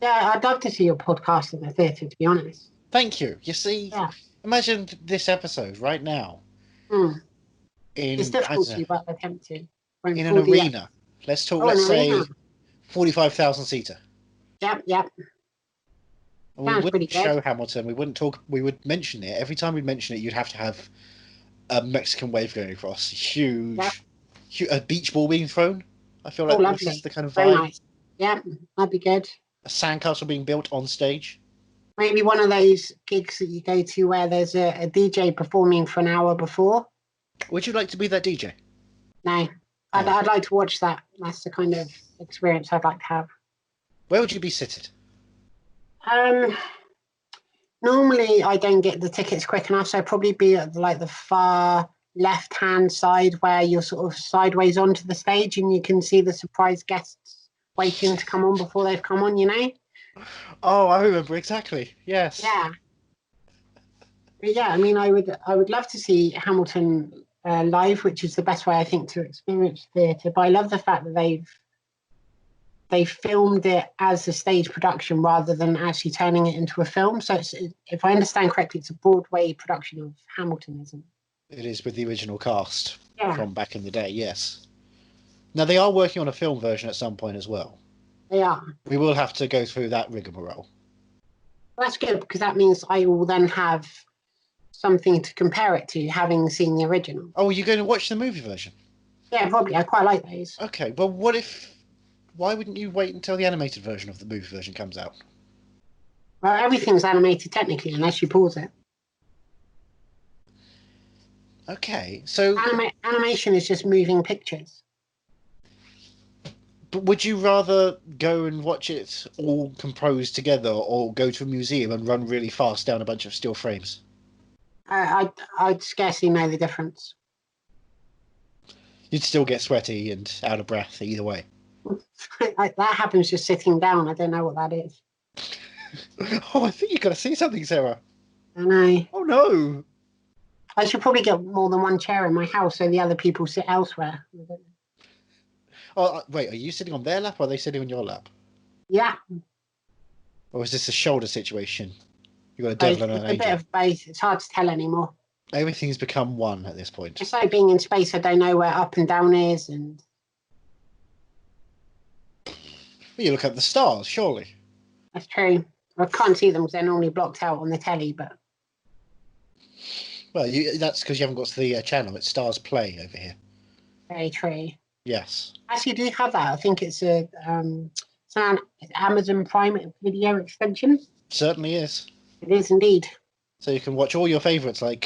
Yeah, I'd love to see your podcast in the theatre, to be honest. Thank you. You see, Yeah. imagine this episode right now. It's difficult to, but attempt to. In an arena. Let's talk, let's say, 45,000 seater. Yep. We wouldn't show Hamilton. We would mention it. Every time we mention it, you'd have to have a Mexican wave going across. Huge. A beach ball being thrown. I feel like this is the kind of vibe. Nice. Yeah, that'd be good. A sandcastle being built on stage. Maybe one of those gigs that you go to where there's a DJ performing for an hour before. Would you like to be that DJ? No. I'd like to watch that. That's the kind of experience I'd like to have. Where would you be seated? Normally I don't get the tickets quick enough, so I'd probably be at the far left-hand side where you're sort of sideways onto the stage and you can see the surprise guests waiting to come on before they've come on, you know? Oh, I remember exactly. Yes. Yeah. But yeah, I mean, I would love to see Hamilton live, which is the best way I think to experience theatre. But I love the fact that they filmed it as a stage production rather than actually turning it into a film. So if I understand correctly, it's a Broadway production of Hamilton, isn't it? It is with the original cast from back in the day, yes. Now, they are working on a film version at some point as well. They are. We will have to go through that rigmarole. Well, that's good, because that means I will then have something to compare it to, having seen the original. Oh, you're going to watch the movie version? Yeah, probably. I quite like those. Okay, well, why wouldn't you wait until the animated version of the movie version comes out? Well, everything's animated technically, unless you pause it. Okay, so... Animation is just moving pictures. But would you rather go and watch it all composed together or go to a museum and run really fast down a bunch of still frames? I'd scarcely know the difference. You'd still get sweaty and out of breath either way. That happens just sitting down. I don't know what that is. Oh, I think you've got to see something, Sarah. I know. Oh, no. I should probably get more than one chair in my house so the other people sit elsewhere. Oh, wait, are you sitting on their lap or are they sitting on your lap? Yeah. Or is this a shoulder situation? You've got a devil and an angel. A bit of both. It's hard to tell anymore. Everything's become one at this point. It's like being in space. I don't know where up and down is. And well, you look at the stars, surely. That's true. I can't see them because they're normally blocked out on the telly, but... Well, that's because you haven't got the channel. It's Stars Play over here. Very true. Yes. Actually, do you have that? I think it's an Amazon Prime Video extension. Certainly is. It is indeed. So you can watch all your favourites like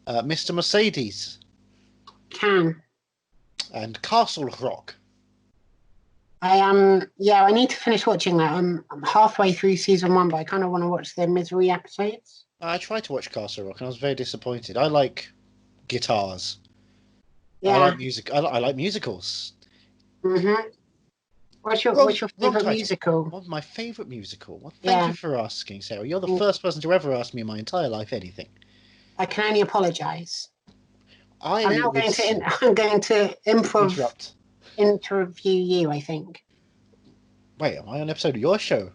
Mr. Mercedes. Can. And Castle Rock. I need to finish watching that. I'm halfway through season 1, but I kind of want to watch the Misery episodes. I tried to watch Castle Rock and I was very disappointed. I like guitars. Yeah. I like music. I like musicals. Mm-hmm. What's your favourite musical? What's my favourite musical? Well, thank you for asking, Sarah. You're the first person to ever ask me in my entire life anything. I can only apologise. I'm going to interview you, I think. Wait, am I on an episode of your show?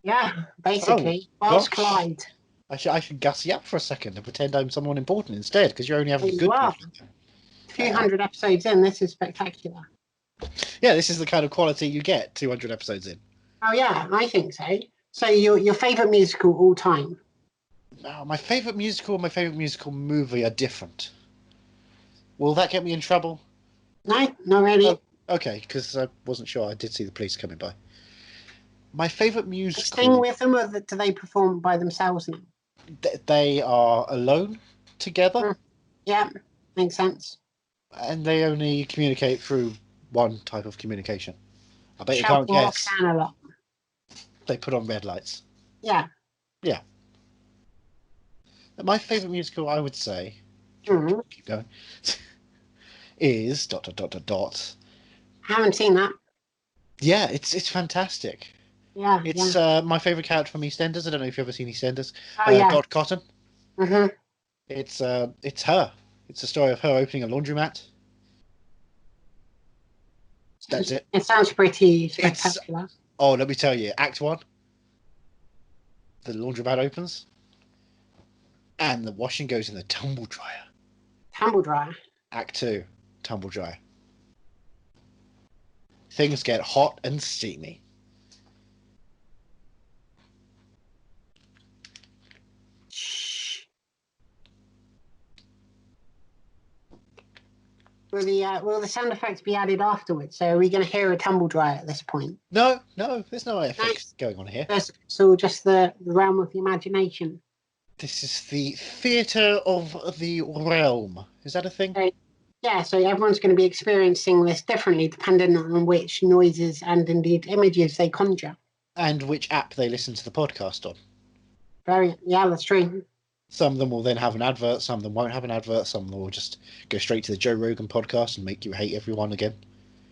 Yeah, basically. Whilst Clyde. I should gas you up for a second and pretend I'm someone important instead, because you're only having a good time. 200 episodes in, this is spectacular. Yeah, this is the kind of quality you get 200 episodes in. Oh yeah, I think so. So your favourite musical all time? Oh, my favourite musical and my favourite musical movie are different. Will that get me in trouble? No, not really. Oh, okay, because I wasn't sure. I did see the police coming by. My favourite musical... Sing with them, or do they perform by themselves now? They are alone together. Yeah, makes sense. And they only communicate through one type of communication. I bet you can't guess. A lot. They put on red lights. Yeah. Yeah. My favourite musical, I would say, Mm. keep going, is ... Haven't seen that. Yeah, it's fantastic. Yeah, It's my favourite character from EastEnders. I don't know if you've ever seen EastEnders. Oh, yeah. Dot Cotton. Mm-hmm. It's her. It's the story of her opening a laundromat. That's it. It sounds pretty spectacular. Oh, let me tell you, Act 1, the laundromat opens, and the washing goes in the tumble dryer. Tumble dryer. Act 2, tumble dryer. Things get hot and steamy. Will the sound effects be added afterwards? So are we going to hear a tumble dryer at this point? No, there's no effects going on here. It's all just the realm of the imagination. This is the theatre of the realm. Is that a thing? Yeah, so everyone's going to be experiencing this differently depending on which noises and indeed images they conjure. And which app they listen to the podcast on. Yeah, that's true. Some of them will then have an advert, some of them won't have an advert, some of them will just go straight to the Joe Rogan podcast and make you hate everyone again.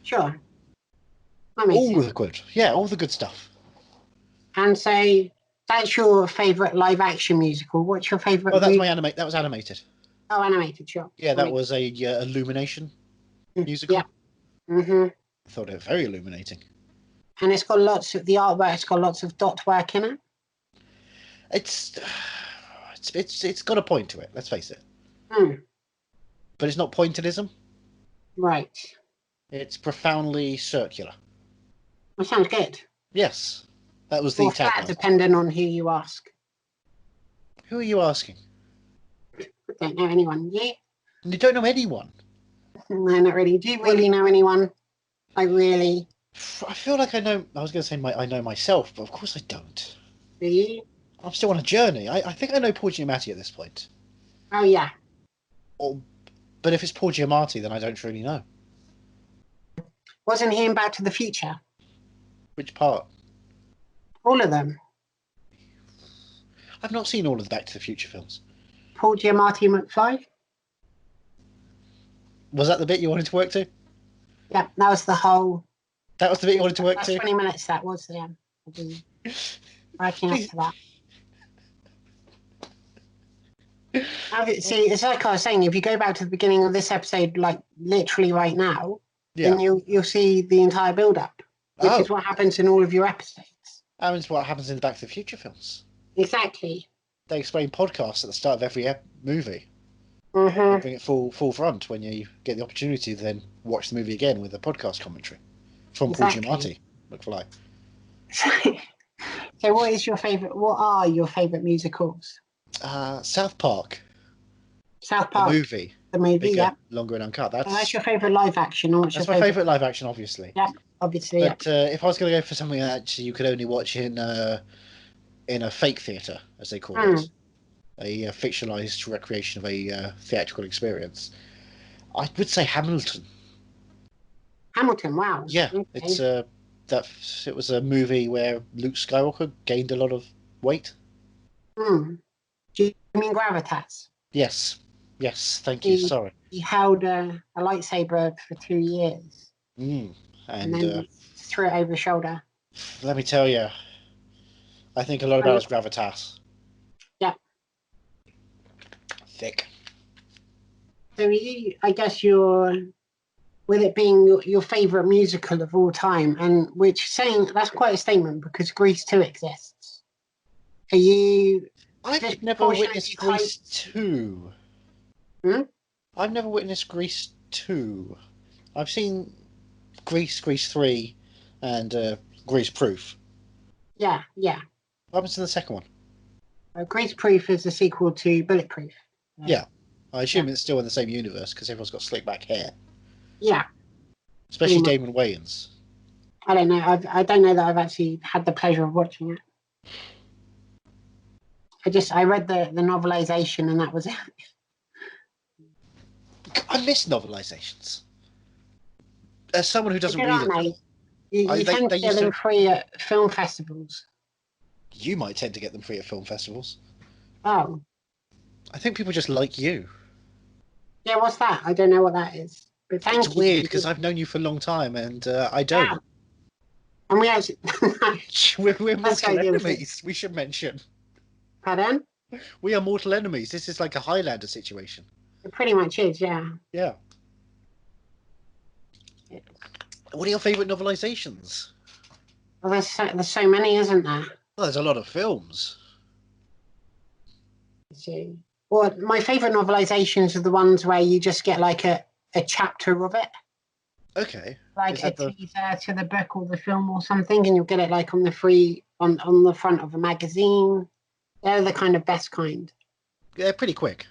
Sure. All the good. Yeah, all the good stuff. And so that's your favourite live action musical. What's your favourite? Oh, that's that was animated. Oh, animated, sure. Yeah, that was a Illumination musical. Yeah. Mm-hmm. I thought it was very illuminating. And it's got lots of the artwork's got lots of dot work in it. It's got a point to it, let's face it. Mm. But it's not pointillism. Right. It's profoundly circular. That sounds good. Yes. That was the tagline. Depending on who you ask. Who are you asking? I don't know anyone. You? You don't know anyone? No, not really. Do you really know anyone? Really? I feel like I know. I was going to say I know myself, but of course I don't. Do you? I'm still on a journey. I think I know Paul Giamatti at this point. Oh, yeah. But if it's Paul Giamatti, then I don't really know. Wasn't he in Back to the Future? Which part? All of them. I've not seen all of the Back to the Future films. Paul Giamatti McFly? Was that the bit you wanted to work to? Yeah, that was the whole... That was the bit you wanted to work to? 20 minutes that was, yeah. Working up to that. See, it's like I was saying, if you go back to the beginning of this episode, like literally right now, then you'll see the entire build-up, which is what happens in all of your episodes. That's what happens in the Back to the Future films. Exactly. They explain podcasts at the start of every movie. Mm-hmm. They bring it full front when you get the opportunity to then watch the movie again with a podcast commentary from Paul Giamatti McFly. So what are your favourite musicals? South Park. South Park. The movie. Bigger, yeah. Longer and uncut. That's your favourite live action. That's my favourite live action, obviously. Yeah, obviously. But if I was going to go for something that actually you could only watch in a fake theatre, as they call it, a fictionalised recreation of a theatrical experience, I would say Hamilton. Hamilton, wow. Yeah, okay. It was a movie where Luke Skywalker gained a lot of weight. Do you mean Gravitas? Yes, thank you, sorry. He held a lightsaber for 2 years. And then threw it over his shoulder. Let me tell you, I think a lot about his gravitas. Yeah. Thick. So I guess with it being your favourite musical of all time, and that's quite a statement because Grease 2 exists. Are you... I've never witnessed Grease 2. I've never witnessed Grease 2. I've seen Grease 3, and Grease Proof. Yeah. What happens to the second one? Grease Proof is the sequel to Bulletproof. Yeah. I assume it's still in the same universe because everyone's got slick back hair. Yeah. Especially Damon Wayans. I don't know. I don't know that I've actually had the pleasure of watching it. I read the novelization and that was it. I miss novelizations. As someone who doesn't read them. You tend to get them free at film festivals. You might tend to get them free at film festivals. Oh. I think people just like you. Yeah, what's that? I don't know what that is. But thank you. It's weird because I've known you for a long time and I don't. Yeah. And we actually... we're Let's go mortal again. enemies, we should mention. Pardon? We are mortal enemies. This is like a Highlander situation. It pretty much is, yeah. Yeah. What are your favourite novelisations? Well, there's so many, isn't there? Well, there's a lot of films. Let's see. Well, my favourite novelisations are the ones where you just get like a chapter of it. Okay. Like a teaser to the book or the film or something, and you'll get it like on the front of a magazine. They're the kind of best kind. Yeah, pretty quick.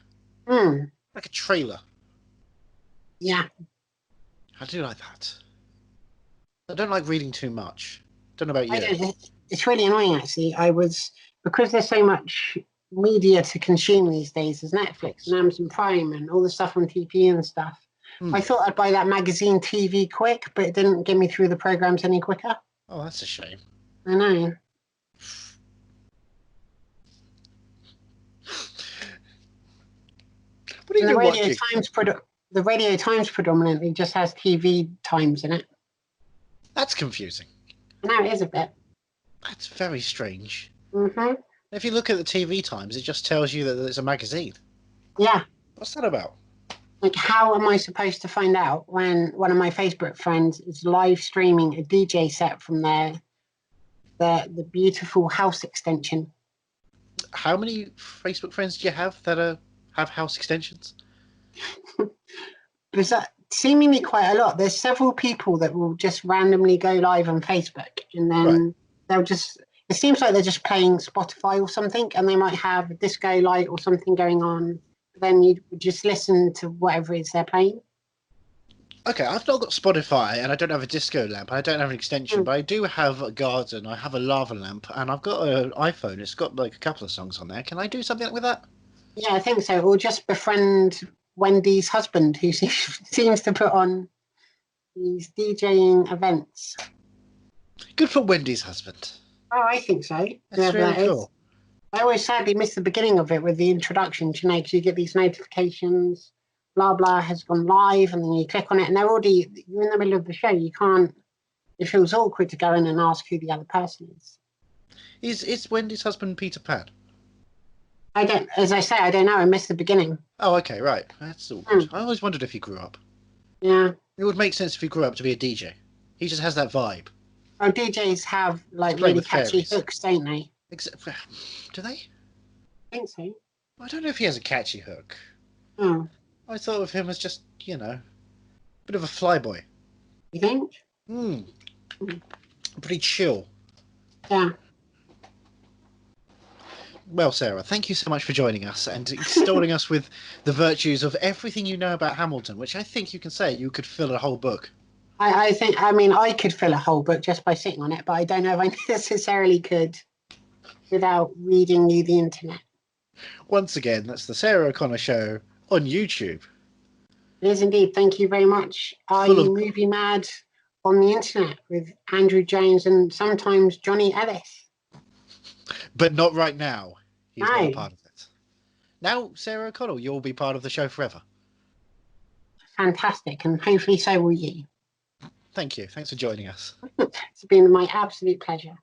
Hmm. Like a trailer. Yeah. I do like that. I don't like reading too much. Don't know about you. It's really annoying, actually. Because there's so much media to consume these days. There's Netflix and Amazon Prime and all the stuff on TV and stuff. I thought I'd buy that magazine TV quick, but it didn't get me through the programs any quicker. Oh, that's a shame. I know. What are you watching? The Radio Times predominantly just has TV times in it. That's confusing. No, it is a bit. That's very strange. Mm-hmm. If you look at the TV times, it just tells you that it's a magazine. Yeah. What's that about? Like, how am I supposed to find out when one of my Facebook friends is live streaming a DJ set from the beautiful house extension? How many Facebook friends do you have that have house extensions? There's seemingly quite a lot. There's several people that will just randomly go live on Facebook, and then they'll just... It seems like they're just playing Spotify or something, and they might have a disco light or something going on. Then you just listen to whatever it is they're playing. Okay, I've not got Spotify, and I don't have a disco lamp, and I don't have an extension, but I do have a garden, I have a lava lamp, and I've got an iPhone. It's got like a couple of songs on there. Can I do something with that? Yeah, I think so. Or just befriend Wendy's husband, who seems to put on these DJing events. Good for Wendy's husband. Oh, I think so. That's really cool. I always sadly miss the beginning of it with the introductions, because you get these notifications, blah, blah has gone live, and then you click on it, and you're in the middle of the show. You can't, it feels awkward to go in and ask who the other person is. Is Wendy's husband Peter Pan? As I say, I don't know. I missed the beginning. Oh, okay, right. That's awkward. I always wondered if he grew up. Yeah. It would make sense if he grew up to be a DJ. He just has that vibe. Oh, DJs have like really catchy hooks, don't they? Do they? I think so. I don't know if he has a catchy hook. Oh. I thought of him as just, a bit of a flyboy. You think? Pretty chill. Yeah. Well, Sarah, thank you so much for joining us and extolling us with the virtues of everything you know about Hamilton, which I think you can say you could fill a whole book. I could fill a whole book just by sitting on it, but I don't know if I necessarily could without reading you the internet. Once again, that's the Sarah O'Connor Show on YouTube. It is indeed. Thank you very much. Are you movie mad on the internet with Andrew Jones and sometimes Johnny Ellis? But not right now. He's not a part of it. Now, Sarah O'Connell, you'll be part of the show forever. Fantastic, and hopefully so will you. Thank you. Thanks for joining us. It's been my absolute pleasure.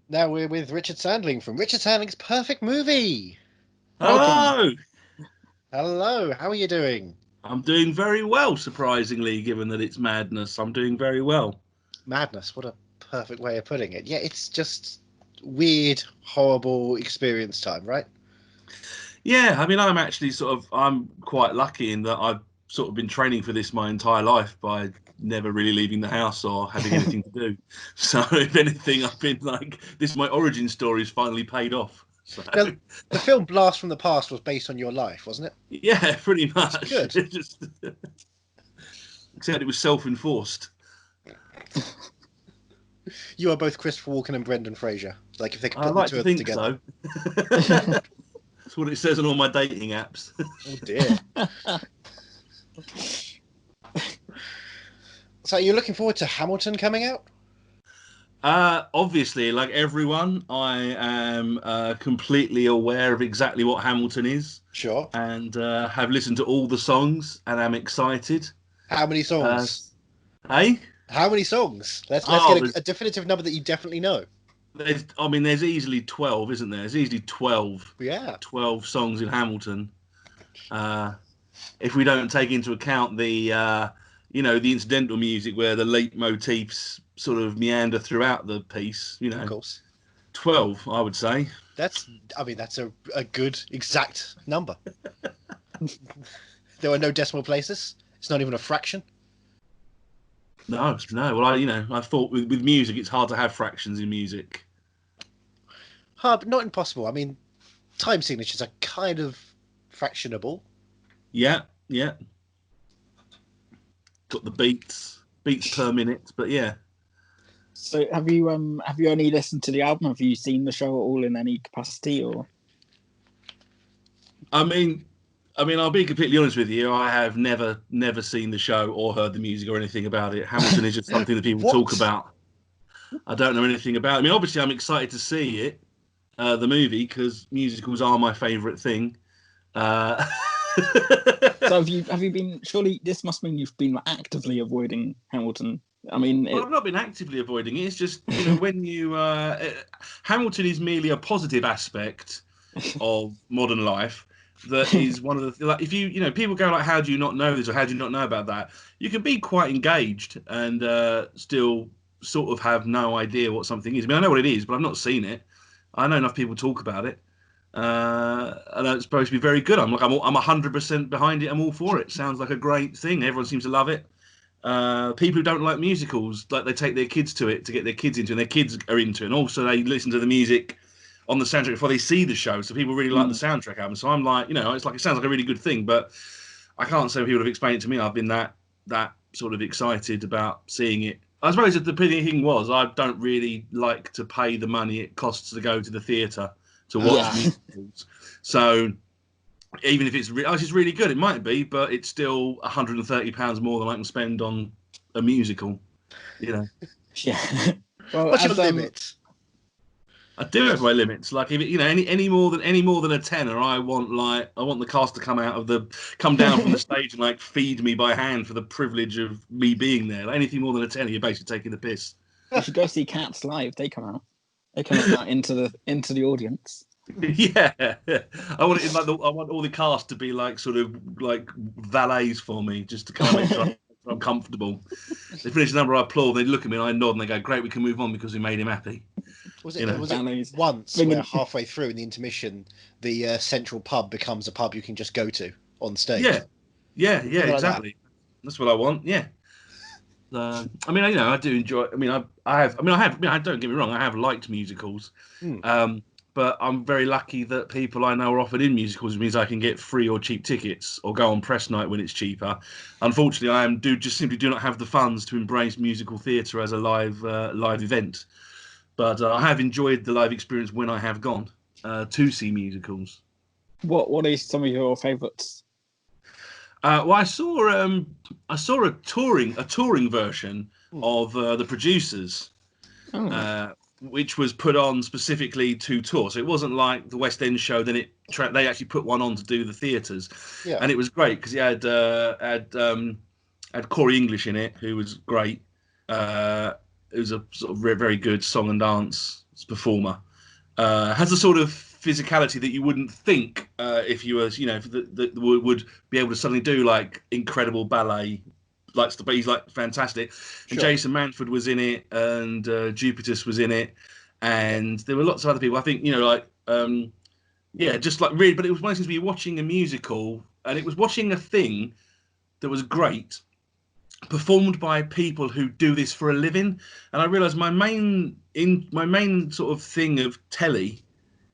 Now we're with Richard Sandling from Richard Sandling's Perfect Movie. Hello. Hello. How are you doing? I'm doing very well, surprisingly, given that it's madness. I'm doing very well. Madness. What a perfect way of putting it. Yeah, it's just weird, horrible experience time, right? Yeah, I mean, I'm quite lucky in that I've sort of been training for this my entire life by never really leaving the house or having anything to do. So if anything, I've been like, my origin story is finally paid off. So. Now, the film Blast from the Past was based on your life, wasn't it? Yeah, pretty much. That's good. Except it was self-enforced. You are both Christopher Walken and Brendan Fraser. Like if they could put the two of them together. So. That's what it says on all my dating apps. Oh dear. So you're looking forward to Hamilton coming out? Obviously, like everyone, I am completely aware of exactly what Hamilton is. Sure. And have listened to all the songs, and I'm excited. How many songs? Hey? How many songs? Let's get a definitive number that you definitely know. There's easily 12, isn't there? There's easily 12. Yeah. 12 songs in Hamilton. If we don't take into account the incidental music where the leitmotifs sort of meander throughout the piece, Of course. 12, I would say. That's a good exact number. There are no decimal places. It's not even a fraction. No. Well, I thought with music, it's hard to have fractions in music. But not impossible. I mean, time signatures are kind of fractionable. Yeah. Got the beats per minute, but yeah. So have you only listened to the album? Have you seen the show at all in any capacity, or? I mean, I'll be completely honest with you. I have never seen the show or heard the music or anything about it. Hamilton is just something that people talk about. I don't know anything about it. I mean, obviously, I'm excited to see it, the movie, because musicals are my favourite thing. So have you been? Surely this must mean you've been actively avoiding Hamilton. I mean, I've not been actively avoiding it. It's just when you Hamilton is merely a positive aspect of modern life. That is one of the if people go like, how do you not know this or how do you not know about that? You can be quite engaged and still sort of have no idea what something is. I mean, I know what it is, but I've not seen it. I know enough people talk about it. And it's supposed to be very good. I'm 100% behind it. I'm all for it. Sounds like a great thing. Everyone seems to love it. People who don't like musicals, like they take their kids to it to get their kids into it, and their kids are into it. And also they listen to the music on the soundtrack before they see the show. So people really like the soundtrack album. So I'm like, it sounds like a really good thing, but I can't say people have explained it to me. I've been that sort of excited about seeing it. I suppose the thing was, I don't really like to pay the money it costs to go to the theatre to watch musicals. So even if it's really good, it might be, but it's still £130 more than I can spend on a musical. Yeah. Well, what's your limit? I do have my limits. Like if any more than a tenner, I want the cast to come down from the stage and like feed me by hand for the privilege of me being there. Like, anything more than a tenner, you're basically taking the piss. You should go see Cats live. They come out into the audience. Yeah, I want all the cast to be like sort of like valets for me, just to kind of make sure I'm comfortable. They finish the number, I applaud, they look at me and I nod and they go, great, we can move on because we made him happy. Was it once where halfway through in the intermission the central pub becomes a pub you can just go to on stage? Yeah, exactly. That's what I want. Yeah. I mean, I do enjoy. I mean, I have. Don't get me wrong. I have liked musicals, but I'm very lucky that people I know are offered in musicals. It means I can get free or cheap tickets, or go on press night when it's cheaper. Unfortunately, I simply do not have the funds to embrace musical theatre as a live event. But I have enjoyed the live experience when I have gone to see musicals. What are some of your favourites? Well, I saw a touring version of The Producers, which was put on specifically to tour. So it wasn't like the West End show. Then they actually put one on to do the theatres, and it was great because it had Corey English in it, who was great. It was a sort of very good song and dance performer. Has a sort of physicality that you wouldn't think if you were, that would be able to suddenly do like incredible ballet. But he's like fantastic. And Jason Manford was in it, and Jupitus was in it, and there were lots of other people. I think just like really. But it was one of those things where you're watching a musical, and it was watching a thing that was great, performed by people who do this for a living. And I realised my main sort of thing of telly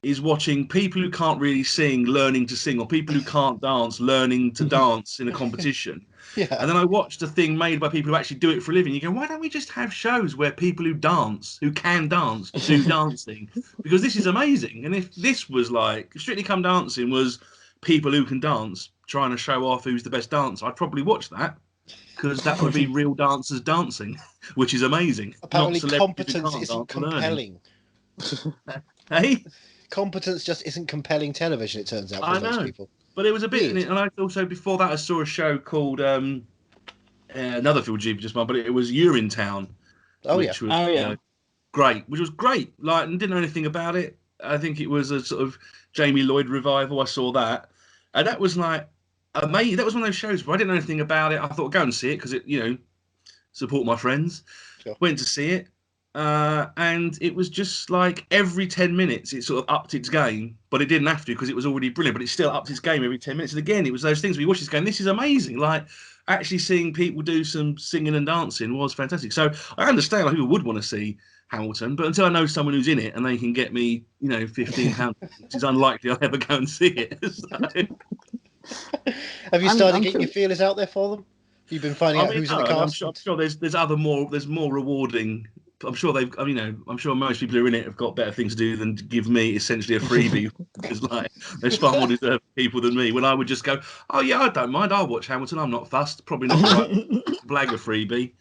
is watching people who can't really sing learning to sing, or people who can't dance learning to dance in a competition. And then I watched a thing made by people who actually do it for a living. You go, why don't we just have shows where people who can dance, do dancing? Because this is amazing. And if this was like Strictly Come Dancing was people who can dance trying to show off who's the best dancer, I'd probably watch that. because that would be real dancers dancing, which is amazing. Apparently, Not competence isn't compelling. Hey, competence just isn't compelling television. It turns out for most people. But it was a bit in it, and I also before that I saw a show called another Phil G just one, but it was Urinetown. Which was great, which was great. Like, and didn't know anything about it. I think it was a sort of Jamie Lloyd revival. I saw that, and that was like amazing. That was one of those shows where I didn't know anything about it. I thought, go and see it because it, support my friends. Sure. Went to see it, and it was just like every 10 minutes it sort of upped its game, but it didn't have to because it was already brilliant. But it still upped its game every 10 minutes. And again, it was those things we watched this going, this is amazing. Like, actually seeing people do some singing and dancing was fantastic. So I understand people would want to see Hamilton, but until I know someone who's in it and they can get me, £15, which is unlikely I'll ever go and see it. So. Have you started getting your feelers out there for them? You've been finding out who's in the cast? I'm sure there's more rewarding. I'm sure I'm sure most people who are in it have got better things to do than to give me essentially a freebie. Because there's far more deserving people than me. When I would just go, oh yeah, I don't mind. I'll watch Hamilton. I'm not fussed. Probably not the right blag a freebie.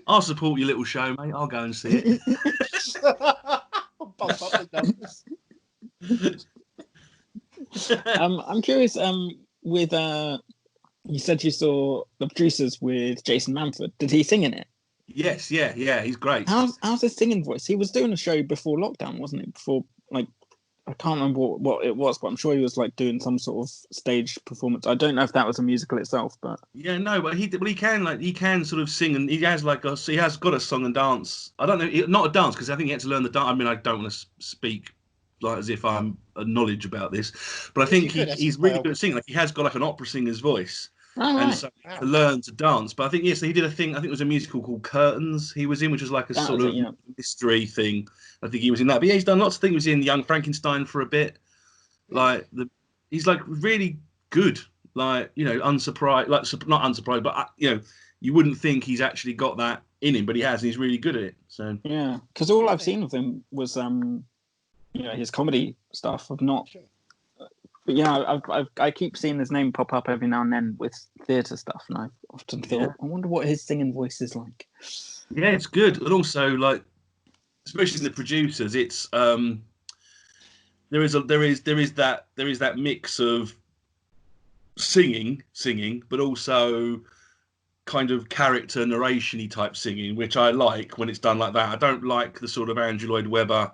I'll support your little show, mate. I'll go and see it. Bump up the numbers. I'm curious. With you said you saw the producers with Jason Manford. Did he sing in it? Yes, yeah, he's great. How's his singing voice? He was doing a show before lockdown, wasn't it? Before, I can't remember what it was, but I'm sure he was doing some sort of stage performance. I don't know if that was a musical itself, but but he can sort of sing, and he has he has got a song and dance. I don't know, not a dance because I think he had to learn the dance. I mean, I don't want to speak as if I'm a knowledge about this, but I think he's really good at singing. He has got an opera singer's voice. And so to learn to dance. But I think, he did a thing, I think it was a musical called Curtains he was in, which was like a sort of mystery thing. I think he was in that. But he's done lots of things. He was in Young Frankenstein for a bit. He's really good. Unsurprised, not unsurprised, but, you wouldn't think he's actually got that in him, but he has, and he's really good at it. So yeah, because all I've seen of him was, his comedy stuff. I've not... But I keep seeing his name pop up every now and then with theatre stuff, and I often thought, I wonder what his singing voice is like. Yeah, it's good, and also especially the producers, it's there is that mix of singing, but also kind of character narration-y type singing, which I like when it's done like that. I don't like the sort of Andrew Lloyd Webber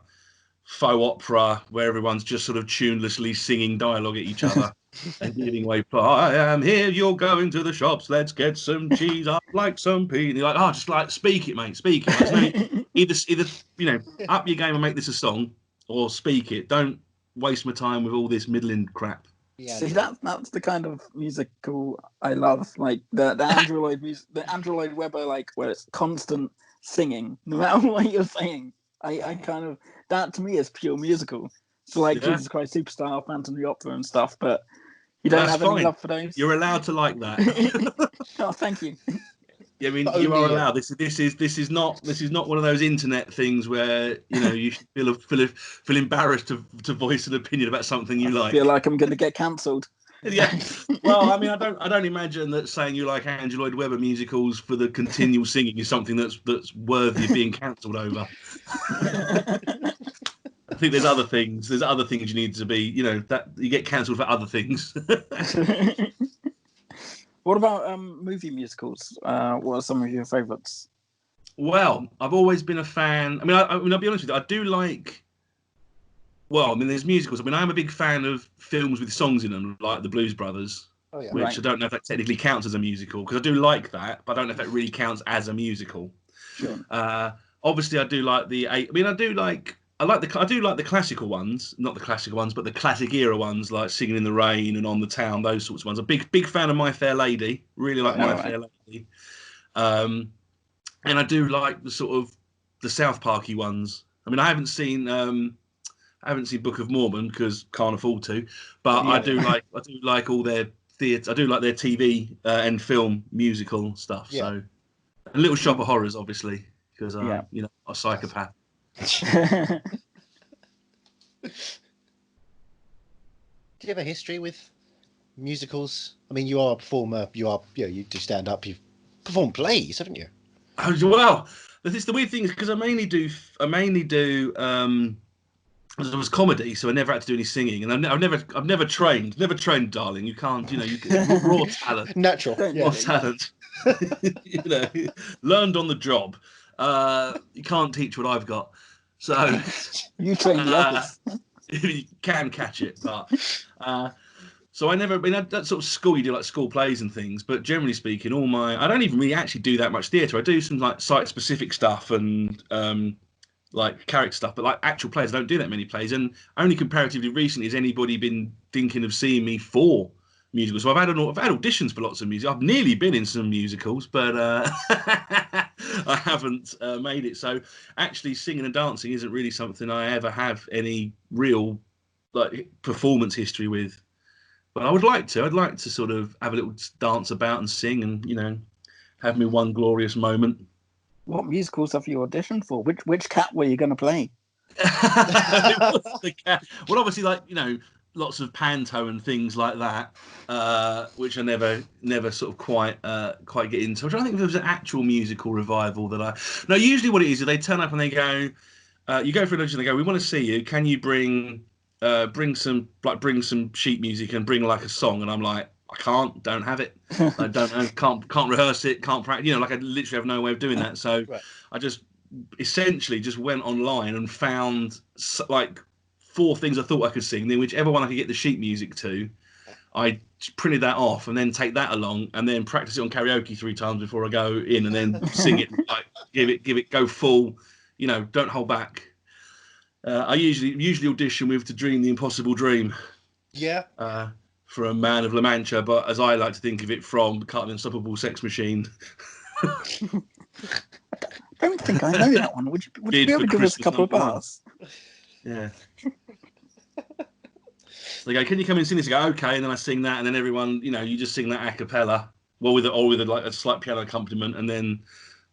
faux opera where everyone's just sort of tunelessly singing dialogue at each other and giving away. I am here, you're going to the shops, let's get some cheese, I'd like some pea. And you're like, just speak it, mate, speak it. Either up your game and make this a song, or speak it. Don't waste my time with all this middling crap. Yeah, see, that's the kind of musical I love, the Andrew Lloyd music, the Andrew Lloyd Webber, where it's constant singing, no matter what you're saying. I kind of, that to me is pure musical. So Jesus Christ Superstar, Phantom of the Opera and stuff, but you don't have any love for those. You're allowed to like that. Oh, thank you. I mean, you are allowed. This is not one of those internet things where you should feel embarrassed to voice an opinion about something you like. I feel like I'm going to get cancelled. Yeah. Well, I mean, I don't imagine that saying you like Andrew Lloyd Webber musicals for the continual singing is something that's worthy of being cancelled over. I think there's other things. There's other things you need to be. That you get cancelled for other things. What about movie musicals? What are some of your favourites? Well, I've always been a fan. I mean, I'll be honest with you. I do like. Well, I mean, there's musicals. I mean, I'm a big fan of films with songs in them, like The Blues Brothers, which I don't know if that technically counts as a musical, because I do like that, but I don't know if that really counts as a musical. Sure. Obviously, I do like I do like the classical ones, not the classical ones, but the classic era ones, like Singing in the Rain and On the Town, those sorts of ones. I'm a big fan of My Fair Lady. Really like My Fair Lady. And I do like the sort of the South Parky ones. I mean, I haven't seen Book of Mormon because can't afford to, but I do like all their theatre. I do like their TV and film musical stuff. Yeah. So, and Little Shop of Horrors, obviously, because I'm a psychopath. Do you have a history with musicals? I mean, you are a performer. You do stand up. You've performed plays, haven't you? Oh, well, the weird thing is because I mainly do it was comedy, so I never had to do any singing, and I've never trained, darling. You can't, you get raw talent, natural, raw talent. Learned on the job. You can't teach what I've got, so you train the others. You can catch it, but so I never. That sort of school, you do like school plays and things, but generally speaking, I don't even really actually do that much theatre. I do some like site-specific stuff and like character stuff, but like actual plays, I don't do that many plays. And only comparatively recently has anybody been thinking of seeing me for musicals. So I've had auditions for lots of music. I've nearly been in some musicals, but I haven't made it. So actually singing and dancing isn't really something I ever have any real like performance history with. But I would like to. I'd like to sort of have a little dance about and sing and, have me one glorious moment. What musicals have you auditioned for? Which cat were you going to play? The cat. Well, obviously, like, lots of panto and things like that, which I never sort of quite get into. I don't think if there was an actual musical revival that No, usually what it is they turn up and they go, you go for an audition, they go, we want to see you. Can you bring some sheet music and bring like a song? And I'm like, I don't have it. I don't know, can't rehearse it, can't practice. I literally have no way of doing that. So right. I just essentially just went online and found like 4 things I thought I could sing. Then whichever one I could get the sheet music to, I printed that off and then take that along and then practice it on karaoke 3 times before I go in and then sing it. Like give it go full. Don't hold back. I usually audition with "To Dream the Impossible Dream." Yeah. For a Man of La Mancha, but as I like to think of it, from "Cut an Unstoppable Sex Machine." I don't think I know that one. Would you be able to give us a couple of bars? Yeah. They go, "Can you come and sing this?" I go, "Okay," and then I sing that, and then everyone, you just sing that a cappella, well, with like a slight piano accompaniment, and then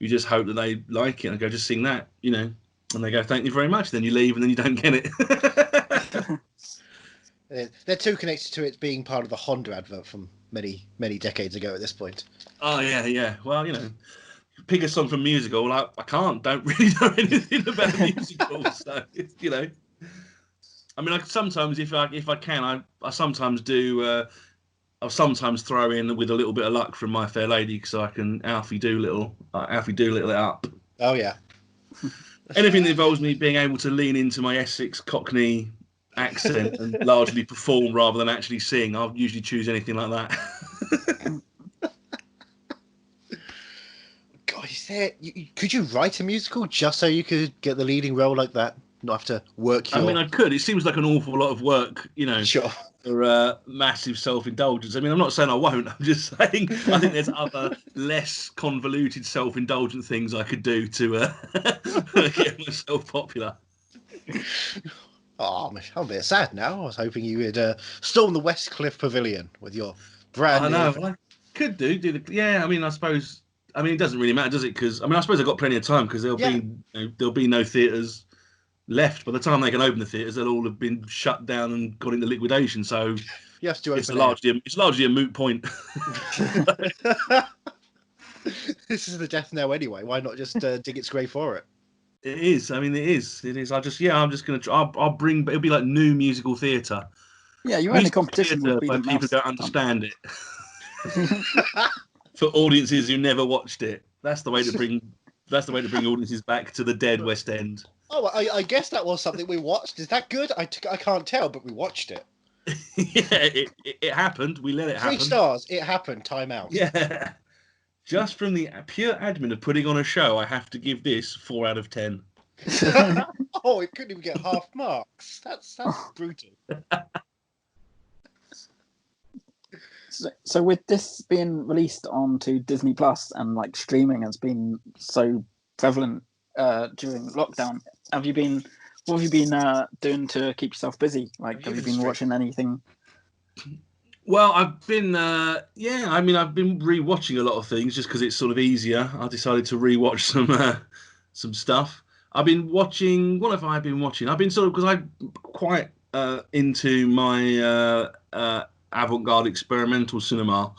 you just hope that they like it. I go, "Just sing that," and they go, "Thank you very much." Then you leave, and then you don't get it. They're too connected to it being part of the Honda advert from many, many decades ago at this point. Oh, yeah. Well, pick a song from musical. Like, I don't really know anything about musicals. So, I mean, sometimes if I can, I sometimes do. I'll sometimes throw in with a little bit of luck from My Fair Lady, because I can Alfie Doolittle it up. Oh yeah. Anything that involves me being able to lean into my Essex Cockney accent and largely perform rather than actually sing, I'll usually choose anything like that. God, could you write a musical just so you could get the leading role like that? Not have to work your... I mean, I could. It seems like an awful lot of work, Sure. For massive self-indulgence. I mean, I'm not saying I won't. I'm just saying I think there's other less convoluted self-indulgent things I could do to get myself popular. Oh, I'm a bit sad now. I was hoping you would storm the West Cliff Pavilion with your brand new... I know. I could do the... Yeah, I mean, I suppose... I mean, it doesn't really matter, does it? Because, I mean, I suppose I've got plenty of time, because there'll be no theatres left. By the time they can open the theatres, they'll all have been shut down and gone into liquidation. So you have to it's largely a moot point. This is the death knell anyway. Why not just dig its grave for it? It is. I mean, it is. I'm just going to. I'll bring. It'll be like new musical theatre. Yeah, you're in a competition with but people don't understand it. For audiences who never watched it, that's the way to bring. That's the way to bring audiences back to the dead West End. Oh, I guess that was something we watched. Is that good? I can't tell, but we watched it. Yeah, it happened. We let it happen. 3 stars. It happened. Time out. Yeah. Just from the pure admin of putting on a show, I have to give this 4 out of 10. Oh, it couldn't even get half marks. That's brutal. So with this being released onto Disney Plus and like streaming has been so prevalent during lockdown, what have you been doing to keep yourself busy? Like, have you been watching anything? Well, I've been I've been rewatching a lot of things just because it's sort of easier. I decided to rewatch some stuff. I've been watching. What have I been watching? I've been sort of, because I'm quite into my avant-garde experimental cinema.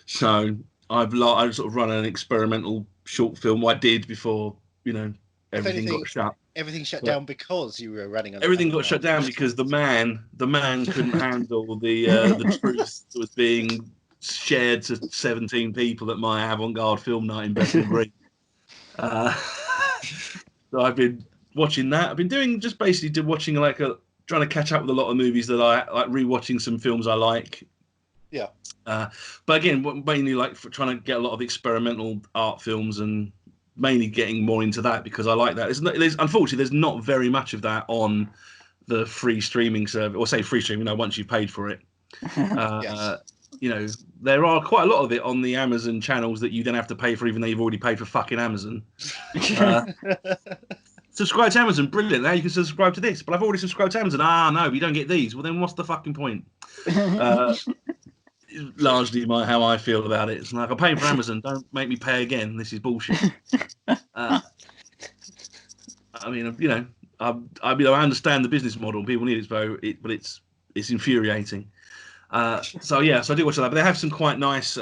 So I've sort of run an experimental short film. I did before, everything got shut. Everything shut down because you were running. Everything got shut down because the man couldn't handle the truth that was being shared to 17 people at my avant-garde film night in Bethnal Green. So I've been watching that. I've been doing just basically watching trying to catch up with a lot of movies that I like, rewatching some films I like. Yeah. But again, mainly trying to get a lot of experimental art films and mainly getting more into that because I like that. Unfortunately, there's not very much of that on the free streaming service, or say free streaming, once you've paid for it. Yes. There are quite a lot of it on the Amazon channels that you then have to pay for, even though you've already paid for fucking Amazon. Subscribe to Amazon, brilliant. Now you can subscribe to this, but I've already subscribed to Amazon. No, you don't get these. Well, then what's the fucking point? Largely how I feel about it. It's like, I'm paying for Amazon. Don't make me pay again. This is bullshit. I understand the business model. People need it, but it's infuriating. So I do watch that. But they have some quite nice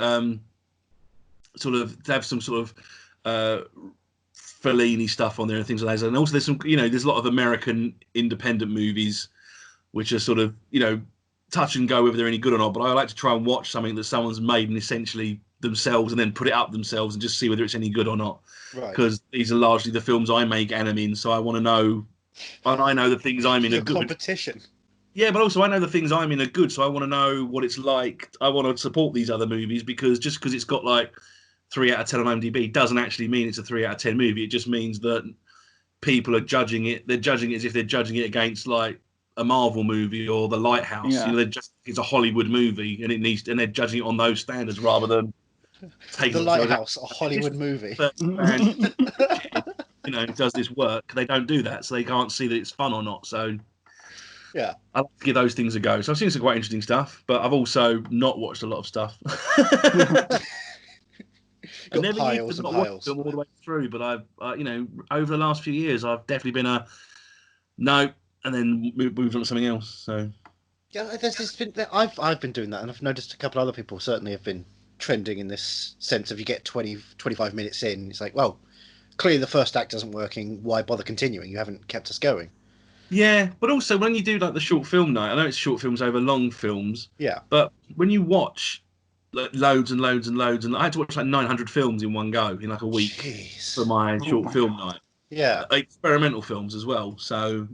Fellini stuff on there and things like that. And also there's there's a lot of American independent movies which are sort of, touch and go whether they're any good or not. But I like to try and watch something that someone's made and essentially themselves and then put it up themselves and just see whether it's any good or not. Right. Because these are largely the films I make and I'm in. So I want to know, and I know the things I'm in are good. Competition. Yeah, but also I know the things I'm in are good. So I want to know what it's like. I want to support these other movies because just because it's got like 3 out of 10 on IMDb doesn't actually mean it's a 3 out of 10 movie. It just means that people are judging it. They're judging it as if they're judging it against like a Marvel movie or The Lighthouse. Yeah. It's a Hollywood movie, and they're judging it on those standards rather than taking The Lighthouse, a Hollywood movie. Does this work? They don't do that, so they can't see that it's fun or not. So yeah, I like to give those things a go. So I've seen some quite interesting stuff, but I've also not watched a lot of stuff. I never used to not watch them all the way through, but I've over the last few years, I've definitely been no, and then moved on to something else. So yeah, I've been doing that, and I've noticed a couple of other people certainly have been trending in this sense of you get 20-25 minutes in, it's like, well, clearly the first act isn't working. Why bother continuing? You haven't kept us going. Yeah, but also when you do like the short film night, I know it's short films over long films. Yeah, but when you watch loads and loads and loads, and I had to watch like 900 films in one go in like a week for my short film night. Yeah, experimental films as well. So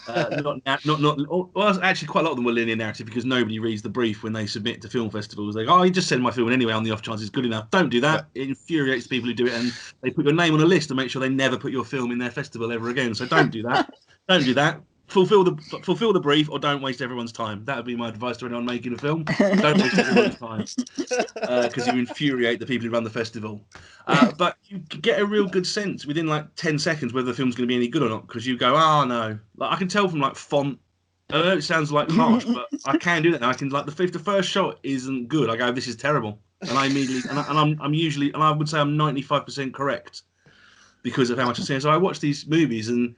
well, actually, quite a lot of them were linear narrative because nobody reads the brief when they submit to film festivals. They go, you just send my film anyway on the off chance it's good enough. Don't do that. Yeah. It infuriates people who do it, and they put your name on a list to make sure they never put your film in their festival ever again. So don't do that. Don't do that. Fulfill the brief, or don't waste everyone's time. That would be my advice to anyone making a film. Don't waste everyone's time because you infuriate the people who run the festival. But you get a real good sense within like 10 seconds whether the film's going to be any good or not, because you go, no. Like I can tell from like font. I know it sounds like harsh, but I can do that now. I can if the first shot isn't good, I go, this is terrible, and I immediately I'm usually, and I would say I'm 95% correct because of how much I've seen. So I watch these movies and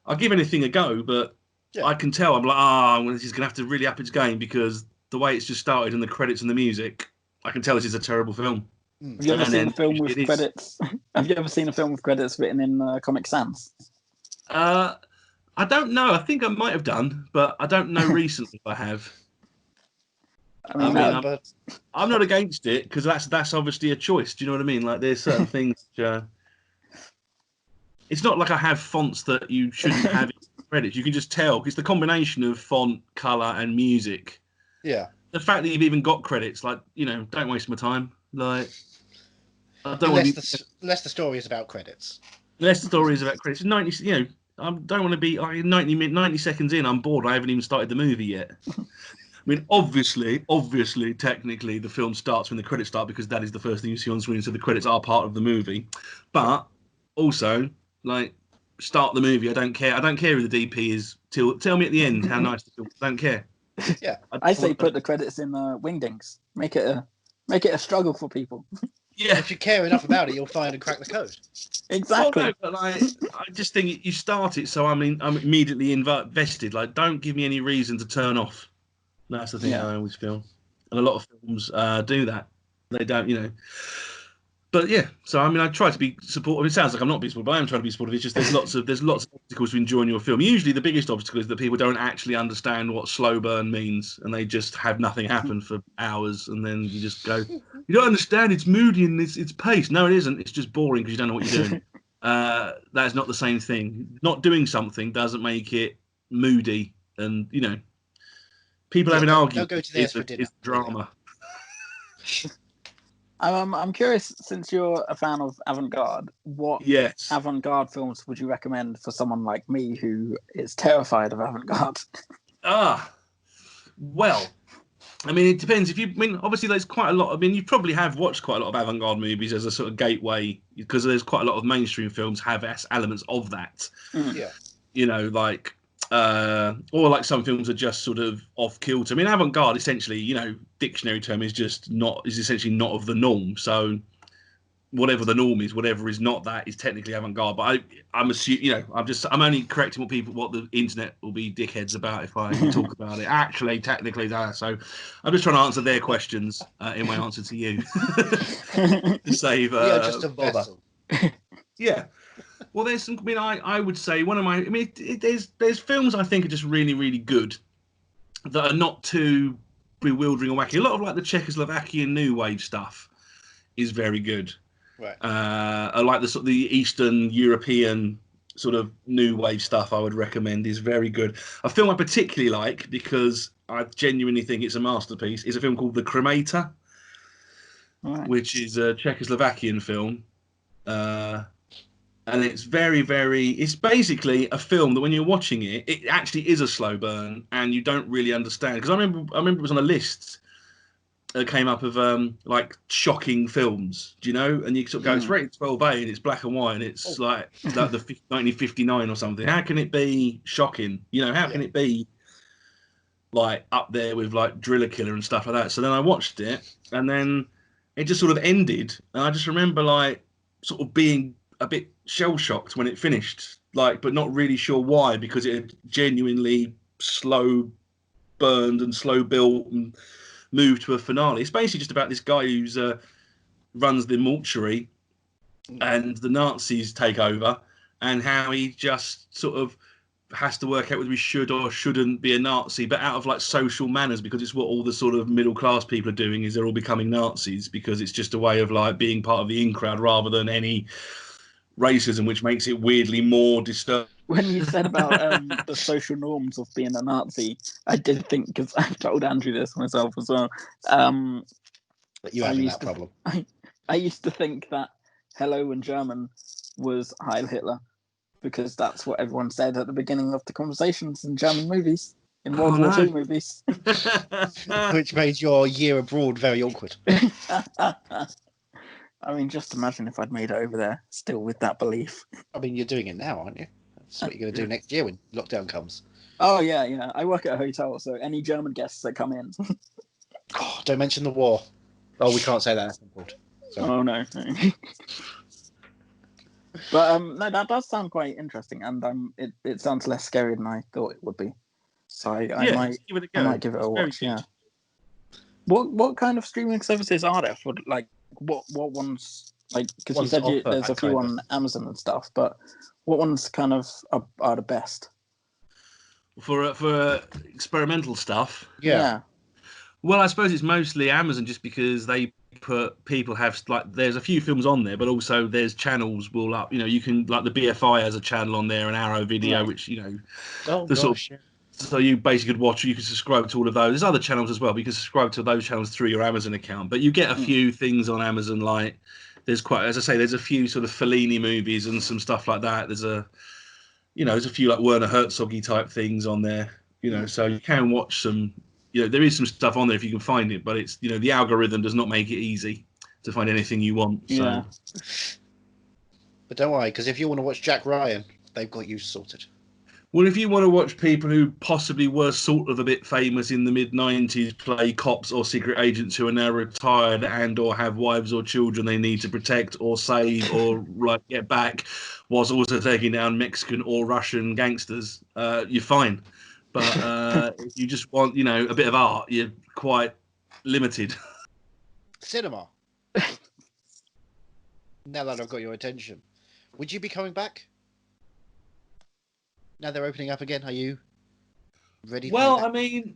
I'll give anything a go, but I can tell I'm like, this is going to have to really up its game because the way it's just started and the credits and the music, I can tell this is a terrible film. Have you ever seen a film with credits? Have you ever seen a film with credits written in Comic Sans? I don't know. I think I might have done, but I don't know recently if I have. I'm not against it because that's obviously a choice. Do you know what I mean? Like there's certain things which, it's not like I have fonts that you shouldn't have in credits. You can just tell. It's the combination of font, colour, and music. Yeah. The fact that you've even got credits, like, don't waste my time. Like, I don't want less the story is about credits. Less the story is about credits. 90, I don't want to be 90 seconds in. I'm bored. I haven't even started the movie yet. I mean, obviously, technically, the film starts when the credits start because that is the first thing you see on screen. So the credits are part of the movie. But also, like, start the movie. I don't care. I don't care who the DP is. Tell me at the end how nice the film. I don't care. Yeah, I say put the credits in Wingdings. Make it a struggle for people. Yeah, if you care enough about it, you'll find and crack the code. Exactly. Well, no, but I just think you start it, so I'm immediately invested. Like, don't give me any reason to turn off. That's the thing I always feel. And a lot of films do that. They don't, But yeah, so I mean, I try to be supportive. It sounds like I'm not being supportive, but I am trying to be supportive. It's just there's lots of obstacles to enjoying your film. Usually, the biggest obstacle is that people don't actually understand what slow burn means, and they just have nothing happen for hours, and then you just go, "You don't understand. It's moody and it's paced." No, it isn't. It's just boring because you don't know what you're doing. That's not the same thing. Not doing something doesn't make it moody, and people having arguments is drama. I'm curious, since you're a fan of avant-garde, what avant-garde films would you recommend for someone like me who is terrified of avant-garde? Well, I mean, it depends. Obviously, there's quite a lot. I mean, you probably have watched quite a lot of avant-garde movies as a sort of gateway, because there's quite a lot of mainstream films have elements of that. Yeah. Or like some films are just sort of off kilter. I mean, avant-garde essentially, dictionary term is essentially not of the norm. So whatever the norm is, whatever is not that is technically avant-garde. But I'm assuming, I'm only correcting what the internet will be dickheads about if I talk about it. Actually, technically, so I'm just trying to answer their questions in my answer to you to save. Just a vessel. Yeah. Well, there's some. I mean, I would say one of my. I mean, there's films I think are just really, really good that are not too bewildering or wacky. A lot of like the Czechoslovakian New Wave stuff is very good. Right. I like the Eastern European sort of New Wave stuff. I would recommend is very good. A film I particularly like because I genuinely think it's a masterpiece is a film called The Cremator, which is a Czechoslovakian film. And it's very, very... It's basically a film that when you're watching it, it actually is a slow burn, and you don't really understand. Because I remember it was on a list that came up of shocking films, do you know? And you sort of go, it's rated 12A, and it's black and white, and it's like the 1959 or something. How can it be shocking? How can it be like up there with like Driller Killer and stuff like that? So then I watched it, and then it just sort of ended, and I just remember like sort of being a bit shell-shocked when it finished, but not really sure why, because it had genuinely slow burned and slow built and moved to a finale. It's basically just about this guy who's runs the mortuary and the Nazis take over, and how he just sort of has to work out whether he should or shouldn't be a Nazi, but out of like social manners, because it's what all the sort of middle class people are doing, is they're all becoming Nazis because it's just a way of like being part of the in crowd rather than any racism, which makes it weirdly more disturbing. When you said about the social norms of being a Nazi, I did think, because I've told Andrew this myself as well. But you having that problem? I used to think that "Hello" in German was "Heil Hitler," because that's what everyone said at the beginning of the conversations in German movies, in World War II movies. Which made your year abroad very awkward. I mean, just imagine if I'd made it over there, still with that belief. I mean, you're doing it now, aren't you? That's what you're going to do next year when lockdown comes. Oh, yeah. I work at a hotel, so any German guests that come in. Don't mention the war. Oh, we can't say that. That's important. Oh, no. But no, that does sound quite interesting, and it sounds less scary than I thought it would be. So I might give it a watch. Yeah. What kind of streaming services are there for like what ones, like, because you said there's a few on Amazon and stuff, but what ones kind of are the best for experimental stuff? Yeah. Well, I suppose it's mostly Amazon, just because people have, like, there's a few films on there, but also there's channels will up. You can, like, the BFI has a channel on there, an Arrow Video, which so you basically could watch. You can subscribe to all of those. There's other channels as well, but you can subscribe to those channels through your Amazon account. But you get a few things on Amazon, like there's a few sort of Fellini movies and some stuff like that. There's a few like Werner Herzog-y type things on there. So you can watch some. There is some stuff on there if you can find it, but it's the algorithm does not make it easy to find anything you want. So. Yeah. But don't worry, because if you want to watch Jack Ryan, they've got you sorted. Well, if you want to watch people who possibly were sort of a bit famous in the mid-90s play cops or secret agents who are now retired and or have wives or children they need to protect or save or like get back, whilst also taking down Mexican or Russian gangsters, you're fine. But if you just want, a bit of art, you're quite limited. Cinema. Now that I've got your attention, would you be coming back? Now they're opening up again, are you ready? Well, I mean,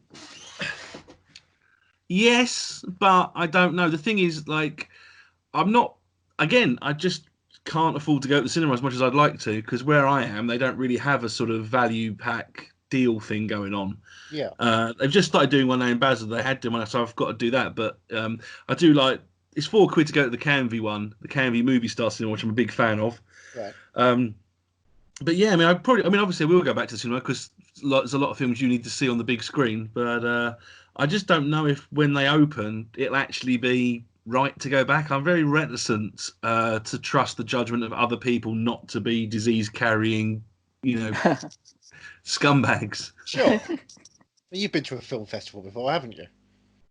yes, but I don't know. The thing is, like, I'm not. Again, I just can't afford to go to the cinema as much as I'd like to, because where I am, they don't really have a sort of value pack deal thing going on. Yeah. They've just started doing one now in Basel. They had done one, so I've got to do that. But I do like. It's £4 to go to the Canvey one, the Canvey Movie Star Cinema, which I'm a big fan of. Right. But yeah, obviously we'll go back to the cinema because there's a lot of films you need to see on the big screen. But I just don't know if when they open, it'll actually be right to go back. I'm very reticent to trust the judgment of other people not to be disease-carrying, scumbags. Sure. You've been to a film festival before, haven't you?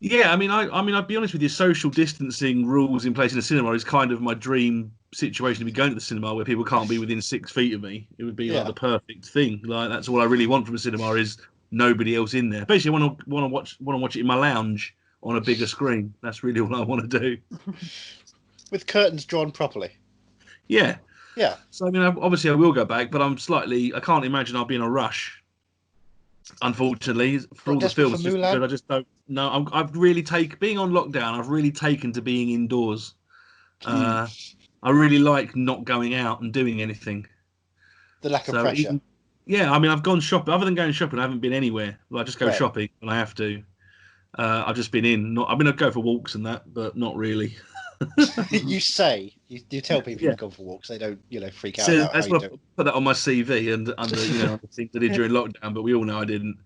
Yeah, I mean, I'll be honest with you. Social distancing rules in place in the cinema is kind of my dream situation to be going to the cinema, where people can't be within 6 feet of me. It would be like the perfect thing. Like, that's all I really want from a cinema, is nobody else in there. Basically, I want to watch it in my lounge on a bigger screen. That's really all I want to do. With curtains drawn properly. Yeah. Yeah. So I mean, obviously I will go back, but I can't imagine I'll be in a rush. Unfortunately, for all the films, just because I just don't know. I've really being on lockdown. I've really taken to being indoors. I really like not going out and doing anything. The lack of pressure. I mean, I've gone shopping. Other than going shopping, I haven't been anywhere. I just go shopping when I have to. I've just been in. I go for walks and that, but not really. You tell people you've gone for walks. They don't, freak out. So that's what I put that on my CV and under, the things I did during lockdown. But we all know I didn't.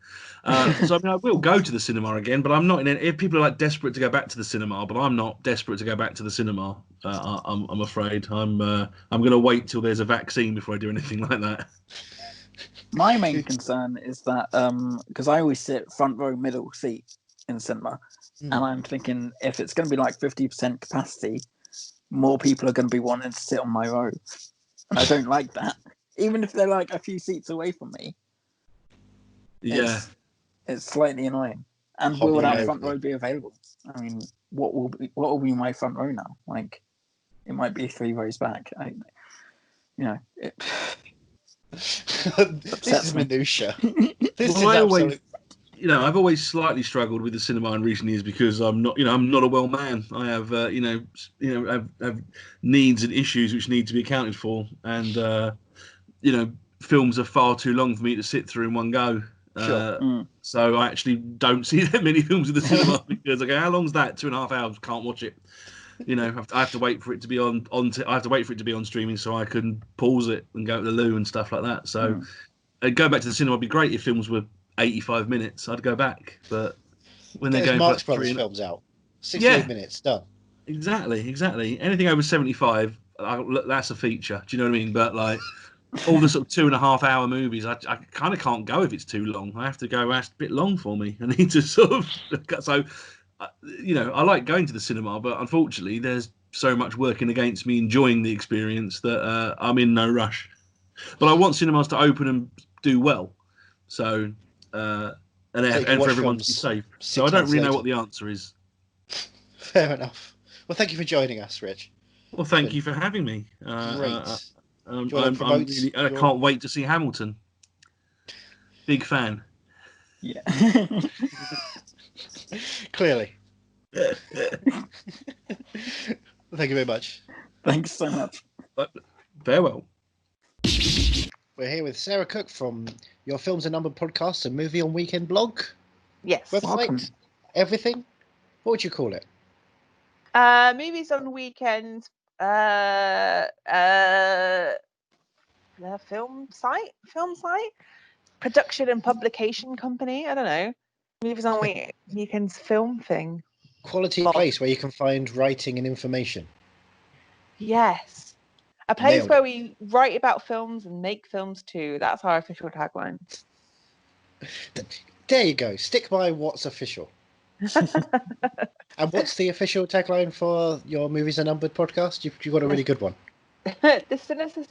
So I mean, I will go to the cinema again, but I'm not in it. If people are like desperate to go back to the cinema, but I'm not desperate to go back to the cinema. I'm afraid I'm going to wait till there's a vaccine before I do anything like that. My main concern is that because I always sit front row middle seat in the cinema, and I'm thinking if it's going to be like 50% capacity, more people are going to be wanting to sit on my row. And I don't like that, even if they're like a few seats away from me. Yeah, it's slightly annoying. And will that front row be available? I mean, what will be my front row now? Like, it might be 3 rows back. This is minutia. I've always slightly struggled with the cinema in recent years because I'm not a well man. I have, have needs and issues which need to be accounted for, and films are far too long for me to sit through in one go. So I actually don't see that many films in the cinema because I go, how long's that? 2.5 hours. Can't watch it. I have to wait for it to be on. I have to wait for it to be on streaming so I can pause it and go to the loo and stuff like that. So, going back to the cinema would be great if films were 85 minutes. I'd go back, but when they're going Marx Brothers films out, 68 minutes done. Exactly. Anything over 75, that's a feature. Do you know what I mean? But like all the sort of 2.5 hour movies, I kind of can't go if it's too long. I have to go. It's a bit long for me. I need to sort of so. I like going to the cinema, but unfortunately, there's so much working against me enjoying the experience that I'm in no rush. But I want cinemas to open and do well, so and for everyone to be safe. So I don't really know what the answer is. Fair enough. Well, thank you for joining us, Rich. Well, thank you for having me. Great. I can't wait to see Hamilton. Big fan. Yeah. Clearly. Thank you very much. Thanks so much. Farewell. We're here with Sarah Cook from Your Films and Number podcast, a movie on weekend blog. Yes. Website, welcome. Everything. What would you call it? Movies on weekend. The film site, production and publication company. I don't know. Movies on weekends film thing. Quality place where you can find writing and information. Yes. A place where we write about films and make films too. That's our official tagline. There you go. Stick by what's official. And what's the official tagline for your Movies and Numbered podcast? You've got a really good one. The sinister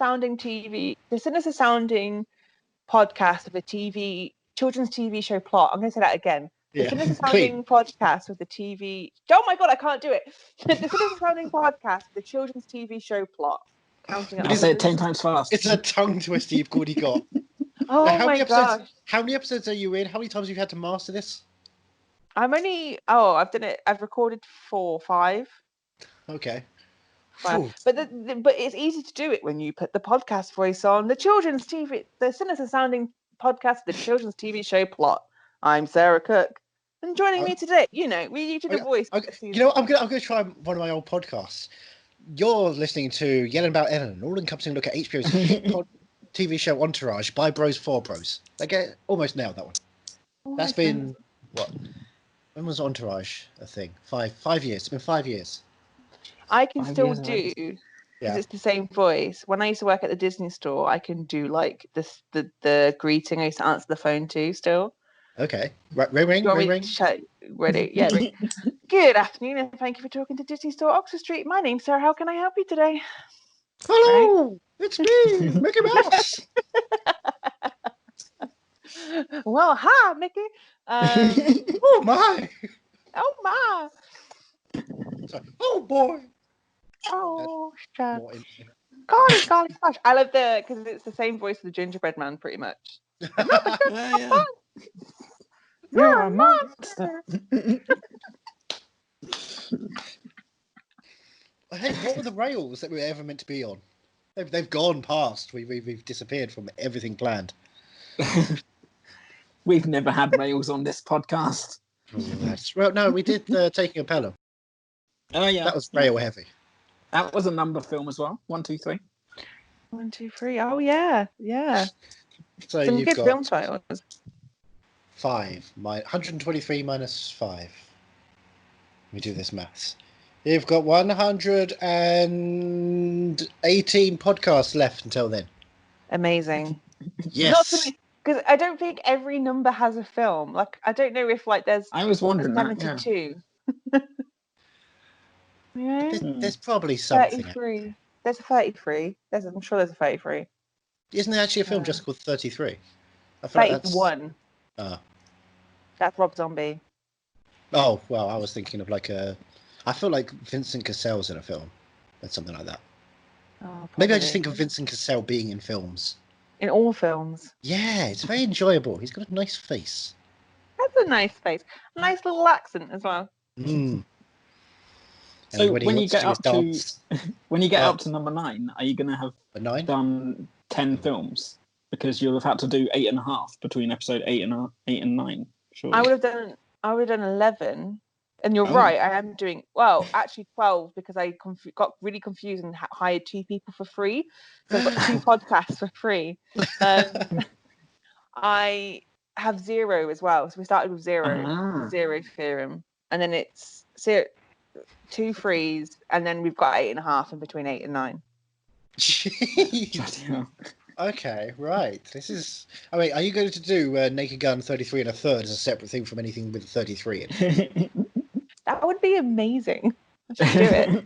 sounding podcast of a TV children's TV show plot. I'm going to say that again. The Yeah. Sinister Sounding podcast with the TV. Oh my god, I can't do it. The Sinister Sounding podcast, the children's TV show plot. Counting it. I'll say it 10 times fast. It's a tongue twister you've already got. Oh Now, my gosh. How many episodes are you in? How many times have you had to master this? I'm only. Oh, I've done it. I've recorded 4, 5. Okay. But it's easy to do it when you put the podcast voice on. The children's TV, the Sinister Sounding podcast, the children's TV show plot. I'm Sarah Cook, and joining me today, we did a voice. You know, I'm gonna try one of my old podcasts. You're listening to Yelling About Ellen, an all-encompassing look at HBO's hit TV show Entourage by Bros for Bros. I get almost nailed that one. That's been what? When was Entourage a thing? 5 years. It's been 5 years. I can still do, because it's the same voice. When I used to work at the Disney store, I can do like the greeting I used to answer the phone to still. Okay. Ring. Ready? Yeah. Ring. Good afternoon, and thank you for talking to Disney Store, Oxford Street. My name's Sarah. How can I help you today? Hello, it's me, Mickey Mouse. Well, hi, Mickey. Oh my. Oh my. Sorry. Oh boy. Oh, shucks. Golly, gosh. I love because it's the same voice of the gingerbread man, pretty much. Yeah. You're a monster. Hey, what were the rails that we were ever meant to be on? They've gone past. We've disappeared from everything planned. We've never had rails on this podcast. Well, no, we did Taking a Pelham. Oh yeah, that was rail heavy. That was a number film as well. 1, 2, 3. 1, 2, 3. Oh yeah. So some you've good got film titles. 5, 123 minus 5. Let me do this maths. You've got 118 podcasts left until then. Amazing. Yes. Because I don't think every number has a film. Like, I don't know if there's. I was wondering 72. Yeah. There's probably something. 33. There's a 33. I'm sure there's a 33. Isn't there actually a film just called 33? I feel 31. Like that's Rob Zombie. Oh, well, I was thinking of I feel like Vincent Cassell's in a film. That's something like that. Oh, maybe I just think of Vincent Cassell being in films. In all films. Yeah, it's very enjoyable. He's got a nice face. That's a nice face. A nice little accent as well. Mm. So when you get up to number 9, are you going to have done 10 films? Because you'll have had to do 8.5 between episode 8 and 9. Sure. I would have done 11. And you're right, I am doing, actually 12, because I got really confused and hired 2 people for free. So I've got 2 podcasts for free. I have 0 as well. So we started with 0 theorem. And then it's 2 frees. And then we've got 8.5 in between 8 and 9. Jeez. Okay, right. This is... I mean, are you going to do Naked Gun 33 and a third as a separate thing from anything with 33 in it? That would be amazing. Just do it.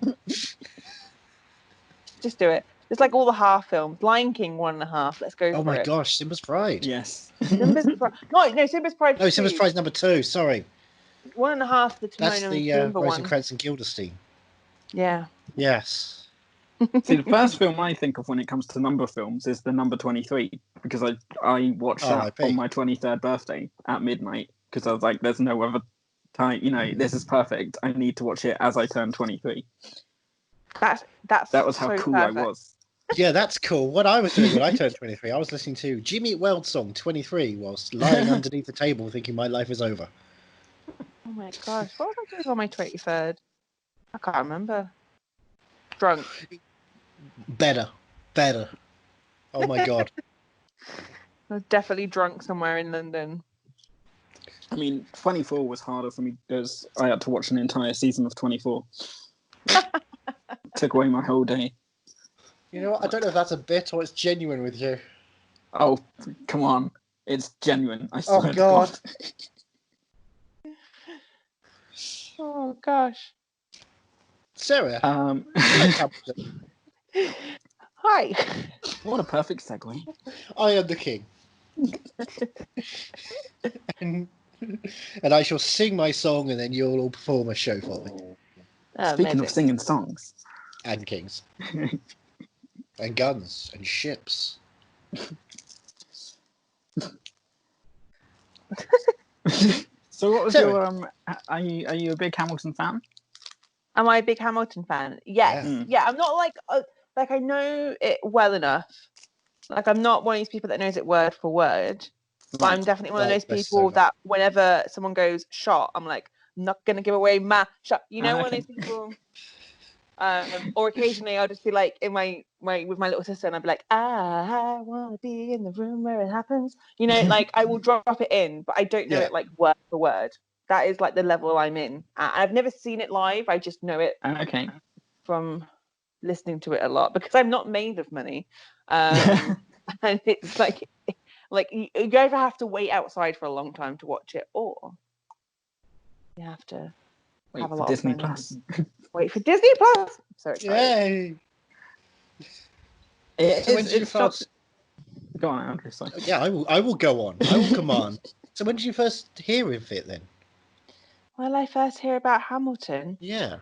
Just do it. It's like all the half films. Lion King 1.5. Let's go for it. Oh my gosh, Simba's Pride. Yes. Simba's Pride. No, Simba's Pride. No, Simba's Pride's number 2. Sorry. 1.5. The Timon That's and the Pumbaa one. Rosencrantz and Guildenstern. Yeah. Yes. See, the first film I think of when it comes to number films is the number 23, because I watched that on my 23rd birthday at midnight, because I was like, there's no other time, this is perfect. I need to watch it as I turn 23. That was how cool perfect. I was. Yeah, that's cool. What I was doing when I turned 23, I was listening to Jimmy Eat World song 23 whilst lying underneath the table thinking my life is over. Oh my gosh, what was I doing on my 23rd? I can't remember. Drunk. Better. Oh my god. I was definitely drunk somewhere in London. I mean, 24 was harder for me because I had to watch an entire season of 24. Took away my whole day. You know what? I don't know if that's a bit or it's genuine with you. Oh, come on. It's genuine. I swear Oh god. Oh gosh. Sarah. Hi. What a perfect segue. I am the king. and I shall sing my song, and then you'll all perform a show for me. Speaking of singing songs. And kings. And guns. And ships. So what was your are you a big Hamilton fan? Am I a big Hamilton fan? Yes. Yeah, I'm not like I know it well enough. Like, I'm not one of these people that knows it word for word. But I'm definitely one of those people that whenever someone goes shot, I'm like, I'm not gonna give away my shot. You know, one of those people. Or occasionally I'll just be like in my with my little sister, and I'll be like, I want to be in the room where it happens. You know, like I will drop it in, but I don't know it like word for word. That is like the level I'm in. I've never seen it live. I just know it from listening to it a lot because I'm not made of money. And it's like you either have to wait outside for a long time to watch it, or you have to have a lot Disney of money. Plus. Wait for Disney Plus. I'm so excited. Yay! So when did you first... Go on, Andrew. Sorry. Yeah, I will go on. I will command. So when did you first hear of it then? Well, I first hear about Hamilton. Yeah.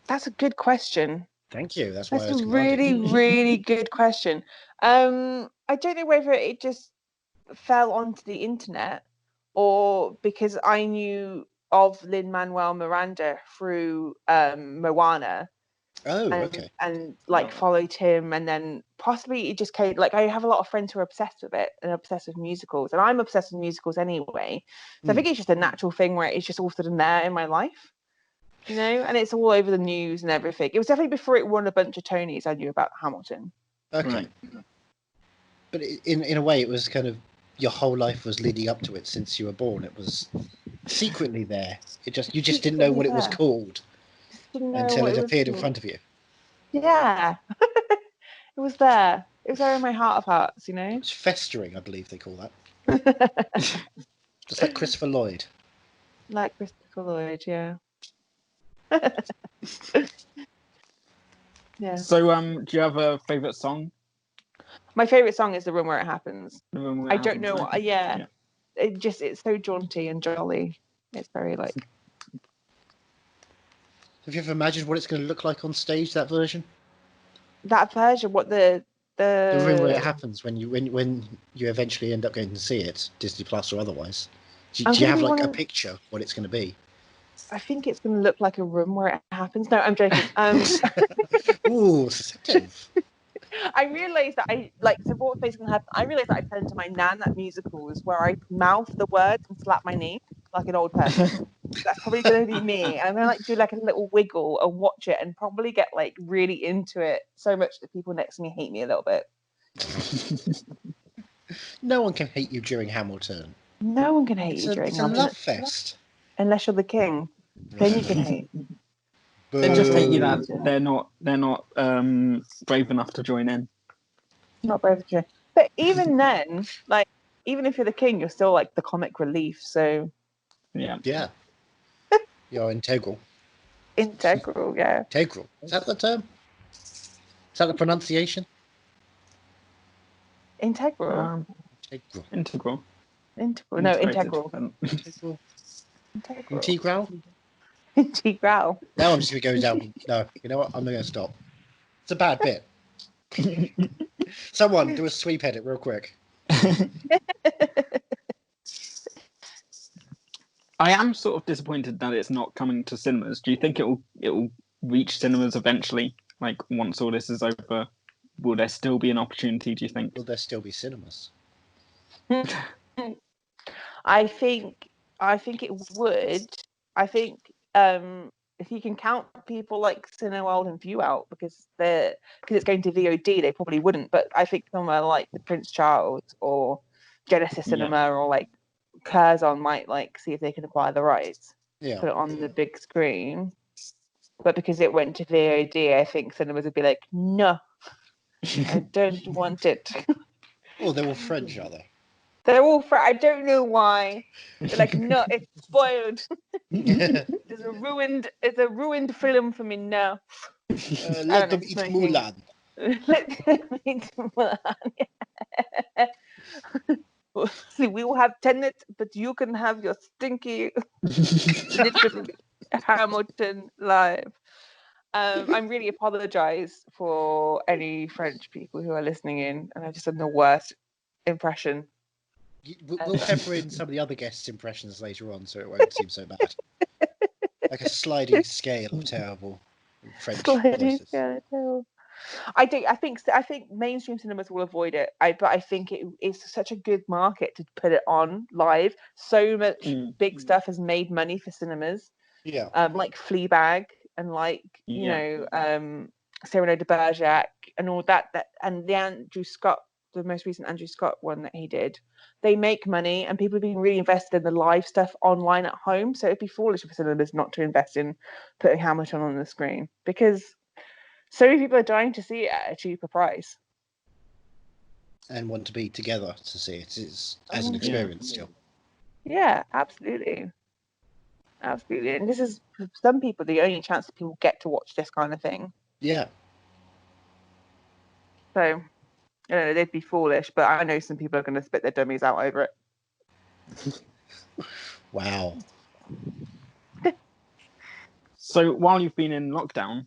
That's a good question. Thank you. That's why I was a really, really good question. I don't know whether it just fell onto the internet or because I knew of Lin-Manuel Miranda through Moana. Oh, okay. And like followed him, and then possibly it just came. Like, I have a lot of friends who are obsessed with it and obsessed with musicals, and I'm obsessed with musicals anyway. So I think it's just a natural thing where it's just all sort of there in my life, you know. And it's all over the news and everything. It was definitely before it won a bunch of Tonys. I knew about Hamilton. Okay. Right. But in a way, it was kind of your whole life was leading up to it since you were born. It was secretly there. You just didn't know what it was called. Until it appeared in front of you. Yeah. It was there. It was there in my heart of hearts, you know? It's festering, I believe they call that. Just like Christopher Lloyd. Like Christopher Lloyd, yeah. Yeah. So, do you have a favourite song? My favourite song is The Room Where It Happens. The Room Where It Happens. Don't know. Okay. Yeah. It's so jaunty and jolly. It's very like... Have you ever imagined what it's going to look like on stage, that version? That version? What the room where it happens when you eventually end up going to see it, Disney Plus or otherwise. Do you have like a picture of what it's going to be? I think it's going to look like A Room Where It Happens. No, I'm joking. Ooh, sensitive. I realised that what's basically going to happen? I realised that I turned into my nan at musicals where I mouth the words and slap my knee like an old person. That's probably going to be me. I'm going to do like a little wiggle and watch it and probably get like really into it so much that people next to me hate me a little bit. No one can hate you during Hamilton. No one can hate you during Hamilton. It's a love fest. Unless you're the king. Then you can hate. They just hate you that they're not brave enough to join in. Not brave enough to join. But even then, like, even if you're the king, you're still like the comic relief. So yeah, you're integral. Integral, yeah. Integral. Is that the term? Is that the pronunciation? Integral. Integral. Integral. No, integral. Integral. Integral. Integral. Now I'm just going to go down. No, you know what? I'm not going to stop. It's a bad bit. Someone do a sweep edit real quick. I am sort of disappointed that it's not coming to cinemas. Do you think it will reach cinemas eventually? Like, once all this is over, will there still be an opportunity, do you think? Will there still be cinemas? I think it would. I think if you can count people like Cineworld and View Out because it's going to VOD, they probably wouldn't. But I think somewhere like the Prince Charles or Genesis Cinema or like Curzon might like see if they can acquire the rights, put it on the big screen. But because it went to VOD, I think cinemas would be like, no, I don't want it. Oh, they're all French, are they? They're all French. I don't know why. They're like, no, it's spoiled. It's a ruined film for me now. Let them eat Mulan. Let them eat Mulan. We will have Tenet, but you can have your stinky, literally Hamilton live. I'm really apologise for any French people who are listening in, and I've just done the worst impression. We'll pepper in some of the other guests' impressions later on, so it won't seem so bad. Like a sliding scale of terrible French voices. I think mainstream cinemas will avoid it. But I think it's such a good market to put it on live. So much big stuff has made money for cinemas. Yeah. Like Fleabag and like Cyrano de Bergerac and all that and the most recent Andrew Scott one that he did. They make money, and people have been really invested in the live stuff online at home. So it'd be foolish for cinemas not to invest in putting Hamilton on the screen, because so many people are dying to see it at a cheaper price and want to be together to see it as an experience still. Yeah, absolutely. And this is, for some people, the only chance that people get to watch this kind of thing. Yeah. So, I don't know, they'd be foolish, but I know some people are going to spit their dummies out over it. Wow. So while you've been in lockdown,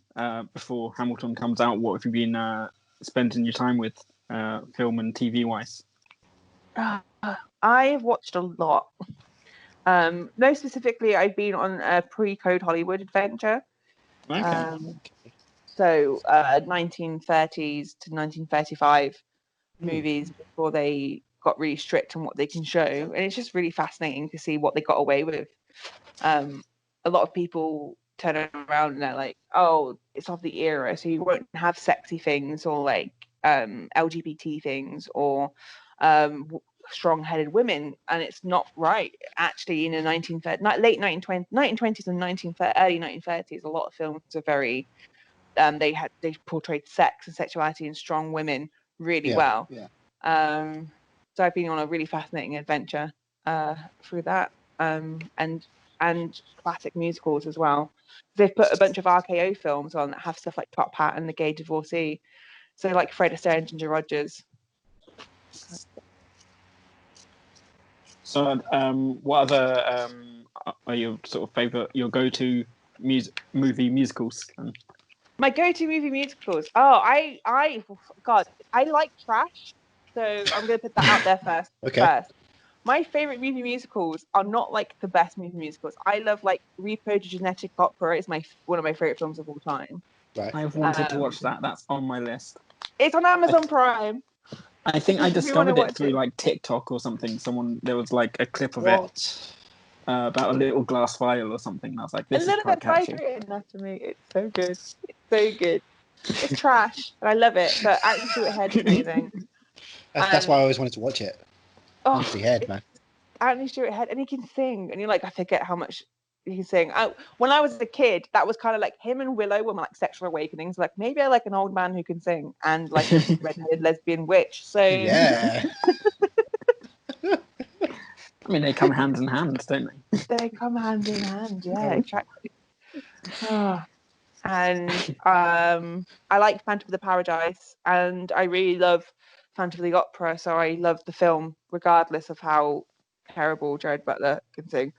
before Hamilton comes out, what have you been spending your time with, film and TV wise? I've watched a lot. Most specifically, I've been on a pre-Code Hollywood adventure. Okay. So 1930s to 1935 movies before they got really strict on what they can show, and it's just really fascinating to see what they got away with. A lot of people turn around and they're like, "Oh, it's of the era, so you won't have sexy things or like LGBT things or strong-headed women," and it's not right. Actually, in the late 1920s and early 1930s, a lot of films are very they portrayed sex and sexuality and strong women really well. So I've been on a really fascinating adventure through that, and classic musicals as well. They've put a bunch of RKO films on that have stuff like Top Hat and The Gay Divorcee, so like Fred Astaire and Ginger Rogers. So, what other are your sort of your go-to movie musicals? My go-to movie musicals. Oh, God, I like trash, so I'm going to put that out there first. First, my favorite movie musicals are not like the best movie musicals. I love like Repo de Genetic Opera is one of my favorite films of all time. Right. I've wanted to watch that. That's on my list. It's on Amazon Prime. I think I discovered it through like TikTok or something. There was like a clip of it about a little glass vial or something. And I was like, this is quite catchy. Anatomy. It's so good. It's so good. It's trash, and I love it. But Anthony Stewart Head is amazing. That's why I always wanted to watch it. Oh, Anthony Head, man. Anthony Stewart Head, and he can sing. And you're like, I forget how much he can sing. When I was a kid, that was kind of like him and Willow were my like sexual awakenings. Like maybe I like an old man who can sing and like a redheaded lesbian witch. So yeah. I mean, they come hand in hand, don't they? They come hand in hand. Yeah, exactly. And I like Phantom of the Paradise, and I really love Phantom of the Opera, so I love the film regardless of how terrible Jared Butler can sing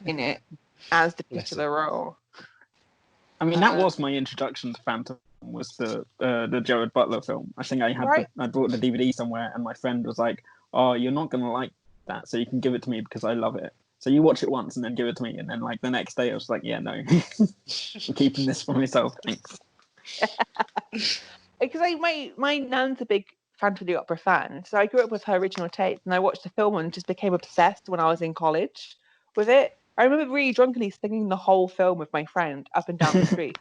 in it as the titular role. I mean, that was my introduction to Phantom, was the Jared Butler film. I think I bought the DVD somewhere, and my friend was like, "Oh, you're not gonna like that, so you can give it to me because I love it. So you watch it once and then give it to me." And then like the next day I was like, yeah, no, I'm keeping this for myself, thanks. Because my nan's a big Phantom of the Opera fan, so I grew up with her original tapes, and I watched the film and just became obsessed when I was in college with it. I remember really drunkenly singing the whole film with my friend up and down the street.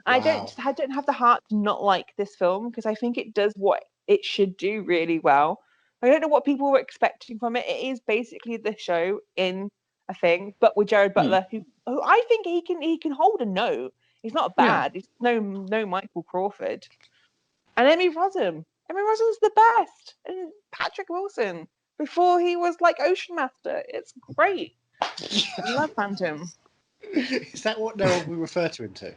Wow. I don't have the heart to not like this film, because I think it does what it should do really well. I don't know what people were expecting from it. It is basically the show in a thing, but with Jared Butler, who I think he can hold a note. He's not bad. He's no Michael Crawford. And Emmy Rossum. Emmy Rossum's the best. And Patrick Wilson before he was like Ocean Master. It's great. I love Phantom. Is that what now we refer to him to?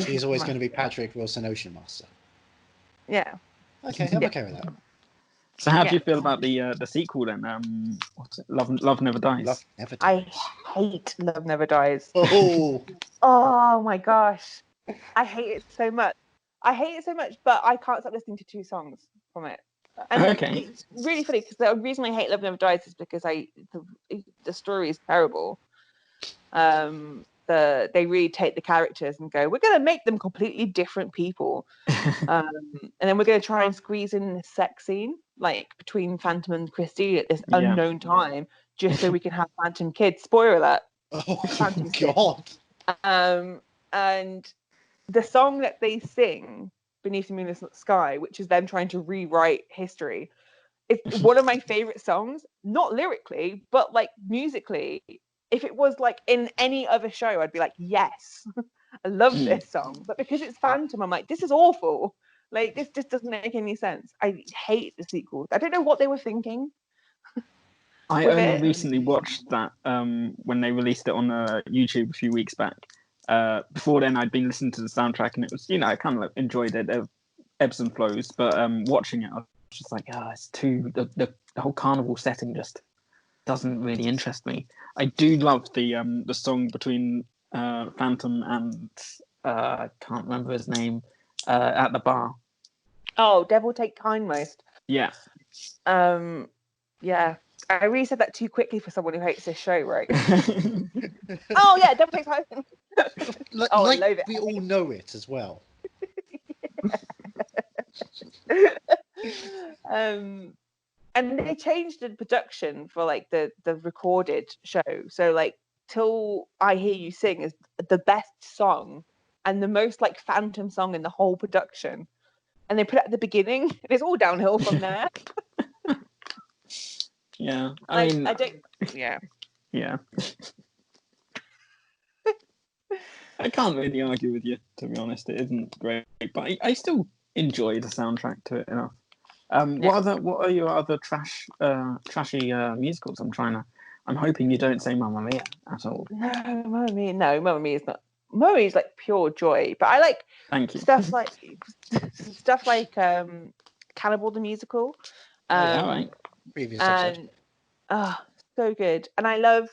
He's always going to be Patrick Wilson, Ocean Master. Yeah. Okay, I'm okay with that. So how do you feel about the sequel then? What's it? Love Never Dies. Love Never Dies. I hate Love Never Dies. Oh, Oh my gosh. I hate it so much. But I can't stop listening to 2 songs from it. And Okay. it's really funny because the reason I hate Love Never Dies is because the story is terrible. They really take the characters and go, we're going to make them completely different people. And then we're going to try and squeeze in this sex scene, like between Phantom and Christie at this unknown time, just so we can have Phantom kids. Spoiler alert. oh Phantom God. And the song that they sing, Beneath the Moonless Sky, which is them trying to rewrite history, it's one of my favorite songs, not lyrically, but like musically. If it was like in any other show, I'd be like, yes, I love this song. But because it's Phantom, I'm like, this is awful. Like, this just doesn't make any sense. I hate the sequel. I don't know what they were thinking. I only recently watched that when they released it on YouTube a few weeks back. Before then, I'd been listening to the soundtrack, and it was, I kind of enjoyed it. There were ebbs and flows, but watching it, I was just like, it's too the whole carnival setting just doesn't really interest me. I do love the song between Phantom and I can't remember his name at the bar. Oh, Devil Take Kind Most. Yeah. Yeah. I really said that too quickly for someone who hates this show, right? Oh yeah, Devil Take Kind. I love it. We all know it as well. And they changed the production for like the recorded show. So like Till I Hear You Sing is the best song and the most like Phantom song in the whole production. And they put it at the beginning, and it's all downhill from there. Yeah, I don't. Yeah. Yeah. I can't really argue with you, to be honest. It isn't great, but I still enjoy the soundtrack to it enough. What are your other trashy musicals? I'm hoping you don't say Mamma Mia at all. No, Mamma Mia is not. Mamma Mia is like pure joy, but I like stuff like Cannibal the Musical. Right. Previous episode. So good. And I don't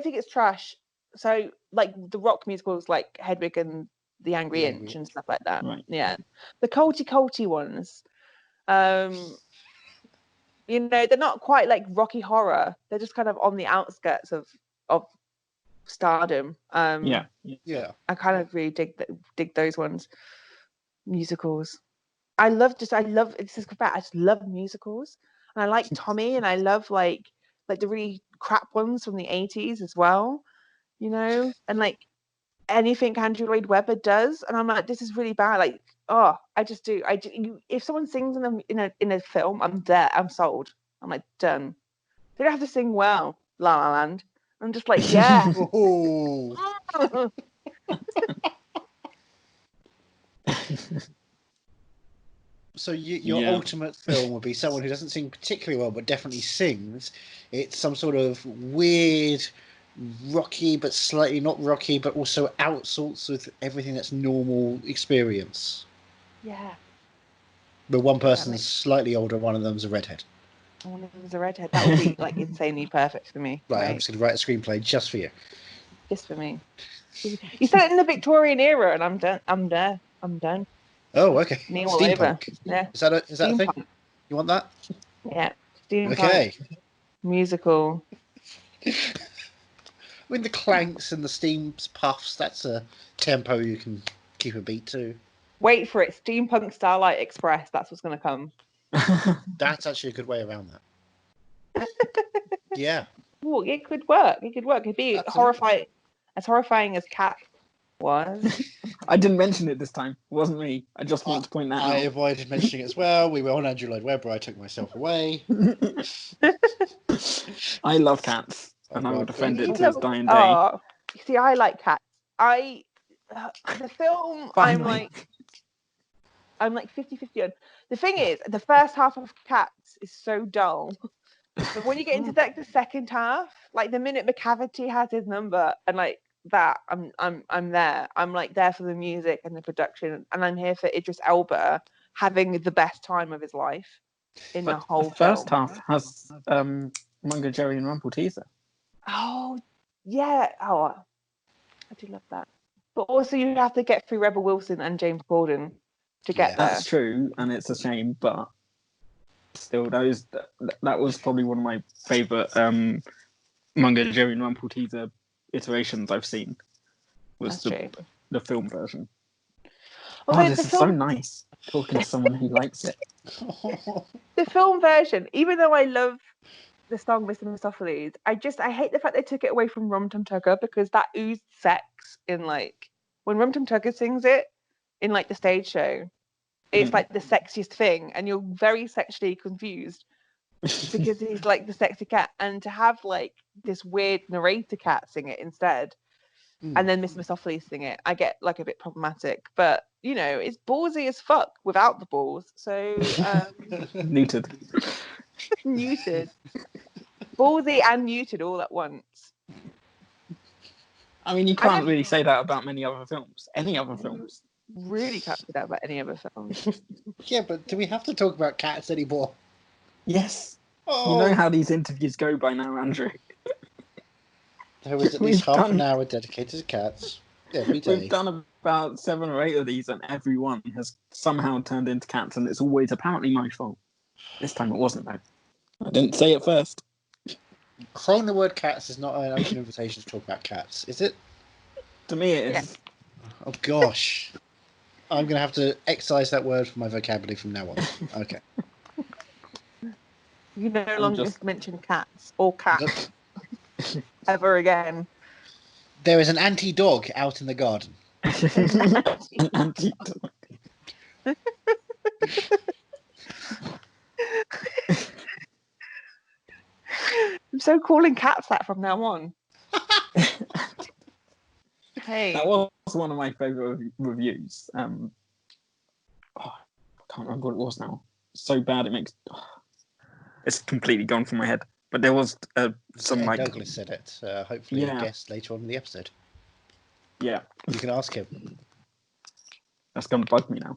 think it's trash. So like the rock musicals like Hedwig and the Angry Inch and stuff like that. Right. Yeah. The culty ones. They're not quite like Rocky Horror. They're just kind of on the outskirts of stardom. Yeah. I kind of really dig those ones. Musicals. I just love musicals. And I like Tommy, and I love like the really crap ones from the 80s as well, and like anything Andrew Lloyd Webber does, and I'm like, this is really bad. Like, I just do. If someone sings in a film, I'm there. I'm sold. I'm like, done. They don't have to sing well. La La Land. I'm just like, yeah. So your ultimate film would be someone who doesn't sing particularly well, but definitely sings. It's some sort of weird, rocky, but slightly not rocky, but also outsorts with everything that's normal experience. Yeah. But one person's slightly older, one of them's a redhead. One of them's a redhead. That would be like insanely perfect for me. Right, I'm just going to write a screenplay just for you. Just for me. You said it in the Victorian era, and I'm done. I'm there. I'm done. Oh, okay. Steampunk. Yeah. Is that a thing? You want that? Yeah. Steampunk. Okay. Musical. With the clanks and the steams puffs, that's a tempo you can keep a beat to. Wait for it. Steampunk Starlight Express. That's what's going to come. That's actually a good way around that. Yeah. Oh, it could work. It'd be horrifying. As horrifying as Cat was. I didn't mention it this time. It wasn't me. I just want to point that out. I avoided mentioning it as well. We were on Andrew Lloyd Webber. I took myself away. I love Cats, and I will defend it to its dying day. See, I like Cats. The film, Finally. I'm like 50-50 on. The thing is, the first half of Cats is so dull. But when you get into like the second half, like the minute McCavity has his number and like that, I'm there. I'm like there for the music and the production, and I'm here for Idris Elba having the best time of his life. in the But whole the first film. half has Mungo Jerry and Rumple teaser. Oh, yeah. Oh, I do love that. But also, you have to get through Rebel Wilson and James Corden to get there. That's true, and it's a shame, but still, that was probably one of my favourite Mungo Jerry and Rumple teaser iterations I've seen. Was the film version. Although This is so nice talking to someone who likes it. The film version, even though I love the song Mr. Mistopheles, I hate the fact they took it away from Rum Tum Tugger, because that oozed sex in, like, when Rum Tum Tugger sings it in, like, the stage show, it's like the sexiest thing, and you're very sexually confused because he's like the sexy cat, and to have like this weird narrator cat sing it instead, and then Mr. Mistopheles sing it, I get like a bit problematic. But you know, it's ballsy as fuck without the balls. So neutered, ballsy and neutered all at once. I mean, you can't really say that about many other films. Any other films? Really can't say that about any other films. Yeah, but do we have to talk about cats anymore? Yes. Oh. You know how these interviews go by now, Andrew. There was at least half an hour dedicated to cats every day. We've done about 7 or 8 of these, and every one has somehow turned into cats, and it's always apparently my fault. This time it wasn't, though. I didn't say it first. Saying the word cats is not an open invitation to talk about cats, is it? To me, it is. Oh, gosh. I'm going to have to excise that word from my vocabulary from now on. Okay. You no longer mention cats or cats ever again. There is an anti-dog out in the garden. An anti-dog. I'm so calling cats that from now on. Hey, that was one of my favourite reviews. I can't remember what it was now. So bad it makes. It's completely gone from my head. But there was some like. Douglas said it. Hopefully, a guest later on in the episode. Yeah, you can ask him. That's going to bug me now.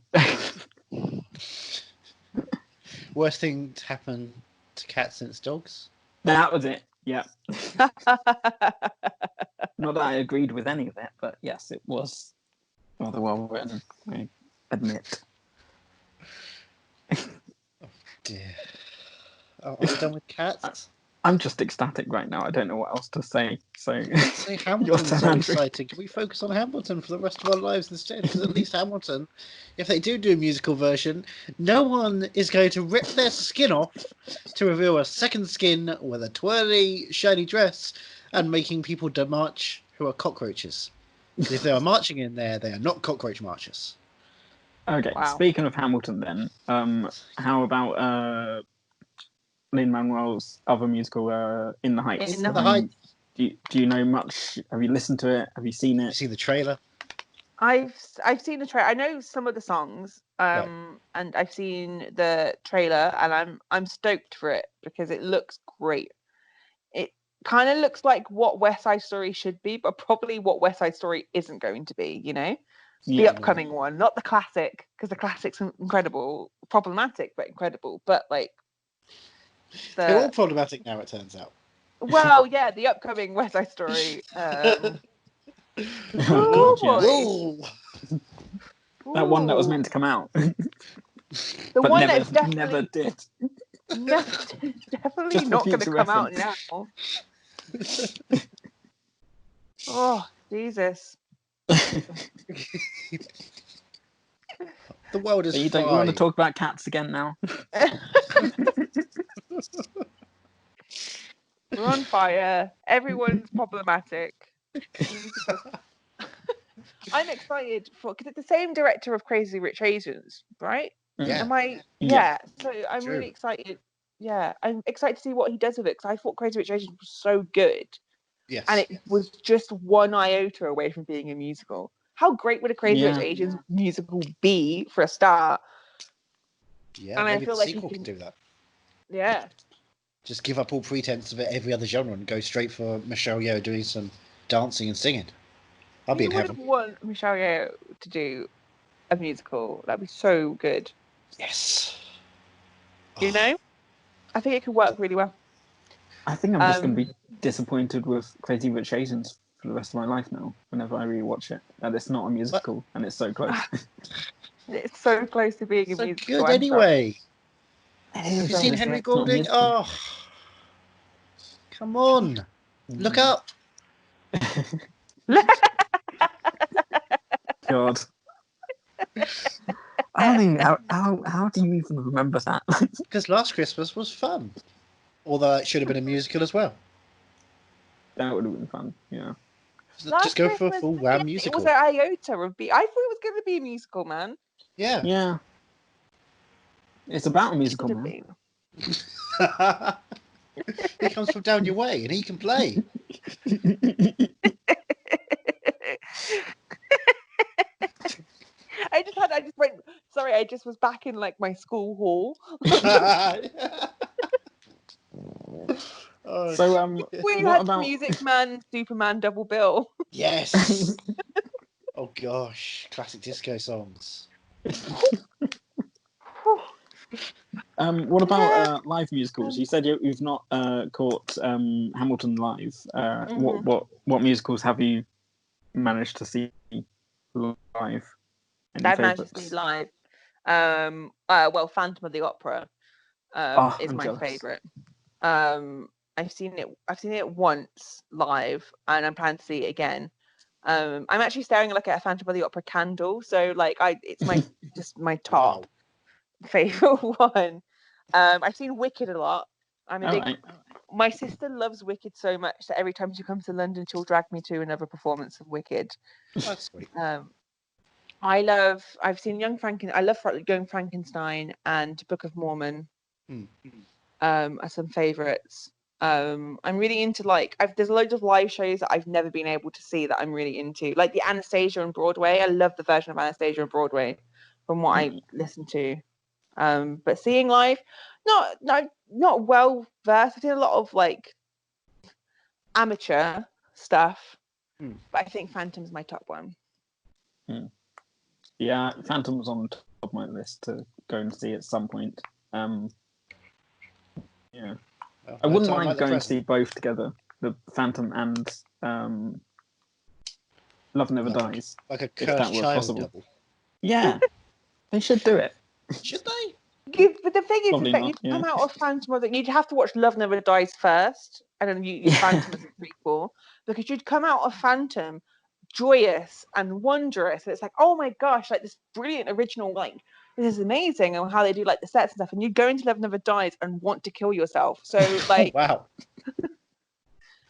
Worst thing to happen to cats since dogs? That was it. Yeah. Not that I agreed with any of it, but yes, it was rather well written, I admit. Oh dear. Are we done with cats? I'm just ecstatic right now. I don't know what else to say. So say Hamilton's so exciting. Can we focus on Hamilton for the rest of our lives instead? Because at least Hamilton, if they do a musical version, no one is going to rip their skin off to reveal a second skin with a twirly, shiny dress and making people march who are cockroaches. Because if they are marching in there, they are not cockroach marchers. Okay, Speaking of Hamilton then, how about Lin-Manuel's other musical, In the Heights? In the Heights. Do you know much? Have you listened to it? Have you seen it? Have you seen the trailer? I've seen the trailer. I know some of the songs, and I've seen the trailer, and I'm stoked for it because it looks great. It kind of looks like what West Side Story should be, but probably what West Side Story isn't going to be. You know, the upcoming one, not the classic, because the classic's incredible, problematic but incredible. But like, they're all problematic now. It turns out. Well, yeah, the upcoming West Side Story. That one that was meant to come out. The one that definitely never did. Definitely not going to come out now. Oh, Jesus. The world is so you don't want to talk about cats again now? We're on fire. Everyone's problematic. I'm excited because it's the same director of Crazy Rich Asians, right? Yeah. Am I? Yeah. So I'm really excited. Yeah, I'm excited to see what he does with it because I thought Crazy Rich Asians was so good. Yes. And it was just one iota away from being a musical. How great would a Crazy Rich Asians musical be for a start? Yeah, and maybe I feel the like sequel can do that. Yeah. Just give up all pretense of every other genre and go straight for Michelle Yeoh doing some dancing and singing. I'll be in heaven. I want Michelle Yeoh to do a musical. That'd be so good. Yes. You know, I think it could work really well. I think I'm just going to be disappointed with Crazy Rich Asians for the rest of my life now. Whenever I rewatch it, and it's not a musical, and it's so close. It's so close to being a So musical. good anyway. It Have is, you seen but Henry it's not a Golding? musical. Oh, come on. Look up. God. I don't think how do you even remember that? Because Last Christmas was fun. Although it should have been a musical as well. That would have been fun, yeah. Just go for a full round It musical. was an iota of I thought it was going to be a musical, man. Yeah. Yeah. It's about a musical, Should have man. been. He comes from down your way and he can play. I just was back in like my school hall. So We what had about Music Man, Superman double bill. Yes. Oh gosh, classic disco songs. what about live musicals? You said you've not caught Hamilton live. What musicals have you managed to see live? Any I've managed to favourites? see live. Well, Phantom of the Opera is I'm my jealous. favourite. I've seen it once live, and I'm planning to see it again. I'm actually staring at a Phantom of the Opera candle, so it's my top favourite one. I've seen Wicked a lot. My sister loves Wicked so much that every time she comes to London, she'll drag me to another performance of Wicked. That's sweet. I've seen Young Frankenstein. I love Young Frankenstein and Book of Mormon. Are some favourites. I'm really into there's loads of live shows that I've never been able to see that I'm really into, like the Anastasia on Broadway. I love the version of Anastasia on Broadway from what I listen to. But seeing live, not well versed. I did a lot of amateur stuff, but I think Phantom's my top one. Yeah, Phantom's on top of my list to go and see at some point. Yeah, I wouldn't mind going to see both together, the Phantom and Love Never Dies. Like a if cursed that were child possible. double. Yeah, they should do it. Should they? But the thing is that you'd come out of Phantom of you'd have to watch Love Never Dies first, and then you Phantom as a prequel, because you'd come out of Phantom joyous and wondrous, and it's like, oh my gosh, this brilliant original, this is amazing, and how they do the sets and stuff, and you'd go into Love Never Dies and want to kill yourself. So wow.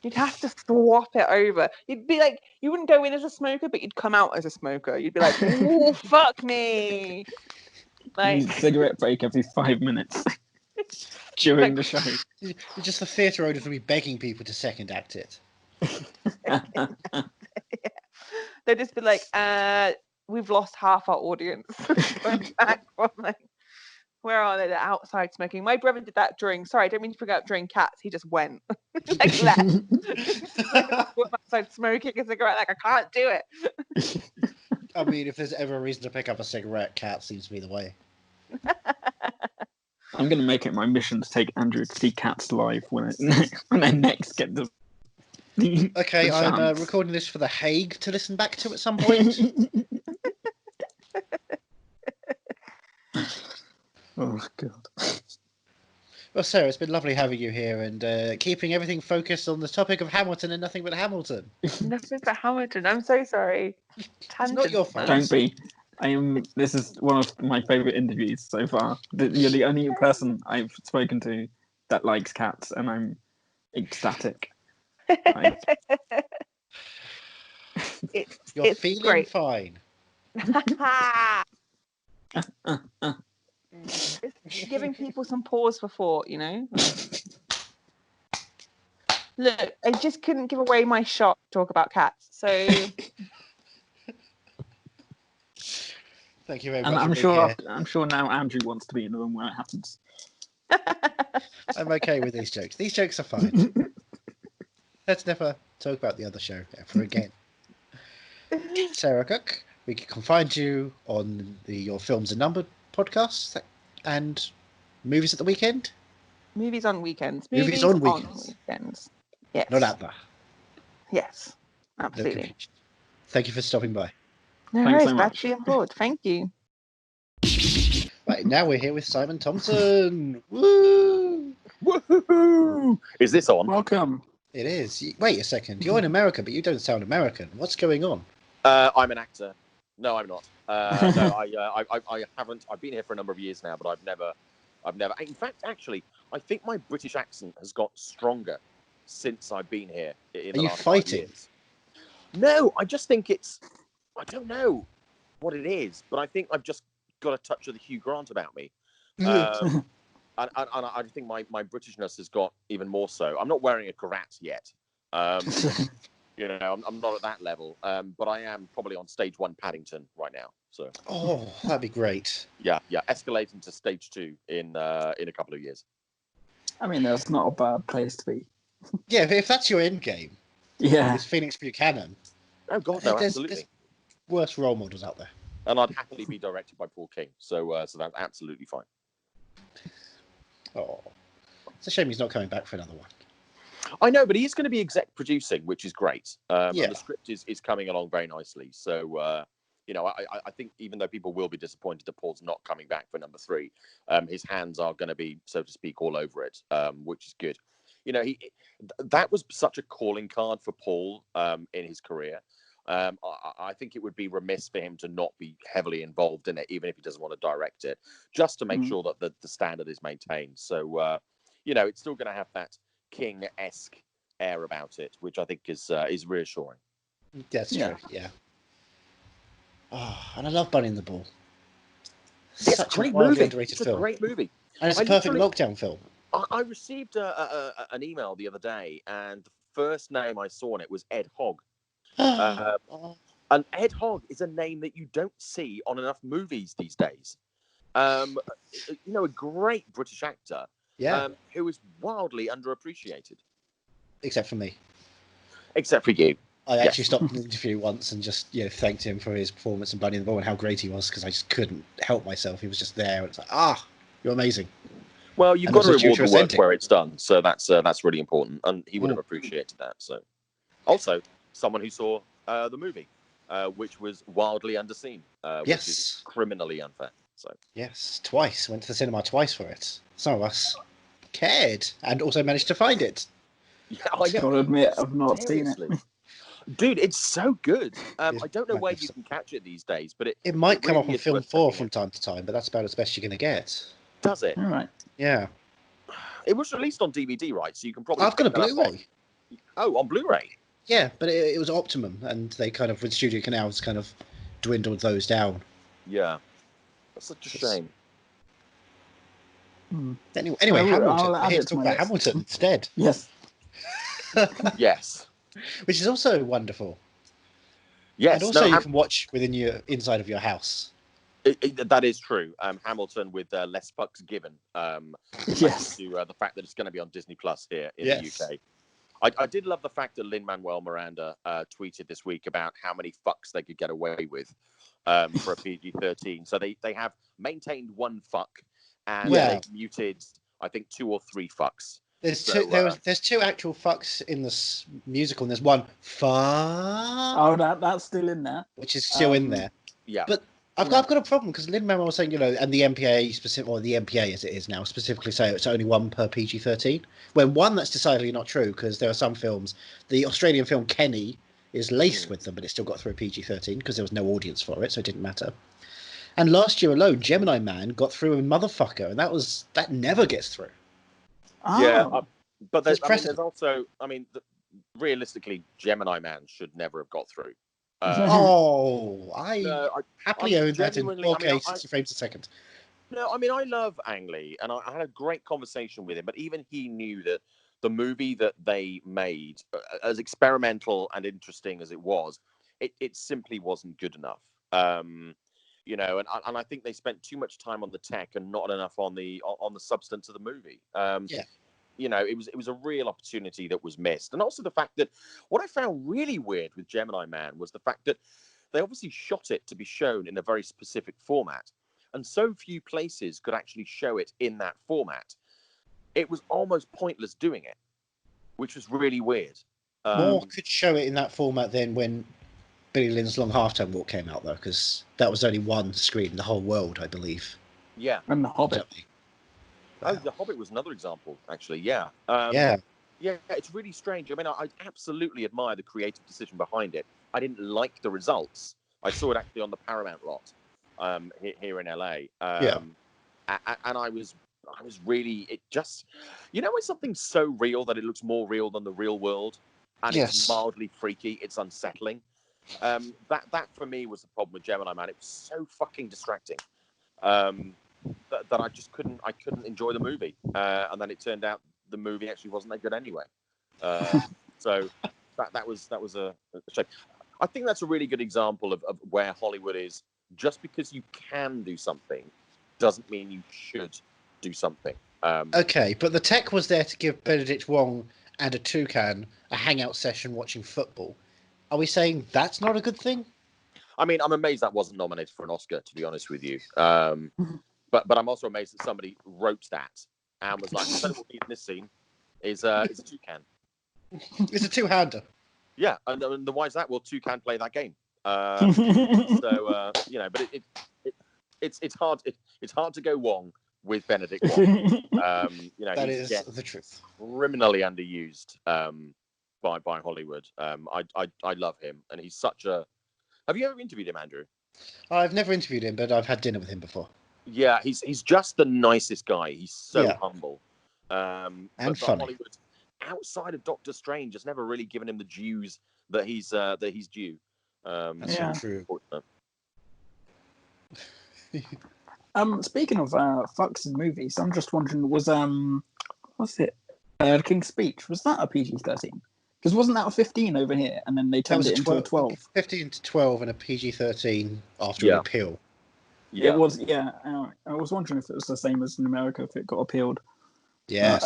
You'd have to swap it over. You'd be you wouldn't go in as a smoker, but you'd come out as a smoker. You'd be like, oh, fuck me. Cigarette break every 5 minutes during the show. Just the theatre owners would be begging people to second act it. They'd just be like, we've lost half our audience. Going back from where are they? They're outside smoking. My brother did that sorry, I don't mean to bring up during Cats. He just went. Left. Outside smoking a cigarette, I can't do it. I mean, if there's ever a reason to pick up a cigarette, Cats seems to be the way. I'm going to make it my mission to take Andrew to see Cats live when I next get the Okay, I'm recording this for The Hague to listen back to at some point. Oh, God. Well, Sarah, it's been lovely having you here and keeping everything focused on the topic of Hamilton and nothing but Hamilton. Nothing but Hamilton. I'm so sorry. It's not your fault. Don't be. This is one of my favourite interviews so far. You're the only person I've spoken to that likes Cats, and I'm ecstatic. You're feeling great. fine. Just giving people some pause for thought, Look, I just couldn't give away my shot to talk about Cats, so thank you very much. And I'm sure now Andrew wants to be in the room where it happens. I'm okay with these jokes. These jokes are fine. Let's never talk about the other show ever again. Sarah Cook, we can find you on your Films and Number podcast, and Movies at the weekend? Movies on weekends. Movies on weekends. Yes. Not at the. Yes, No absolutely. confusion. Thank you for stopping by. No Thanks worries. so Glad much. to be on board. Thank you. Right, now we're here with Simon Thompson. Woo! Woohoo! Is this on? Welcome. It is. Wait a second. You're in America, but you don't sound American. What's going on? I'm an actor. No, I'm not. No, I haven't. I've been here for a number of years now, but I've never. In fact, actually, I think my British accent has got stronger since I've been here. In Are the you last 5 fighting? years. No, I just think it's. I don't know what it is, but I think I've just got a touch of the Hugh Grant about me. And I think my Britishness has got even more so. I'm not wearing a cravat yet. You know, I'm not at that level, but I am probably on stage 1 Paddington right now. So. Oh, that'd be great. Yeah, escalating to stage 2 in a couple of years. I mean, that's not a bad place to be. Yeah, if that's your end game, Yeah. it's Phoenix Buchanan. Oh God, no, absolutely. There's worse role models out there. And I'd happily be directed by Paul King, so that's absolutely fine. Oh, it's a shame he's not coming back for another one. I know, but he is going to be exec producing, which is great. Yeah. And the script is coming along very nicely. So, you know, I think even though people will be disappointed that Paul's not coming back for number 3, his hands are going to be, so to speak, all over it, which is good. You know, that was such a calling card for Paul in his career. I think it would be remiss for him to not be heavily involved in it, even if he doesn't want to direct it, just to make sure that the standard is maintained. So, you know, it's still going to have that King-esque air about it, which I think is reassuring. That's true, yeah. Oh, and I love Bunny and the Ball. It's Such a great wildly movie. underrated It's a film. great movie. And it's a perfect lockdown film. I received an email the other day, and the first name I saw in it was Ed Hogg. And Ed Hogg is a name that you don't see on enough movies these days. You know, a great British actor. Yeah. Who is wildly underappreciated. Except for me. Except for you. I actually stopped the interview once and just thanked him for his performance in Bunny and the Ball and how great he was, because I just couldn't help myself. He was just there, and it's like, you're amazing. Well, you've got to reward the work where it's done, so that's really important, and he would have appreciated that. So, also someone who saw the movie, which was wildly underseen, which is criminally unfair. So yes, twice went to the cinema twice for it. Some of us cared and also managed to find it. Yeah, I gotta admit, I've not seen it. Dude, it's so good. I don't know where you can catch it these days, but it might come really up on Film 4 from time to time, but that's about as best you're going to get. Does it? All right. Yeah. It was released on DVD, right? So you can probably. I've got a Blu-ray. Oh, on Blu-ray. Yeah, but it was Optimum, and they kind of, with Studio Canals, kind of dwindled those down. Yeah, that's such a shame. Anyway, I'll Hamilton. add Here it to to talk my about list. Hamilton instead. Yes. Yes. Which is also wonderful. Yes. And also you can watch within your inside of your house. That is true. Hamilton with less fucks given. Yes. To the fact that it's going to be on Disney Plus here in the UK. I did love the fact that Lin-Manuel Miranda tweeted this week about how many fucks they could get away with for a PG-13. So they have maintained 1 fuck and they've muted, I think, 2 or 3 fucks. There's 2 actual fucks in this musical, and there's 1 fuck. Oh, that's still in there. Which is still in there. Yeah. But I've got a problem, because Lin-Manuel was saying, and the MPA, or the MPA as it is now, specifically say it's only 1 per PG-13. When that's decidedly not true, because there are some films, the Australian film Kenny is laced with them, but it still got through a PG-13 because there was no audience for it, so it didn't matter. And last year alone, Gemini Man got through a motherfucker, and that never gets through. Oh. Yeah, but there's also, realistically, Gemini Man should never have got through. I happily own that in 4K 60 frames a second. No, I mean, I love Ang Lee, and I had a great conversation with him, but even he knew that the movie that they made, as experimental and interesting as it was, it simply wasn't good enough. You know, and I think they spent too much time on the tech and not enough on the substance of the movie. You know, it was a real opportunity that was missed. And also the fact that what I found really weird with Gemini Man was the fact that they obviously shot it to be shown in a very specific format. and so few places could actually show it in that format. It was almost pointless doing it, which was really weird. More could show it in that format than when Billy Lynn's Long Halftime Walk came out, though, because that was only one screen in the whole world, I believe. Yeah. And The Hobbit. Oh, The Hobbit was another example, actually. Yeah. Yeah. Yeah, it's really strange. I mean, I absolutely admire the creative decision behind it. I didn't like the results. I saw it actually on the Paramount lot here in LA. And I was really, it just, you know, when something's so real that it looks more real than the real world, and it's mildly freaky, it's unsettling. That for me was the problem with Gemini Man. It was so fucking distracting that I just couldn't enjoy the movie. And then it turned out the movie actually wasn't that good anyway. So that was a shame. I think that's a really good example of where Hollywood is. Just because you can do something doesn't mean you should do something. Okay, but the tech was there to give Benedict Wong and a toucan a hangout session watching football. Are we saying that's not a good thing? I mean, I'm amazed that wasn't nominated for an Oscar, to be honest with you. But I'm also amazed that somebody wrote that and was like, "What we need in this scene is a toucan." It's a two-hander. Yeah, and why is that? Well, toucan play that game. So you know, but it's hard. It's hard to go Wong with Benedict Wong. You know, that is the truth. Criminally underused by Hollywood. I love him, and he's such a. Have you ever interviewed him, Andrew? I've never interviewed him, but I've had dinner with him before. Yeah, he's just the nicest guy. He's so humble. And but funny. Hollywood, outside of Doctor Strange, has never really given him the dues that he's due. That's so true. Speaking of fucks in movies, I'm just wondering, was what's it? King's Speech, was that a PG-13? Because wasn't that a 15 over here, and then they turned it into a 12? 15 to 12 and a PG-13 after an appeal. Yeah. It was, yeah. I was wondering if it was the same as in America, if it got appealed. Yes.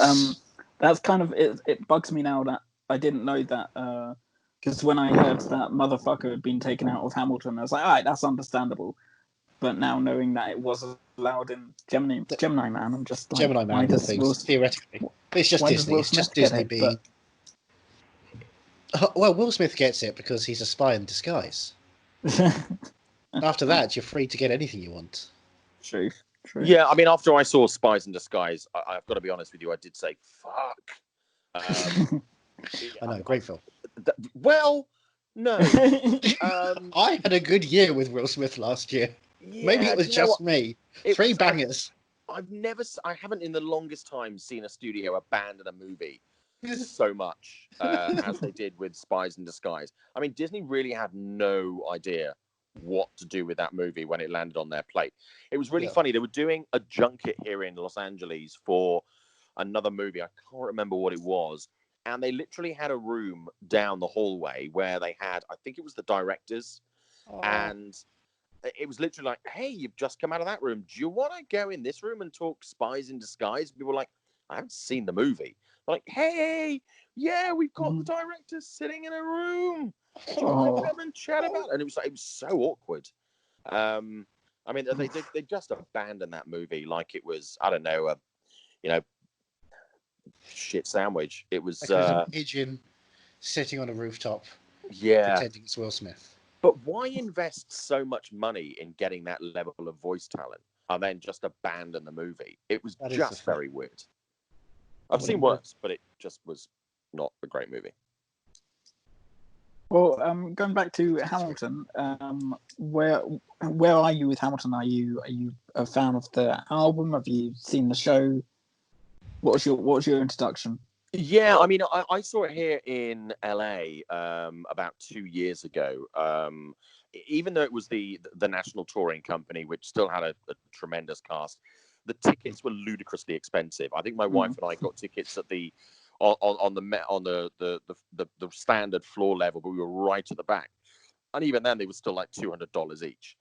That's kind of it bugs me now that I didn't know that, because when I heard that motherfucker had been taken out of Hamilton, I was like, all right, that's understandable. But now knowing that it was allowed in Gemini Man, I'm just like, Gemini Man things, theoretically. It's just Disney. It's just Disney being... Well, Will Smith gets it because he's a spy in disguise. After that, you're free to get anything you want. True. Yeah, I mean, after I saw Spies in Disguise, I've got to be honest with you, I did say, fuck. I know, great film. Well, no. I had a good year with Will Smith last year. Yeah, maybe it was just me. Three bangers. I haven't in the longest time seen a studio abandon a movie so much as they did with Spies in Disguise. I mean, Disney really had no idea what to do with that movie when it landed on their plate. It was really funny. They were doing a junket here in Los Angeles for another movie. I can't remember what it was. And they literally had a room down the hallway where they had, I think it was the directors. And it was literally like, hey, you've just come out of that room. Do you want to go in this room and talk Spies in Disguise? People were like, I haven't seen the movie. They're like, hey, yeah, we've got the directors sitting in a room. Do you want to come and chat about it? And it was so awkward. I mean, they just abandoned that movie like it was, I don't know, shit sandwich. It was like a pigeon sitting on a rooftop, pretending it's Will Smith. But why invest so much money in getting that level of voice talent and then just abandon the movie? It was just very weird. I've seen worse, but it just was not a great movie. Well, going back to Hamilton, where are you with Hamilton? Are you a fan of the album? Have you seen the show? What was your introduction? Yeah, I mean, I saw it here in LA about 2 years ago. Even though it was the national touring company, which still had a tremendous cast, the tickets were ludicrously expensive. I think my wife and I got tickets at the standard floor level, but we were right at the back, and even then they were still like $200 each.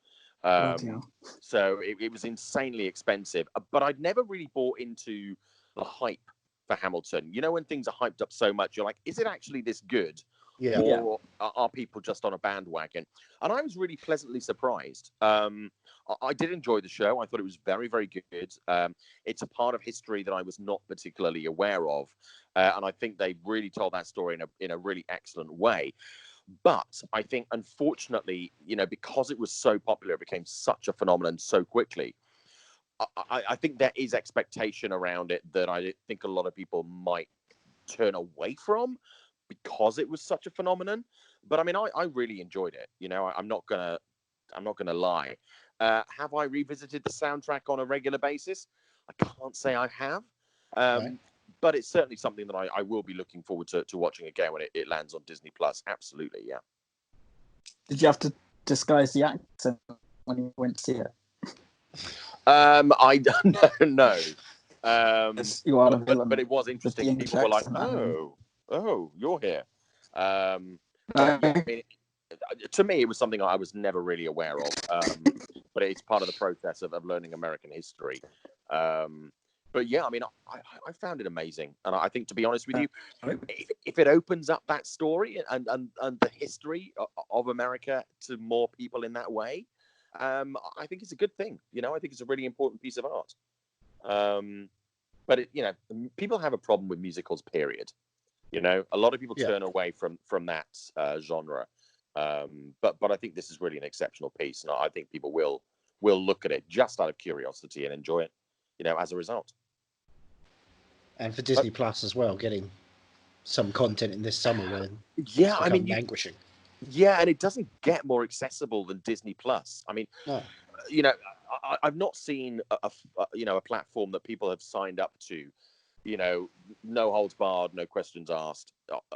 So it was insanely expensive. But I'd never really bought into the hype for Hamilton. You know, when things are hyped up so much, you're like, is it actually this good, Yeah. Or are people just on a bandwagon? And I was really pleasantly surprised. I did enjoy the show. I thought it was very, very good. It's a part of history that I was not particularly aware of. And I think they really told that story in a really excellent way. But I think, unfortunately, because it was so popular, it became such a phenomenon so quickly. I think there is expectation around it that I think a lot of people might turn away from because it was such a phenomenon. But I mean, I really enjoyed it. I'm not gonna lie. Have I revisited the soundtrack on a regular basis? I can't say I have. Right. But it's certainly something that I will be looking forward to watching again when it lands on Disney Plus. Absolutely, yeah. Did you have to disguise the accent when you went to see it? I don't know. You are the villain. But it was interesting. People were like, "Oh, you're here." But yeah, I mean, to me, it was something I was never really aware of. But it's part of the process of learning American history. But yeah, I mean, I found it amazing, and I think, to be honest with you, if it opens up that story and the history of America to more people in that way, I think it's a good thing. I think it's a really important piece of art. But people have a problem with musicals. Period. A lot of people turn away from that genre. But I think this is really an exceptional piece, and I think people will look at it just out of curiosity and enjoy it. As a result. And for Disney Plus as well, getting some content in this summer when languishing. Yeah, and it doesn't get more accessible than Disney Plus. I mean, no. I've not seen a platform that people have signed up to, no holds barred, no questions asked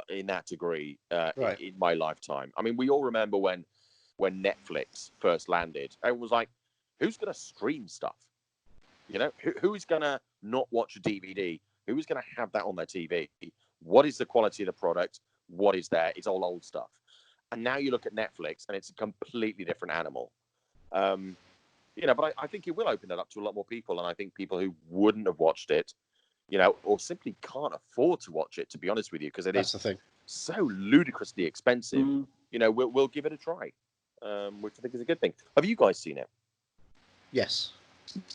in that degree in my lifetime. I mean, we all remember when Netflix first landed, everyone was like, who's going to stream stuff? Who's going to not watch a DVD? Who's going to have that on their TV? What is the quality of the product? What is there? It's all old stuff. And now you look at Netflix and it's a completely different animal. But I think it will open it up to a lot more people. And I think people who wouldn't have watched it, or simply can't afford to watch it, to be honest with you, because That's the thing. So ludicrously expensive, we'll give it a try, which I think is a good thing. Have you guys seen it? Yes.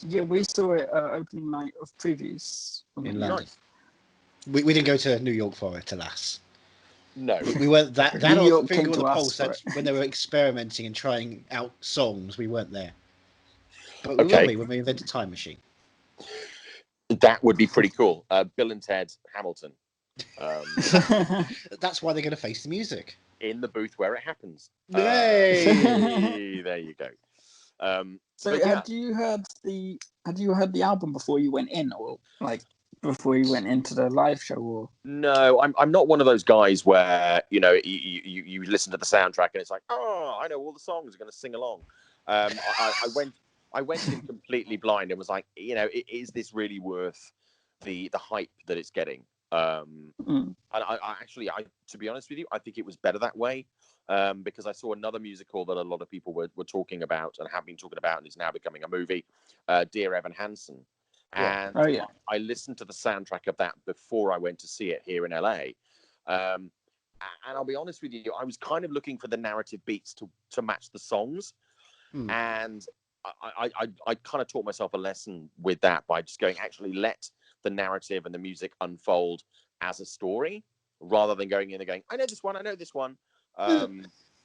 Yeah, we saw it opening night of previews. In London. Nice. We didn't go to New York for it, alas. No. We weren't that New York finger came on to the us pulse. That's when they were experimenting and trying out songs. We weren't there. But we will be when we invent a time machine. That would be pretty cool. Bill and Ted Hamilton. That's why they're going to face the music. In the booth where it happens. Yay! There you go. So had you heard the album before you went in, or before you went into the live show? Or no, I'm not one of those guys where you listen to the soundtrack and it's like, oh, I know all the songs, I'm going to sing along. I went in completely blind and was like, is this really worth the hype that it's getting? And I to be honest with you, I think it was better that way. Because I saw another musical that a lot of people were talking about and have been talking about and is now becoming a movie, Dear Evan Hansen. And I listened to the soundtrack of that before I went to see it here in LA. And I'll be honest with you, I was kind of looking for the narrative beats to match the songs. And I kind of taught myself a lesson with that by just going, actually let the narrative and the music unfold as a story rather than going in and going, I know this one. So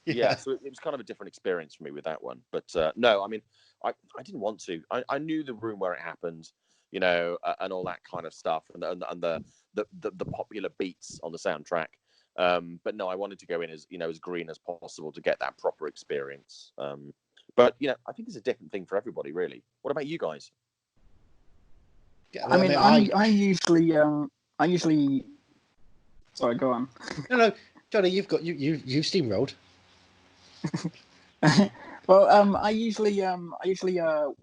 it was kind of a different experience for me with that one. But no, I mean, I didn't want to. I knew the room where it happened, and all that kind of stuff, and the popular beats on the soundtrack. But no, I wanted to go in as as green as possible to get that proper experience. But I think it's a different thing for everybody, really. What about you guys? Yeah, I usually. Sorry, go on. No, Johnny, you've steamrolled. Well, I usually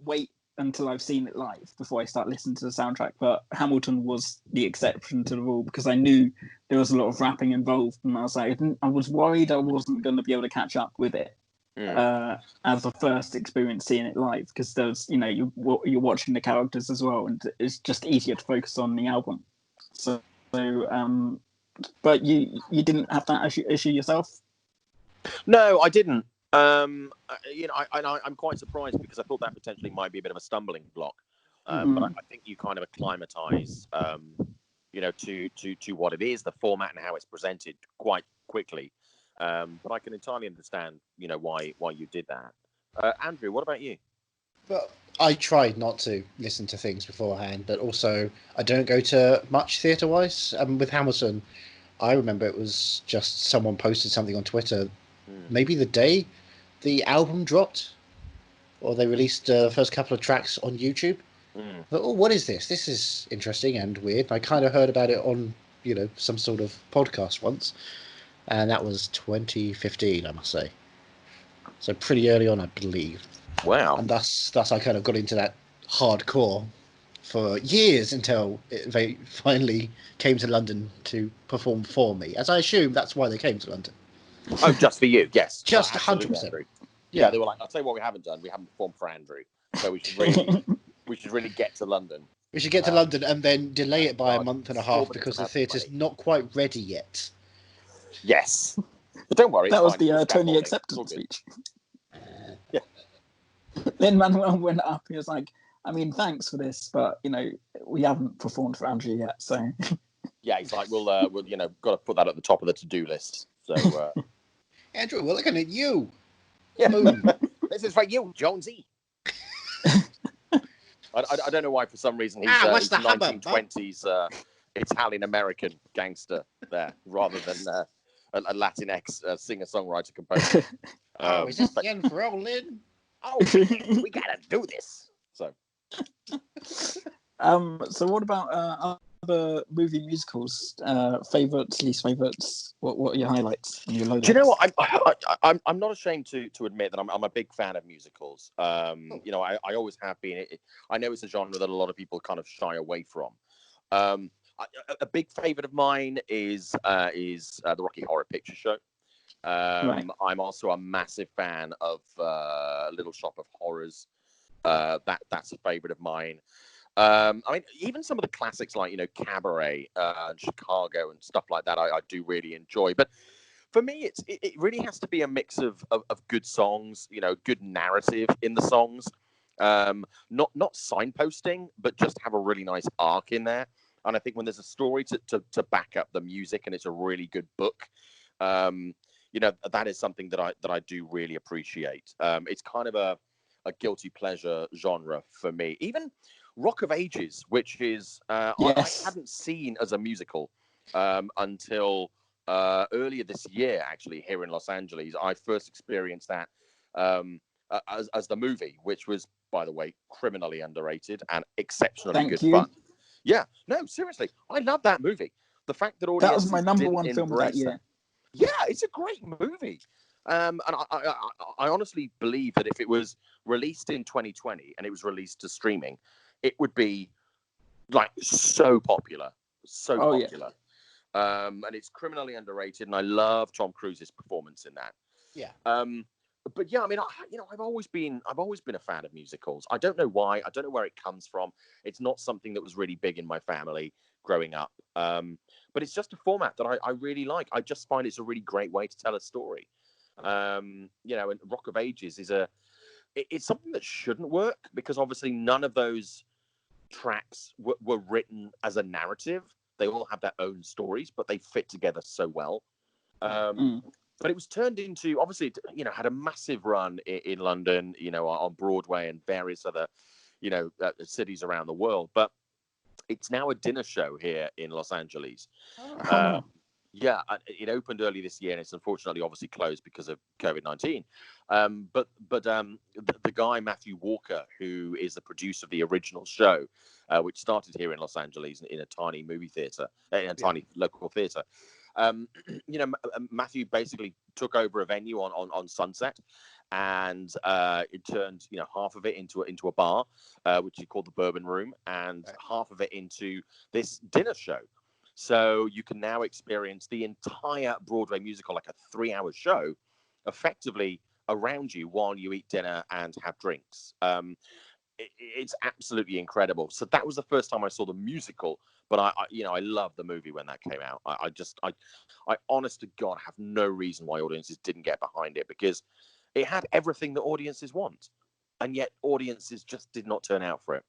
wait until I've seen it live before I start listening to the soundtrack. But Hamilton was the exception to the rule because I knew there was a lot of rapping involved, and I was like, I was worried I wasn't going to be able to catch up with it as a first experience seeing it live because there's you're watching the characters as well, and it's just easier to focus on the album. So but you didn't have that issue yourself? No, I didn't. I'm quite surprised because I thought that potentially might be a bit of a stumbling block. But I think you kind of acclimatise, to what it is, the format, and how it's presented quite quickly. But I can entirely understand, why you did that. Andrew, what about you? Well, I tried not to listen to things beforehand, but also I don't go to much theatre-wise. With Hamilton, I remember it was just someone posted something on Twitter, maybe the day the album dropped, or they released the first couple of tracks on YouTube. But, what is this? This is interesting and weird. I kind of heard about it on, some sort of podcast once, and that was 2015, I must say. So pretty early on, I believe. Wow. And thus I kind of got into that hardcore for years until they finally came to London to perform for me. As I assume that's why they came to London. Oh, just for you, yes. Just Absolutely, 100%. Andrew. Yeah, they were like, I'll tell you what we haven't done. We haven't performed for Andrew. So we should really get to London. We should get to London and then delay it by a month and a half because the theatre's not quite ready yet. Yes. But don't worry. That was the Tony acceptance speech. Yeah. Then Manuel went up. He was like, I mean, thanks for this, but, we haven't performed for Andrew yet, so... Yeah, he's like, we'll got to put that at the top of the to-do list. So, Andrew, we're looking at you. Yeah. This is for you, Jonesy. I don't know why, for some reason, he's 1920s Italian-American gangster there, rather than a Latinx singer-songwriter composer. Is this Ian Frolin? Oh, we gotta do this. So what about other movie musicals? Favourites, least favourites? What are your highlights? And your lowlights? Do you know what? I'm not ashamed to admit that I'm a big fan of musicals. I always have been. I know it's a genre that a lot of people kind of shy away from. A big favourite of mine is the Rocky Horror Picture Show. Right. I'm also a massive fan of Little Shop of Horrors. That's a favourite of mine. I mean, even some of the classics like Cabaret and Chicago and stuff like that, I do really enjoy. But for me, it really has to be a mix of good songs, good narrative in the songs, not signposting, but just have a really nice arc in there. And I think when there's a story to back up the music and it's a really good book, that is something that I do really appreciate. It's kind of a guilty pleasure genre for me. Even Rock of Ages, which is yes. I hadn't seen as a musical until earlier this year, actually, here in Los Angeles. I first experienced that as the movie, which was, by the way, criminally underrated and exceptionally good fun. Yeah, no, seriously, I love that movie. The fact that audiences that was my number one film of that year. Yeah, it's a great movie. And I honestly believe that if it was released in 2020 and it was released to streaming, it would be like so popular. Yeah. And it's criminally underrated, and I love Tom Cruise's performance in that. Yeah. But yeah, I mean, I've always been a fan of musicals. I don't know why. I don't know where it comes from. It's not something that was really big in my family growing up. But it's just a format that I really like. I just find it's a really great way to tell a story. And Rock of Ages is it's something that shouldn't work because obviously none of those tracks were written as a narrative. They all have their own stories, but they fit together so well. But it was turned into, obviously, had a massive run in London, on Broadway and various other, cities around the world. But it's now a dinner show here in Los Angeles. Yeah, it opened early this year, and it's unfortunately obviously closed because of COVID-19. But the guy Matthew Walker, who is the producer of the original show, which started here in Los Angeles in a tiny movie theater, in a tiny local theater. Matthew basically took over a venue on Sunset, and it turned half of it into a bar, which he called the Bourbon Room, and half of it into this dinner show. So you can now experience the entire Broadway musical, like a 3-hour show, effectively around you while you eat dinner and have drinks. it's absolutely incredible. So that was the first time I saw the musical, but I loved the movie when that came out. I honest to God have no reason why audiences didn't get behind it, because it had everything that audiences want, and yet audiences just did not turn out for it.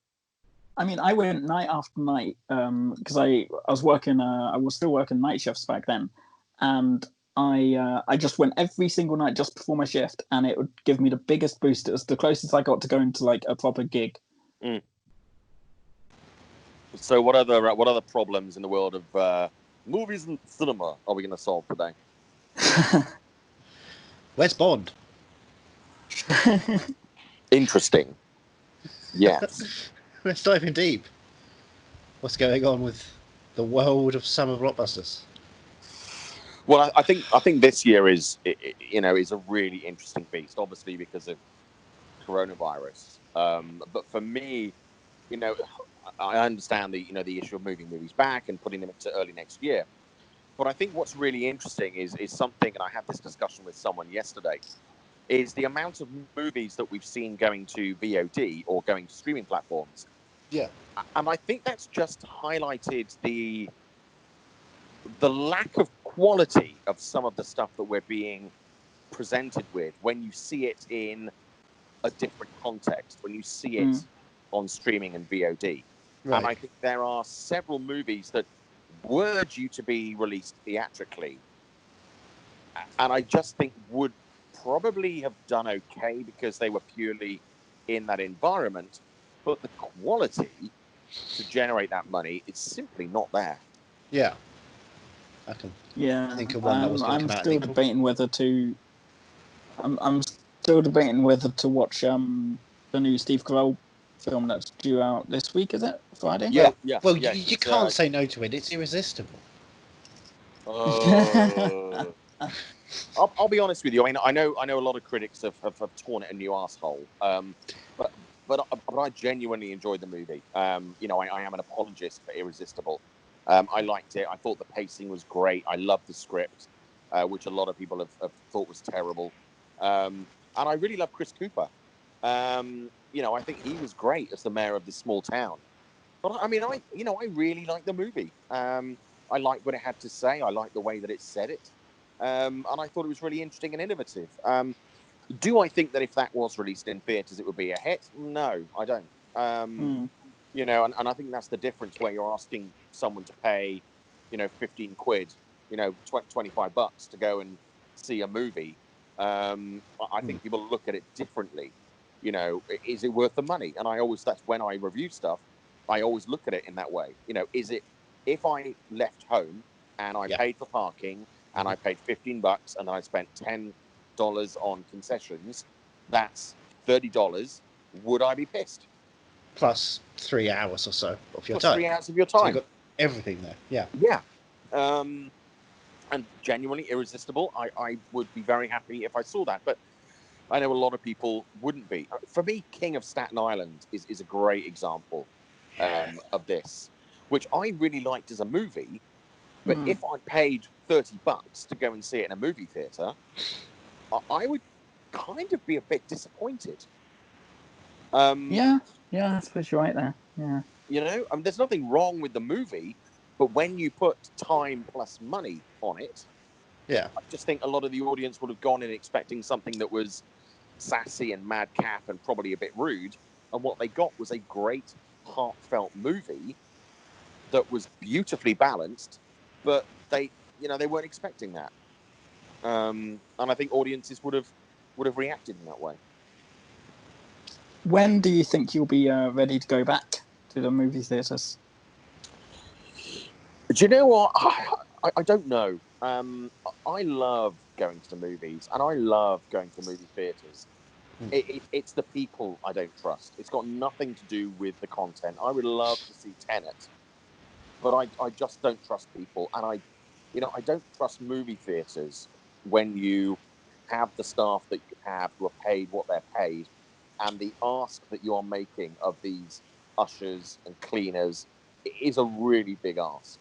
I mean, I went night after night because I was working. I was still working night shifts back then, and I just went every single night just before my shift, and it would give me the biggest boost. It was the closest I got to going to like a proper gig. Mm. So, what other problems in the world of movies and cinema are we going to solve today? Where's Bond? Interesting. Yes. Let's dive in deep. What's going on with the world of summer blockbusters? Well, I think this year is a really interesting beast, obviously because of coronavirus. But for me, I understand the issue of moving movies back and putting them into early next year. But I think what's really interesting is something, and I had this discussion with someone yesterday, is the amount of movies that we've seen going to VOD or going to streaming platforms. Yeah. And I think that's just highlighted the lack of quality of some of the stuff that we're being presented with when you see it in a different context, when you see it on streaming and VOD. Right. And I think there are several movies that were due to be released theatrically, and I just think would probably have done okay because they were purely in that environment, but the quality to generate that money is simply not there. Yeah. I can think of one that was going to come out. I'm still debating whether to. I'm still debating whether to watch the new Steve Carell film that's due out this week. Is it Friday? Yeah. Well, you can't say no to it. It's irresistible. I'll be honest with you. I know a lot of critics have torn it a new asshole. But I genuinely enjoyed the movie. I am an apologist for Irresistible. I liked it. I thought the pacing was great. I loved the script, which a lot of people have thought was terrible. And I really love Chris Cooper. I think he was great as the mayor of this small town. But I mean, I really liked the movie. I liked what it had to say. I liked the way that it said it. And I thought it was really interesting and innovative. Do I think that if that was released in theatres, it would be a hit? No, I don't. And I think that's the difference where you're asking someone to pay, 15 quid, $25 to go and see a movie. I think people look at it differently. Is it worth the money? And that's when I review stuff, I always look at it in that way. Is it, if I left home and I paid for parking and I paid $15 and then I spent $10 on concessions, that's $30. Would I be pissed? Plus 3 hours or so of your time. Plus 3 hours of your time. So you've got everything there. Yeah. Yeah. And genuinely Irresistible, I would be very happy if I saw that. But I know a lot of people wouldn't be. For me, King of Staten Island is a great example of this, which I really liked as a movie. But if I paid $30 to go and see it in a movie theatre, I would kind of be a bit disappointed. Yeah, I suppose you're right there. Yeah. There's nothing wrong with the movie, but when you put time plus money on it, I just think a lot of the audience would have gone in expecting something that was sassy and madcap and probably a bit rude, and what they got was a great, heartfelt movie that was beautifully balanced, but they weren't expecting that. And I think audiences would have reacted in that way. When do you think you'll be ready to go back to the movie theatres? Do you know what? I don't know. I love going to the movies, and I love going to movie theatres. It's the people I don't trust. It's got nothing to do with the content. I would love to see Tenet, but I just don't trust people, and I don't trust movie theatres when you have the staff that you have who are paid what they're paid, and the ask that you are making of these ushers and cleaners is a really big ask.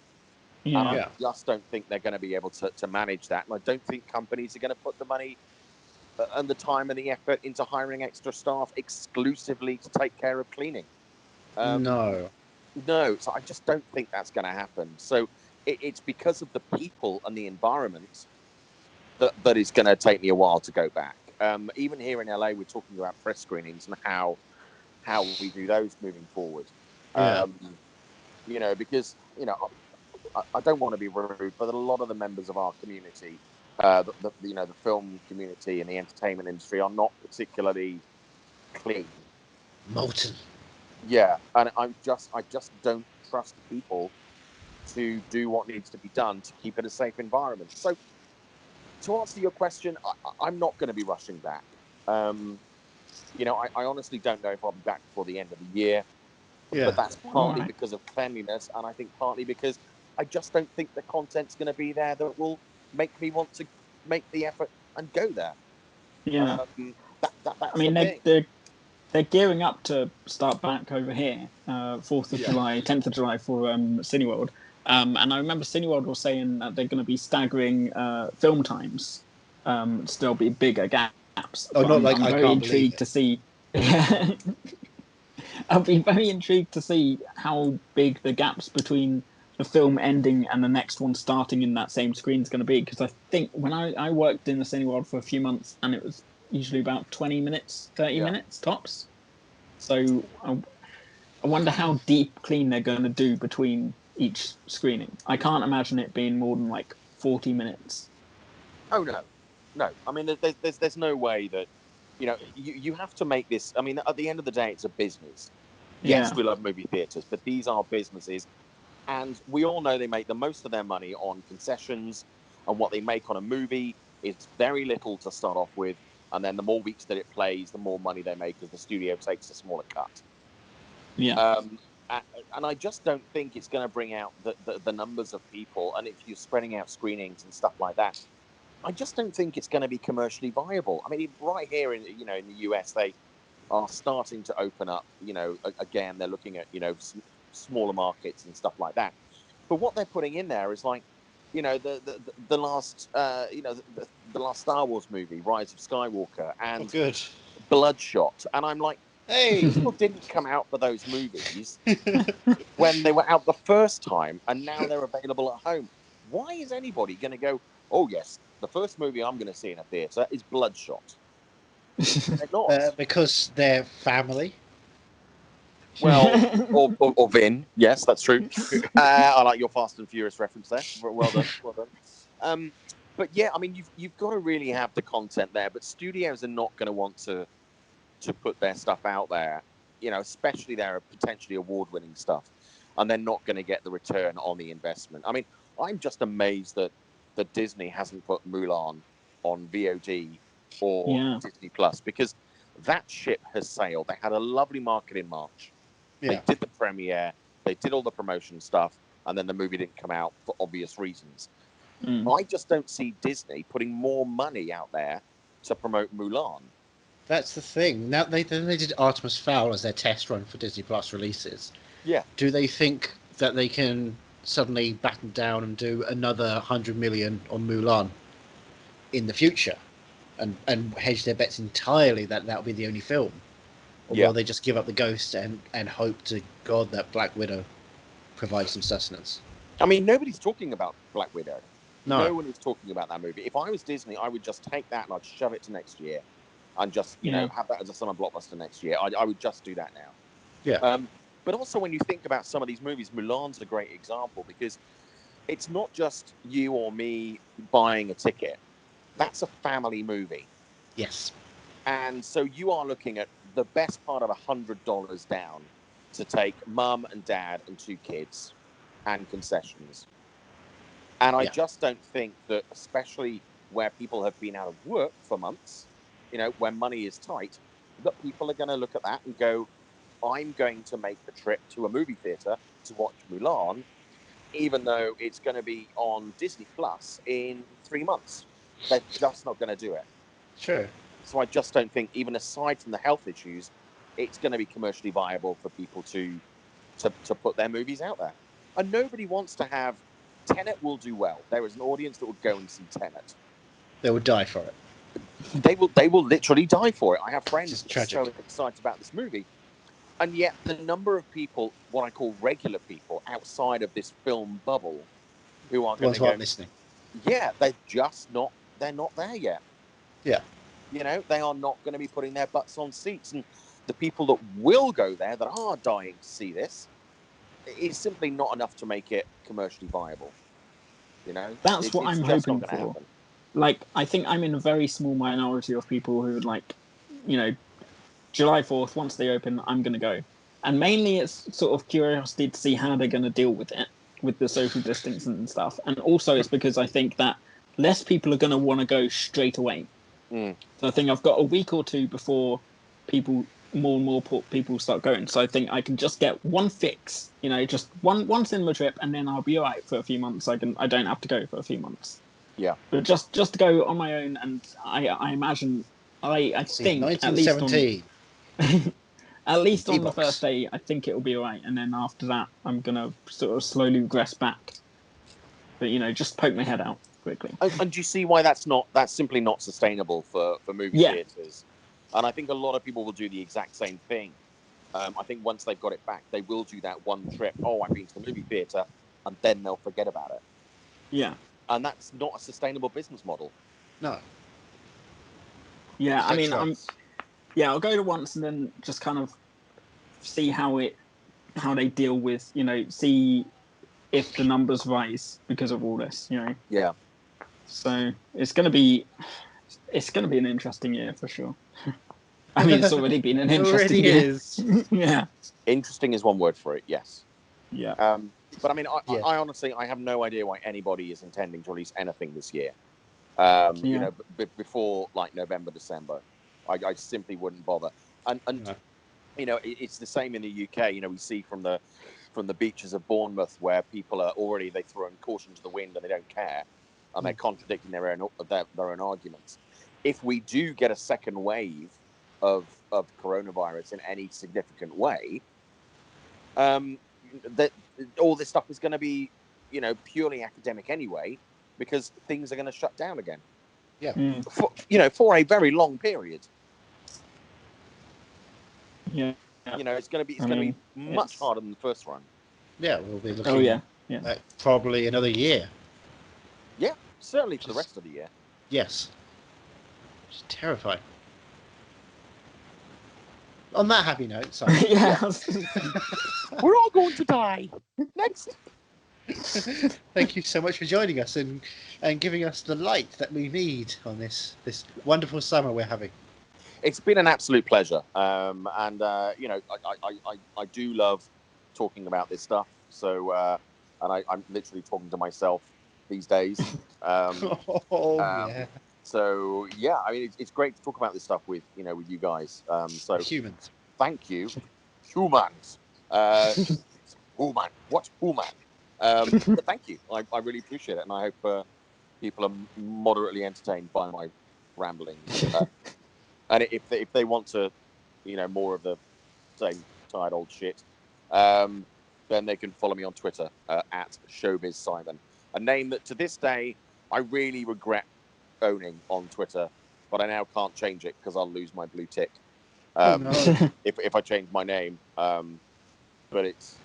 And I just don't think they're going to be able to manage that. And I don't think companies are going to put the money and the time and the effort into hiring extra staff exclusively to take care of cleaning. No. So I just don't think that's going to happen. So it's because of the people and the environment that it's going to take me a while to go back. Even here in LA, we're talking about press screenings and how we do those moving forward. Yeah. Because I don't want to be rude, but a lot of the members of our community, the film community and the entertainment industry, are not particularly clean. Molten. Yeah, and I just don't trust people to do what needs to be done to keep it a safe environment. So, to answer your question, I'm not going to be rushing back. I honestly don't know if I'll be back before the end of the year. Yeah. But that's partly because of cleanliness, and I think partly because I just don't think the content's going to be there that will make me want to make the effort and go there. Yeah. That's they're gearing up to start back over here, 4th of July, 10th of July for Cineworld. And I remember Cineworld was saying that they're going to be staggering film times. Still be bigger gaps. Oh, not I'm very intrigued to see. I'll be very intrigued to see how big the gaps between the film ending and the next one starting in that same screen is going to be. Because I think when I worked in the Cineworld for a few months, and it was usually about 20 minutes, 30 minutes tops. So I wonder how deep clean they're going to do between each screening. I can't imagine it being more than like 40 minutes. Oh, no. I mean, there's no way that, you have to make this. I mean, at the end of the day, it's a business. Yes, we love movie theaters, but these are businesses. And we all know they make the most of their money on concessions, and what they make on a movie is very little to start off with. And then the more weeks that it plays, the more money they make as the studio takes a smaller cut. Yeah. And I just don't think it's going to bring out the numbers of people. And if you're spreading out screenings and stuff like that, I just don't think it's going to be commercially viable. I mean, right here in the US, they are starting to open up. Again, they're looking at smaller markets and stuff like that. But what they're putting in there is like, the last the last Star Wars movie, Rise of Skywalker, and Bloodshot, and I'm like, hey, people didn't come out for those movies when they were out the first time, and now they're available at home. Why is anybody going to go, oh yes, the first movie I'm going to see in a theater is Bloodshot? They're not. Because they're family. Well, or Vin. Yes, that's true. I like your Fast and Furious reference there. Well done. But yeah, I mean, you've got to really have the content there. But studios are not going to want to put their stuff out there, especially their potentially award-winning stuff, and they're not going to get the return on the investment. I mean, I'm just amazed that Disney hasn't put Mulan on VOD or Disney Plus, because that ship has sailed. They had a lovely market in March. Yeah. They did the premiere, they did all the promotion stuff, and then the movie didn't come out for obvious reasons. I just don't see Disney putting more money out there to promote Mulan. That's the thing. Now they did Artemis Fowl as their test run for Disney Plus releases. Yeah. Do they think that they can suddenly batten down and do another 100 million on Mulan in the future, and hedge their bets entirely that that'll be the only film? Or will they just give up the ghost and hope to God that Black Widow provides some sustenance? I mean, nobody's talking about Black Widow. No one is talking about that movie. If I was Disney, I would just take that and I'd shove it to next year, and just have that as a summer blockbuster next year. I would just do that now. Yeah. But also, when you think about some of these movies, Mulan's a great example, because it's not just you or me buying a ticket. That's a family movie. Yes. And so you are looking at the best part of $100 down to take mum and dad and 2 kids and concessions. And I just don't think that, especially where people have been out of work for months, where money is tight, that people are going to look at that and go, I'm going to make the trip to a movie theater to watch Mulan, even though it's going to be on Disney Plus in 3 months. They're just not going to do it. Sure. So I just don't think, even aside from the health issues, it's going to be commercially viable for people to put their movies out there. And nobody wants to have... Tenet will do well. There is an audience that will go and see Tenet. They would die for it. They will literally die for it. I have friends who are so excited about this movie, and yet the number of people, what I call regular people, outside of this film bubble, who are going to go listening. Yeah, they're just not. They're not there yet. Yeah. You know, they are not going to be putting their butts on seats, and the people that will go there, that are dying to see this, it's simply not enough to make it commercially viable. You know, That's what I'm just hoping not gonna for. happen. Like, I think I'm in a very small minority of people who would like, you know, July 4th, once they open, I'm going to go. And mainly it's sort of curiosity to see how they're going to deal with it, with the social distancing and stuff. And also it's because I think that less people are going to want to go straight away. Mm. So I think I've got a week or two before more and more people start going. So I think I can just get one fix, you know, just one cinema trip, and then I'll be all right for a few months. I don't have to go for a few months. Yeah. But just to go on my own, and I imagine I think 1917. at least on the first day, I think it'll be all right, and then after that, I'm gonna sort of slowly regress back. But you know, just poke my head out quickly. And do you see why that's simply not sustainable for movie theatres? And I think a lot of people will do the exact same thing. I think once they've got it back, they will do that one trip. Oh, I've been to the movie theatre, and then they'll forget about it. Yeah. And that's not a sustainable business model. No. Yeah, I mean, I'll go to once and then just kind of see how they deal with, you know, see if the numbers rise because of all this, you know. Yeah. So it's gonna be an interesting year for sure. I mean, it's already been an interesting year. Is. Yeah. Interesting is one word for it. Yes. Yeah. But I mean, I honestly, I have no idea why anybody is intending to release anything this year. You know, before like November, December, I simply wouldn't bother. And you know, it's the same in the UK. You know, we see from the beaches of Bournemouth where people are already, they throw caution to the wind and they don't care, and they're contradicting their own arguments. If we do get a second wave of coronavirus in any significant way, that all this stuff is going to be, you know, purely academic anyway, because things are going to shut down again. Yeah. For a very long period. Yeah. You know, it's going to be much harder than the first run. Yeah, we'll be looking at probably another year. Yeah, certainly for the rest of the year. Yes. It's terrifying. On that happy note, sorry. We're all going to die. Next. Thank you so much for joining us and giving us the light that we need on this wonderful summer we're having. It's been an absolute pleasure, and you know, I do love talking about this stuff. So, and I'm literally talking to myself these days. Yeah. So yeah, I mean, it's great to talk about this stuff with you guys. So humans. Thank you, humans. Human. What human? But thank you. I really appreciate it, and I hope people are moderately entertained by my ramblings. And if they want to, more of the same tired old shit, then they can follow me on Twitter at Showbiz Simon, a name that to this day I really regret owning on Twitter, but I now can't change it because I'll lose my blue tick if I change my name. But it's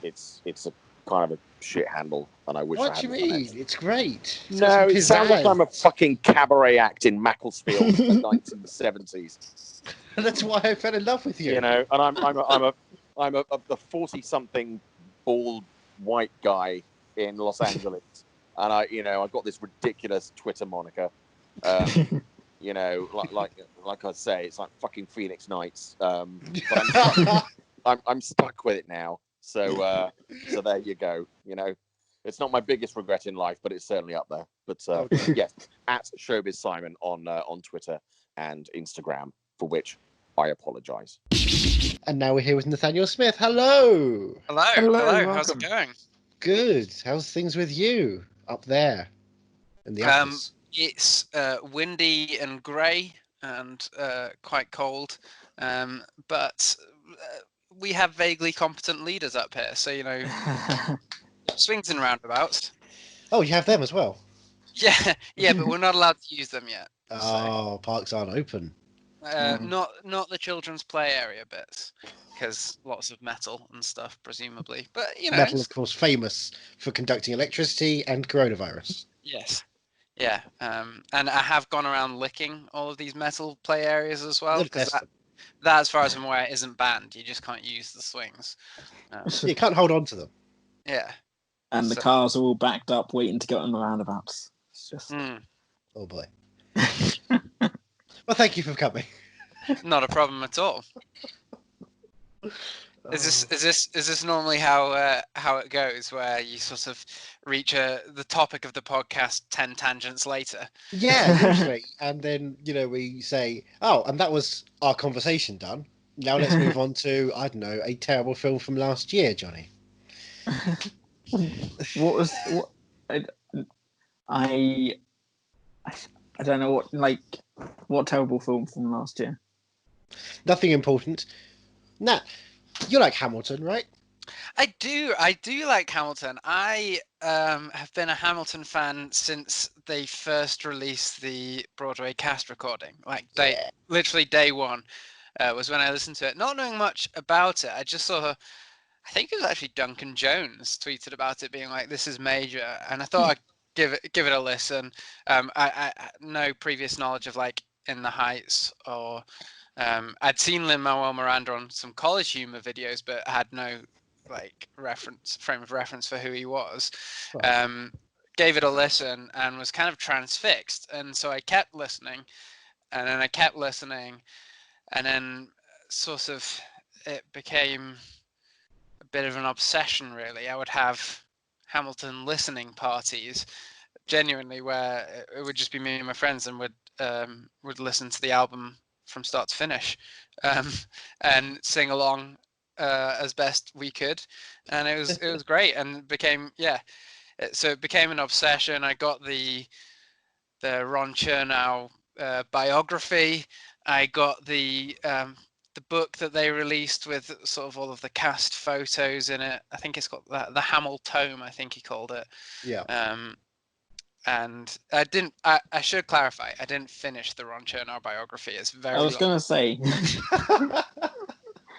a kind of a shit handle, and I wish. What do you mean? It's great. No, it sounds like I'm a fucking cabaret act in Macclesfield in the 1970s. That's why I fell in love with you. You know, and I'm a 40-something bald white guy in Los Angeles, and I've got this ridiculous Twitter moniker. You know, like I say, it's like fucking Phoenix Nights. But I'm stuck with it now. So there you go. You know, it's not my biggest regret in life, but it's certainly up there. But yes, at Showbiz Simon on Twitter and Instagram, for which I apologise. And now we're here with Nathanael Smith. Hello. Hello. How's it going? Good. How's things with you up there in the office? It's windy and grey and quite cold, but we have vaguely competent leaders up here, so swings and roundabouts. Oh, you have them as well. Yeah, but we're not allowed to use them yet. Oh, parks aren't open. Not the children's play area bits, because lots of metal and stuff, presumably. But you know, Metal, of course, famous for conducting electricity and coronavirus. yes, yeah. And I have gone around licking all of these metal play areas as well, because that, as far as I'm aware, isn't banned. You just can't use the swings. You can't hold on to them. Yeah. And the cars are all backed up, waiting to get on the roundabouts. It's just. Oh boy. Well, thank you for coming. Not a problem at all. Is this normally how it goes, where you sort of reach the topic of the podcast 10 tangents later? Yeah, usually. And then, we say, oh, and that was our conversation done. Now let's move on to, I don't know, a terrible film from last year, Johnny. I don't know what terrible film from last year. Nothing important. Nat, you like Hamilton, right? I do like Hamilton. I have been a Hamilton fan since they first released the Broadway cast recording. Literally day one was when I listened to it. Not knowing much about it, I just saw, I think it was actually Duncan Jones tweeted about it, being like, "This is major," and I thought I'd give it a listen. I no previous knowledge of In the Heights, or I'd seen Lin-Manuel Miranda on some College Humor videos, but had no frame of reference for who he was. Right. Gave it a listen and was kind of transfixed, and so I kept listening, and then I kept listening, and then sort of it became a bit of an obsession, really. I would have Hamilton listening parties, genuinely, where it would just be me and my friends, and would listen to the album from start to finish, and sing along as best we could, and it was great, and became so it became an obsession. I got the Ron Chernow biography. I got the book that they released with sort of all of the cast photos in it. I think it's got the Hamill Tome, I think he called it. Yeah. And I should clarify, I didn't finish the Ron Chernow biography. It's very I was going to say,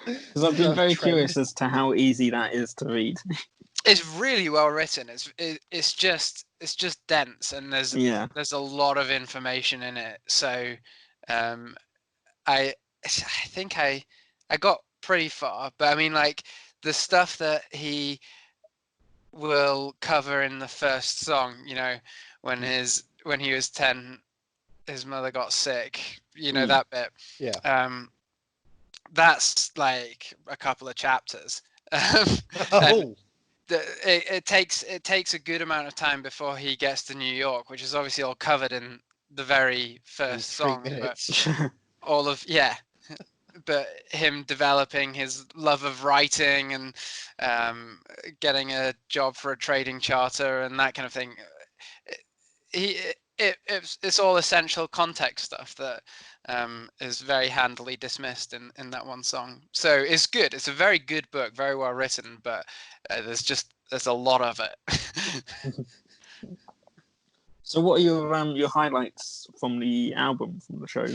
because I've been very curious as to how easy that is to read. It's really well written. It's just dense, and there's a lot of information in it. So I think I got pretty far, but I mean, the stuff that he will cover in the first song, when he was 10, his mother got sick, that bit. Yeah. That's like a couple of chapters. It takes a good amount of time before he gets to New York, which is obviously all covered in the very first song. But but him developing his love of writing and getting a job for a trading charter and that kind of thing, it's all essential context stuff that is very handily dismissed in that one song. So it's good. It's a very good book, very well written, but there's a lot of it. So what are your highlights from the album, from the show?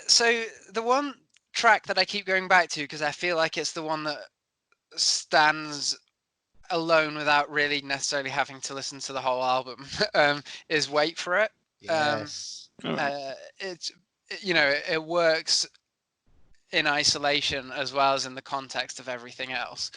So the one track that I keep going back to, because I feel like it's the one that stands alone without really necessarily having to listen to the whole album, is Wait for It. Yes. It works in isolation as well as in the context of everything else.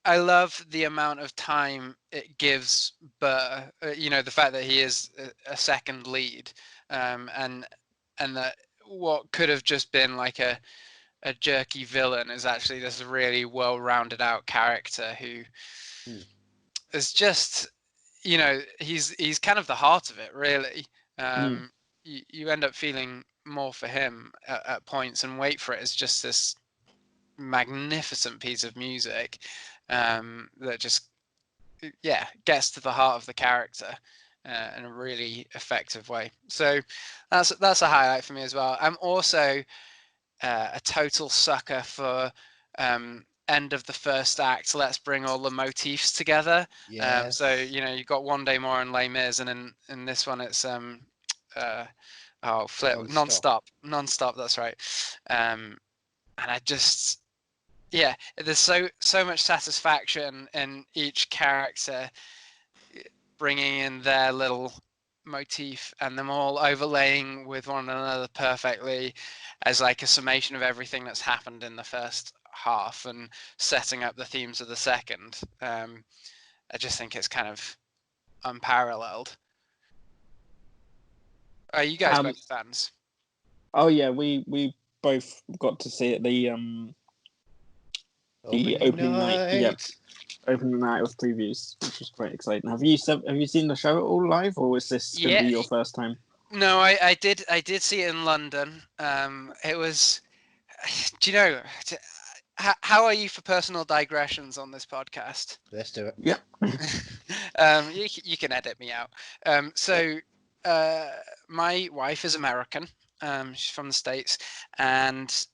I love the amount of time it gives Burr, the fact that he is a second lead, and that what could have just been like a jerky villain is actually this really well-rounded out character who is just, he's kind of the heart of it, really. You end up feeling more for him at points, and Wait for It is just this magnificent piece of music that just gets to the heart of the character in a really effective way. So that's a highlight for me as well. I'm also a total sucker for end of the first act, let's bring all the motifs together. Yes. So you've got One Day More and Les Mis, and in this one it's non-stop. That's right. And I just, there's so much satisfaction in each character bringing in their little motif and them all overlaying with one another perfectly as like a summation of everything that's happened in the first half and setting up the themes of the second. I just think it's kind of unparalleled. Are you guys both fans? Oh yeah, we both got to see it the opening night. Yep. Opening night of previews, which was quite exciting. Have you seen the show at all live, or is this going to be your first time? No, I did see it in London. It was. Do you know? How are you for personal digressions on this podcast? Let's do it. Yeah. You can edit me out. So my wife is American. She's from the States, and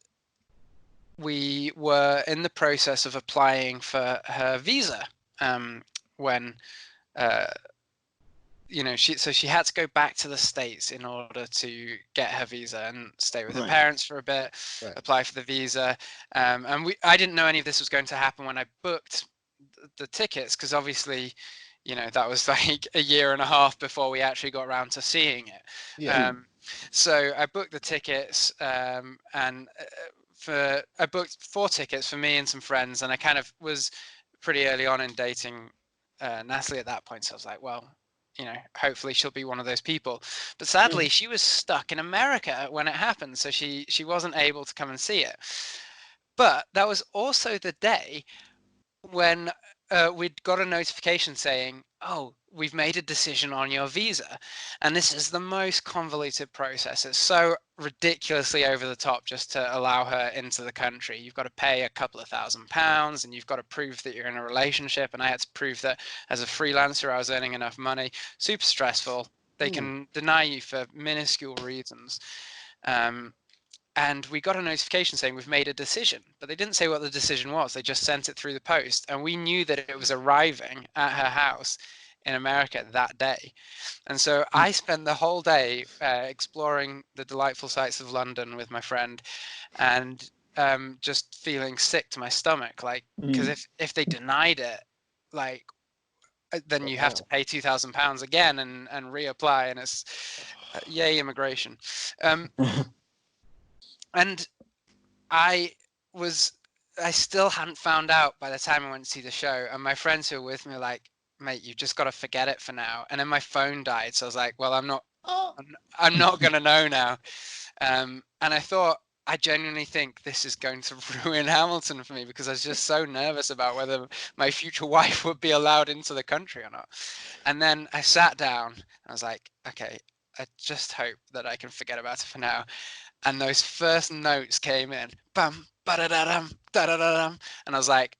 we were in the process of applying for her visa when she had to go back to the States in order to get her visa and stay with her parents for a bit, apply for the visa, and I didn't know any of this was going to happen when I booked the tickets, because obviously that was like a year and a half before we actually got around to seeing it. So I booked the tickets, and I booked 4 tickets for me and some friends, and I kind of was pretty early on in dating Natalie at that point, so I was like, well, hopefully she'll be one of those people. But sadly, she was stuck in America when it happened, so she wasn't able to come and see it. But that was also the day when we'd got a notification saying, oh, we've made a decision on your visa. And this is the most convoluted process. It's so ridiculously over the top just to allow her into the country. You've got to pay a couple of £1,000, and you've got to prove that you're in a relationship. And I had to prove that as a freelancer, I was earning enough money. Super stressful. They can deny you for minuscule reasons. And we got a notification saying we've made a decision, but they didn't say what the decision was. They just sent it through the post, and we knew that it was arriving at her house in America that day. And so I spent the whole day exploring the delightful sights of London with my friend, and just feeling sick to my stomach, like, because if they denied it, like, then you have to pay £2,000 again and reapply, and it's yay immigration. And I still hadn't found out by the time I went to see the show, and my friends who were with me were like, mate, you've just got to forget it for now. And then my phone died, so I was like, well, I'm not gonna know now. And I thought, I genuinely think this is going to ruin Hamilton for me, because I was just so nervous about whether my future wife would be allowed into the country or not. And then I sat down, I was like, okay, I just hope that I can forget about it for now. And those first notes came in, bam, ba-da-da-dum, da-da-da-dum, and I was like,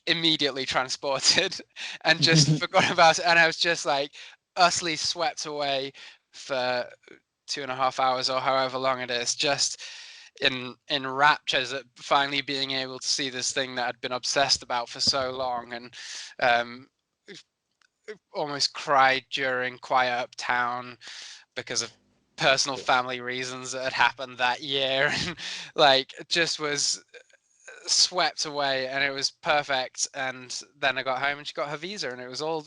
immediately transported and just forgot about it. And I was just like utterly swept away for 2.5 hours or however long it is, just in raptures at finally being able to see this thing that I'd been obsessed about for so long, and almost cried during Quiet Uptown because of personal family reasons that had happened that year, and like just was swept away, and it was perfect. And then I got home and she got her visa, and it was all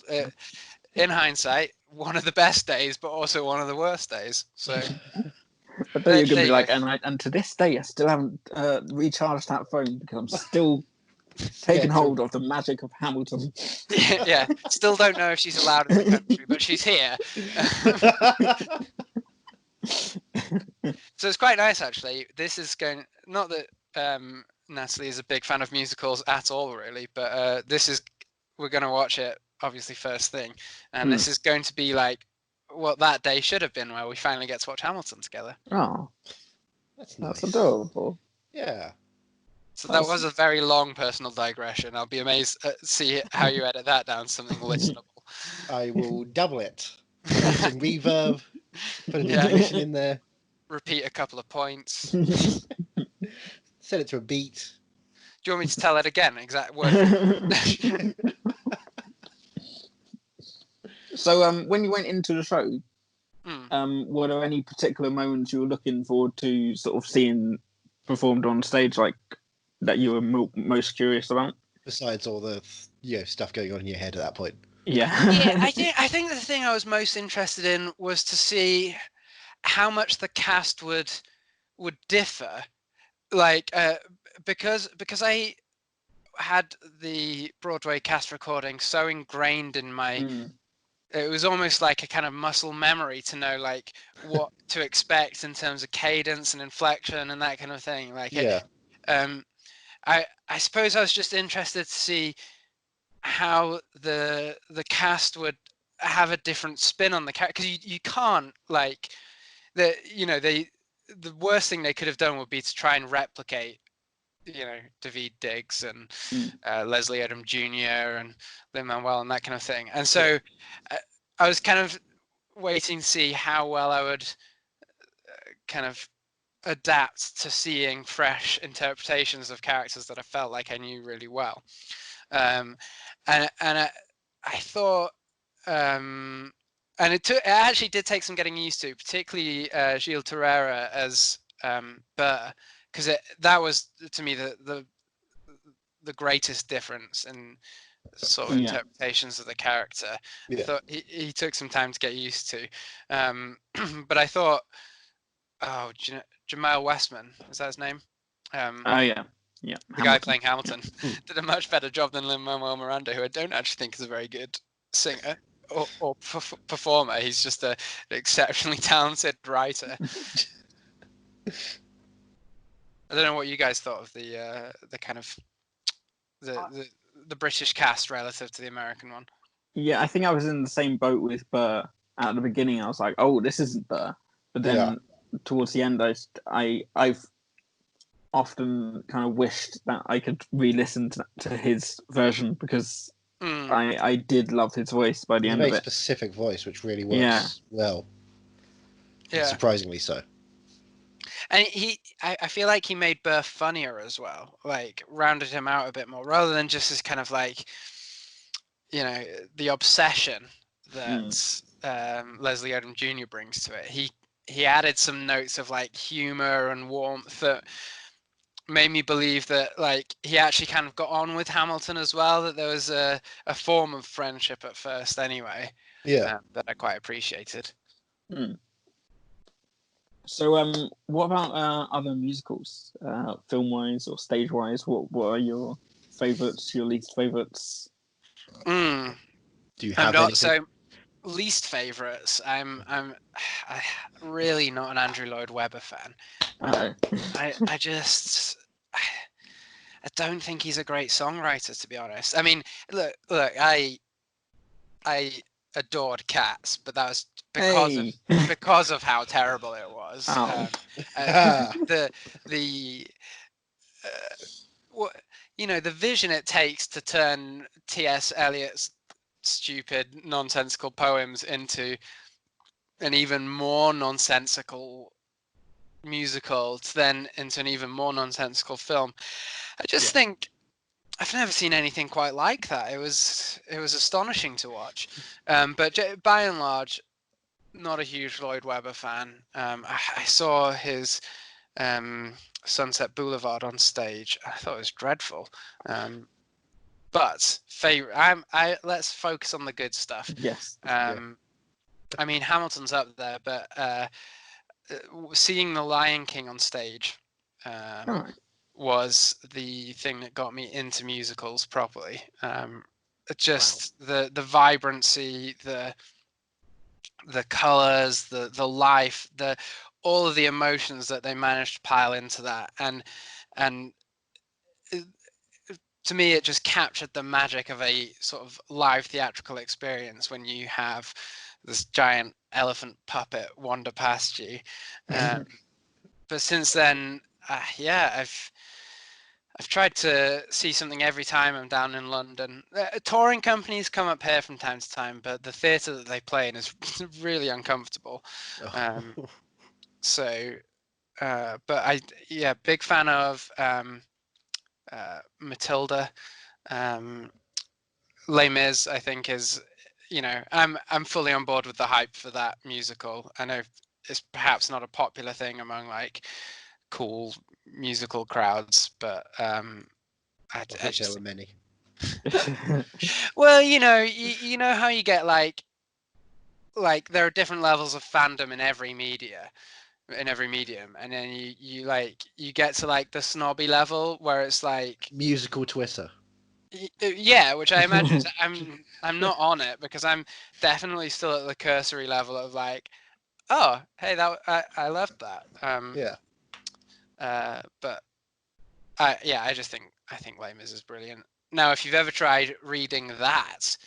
in hindsight one of the best days, but also one of the worst days. So I thought you were going to be like, and to this day I still haven't recharged that phone, because I'm still taking hold of the magic of Hamilton. Yeah, still don't know if she's allowed in the country, but she's here. So it's quite nice, actually. This is going, not that Natalie is a big fan of musicals at all, really, but we're going to watch it obviously first thing, and this is going to be like what that day should have been, where we finally get to watch Hamilton together. Oh, that's nice. Adorable. Yeah. So that was a very long personal digression. I'll be amazed to see how you edit that down to something listenable. I will double it. Put some reverb, put an intermission in there. Repeat a couple of points. Set it to a beat. you want me to tell it again? Exact word. So, when you went into the show, Mm. were there any particular moments you were looking forward to sort of seeing performed on stage, like that you were most curious about? Besides all the stuff going on in your head at that point. Yeah. Yeah, I think the thing I was most interested in was to see how much the cast would differ, like because I had the Broadway cast recording so ingrained in my. It was almost like a kind of muscle memory to know like what to expect in terms of cadence and inflection and that kind of thing. Like, I suppose I was just interested to see how the cast would have a different spin on the character, because you can't like the worst thing they could have done would be to try and replicate Daveed Diggs and Leslie Odom Jr. and Lin-Manuel and that kind of thing. And so I was kind of waiting to see how well I would kind of adapt to seeing fresh interpretations of characters that I felt like I knew really well. And I thought, and it actually did take some getting used to, particularly Gilles Terrera as Burr, because that was to me the greatest difference in sort of interpretations of the character. I thought he took some time to get used to, but I thought, Jamal Westman, is that his name? Yeah. The Hamilton. guy playing Hamilton did a much better job than Lin-Manuel Miranda, who I don't actually think is a very good singer or performer. He's just an exceptionally talented writer. I don't know what you guys thought of the kind of the British cast relative to the American one. Yeah, I think I was in the same boat with Burr at the beginning. I was like, "Oh, this isn't Burr," but then towards the end, I've often kind of wished that I could re-listen to his version, because I did love his voice by the end of it. A very specific voice, which really works well. Yeah, surprisingly so. And I feel like he made Burr funnier as well, like rounded him out a bit more, rather than just as kind of like, the obsession that Leslie Odom Jr. brings to it. He added some notes of like humor and warmth that made me believe that like he actually kind of got on with Hamilton as well, that there was a form of friendship at first anyway. That I quite appreciated. So what about other musicals, film-wise or stage-wise? What are your favourites, your least favourites? Do you have anything? So least favourites, I'm really not an Andrew Lloyd Webber fan. I don't think he's a great songwriter, to be honest. I mean, look, I adored Cats, but that was because of how terrible it was. The vision it takes to turn T.S. Eliot's stupid, nonsensical poems into an even more nonsensical musical, to then into an even more nonsensical film. I just think I've never seen anything quite like that. It was astonishing to watch. But by and large, not a huge Lloyd Webber fan. I saw his Sunset Boulevard on stage. I thought it was dreadful. But favorite, let's focus on the good stuff. Yes. I mean, Hamilton's up there, but seeing The Lion King on stage was the thing that got me into musicals properly. Just the vibrancy, the colors, the life, all of the emotions that they managed to pile into that, and to me, it just captured the magic of a sort of live theatrical experience when you have this giant elephant puppet wander past you. But since then, I've tried to see something every time I'm down in London. Touring companies come up here from time to time, but the theatre that they play in is really uncomfortable. But big fan of Matilda. Les Mis, I think, is, you know, I'm fully on board with the hype for that musical. I know it's perhaps not a popular thing among like cool musical crowds, but I wish there just were many. well, you know how you get like there are different levels of fandom in every medium, and then you get to like the snobby level where it's like musical Twitter. Yeah, which I imagine I'm not on it because I'm definitely still at the cursory level of like, oh, hey, that I loved that. But I think Les Mis is brilliant. Now, if you've ever tried reading that,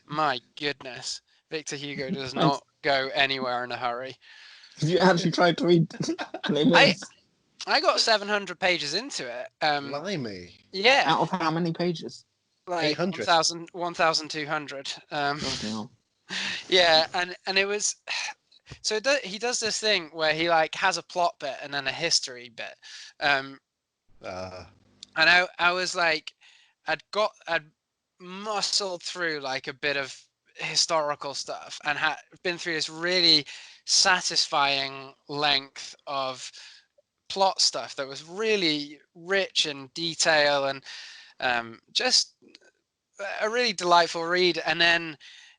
my goodness, Victor Hugo does not go anywhere in a hurry. Have you actually tried to read Les Mis? I got 700 pages into it. Blimey. Yeah. Out of how many pages? Like 800. 1,200. Yeah, and it was so he does this thing where he like has a plot bit and then a history bit. And I was like, I'd muscled through like a bit of historical stuff and had been through this really satisfying length of plot stuff that was really rich in detail and just a really delightful read. And then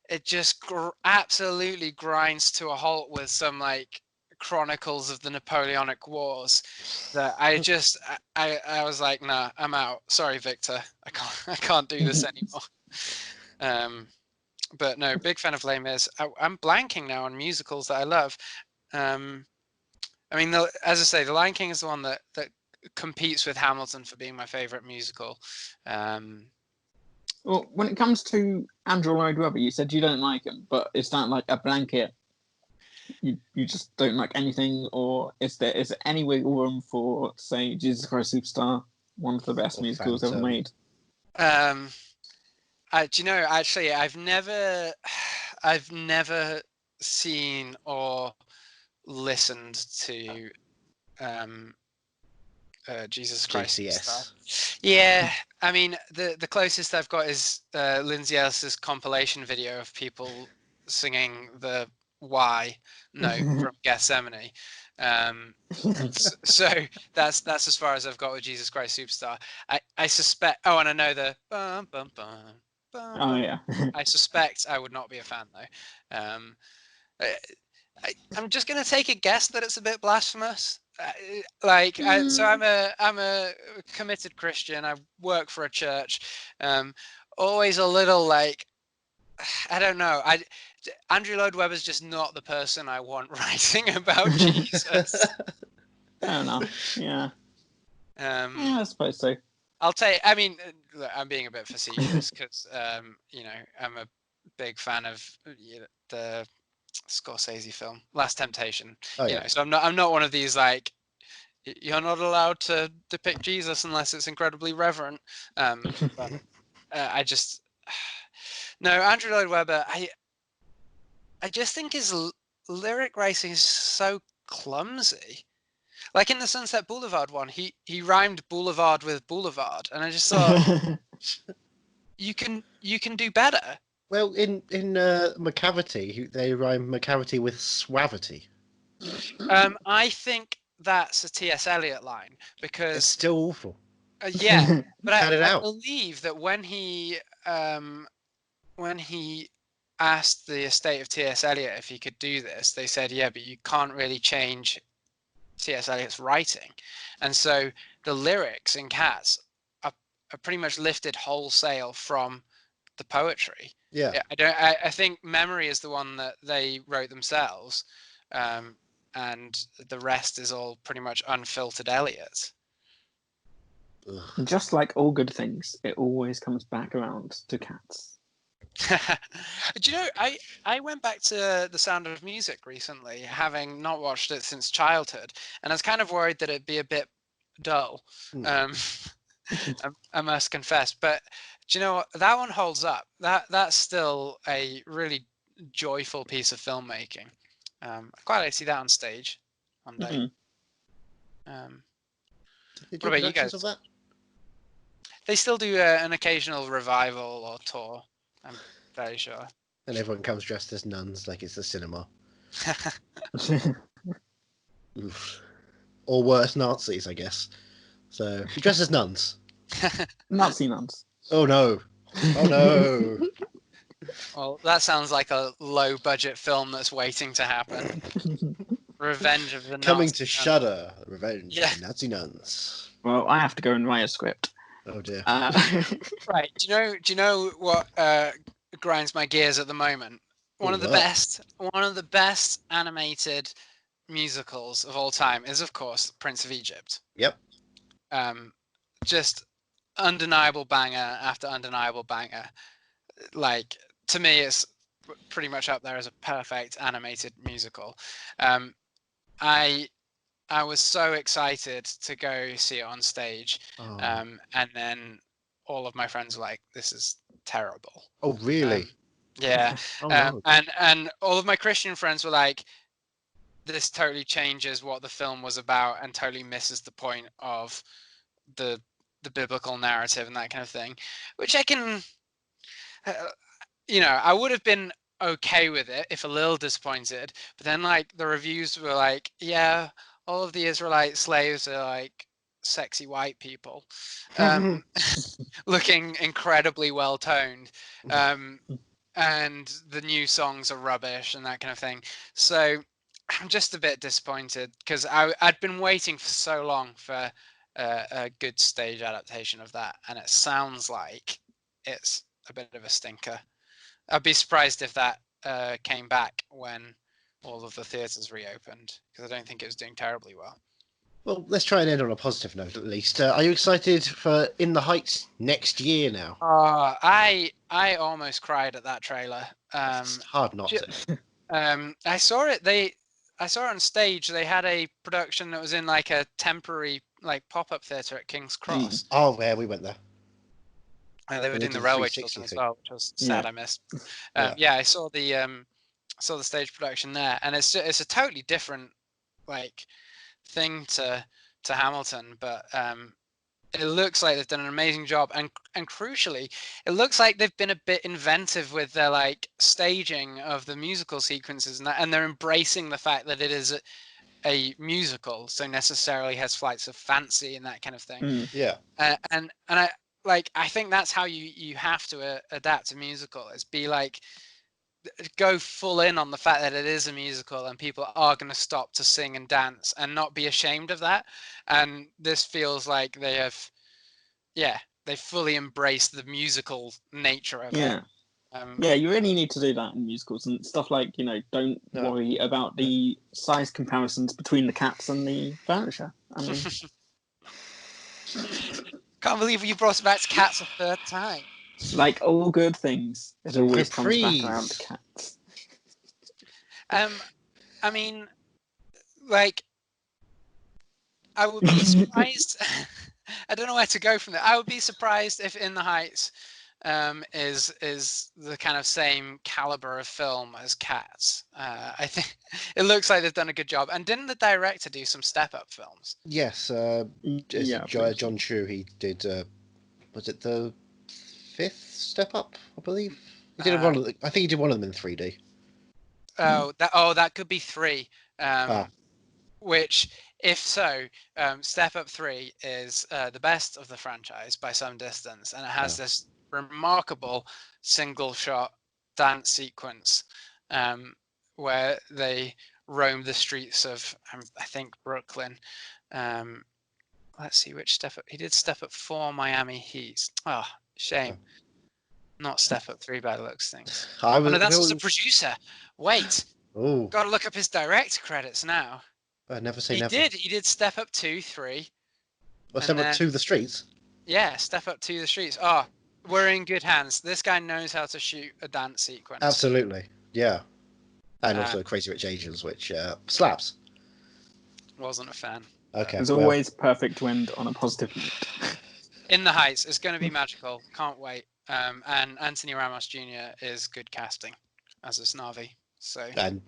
it just absolutely grinds to a halt with some like chronicles of the Napoleonic Wars that I was like, nah, I'm out. Sorry, Victor, I can't do this anymore. But no, big fan of Les Mis. I'm blanking now on musicals that I love. I mean, as I say, The Lion King is the one that competes with Hamilton for being my favorite musical. Well, when it comes to Andrew Lloyd Webber, you said you don't like him, but is that like a blanket? You just don't like anything, or is there any wiggle room for, say, Jesus Christ Superstar, one of the best musicals ever made? Do you know? Actually, I've never seen or listened to Jesus Christ Superstar. Yeah, I mean the closest I've got is Lindsay Ellis's compilation video of people singing the "Why" note from Gethsemane. So that's as far as I've got with Jesus Christ Superstar. I suspect. Oh, and I know the bum bum bum. Oh yeah. I suspect I would not be a fan though. I'm just gonna take a guess that it's a bit blasphemous. So I'm a committed Christian. I work for a church. Always a little like, I don't know. Andrew Lloyd Webber's just not the person I want writing about Jesus. Fair enough. Yeah. Yeah, I suppose so. I mean, look, I'm being a bit facetious because I'm a big fan of the Scorsese film Last Temptation. So I'm not one of these like, you're not allowed to depict Jesus unless it's incredibly reverent. But I just no, Andrew Lloyd Webber. I just think his lyric writing is so clumsy. Like in the Sunset Boulevard one, he rhymed boulevard with boulevard, and I just thought you can do better. Well, in Macavity, they rhyme Macavity with suavity. I think that's a T.S. Eliot line because it's still awful. Yeah, but I believe that when he asked the estate of T.S. Eliot if he could do this, they said, yeah, but you can't really change T.S. Eliot's writing. And so the lyrics in Cats are pretty much lifted wholesale from the poetry. Yeah. I think Memory is the one that they wrote themselves, and the rest is all pretty much unfiltered Eliot. Just like all good things, it always comes back around to Cats. Do you know, I went back to The Sound of Music recently, having not watched it since childhood, and I was kind of worried that it'd be a bit dull. I must confess, but do you know what? That one holds up. That's still a really joyful piece of filmmaking. I quite like to see that on stage one day. They What do about you productions guys? of that? They still do an occasional revival or tour. I'm very sure. And everyone comes dressed as nuns like it's the cinema. Oof. Or worse, Nazis, I guess. So, you dress as nuns. Nazi nuns. Oh no. Oh no. Well, that sounds like a low-budget film that's waiting to happen. Revenge of the Coming Nazi to Nuns. Shudder, Revenge Yeah. of the Nazi Nuns. Well, I have to go and write a script. Oh dear. Right. Do you know what grinds my gears at the moment? One of the best animated musicals of all time is, of course, Prince of Egypt. Yep. Just undeniable banger after undeniable banger. Like, to me, it's pretty much up there as a perfect animated musical. I was so excited to go see it on stage, and then all of my friends were like, "This is terrible." Oh really? Yeah. Oh, no. And all of my Christian friends were like, "This totally changes what the film was about and totally misses the point of the biblical narrative and that kind of thing," which I can. I would have been okay with it if a little disappointed, but then like the reviews were like, yeah, all of the Israelite slaves are like sexy white people, looking incredibly well toned, and the new songs are rubbish and that kind of thing. So I'm just a bit disappointed because I'd been waiting for so long for a good stage adaptation of that, and it sounds like it's a bit of a stinker. I'd be surprised if that came back when all of the theatres reopened, because I don't think it was doing terribly well. Well, let's try and end on a positive note at least. Are you excited for In the Heights next year now? I almost cried at that trailer. It's hard not to. I saw it. I saw it on stage. They had a production that was in like a temporary like pop-up theatre at King's Cross. Oh, yeah, we went there. They were doing the railway children as well, which was sad. I missed. Yeah, I saw the stage production there, and it's a totally different like thing to Hamilton, but it looks like they've done an amazing job, and crucially, it looks like they've been a bit inventive with their like staging of the musical sequences, and they're embracing the fact that it is a musical, so necessarily has flights of fancy and that kind of thing. Yeah. And I think that's how you have to adapt a musical, is be like, go full in on the fact that it is a musical and people are going to stop to sing and dance and not be ashamed of that. And this feels like they fully embraced the musical nature of it. Yeah, you really need to do that in musicals and stuff like, don't worry about the size comparisons between the cats and the furniture. I mean... Can't believe you brought it back to cats a third time. Like all good things, it always comes back around to cats. I mean, like, I would be surprised. I don't know where to go from there. I would be surprised if In the Heights is the kind of same caliber of film as Cats. I think it looks like they've done a good job. And didn't the director do some step-up films? Yes, John Chu. He did. Was it the 5th Step Up? I believe he did one of I think he did one of them in 3D. That could be 3. Which, if so, Step Up 3 is the best of the franchise by some distance, and it has this remarkable single-shot dance sequence where they roam the streets of, I think, Brooklyn. Let's see which Step Up. He did Step Up 4 Miami Heat. Oh, shame. Not Step Up 3 by the looks of things. No, that's just a producer. Wait. Oh. Got to look up his director credits now. Never say never. He did Step Up 2, 3. Well, Step Up 2 The Streets? Yeah, Step Up 2 The Streets. Oh, we're in good hands. This guy knows how to shoot a dance sequence. Absolutely, yeah. And also Crazy Rich Asians, which slaps. Wasn't a fan. Okay. It's always perfect to end on a positive note. In the Heights is going to be magical. Can't wait. And Anthony Ramos Jr. is good casting as a Snavi. So. And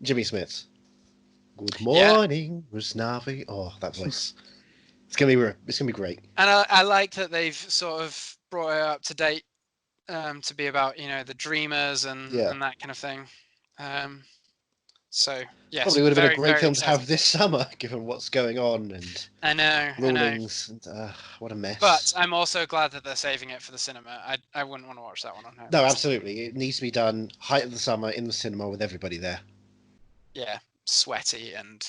Jimmy Smith. Good morning, Snavi. Oh, that voice. It's gonna be great. And I like that they've sort of brought it up to date to be about the dreamers and that kind of thing. So yes, probably would have been a great very film to have excited. this summer, given what's going on and I know. rulings. And, what a mess. But I'm also glad that they're saving it for the cinema. I wouldn't want to watch that one on home. No, absolutely. It needs to be done height of the summer in the cinema with everybody there. Yeah, sweaty and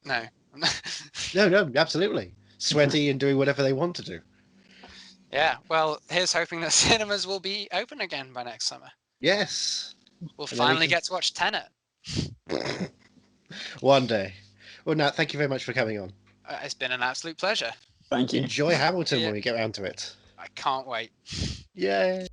no. No, absolutely. Sweaty and doing whatever they want to do. Yeah, well, here's hoping that cinemas will be open again by next summer. Yes. We'll finally get to watch Tenet. One day. Well, Nat, thank you very much for coming on. It's been an absolute pleasure. Thank you. Enjoy Hamilton when we get around to it. I can't wait. Yay.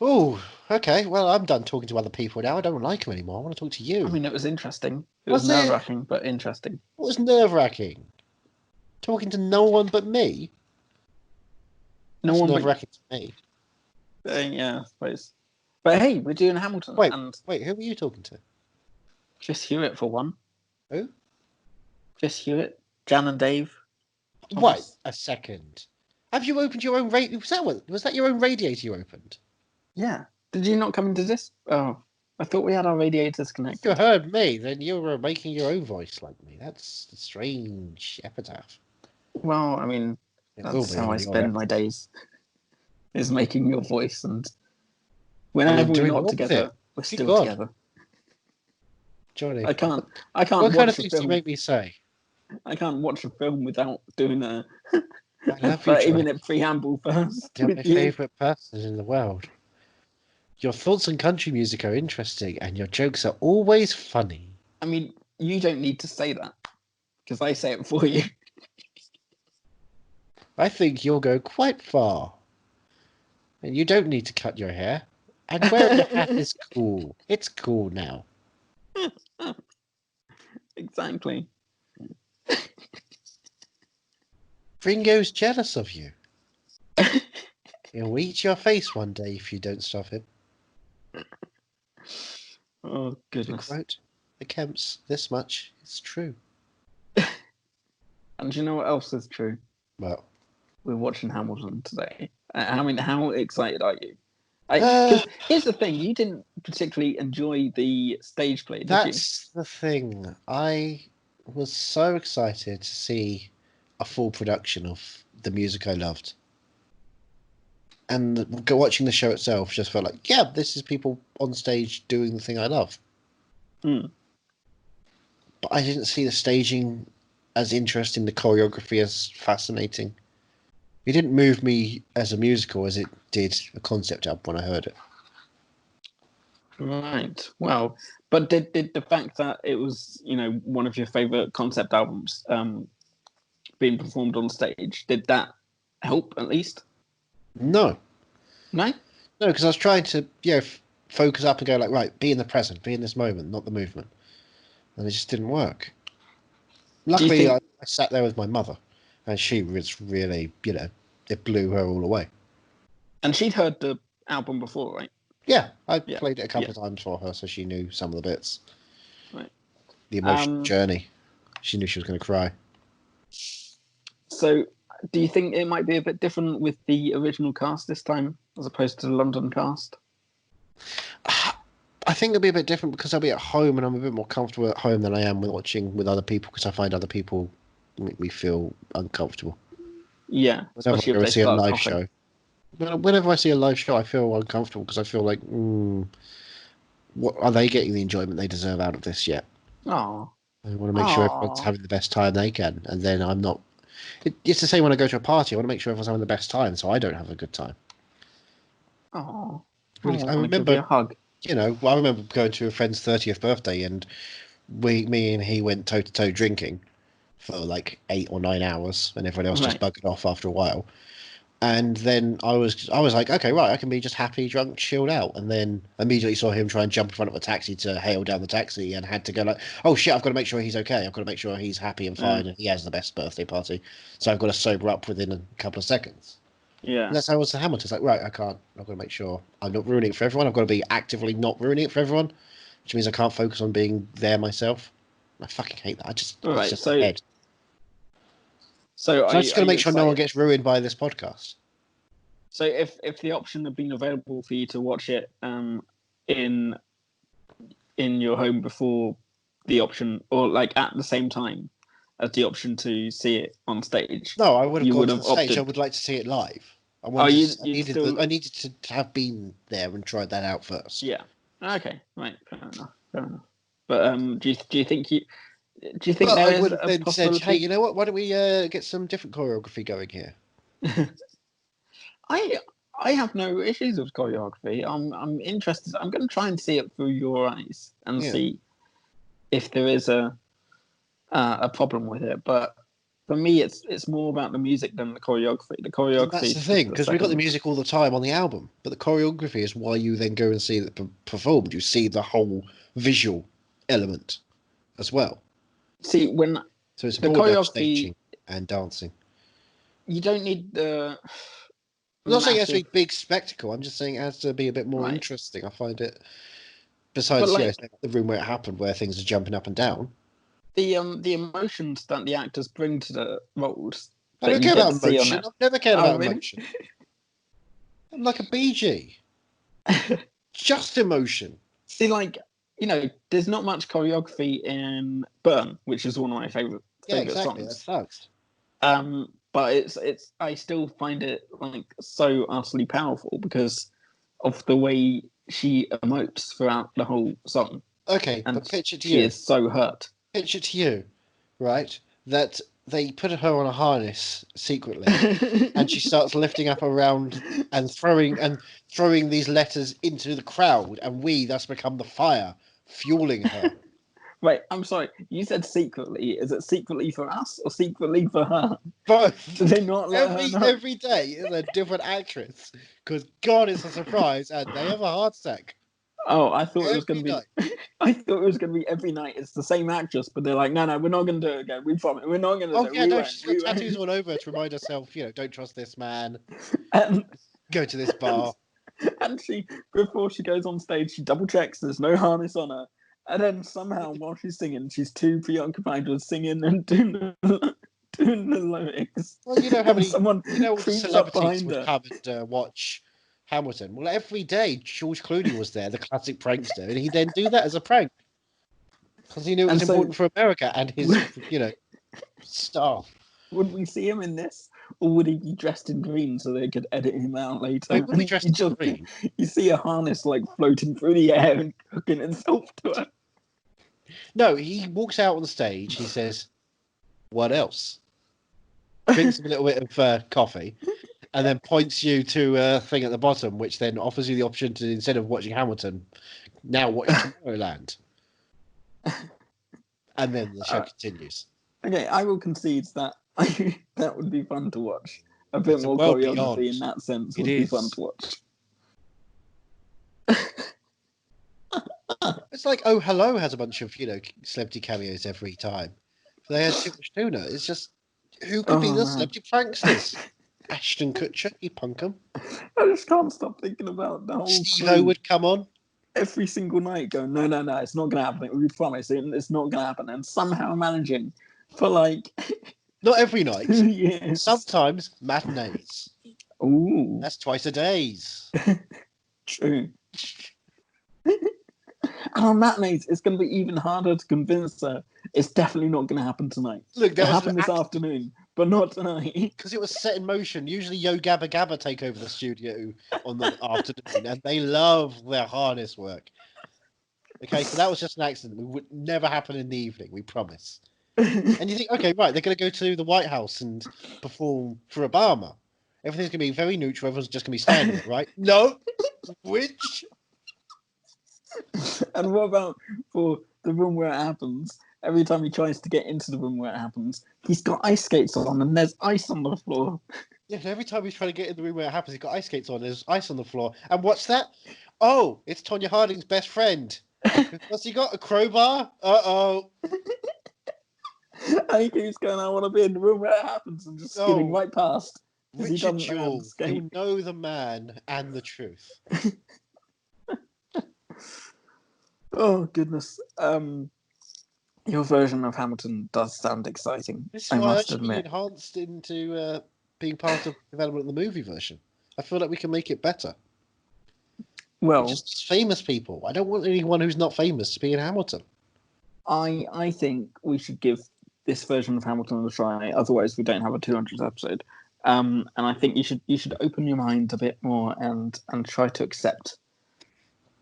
Oh, okay. Well, I'm done talking to other people now. I don't like them anymore. I want to talk to you. I mean, it was interesting. It was nerve-wracking, but interesting. What was nerve-wracking? Talking to no one but me? No one nerve-wracking to me. Yeah, I suppose. But hey, we're doing Hamilton. Wait, who were you talking to? Just Hewitt for one. Who? Just Hewitt, Jan and Dave. Wait a second. Have you opened your own radiator? Was that your own radiator you opened? Yeah. Did you not come into this? Oh, I thought we had our radiators connected. If you heard me, then you were making your own voice like me. That's a strange epitaph. Well, I mean, that's how I spend my days. Is making your voice, and whenever we're not together, we're still together. Johnny, I can't. What kind of things do you make me say? I can't watch a film without doing a 30-minute preamble first. You're my favourite person in the world. Your thoughts on country music are interesting, and your jokes are always funny. I mean, you don't need to say that, because I say it for you. I think you'll go quite far. And you don't need to cut your hair. And wearing a hat is cool. It's cool now. Exactly. Ringo's jealous of you. He'll eat your face one day if you don't stop him. Oh, goodness. To quote the Kemps, this much is true. And do you know what else is true? Well, we're watching Hamilton today. I mean, how excited are you? Because here's the thing, you didn't particularly enjoy the stage play, did you? That's the thing. I was so excited to see a full production of the music I loved. And watching the show itself just felt like, yeah, this is people on stage doing the thing I love. Mm. But I didn't see the staging as interesting, the choreography as fascinating. It didn't move me as a musical as it did a concept album when I heard it. Right. Well, but did the fact that it was, one of your favourite concept albums being performed on stage, did that help at least? No. No? No, because I was trying to, focus up and go like, right, be in the present, be in this moment, not the movement. And it just didn't work. Luckily, I sat there with my mother, and she was really, it blew her all away. And she'd heard the album before, right? Yeah, I played it a couple of times for her, so she knew some of the bits. Right. The emotional journey. She knew she was going to cry. So, do you think it might be a bit different with the original cast this time, as opposed to the London cast? I think it'll be a bit different because I'll be at home, and I'm a bit more comfortable at home than I am with watching with other people, because I find other people make me feel uncomfortable. Yeah, whenever I see a live show. Whenever I see a live show, I feel uncomfortable because I feel like, what are they getting the enjoyment they deserve out of this yet? Oh, I want to make sure everyone's having the best time they can, and then I'm not. It's the same when I go to a party. I want to make sure everyone's having the best time, so I don't have a good time. Oh, really, I remember a hug. I remember going to a friend's 30th birthday, and me and he went toe to toe drinking for like 8 or 9 hours, and everyone else just buggered off after a while. And then I was like, okay, right, I can be just happy, drunk, chilled out. And then immediately saw him try and jump in front of a taxi to hail down the taxi, and had to go like, oh shit, I've got to make sure he's okay. I've got to make sure he's happy and fine, and he has the best birthday party. So I've got to sober up within a couple of seconds. Yeah. And that's how it was to Hamilton. It's like, right, I've got to make sure I'm not ruining it for everyone. I've got to be actively not ruining it for everyone, which means I can't focus on being there myself. I fucking hate that. I just, right, it's just so head. So I'm just going to make sure no one gets ruined by this podcast. So if the option had been available for you to watch it in your home before the option, or like at the same time as the option to see it on stage, no, I would have gone to the opted. stage. I would like to see it live. I needed to have been there and tried that out first. Yeah. Okay. Right. Fair enough. But do you think there is a then possibility? Said, hey, you know what? Why don't we get some different choreography going here? I have no issues with choreography. I'm interested. I'm going to try and see it through your eyes and see if there is a problem with it. But for me, it's more about the music than the choreography. The choreography. And that's the thing, because we've got the music all the time on the album, but the choreography is why you then go and see it performed. You see the whole visual element as well. See, so it's the choreography staging and dancing. You don't need the. I'm not saying it has to be a big spectacle. I'm just saying it has to be a bit more interesting. I find it. Besides, the room where it happened, where things are jumping up and down. The emotions that the actors bring to the roles. I don't care about emotion. I've never cared about emotion. I'm like a BG. Just emotion. See, there's not much choreography in Burn, which is one of my favorite exactly. songs. That sucks. But it's I still find it so utterly powerful because of the way she emotes throughout the whole song. Okay, and but picture to she you. is so hurt. Picture to you, right? That they put her on a harness secretly, and she starts lifting up around and throwing these letters into the crowd, and we thus become the fire, fueling her. Wait, I'm sorry. You said secretly. Is it secretly for us or secretly for her? Both. Do they not let her know? Every day is a different actress. Because God, it's a surprise, and they have a heart attack. Oh, I thought it was going to be. I thought it was going to be every night. It's the same actress, but they're like, no, we're not going to do it again. We promise. We're not going to do it. Oh yeah, no, she's got tattoos all over to remind herself. Don't trust this man. Go to this bar. And before she goes on stage, she double checks there's no harness on her. And then somehow, while she's singing, she's too preoccupied with singing and doing the lyrics. Well, you know how many celebrities would come and watch Hamilton. Well, every day George Clooney was there, the classic prankster, and he'd then do that as a prank because he knew it was important for America and his, staff. Would we see him in this, or would he be dressed in green so they could edit him out later? He would be dressed in green. You see a harness floating through the air and hooking itself to her. No, he walks out on the stage. He says, "What else?" Drinks a little bit of coffee, and then points you to a thing at the bottom, which then offers you the option to, instead of watching Hamilton, now watch Tomorrowland. And then the show continues. Okay, I will concede that that would be fun to watch. A bit more choreography in that sense would be fun to watch. It's like Oh Hello has a bunch of celebrity cameos every time. They had Too Much Tuna. It's just who could be the celebrity pranksters? Ashton Kutcher, you punk 'em. I just can't stop thinking about the whole. Steve-O would come on every single night, going, no, it's not going to happen. We promise, it's not going to happen, and somehow managing for not every night. 2 years. Sometimes matinees. Ooh, that's twice a days. True. And on matinees, it's going to be even harder to convince her it's definitely not going to happen tonight. Look, that happened this afternoon, but not tonight. Because it was set in motion. Usually Yo Gabba Gabba take over the studio on the afternoon, and they love their harness work. Okay, so that was just an accident. It would never happen in the evening, we promise. And you think, okay, right, they're going to go to the White House and perform for Obama. Everything's going to be very neutral. Everyone's just going to be standing there, right? No. Which? And what about for the room where it happens? Every time he tries to get into the room where it happens, he's got ice skates on and there's ice on the floor. Yeah, every time he's trying to get in the room where it happens, he's got ice skates on, there's ice on the floor. And what's that? Oh, it's Tonya Harding's best friend. What's he got? A crowbar? Uh-oh. And he keeps going, I want to be in the room where it happens, and just skidding right past. Richard Jules, you know the man and the truth. Oh, goodness. Your version of Hamilton does sound exciting. This is I why I must should be admit. enhanced into being part of development of the movie version. I feel like we can make it better. Well, just famous people. I don't want anyone who's not famous to be in Hamilton. I think we should give this version of Hamilton a try. Otherwise, we don't have a 200th episode. And I think you should open your mind a bit more and try to accept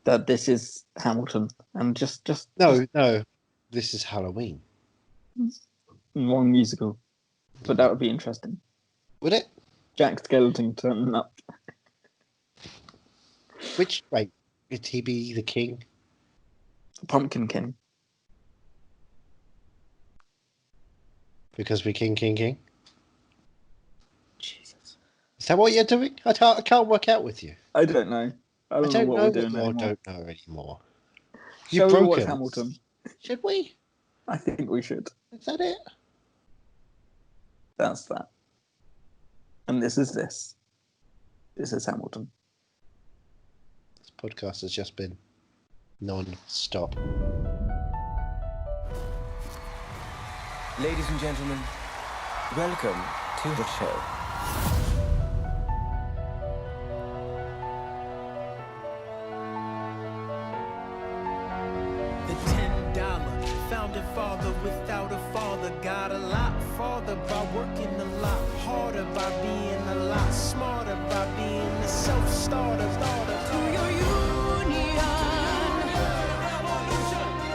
that this is Hamilton and just No, this is Halloween. One musical, but that would be interesting. Would it? Jack Skellington turning up. Wait, would he be the king? The Pumpkin King. Because we king. Jesus. Is that what you're doing? I can't work out with you. I don't know. I don't know what we're doing anymore. I don't know anymore. Shall we watch Hamilton? Should we? I think we should. Is that it? That's that. And this is this. This is Hamilton. This podcast has just been non-stop. Ladies and gentlemen, welcome to the show. The $10 founding father without a father got a lot farther by working a lot harder, by being a lot smarter, by being a self-starter. To your union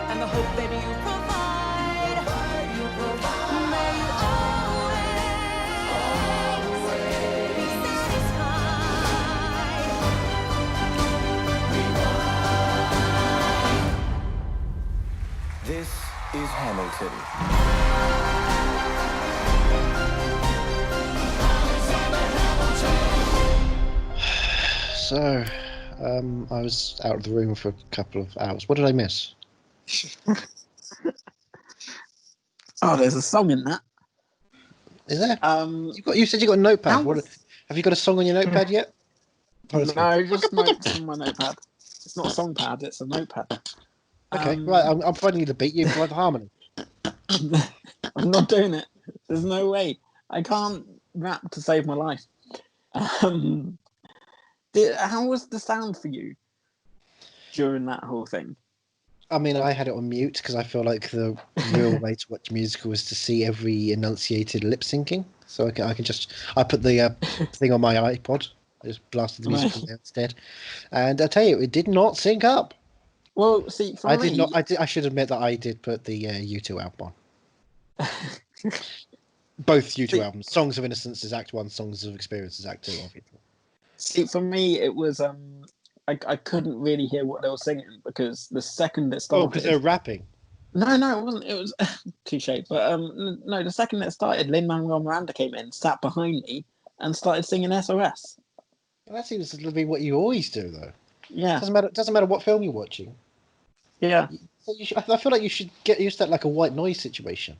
and the hope that you provide. May you always be satisfied. This is Hamilton. So, I was out of the room for a couple of hours. What did I miss? Oh, there's a song in that. Is there? You said you got a notepad. Have you got a song on your notepad yet? No, just notes on my notepad. It's not a song pad, it's a notepad. Okay, right. I'm providing you the beat. You provide the harmony. I'm not doing it. There's no way. I can't rap to save my life. How was the sound for you during that whole thing? I mean, I had it on mute because I feel like the real way to watch musical is to see every enunciated lip syncing. So I put the thing on my iPod. I just blasted the music from there instead. And I tell you, it did not sync up. Well, see, for me... I should admit that I did put the U2 album on. Both U2 albums. Songs of Innocence is Act 1, Songs of Experience is Act 2, obviously. See, for me, it was... I couldn't really hear what they were singing because the second it started... Oh, because they're rapping. No, it wasn't. It was touche. But no, the second it started, Lin-Manuel Miranda came in, sat behind me, and started singing SOS. Well, that seems to be what you always do, though. Yeah. Doesn't matter what film you're watching. Yeah. I feel like you should get used to that, like a white noise situation.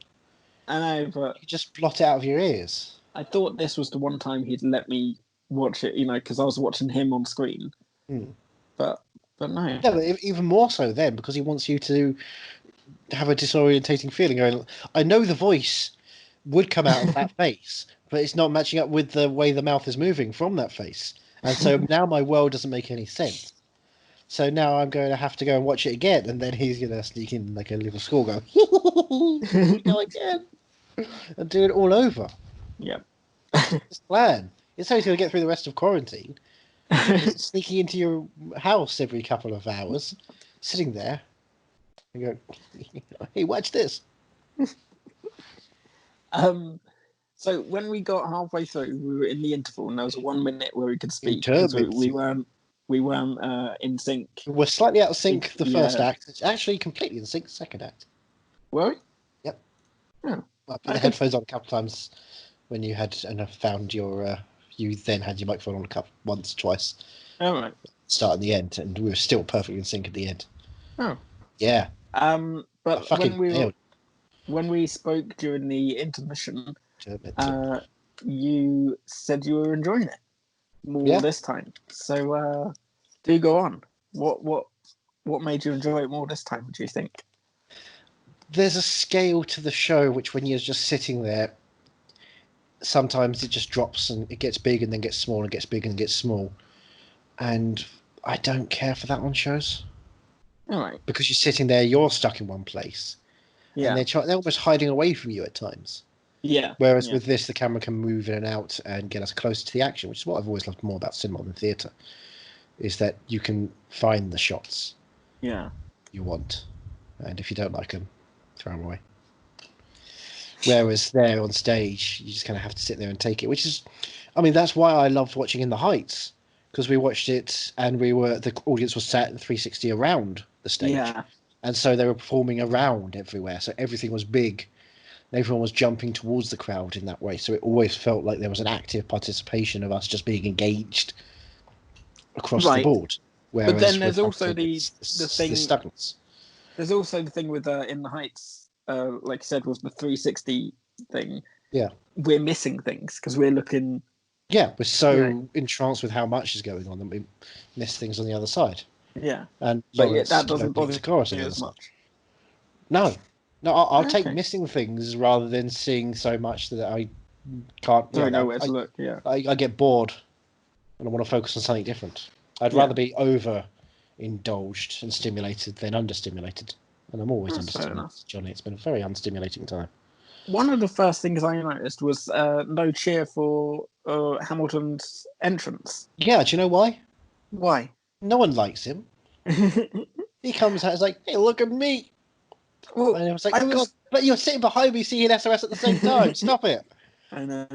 I know, but you just blot it out of your ears. I thought this was the one time he'd let me watch it, because I was watching him on screen. But no. Yeah, but even more so then, because he wants you to have a disorientating feeling. Going, I know the voice would come out of that face, but it's not matching up with the way the mouth is moving from that face. And so now my world doesn't make any sense. So now I'm going to have to go and watch it again, and then he's going to sneak in like a little school go, go again, and do it all over. Yep. This plan. It's how he's going to get through the rest of quarantine. Sneaking into your house every couple of hours, sitting there, and go, hey, watch this. So when we got halfway through, we were in the interval, and there was 1 minute where we could speak. We weren't in sync. We're slightly out of sync the first act. It's actually completely in sync the second act. Were we? Yep. Oh. I put the headphones on a couple of times when you had found your. You then had your microphone on a couple once, twice. All right. Start and the end, and we were still perfectly in sync at the end. Oh. Yeah. But when we spoke during the intermission, you said you were enjoying it more this time. So do go on. What made you enjoy it more this time? Do you think? there's a scale to the show which, when you're just sitting there, sometimes it just drops and it gets big and then gets small and gets big and gets small. And I don't care for that on shows. All right. Because you're sitting there, you're stuck in one place. Yeah. And they're almost hiding away from you at times. Yeah. Whereas with this, the camera can move in and out and get us closer to the action, which is what I've always loved more about cinema than theatre, is that you can find the shots you want. And if you don't like them, throw them away. Whereas there on stage, you just kind of have to sit there and take it, which is, I mean, that's why I loved watching In the Heights, because we watched it and the audience was sat in 360 around the stage. Yeah. And so they were performing around everywhere. So everything was big. And everyone was jumping towards the crowd in that way. So it always felt like there was an active participation of us just being engaged across the board. Whereas but then there's also the thing. The stuckness. There's also the thing with In the Heights, like you said, was the 360 thing. Yeah. We're missing things because we're looking. Yeah, we're so entranced with how much is going on that we miss things on the other side. Yeah. And but that doesn't bother me as much. No, I'll take missing things rather than seeing so much that I can't. Don't know where to look. Yeah. I get bored, and I want to focus on something different. I'd rather be over-indulged and stimulated than under-stimulated, and I'm always under-stimulated, Johnny. It's been a very unstimulating time. One of the first things I noticed was no cheer for Hamilton's entrance. Yeah, do you know why? Why? No one likes him. He comes out, it's like, hey, look at me. Well, and I was like, God, but you're sitting behind me singing SOS at the same time. Stop it. I know.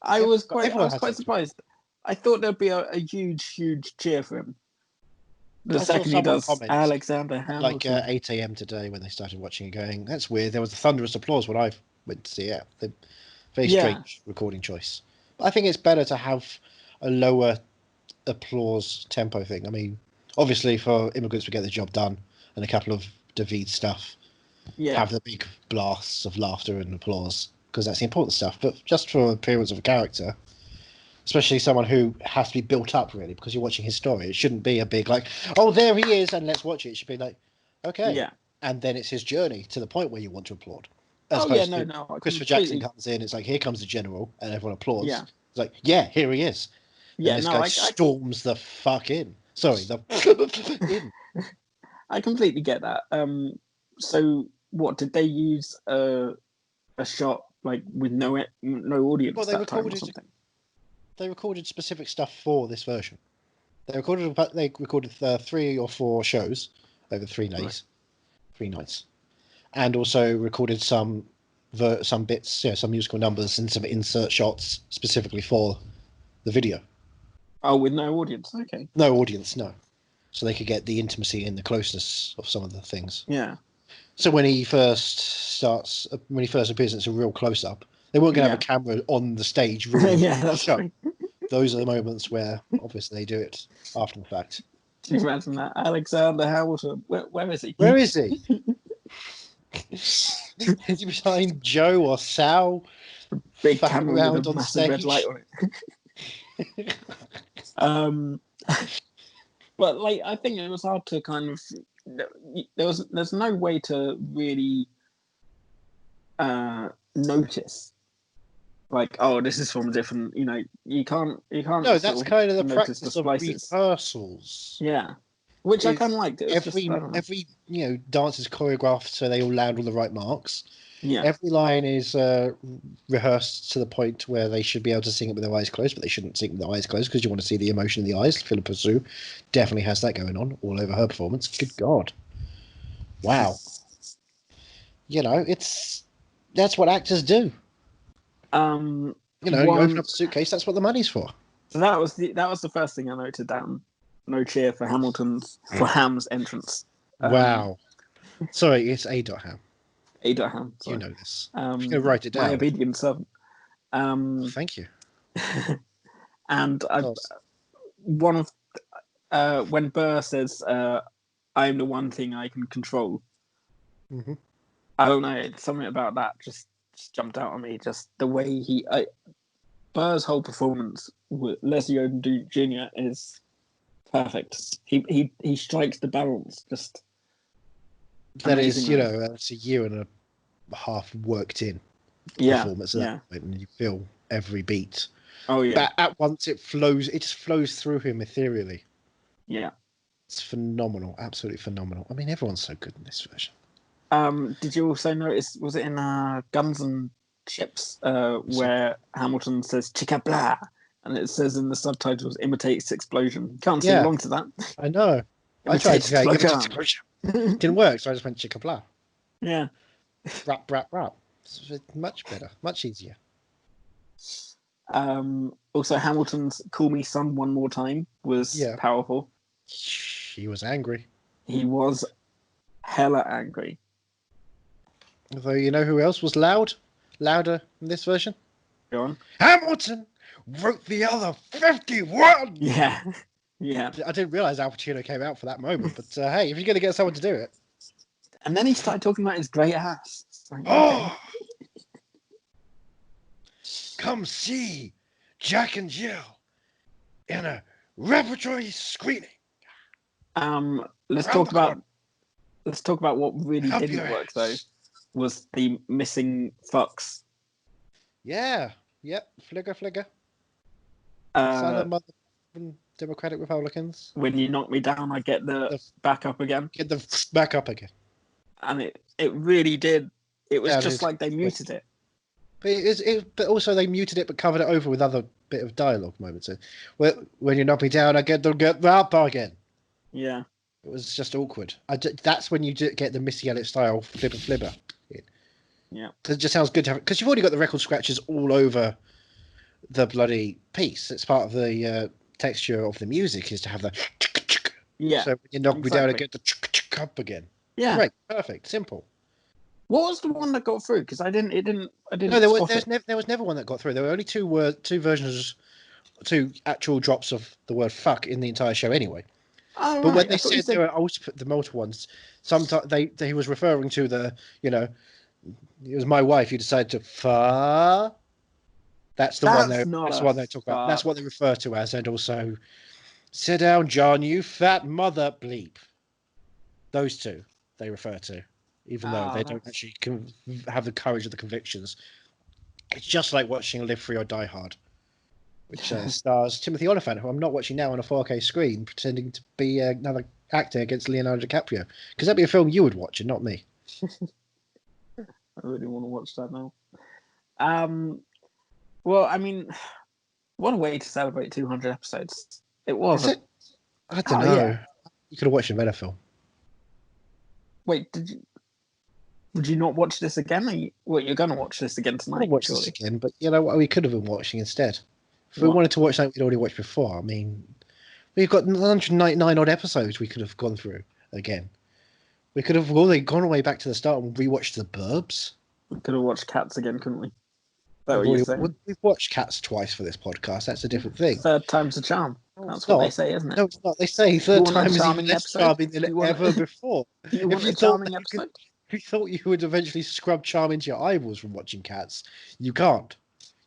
I was quite surprised. I thought there'd be a huge cheer for him. The second he does Alexander Hamilton. Like 8 a.m. today when they started watching it going, that's weird. There was a thunderous applause when I went to see it. Very strange recording choice. But I think it's better to have a lower applause tempo thing. I mean, obviously for Immigrants We Get the Job Done and a couple of David stuff, have the big blasts of laughter and applause because that's the important stuff. But just for appearance of a character, especially someone who has to be built up really because you're watching his story, it shouldn't be a big like, oh, there he is and let's watch it. It should be like, okay, and then it's his journey to the point where you want to applaud. Christopher Jackson comes in, it's like, here comes the general, and everyone applauds. Yeah. It's like, yeah, here he is. And this guy storms the fuck in. Sorry, in. I completely get that. So what did they use a shot like with no audience? Well, they recorded specific stuff for this version. They recorded 3 or 4 shows over 3 days, 3 nights, and also recorded some bits, some musical numbers and some insert shots specifically for the video. Oh, with no audience. Okay. No audience, no. So they could get the intimacy and the closeness of some of the things. Yeah. So when he first appears, it's a real close up. They weren't going to have a camera on the stage. Really that's right. Those are the moments where obviously they do it after the fact. Can you imagine that? Alexander Hamilton. Where is he? Where is he? Is he behind Joe or Sal? Big camera around with a on massive stage? red light on it. But like, I think it was hard to kind of. There's no way to really notice. Like, oh, this is from a different. You can't. No, that's kind of the practice of rehearsals. Yeah. Which I kind of liked. Every dance is choreographed so they all land on the right marks. Yeah. Every line is rehearsed to the point where they should be able to sing it with their eyes closed, but they shouldn't sing with their eyes closed because you want to see the emotion in the eyes. Philippa Sue definitely has that going on all over her performance. Good God. Wow. That's what actors do. You open up a suitcase, that's what the money's for. So that was the first thing I noted down. No cheer for Ham's entrance. Wow. Sorry, it's A.Ham. A.Ham. You know this. I'm going to write it down. My obedient servant. Thank you. And when Burr says, "I'm the one thing I can control," I don't know. Something about that just jumped out at me. Just the way Burr's whole performance with Leslie Odom Jr. is perfect. He strikes the balance just. That is, that's a year and a half worked in Yeah, performance at that point, and you feel every beat. Oh yeah. But at once it just flows through him ethereally. Yeah. It's phenomenal, absolutely phenomenal. I mean, everyone's so good in this version. Did you also notice? Was it in Guns and Ships where Hamilton says "chicka blah" and it says in the subtitles "imitates explosion"? Can't sing along to that. I know. I tried to say explosion. Didn't work, so I just went "chicka blah." Yeah. Rap, rap, rap. It's much better, much easier. Also, Hamilton's "Call Me Son One More Time" was powerful. He was angry. He was hella angry. Although, you know who else was louder in this version? Go on. Hamilton wrote the other 51. Yeah. I didn't realise Al Pacino came out for that moment, but hey, if you're going to get someone to do it. And then he started talking about his great ass. Like, oh! Come see Jack and Jill in a repertory screening. Let's talk about what really didn't work though. Was the missing fucks. Yeah. Yep. Fligger. Silent Mother Democratic Republicans. When you knock me down, I get the back up again. Get the back up again. And it really did. It was just like they muted it. But also they muted it but covered it over with other bit of dialogue moments. So, when you knock me down, I get the up again. Yeah. It was just awkward. That's when you get the Missy Elliott style flibber. Yeah. Because it just sounds good to have, because you've already got the record scratches all over the bloody piece. It's part of the texture of the music is to have the yeah. So when you knock me down, I get the up again. Yeah. Great. Perfect. Simple. What was the one that got through? Because I didn't. No, there was never one that got through. There were only two actual drops of the word "fuck" in the entire show, anyway. Oh, but when they said there were the multiple ones, sometimes he was referring to the, it was my wife. You decided to fuck. That's the one. That's the one they talk about. That's what they refer to as, and also, sit down, John. You fat mother bleep. Those two they refer to. Even though they don't actually have the courage of the convictions. It's just like watching Live Free or Die Hard, which stars Timothy Olyphant, who I'm not watching now on a 4K screen, pretending to be another actor against Leonardo DiCaprio. Because that'd be a film you would watch and not me. I really want to watch that now. Well, I mean, what a way to celebrate 200 episodes. It was. I don't know. Yeah. You could have watched a better film. Wait, would you not watch this again? You're going to watch this again tonight? I'll watch this again, but you know what we could have been watching instead? If we wanted to watch something we'd already watched before, I mean, we've got 199 odd episodes we could have gone through again. We could have already gone way back to the start and rewatched The Burbs. We could have watched Cats again, couldn't we? We've watched Cats twice for this podcast. That's a different thing. Third time's a charm. That's what they say, isn't it? No, it's not. They say third time is even less charming than ever before. You want a charming episode? If you thought you would eventually scrub charm into your eyeballs from watching Cats, you can't.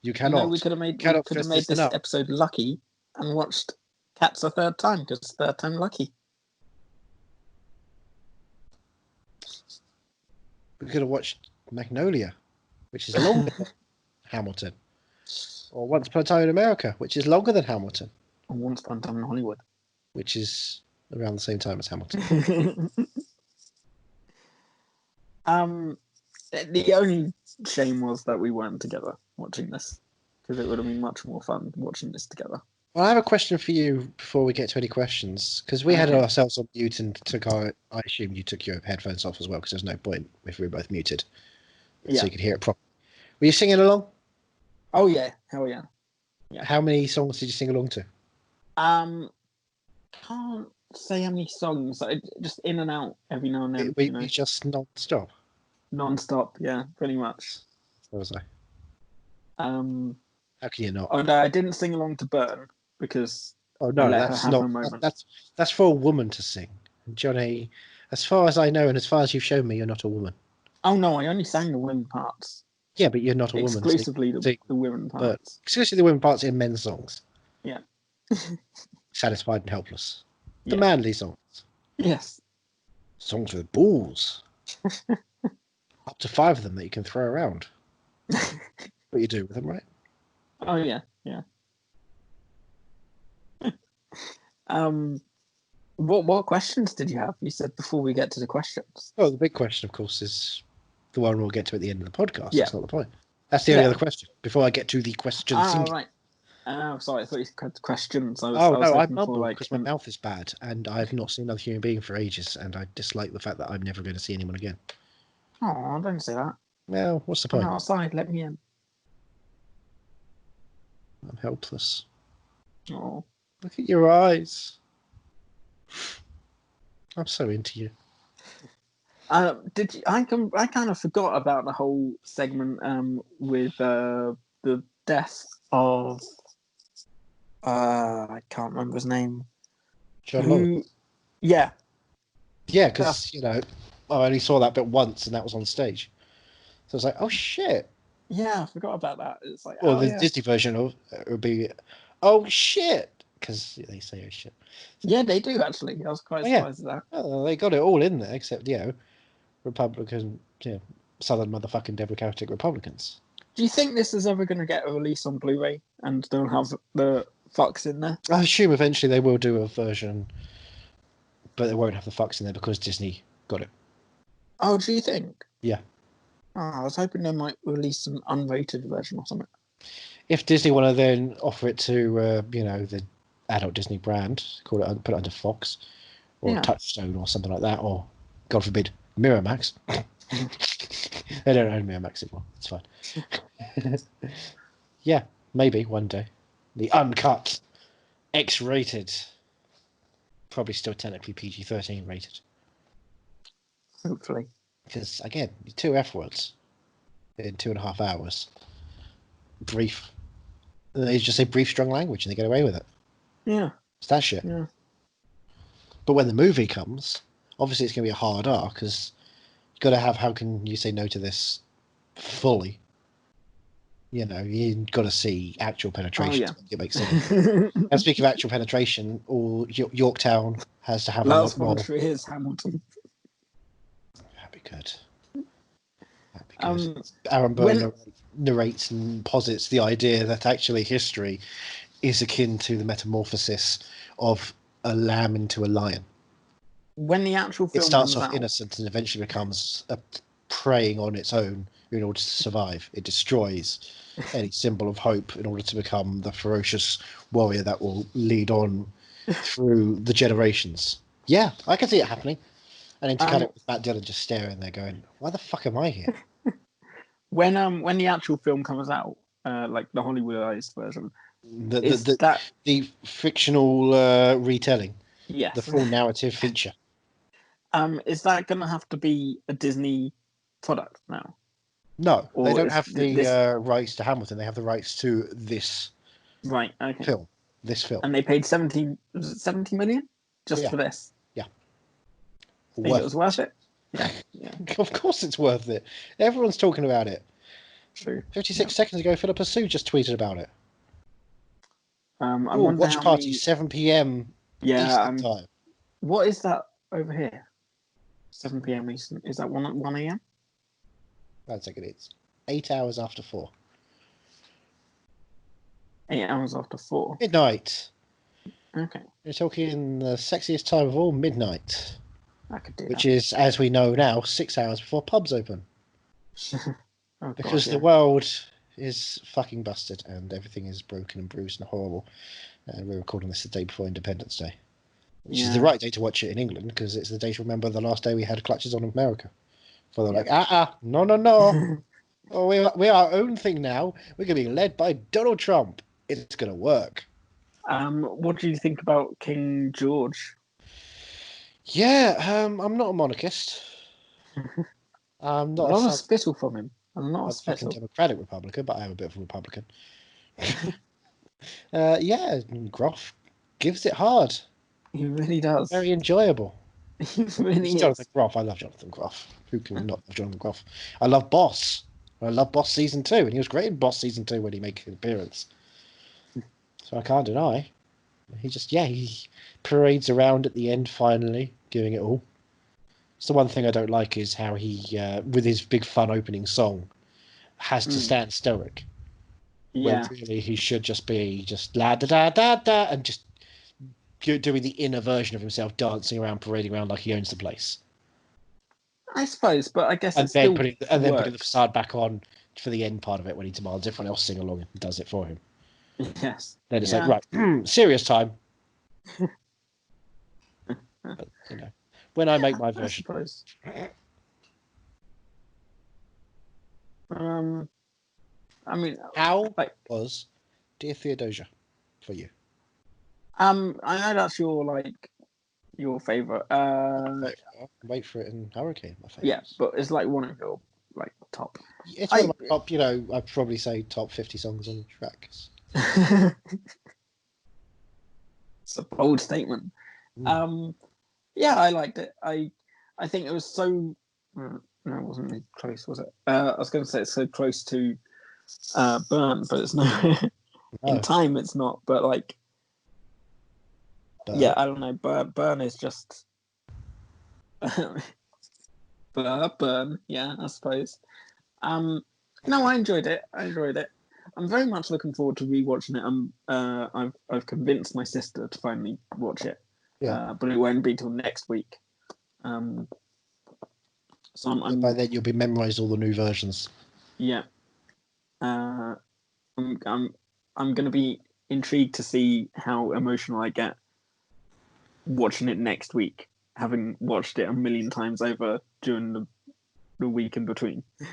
You cannot. We could have made this episode lucky and watched Cats a third time because it's third time lucky. We could have watched Magnolia, which is longer than Hamilton. Or Once Upon a Time in America, which is longer than Hamilton. Or Once Upon a Time in Hollywood. Which is around the same time as Hamilton. The only shame was that we weren't together watching this, because it would have been much more fun watching this together. Well, I have a question for you before we get to any questions, because we had ourselves on mute and I assume you took your headphones off as well, because there's no point if we were both muted, so you could hear it properly. Were you singing along? Oh yeah, hell yeah. How many songs did you sing along to? Can't say how many songs. Just in and out every now and then. We just non-stop. Non-stop, yeah, pretty much. So was I. How can you not? Oh no, I didn't sing along to Burn because. Oh no, that's not. That's for a woman to sing, Johnny. As far as I know, and as far as you've shown me, you're not a woman. Oh no, I only sang the women parts. Yeah, but you're not a woman. Exclusively the women parts. Exclusively the women parts in men's songs. Yeah. Satisfied and Helpless. The manly songs. Yes. Songs with balls. Up to 5 of them that you can throw around. What you do with them, right? Oh yeah. What questions did you have? You said before we get to the questions. Well, the big question, of course, is the one we'll get to at the end of the podcast. Yeah. That's not the point. That's the only other question. Before I get to the question. Right. Oh, sorry. I thought you had questions. I mumble because my mouth is bad, and I've not seen another human being for ages, and I dislike the fact that I'm never going to see anyone again. Oh, don't say that. Well, what's the point? I'm outside. Let me in. I'm helpless. Oh. Look at your eyes. I'm so into you. Did you? I kind of forgot about the whole segment with the death of I can't remember his name. John Lawrence. Yeah. Yeah, because I only saw that bit once, and that was on stage. So I was like, oh shit. Yeah, I forgot about that. It's like, Disney version of it would be, oh shit, because they say oh shit. Yeah, they do actually. I was quite surprised at that. Oh, they got it all in there, except Republican, Southern motherfucking Democratic Republicans. Do you think this is ever going to get a release on Blu-ray and they'll have the fucks in there? I assume eventually they will do a version, but they won't have the fucks in there because Disney got it. Oh, do you think? Yeah. Oh, I was hoping they might release an unrated version or something. If Disney want to then offer it to, the adult Disney brand, put it under Fox or Touchstone or something like that, or God forbid, Miramax. They don't own Miramax anymore. It's fine. Yeah, maybe one day. The uncut, X-rated, probably still technically PG-13 rated. Hopefully. Because, again, 2 F words in 2.5 hours. Brief. They just say brief, strong language and they get away with it. Yeah. It's that shit. Yeah. But when the movie comes, obviously it's going to be a hard R because you've got to have how can you say no to this fully? You've got to see actual penetration to make it make sense. And speaking of actual penetration, Yorktown has to have a lot more. Last one is Hamilton. That'd be good. Aaron Burr narrates and posits the idea that actually history is akin to the metamorphosis of a lamb into a lion. When the actual film it starts off out, innocent and eventually becomes preying on its own in order to survive. It destroys any symbol of hope in order to become the ferocious warrior that will lead on through the generations. Yeah, I can see it happening. And then to cut it with Matt Dillon just staring there going, why the fuck am I here? When the actual film comes out, like the Hollywoodized version, the fictional retelling, yes, the full narrative feature. Is that going to have to be a Disney product now? No, they don't have the rights to Hamilton. They have the rights to this film. This film, and they paid 70 million just for this. Yeah, think it was worth it. Yeah. Of course it's worth it. Everyone's talking about it. True. 56 seconds ago, Philippa Sue just tweeted about it. Watch watch party, 7 p.m. Eastern time. What is that over here? 7 p.m. Eastern. Is that 1 a.m.? 1 second. It's 8 hours after 4. 8 hours after 4. Midnight. Okay. You're talking the sexiest time of all, midnight. I could do which is, as we know now, 6 hours before pubs open. Because the world is fucking busted and everything is broken and bruised and horrible. And we're recording this the day before Independence Day. Which is the right day to watch it in England because it's the day to remember the last day we had clutches on America. For they're like, no. Oh, we're our own thing now. We're going to be led by Donald Trump. It's going to work. What do you think about King George? Yeah, I'm not a monarchist. I'm not a spittle from him. I'm not a fucking Democratic Republican, but I am a bit of a Republican. Yeah, Groff gives it hard. He really does. Very enjoyable. He really is. Jonathan Groff. I love Jonathan Groff. Who can not love Jonathan Groff? I love Boss. I love Boss Season 2, and he was great in Boss Season 2 when he made an appearance. So I can't deny. He parades around at the end finally, giving it all. So one thing I don't like is how he, with his big fun opening song, has to stand stoic. Yeah. When really he should just be just la da da da da and just doing the inner version of himself, dancing around, parading around like he owns the place. I suppose, but I guess And it's then still putting the facade back on for the end part of it when he demands everyone else sing along and does it for him. Yes. Then it's like, right, serious time. But, when I make my version. I suppose. I mean, how was Dear Theodosia for you? I know that's your favorite. Wait for It and Hurricane, my favorite. Yeah, but it's like one of your top. It's one of my top. I'd probably say top 50 songs on the track. It's a bold statement. Yeah, I liked it. I think it was so. No, it wasn't really close, was it? I was going to say it's so close to Burn, but it's not. In time, it's not. But yeah, I don't know. Burn is just. Burn, yeah, I suppose. No, I enjoyed it. I'm very much looking forward to rewatching it. I've convinced my sister to finally watch it. Yeah. But it won't be till next week. So by then you'll be memorized all the new versions. Yeah. I'm going to be intrigued to see how emotional I get watching it next week, having watched it a million times over during the week in between. A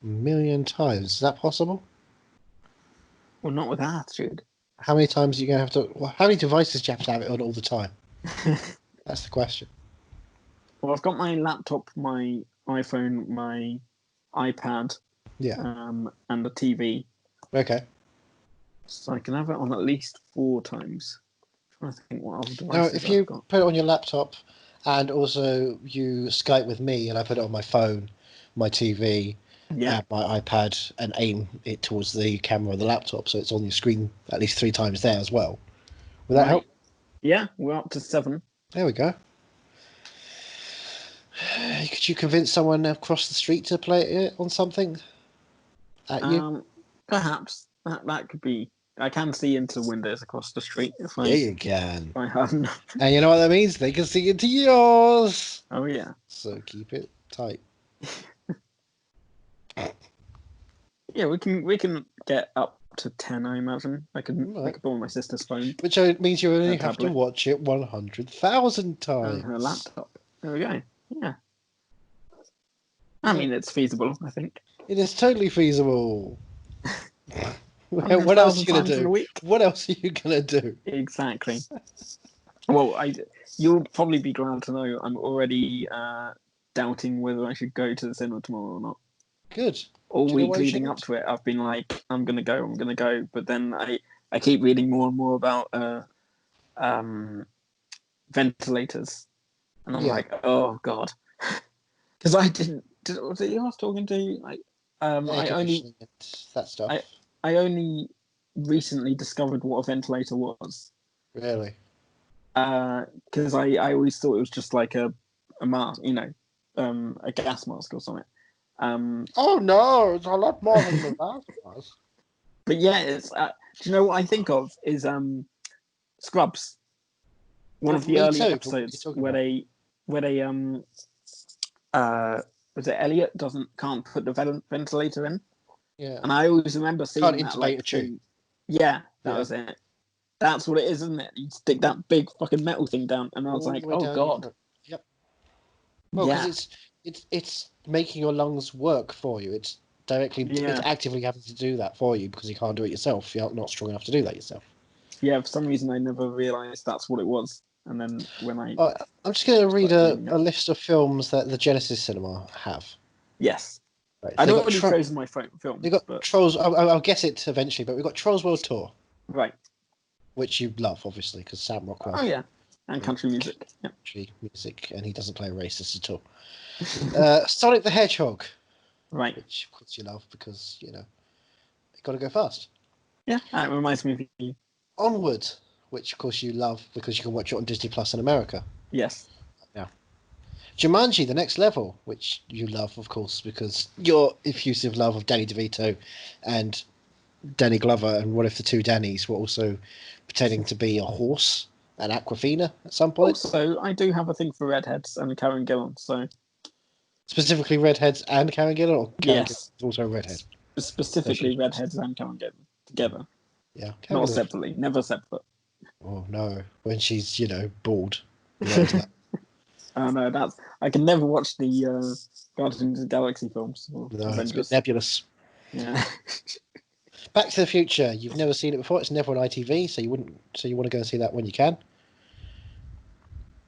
million times? Is that possible? Well, not with attitude. How many times are you going to have to... Well, how many devices do you have to have it on all the time? That's the question. Well, I've got my laptop, my iPhone, my iPad, and the TV. Okay. So I can have it on at least 4 times. I'm trying to think what other devices Now, if you put it on your laptop and also you Skype with me and I put it on my phone, my TV, and my iPad and aim it towards the camera of the laptop so it's on your screen at least 3 times there as well. Would that help? Yeah, we're up to 7. There we go. Could you convince someone across the street to play it on something? At you? Perhaps. That could be. I can see into the windows across the street if I. Yeah, you can. If I have enough. And you know what that means? They can see into yours. Oh yeah. So keep it tight. Yeah, we can get up to 10, I imagine. I could borrow my sister's phone. Which means you only have to watch it 100,000 times. And her laptop. There we go. Yeah. I mean, it's feasible, I think. It is totally feasible. What else are you going to do? What else are you going to do? Exactly. Well, you'll probably be glad to know I'm already doubting whether I should go to the cinema tomorrow or not. Good. All week leading up to it, I've been like, I'm going to go. But then I keep reading more and more about ventilators. And I'm like, oh, God. Because I didn't... Was it you I was talking to? That stuff. I only recently discovered what a ventilator was. Really? Because I always thought it was just like a mask, a gas mask or something. Oh no, it's a lot more than the gas mask. But yeah, it's. Do you know what I think of is Scrubs. One of the early episodes where they was it Elliot can't put the ventilator in. Yeah. And I always remember seeing can't that. Intubate a tube. Yeah, that was it. That's what it is, isn't it? You stick that big fucking metal thing down, and I was like, oh god. Yep. Well, because it's making your lungs work for you. It's directly, it's actively having to do that for you because you can't do it yourself. You're not strong enough to do that yourself. Yeah, for some reason I never realised that's what it was. And then when I'm just going to read a list of films that the Genesis Cinema have. Yes. Right, I don't really choose my film. They've got Trolls. I'll guess it eventually, but we've got Trolls World Tour. Right. Which you love, obviously, because Sam Rockwell. Oh, yeah. And country music. Yeah. Country music, and he doesn't play racist at all. Sonic the Hedgehog. Right. Which, of course, you love because, you've got to go fast. Yeah, that reminds me of you. Onward, which, of course, you love because you can watch it on Disney Plus in America. Yes. Yeah. Jumanji: The Next Level, which you love, of course, because your effusive love of Danny DeVito and Danny Glover, and what if the two Dannys were also pretending to be a horse and Aquafina at some point? Also, I do have a thing for redheads and Karen Gillan, so... Specifically redheads and Karen Gillan, or Karen Yes. Gillan's also a redhead? Specifically redheads and Karen Gillan together. Yeah. Not separately, never separate. Oh, no. When she's, bald. That. Oh, no, that's... I can never watch the Guardians of the Galaxy films. No, it's a bit nebulous. Yeah. Back to the Future. You've never seen it before. It's never on ITV, so you want to go and see that when you can.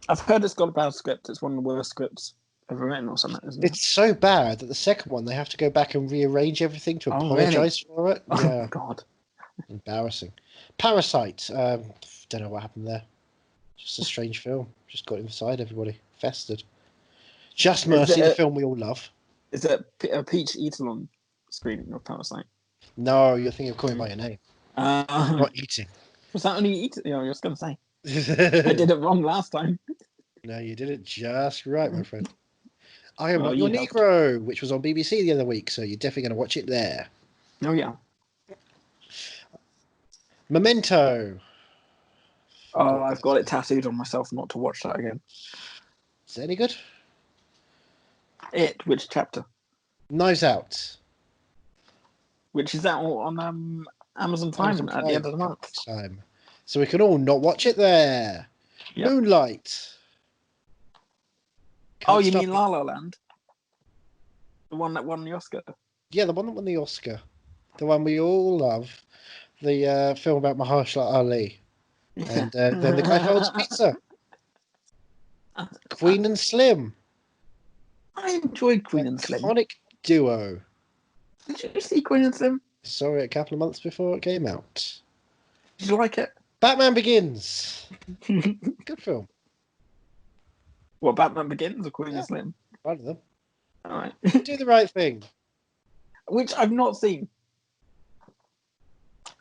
I've heard it's got a bad script. It's one of the worst scripts ever written or something, isn't it? It's so bad that the second one, they have to go back and rearrange everything to apologise for it. Oh, yeah. God. Embarrassing. Parasite. Don't know what happened there. Just a strange film. Just got inside everybody. Festered. Just Mercy, the film we all love. Is it a Peach Eatalon screening of Parasite? No, you're thinking of Calling by Your Name. Not eating. Was that only eating? I was going to say. I did it wrong last time. No, you did it just right, my friend. I Am Not Your Negro, which was on BBC the other week, so you're definitely going to watch it there. Oh, yeah. Memento. Oh, I've got it tattooed on myself not to watch that again. Is it any good? Which chapter? Knives Out. Which is out on Amazon Prime at the end of the month. So we can all not watch it there. Yep. Moonlight. You mean La La Land? The one that won the Oscar? Yeah, the one that won the Oscar. The one we all love. The film about Mahershala Ali. And then the guy who holds pizza. Queen and Slim. I enjoyed Queen and Slim. Iconic duo. Did you see Queen and Slim? Saw it a couple of months before it came out. Did you like it? Batman Begins. Good film. What, Batman Begins or Queen and Slim? One of them. All right. Do the Right Thing. Which I've not seen.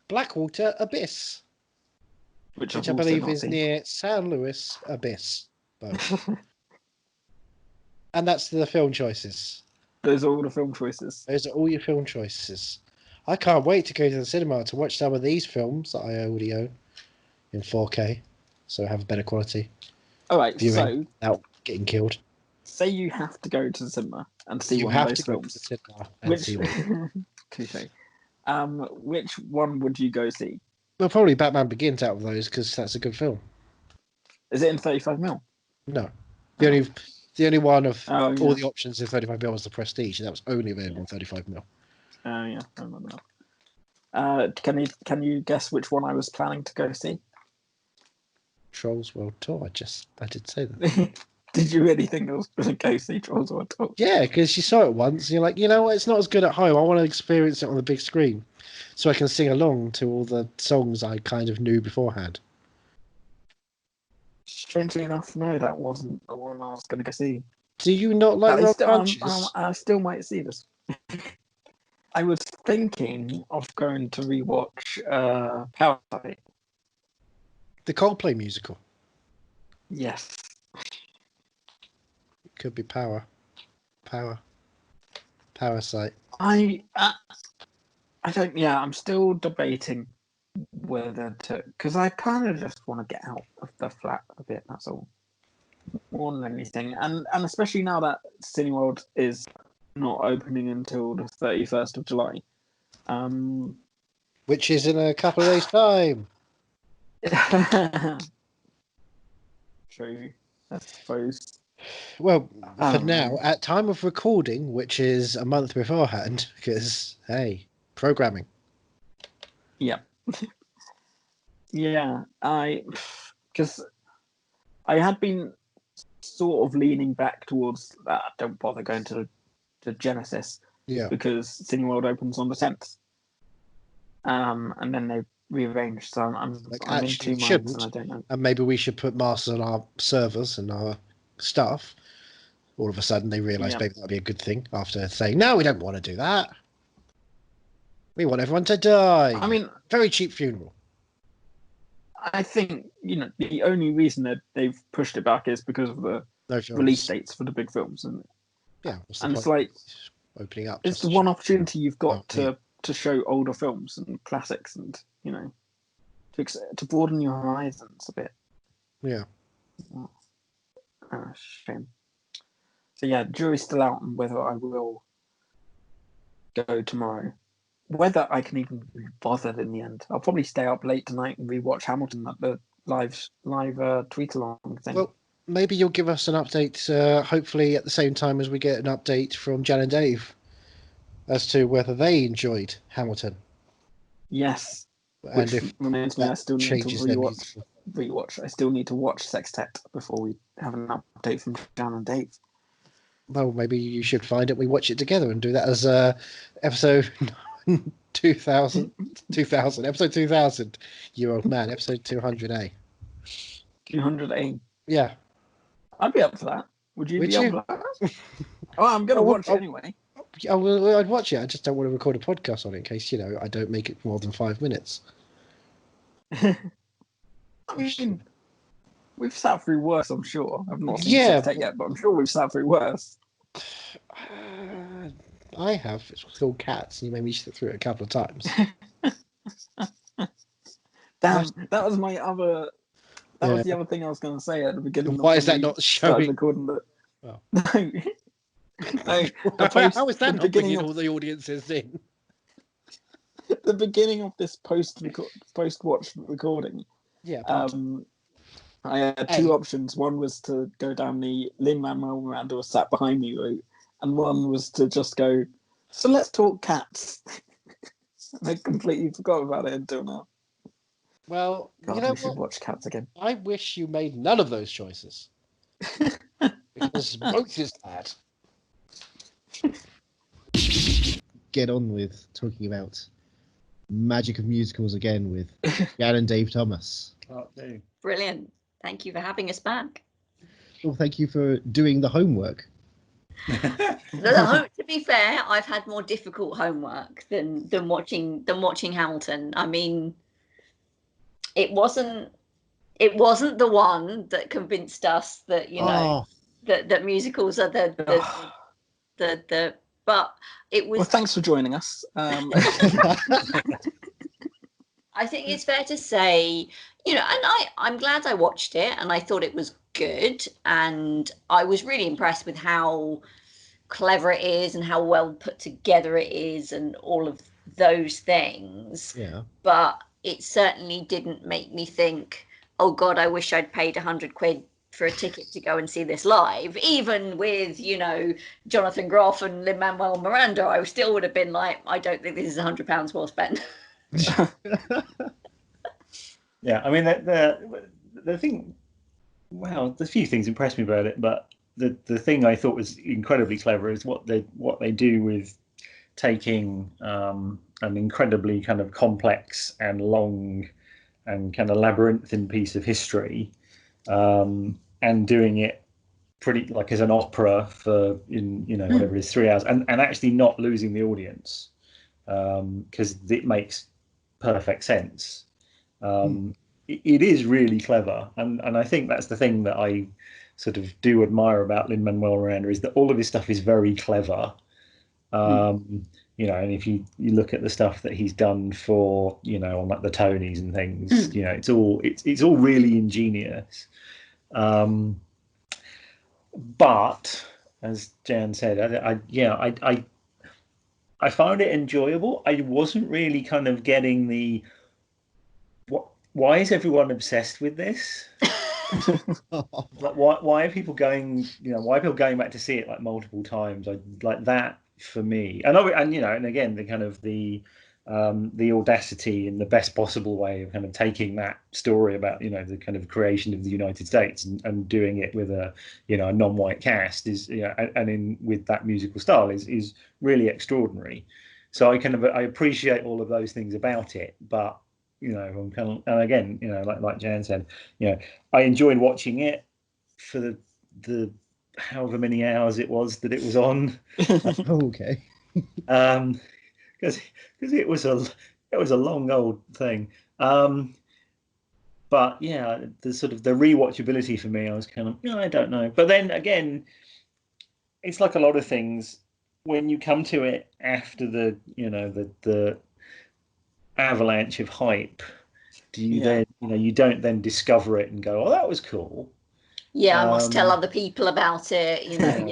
Blackwater Abyss. Which I believe is near San Luis Abyss. And that's the film choices. Those are all the film choices. Those are all your film choices. I can't wait to go to the cinema to watch some of these films that I already own in 4K, so I have a better quality. All right, viewing without getting killed. Say you have to go to the cinema and see one of those films. To the cinema and see one. Touché. Which one would you go see? Well, probably Batman Begins out of those because that's a good film. Is it in 35mm? No, the only one of all the options in 35mm was the Prestige, and that was only available in 35mm. Oh yeah, I remember that. Can you guess which one I was planning to go see? Trolls World Tour. I did say that. Did you really think I was going to go see Trolls World Tour? Yeah, because you saw it once, and you're like, you know what? It's not as good at home. I want to experience it on the big screen, so I can sing along to all the songs I kind of knew beforehand. Strangely enough, no, that wasn't the one I was going to go see. Do you not like rock punches? I still might see this. I was thinking of going to rewatch Parasite. The Coldplay musical. Yes. It could be Parasite. I don't. Yeah, I'm still debating whether to, because I kind of just want to get out of the flat a bit. That's all, more than anything. And especially now that Cineworld is not opening until the 31st of July, which is in a couple of days' time. True, I suppose. Well, for now, at time of recording, which is a month beforehand, because hey, programming. Yeah. Yeah, because I had been sort of leaning back towards that. Don't bother going to Genesis. Yeah. Because Cineworld opens on the 10th. And then they rearranged. So I'm in two minds, and I don't know. And maybe we should put masks on our servers and our stuff. All of a sudden, they realise maybe that'd be a good thing after saying, no, we don't want to do that. We want everyone to die. I mean, very cheap funeral. I think, the only reason that they've pushed it back is because of No films. release dates for the big films, and Yeah, what's the and it's point? like Opening up. it's just the to one show- opportunity you've got yeah. to show older films and classics, and to broaden your horizons a bit. Yeah. Shame. So yeah, jury's still out on whether I will go tomorrow. Whether I can even be bothered in the end. I'll probably stay up late tonight and rewatch Hamilton at the live tweet along thing. Well, maybe you'll give us an update, hopefully at the same time as we get an update from Jan and Dave as to whether they enjoyed Hamilton. Yes. And Which if reminds me, I still need to changes their rewatch. I still need to watch Sextet before we have an update from Jan and Dave. Well, maybe you should find it. We watch it together and do that as episode 2000, episode 2000. You old man, episode 200A. 200A. Yeah. I'd be up for that. Would you be up for that? Oh, I'm going to watch it anyway. I'd watch it. I just don't want to record a podcast on it in case, I don't make it more than 5 minutes. I mean, we've sat through worse, I'm sure. I've not seen Sextet yet, but I'm sure we've sat through worse. I have. It's called Cats, and you made me sit through it a couple of times. Damn, that was my other... That was the other thing I was going to say at the beginning. Why is that not showing? Recording, but... Oh. How is that not bringing all the audiences in? The beginning of this post-watch recording, I had two options. One was to go down the Lin-Manuel Miranda was sat behind me route, and one was to just go, so let's talk Cats. And I completely forgot about it until now. Well, God, you know we should watch Cats again. I wish you made none of those choices. Because both is bad. Get on with talking about magic of musicals again with Jan and Dave Thomas. Brilliant. Thank you for having us back. Well, thank you for doing the homework. To be fair, I've had more difficult homework than watching Hamilton. I mean, it wasn't the one that convinced us that that musicals are the but it was. Well, thanks for joining us. I think it's fair to say, and I'm glad I watched it and I thought it was good, and I was really impressed with how clever it is and how well put together it is and all of those things. Yeah. But it certainly didn't make me think, oh God, I wish I'd paid £100 for a ticket to go and see this live. Even with, Jonathan Groff and Lin-Manuel Miranda, I still would have been like, I don't think this is £100 well spent. Yeah, I mean, the thing, well, there's a few things impressed me about it, but the thing I thought was incredibly clever is what they do with taking an incredibly kind of complex and long and kind of labyrinthine piece of history, and doing it pretty like as an opera for whatever it is, 3 hours, and actually not losing the audience, because it makes perfect sense. It is really clever, and I think that's the thing that I sort of do admire about Lin-Manuel Miranda, is that all of his stuff is very clever. And if you look at the stuff that he's done for on like the Tonys and things, it's all really ingenious. But as Jan said, I found it enjoyable. I wasn't really kind of getting the why is everyone obsessed with this? Like why are people going? Why are people going back to see it like multiple times? I like that for me. And again, the kind of the audacity in the best possible way of kind of taking that story about the kind of creation of the United States and doing it with a a non-white cast is with that musical style is really extraordinary. So I appreciate all of those things about it, but I'm kind of, and again, like Jan said, I enjoyed watching it for the however many hours it was that it was on. Okay. Because it was a long old thing. But But yeah, the sort of the rewatchability for me, I was kind of, I don't know. But then again, it's like a lot of things. When you come to it after the avalanche of hype, do you then you don't then discover it and go, oh, that was cool. Yeah, I must tell other people about it. Yeah.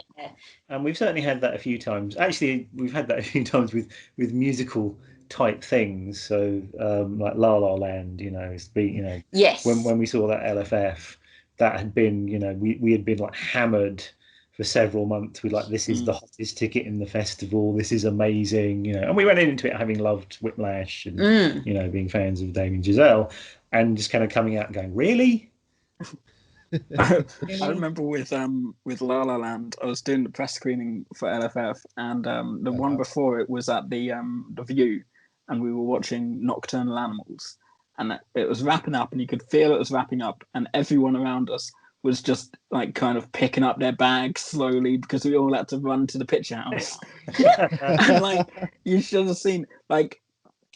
And we've certainly had that a few times. Actually, we've had that a few times with musical type things. So like La La Land, Yes. When we saw that LFF, that had been, we had been like hammered for several months with like, this is the hottest ticket in the festival, this is amazing, and we went into it having loved Whiplash and being fans of Damien Chazelle, and just kind of coming out and going, really? I remember with La La Land, I was doing the press screening for LFF, and the one before it was at the View, and we were watching Nocturnal Animals, and it was wrapping up, and you could feel it was wrapping up, and everyone around us was just like kind of picking up their bags slowly because we all had to run to the picture house. And like, you should have seen, like,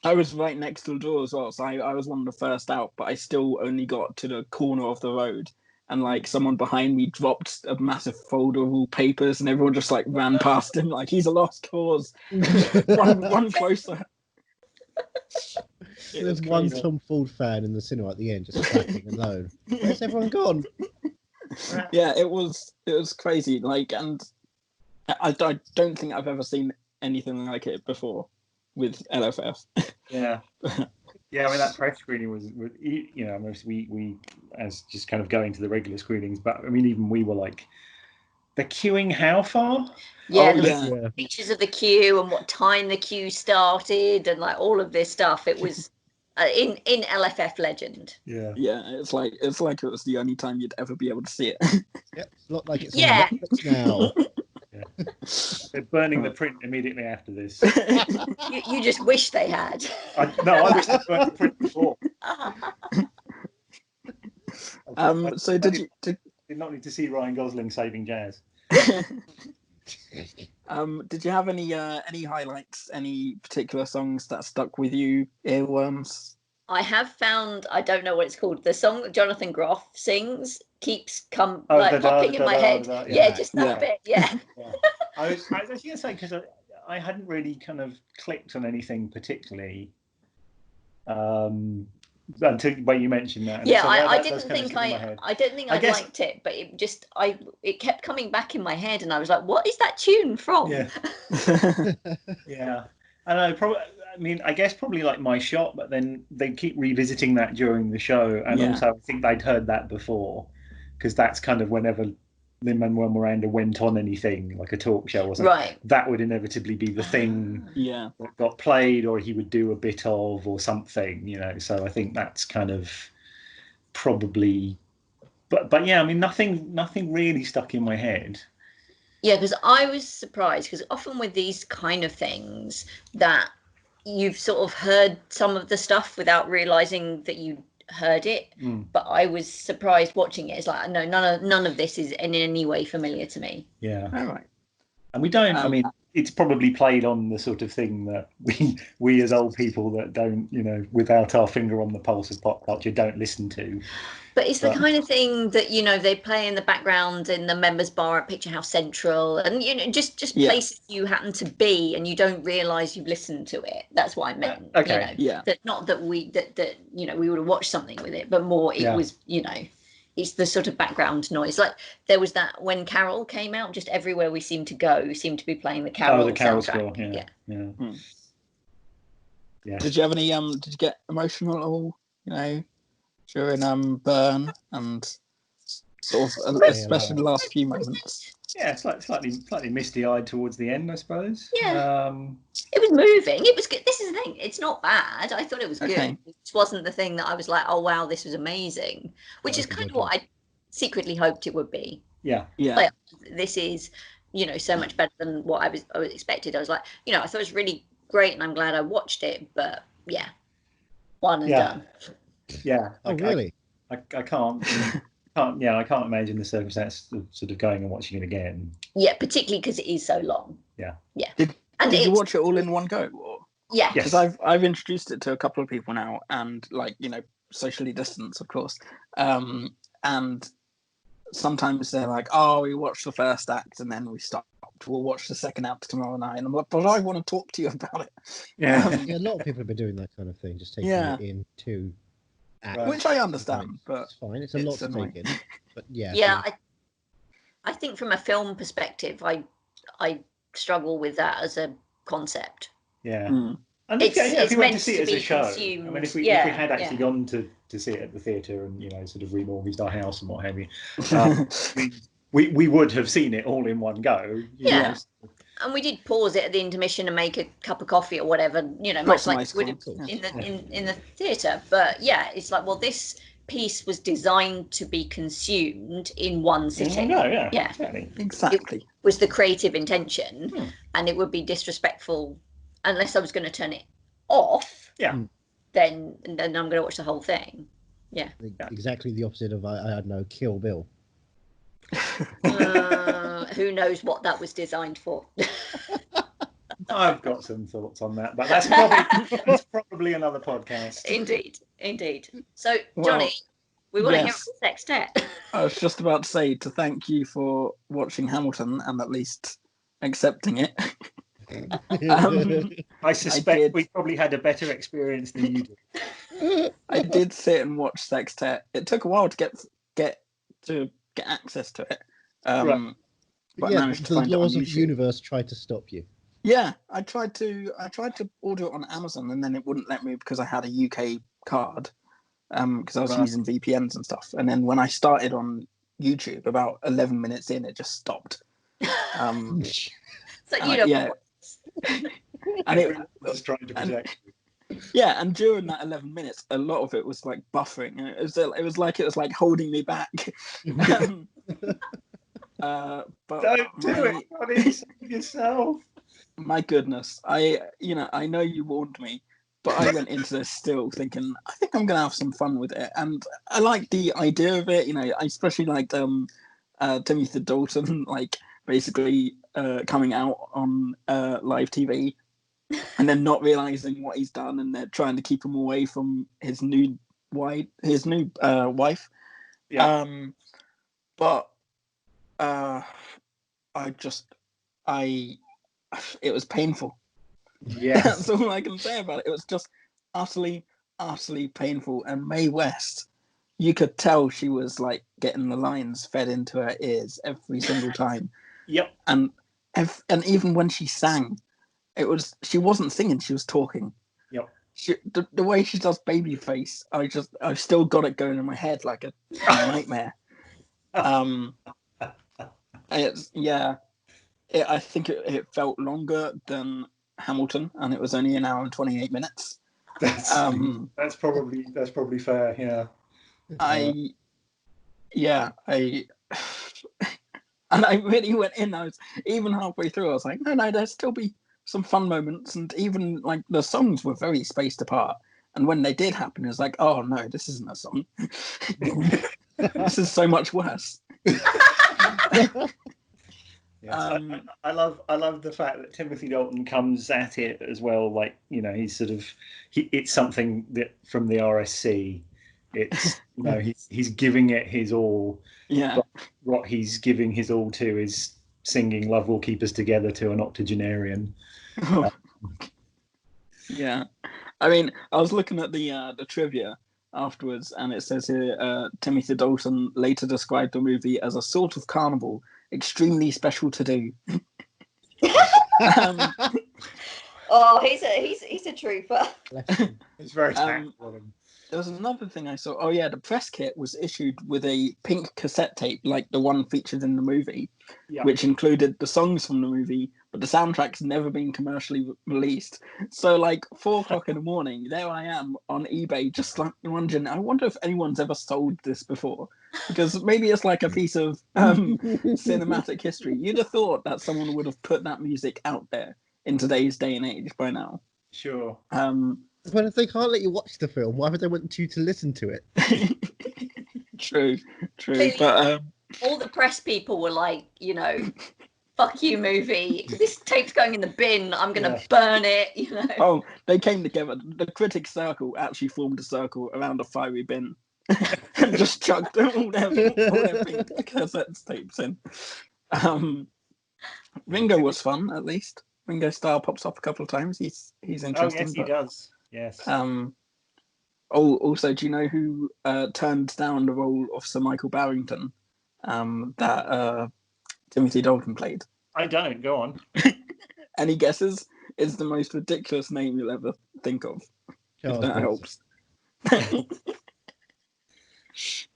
I was right next to the door as well, so I was one of the first out, but I still only got to the corner of the road, and like someone behind me dropped a massive folder of all papers, and everyone just like ran past him like he's a lost cause. One closer. There's one Tom Ford fan in the cinema at the end, just clapping alone. Where's everyone gone? Yeah, it was crazy. Like, and I don't think I've ever seen anything like it before with LFF. Yeah. Yeah, I mean, that press screening was we as just kind of going to the regular screenings, but I mean, even we were like, the queuing how far? Yeah, pictures of the queue and what time the queue started and like all of this stuff. It was in LFF legend. Yeah, it's like it was the only time you'd ever be able to see it. Yep, it's not like it's on Netflix now. They're burning the print immediately after this. You just wish they had. I wish they burned the print before. So did not need to see Ryan Gosling saving Jazz. Did you have any highlights, any particular songs that stuck with you, earworms? I have found, I don't know what it's called, the song that Jonathan Groff sings keeps popping in my head. Just that bit. Yeah. I was actually going to say, because I hadn't really kind of clicked on anything particularly until when you mentioned that. Yeah, I didn't think I liked it, but it kept coming back in my head, and I was like, what is that tune from? Yeah. Yeah. I know, probably. I mean, I guess probably like My Shot, but then they keep revisiting that during the show, and also I think they'd heard that before, because that's kind of whenever Lin-Manuel Miranda went on anything like a talk show or something, right, that would inevitably be the thing that got played, or he would do a bit of, or something, So I think that's kind of probably, but yeah, I mean, nothing really stuck in my head. Yeah, because I was surprised, because often with these kind of things that you've sort of heard some of the stuff without realizing that you heard it, but I was surprised watching it. It's like, no, none of this is in any way familiar to me. Yeah. All right. And we don't, I mean, it's probably played on the sort of thing that we as old people that don't, without our finger on the pulse of pop culture, don't listen to. But it's the kind of thing that, they play in the background in the members bar at Picture House Central, and, just places you happen to be and you don't realise you've listened to it. That's what I meant. Okay. That not that we we would have watched something with it, but more it was, it's the sort of background noise. Like there was that when Carol came out, just everywhere we seemed to go seemed to be playing the Carol Carol soundtrack. Score, yeah. Did you have any did you get emotional at all, during Burn and sort of especially the last few moments? Yeah, it's like slightly misty-eyed towards the end, I suppose. Yeah. It was moving. It was good. This is the thing. It's not bad. I thought it was good. It just wasn't the thing that I was like, oh wow, this was amazing. Which is kind of what I secretly hoped it would be. Yeah. Like, this is, so much better than what I was expected. I was like, I thought it was really great, and I'm glad I watched it. But yeah, one and done. Yeah. Oh, really? I can't. I can't imagine the circumstance of sort of going and watching it again. Yeah, particularly because it is so long. Yeah. Yeah. Did you watch it all in one go? Or? Yeah. Because I've introduced it to a couple of people now, and socially distance, of course. And sometimes they're like, "Oh, we watched the first act and then we stopped. We'll watch the second act tomorrow night." And I'm like, "But I want to talk to you about it." Yeah, a lot of people have been doing that kind of thing, just taking it in two acts. Which I understand, but it's fine. It's a lot to take in. But yeah. Yeah, I think from a film perspective, I struggle with that as a concept. Yeah. And if we went to see it as a show, consumed. I mean, if we had actually gone to see it at the theatre and sort of remortgaged our house and what have you, we would have seen it all in one go. You know? And we did pause it at the intermission and make a cup of coffee or whatever, much like we would have in the theatre. But yeah, it's like, well, this piece was designed to be consumed in one sitting. Exactly. It was the creative intention, and it would be disrespectful unless I was going to turn it off. Yeah. Then I'm going to watch the whole thing. Yeah. Exactly the opposite of I don't know, Kill Bill. Who knows what that was designed for? I've got some thoughts on that, but that's probably another podcast. Indeed. So, Johnny, we want to hear the sextet. I was just about to say to thank you for watching Hamilton and at least accepting it. I suspect we probably had a better experience than you did. I did sit and watch Sextet. It took a while to get access to it. But I managed to find the laws it on of the YouTube. universe tried to stop you. Yeah, I tried to order it on Amazon and then it wouldn't let me because I had a UK card. Because I was using VPNs and stuff. And then when I started on YouTube, about 11 minutes in, it just stopped. So and it was trying to protect you. Yeah, and during that 11 minutes, a lot of it was like buffering. It was like holding me back. But don't do it, buddy. Save yourself. My goodness, I know you warned me, but I went into this still thinking I think I'm gonna have some fun with it, and I like the idea of it. I especially liked Timothy Dalton, like basically coming out on live TV and then not realizing what he's done, and they're trying to keep him away from his new wife. Yeah. But it was painful. Yeah, that's all I can say about it. It was just utterly painful. And Mae West, you could tell she was like getting the lines fed into her ears every single time. Yep. And even when she sang, she wasn't singing, she was talking. Yep. The way she does Babyface, I've still got it going in my head like a nightmare. I think it felt longer than Hamilton, and it was only an hour and 28 minutes. That's probably fair. Yeah. And I really went in. I was even halfway through. I was like, no, there'll still be some fun moments, and even like the songs were very spaced apart. And when they did happen, it was like, oh no, this isn't a song. This is so much worse. Yes, I love the fact that Timothy Dalton comes at it as well. Like, he's it's something that from the RSC. It's he's giving it his all. Yeah. But what he's giving his all to is singing "Love Will Keep Us Together" to an octogenarian. Yeah, I mean, I was looking at the trivia afterwards, and it says here Timothy Dalton later described the movie as a sort of carnival, extremely special to do. Oh, he's a trooper. It's very tactful. There was another thing I saw. Oh yeah, the press kit was issued with a pink cassette tape, like the one featured in the movie, which included the songs from the movie, but the soundtrack's never been commercially released. So like 4:00 in the morning, there I am on eBay, just like wondering, I wonder if anyone's ever sold this before, because maybe it's like a piece of cinematic history. You'd have thought that someone would have put that music out there in today's day and age by now. Sure. But if they can't let you watch the film, why would they want you to listen to it? True. Clearly, But all the press people were like, fuck you movie. This tape's going in the bin. I'm gonna burn it. You know. Oh, they came together. The critics circle actually formed a circle around a fiery bin and just chucked all their pink cassette tapes in. Ringo was fun, at least. Ringo Starr pops up a couple of times. He's interesting. Oh yes, he does. Yes. Also, do you know who turned down the role of Sir Michael Barrington that Timothy Dalton played? I don't. Go on. Any guesses? It's the most ridiculous name you'll ever think of. If that helps.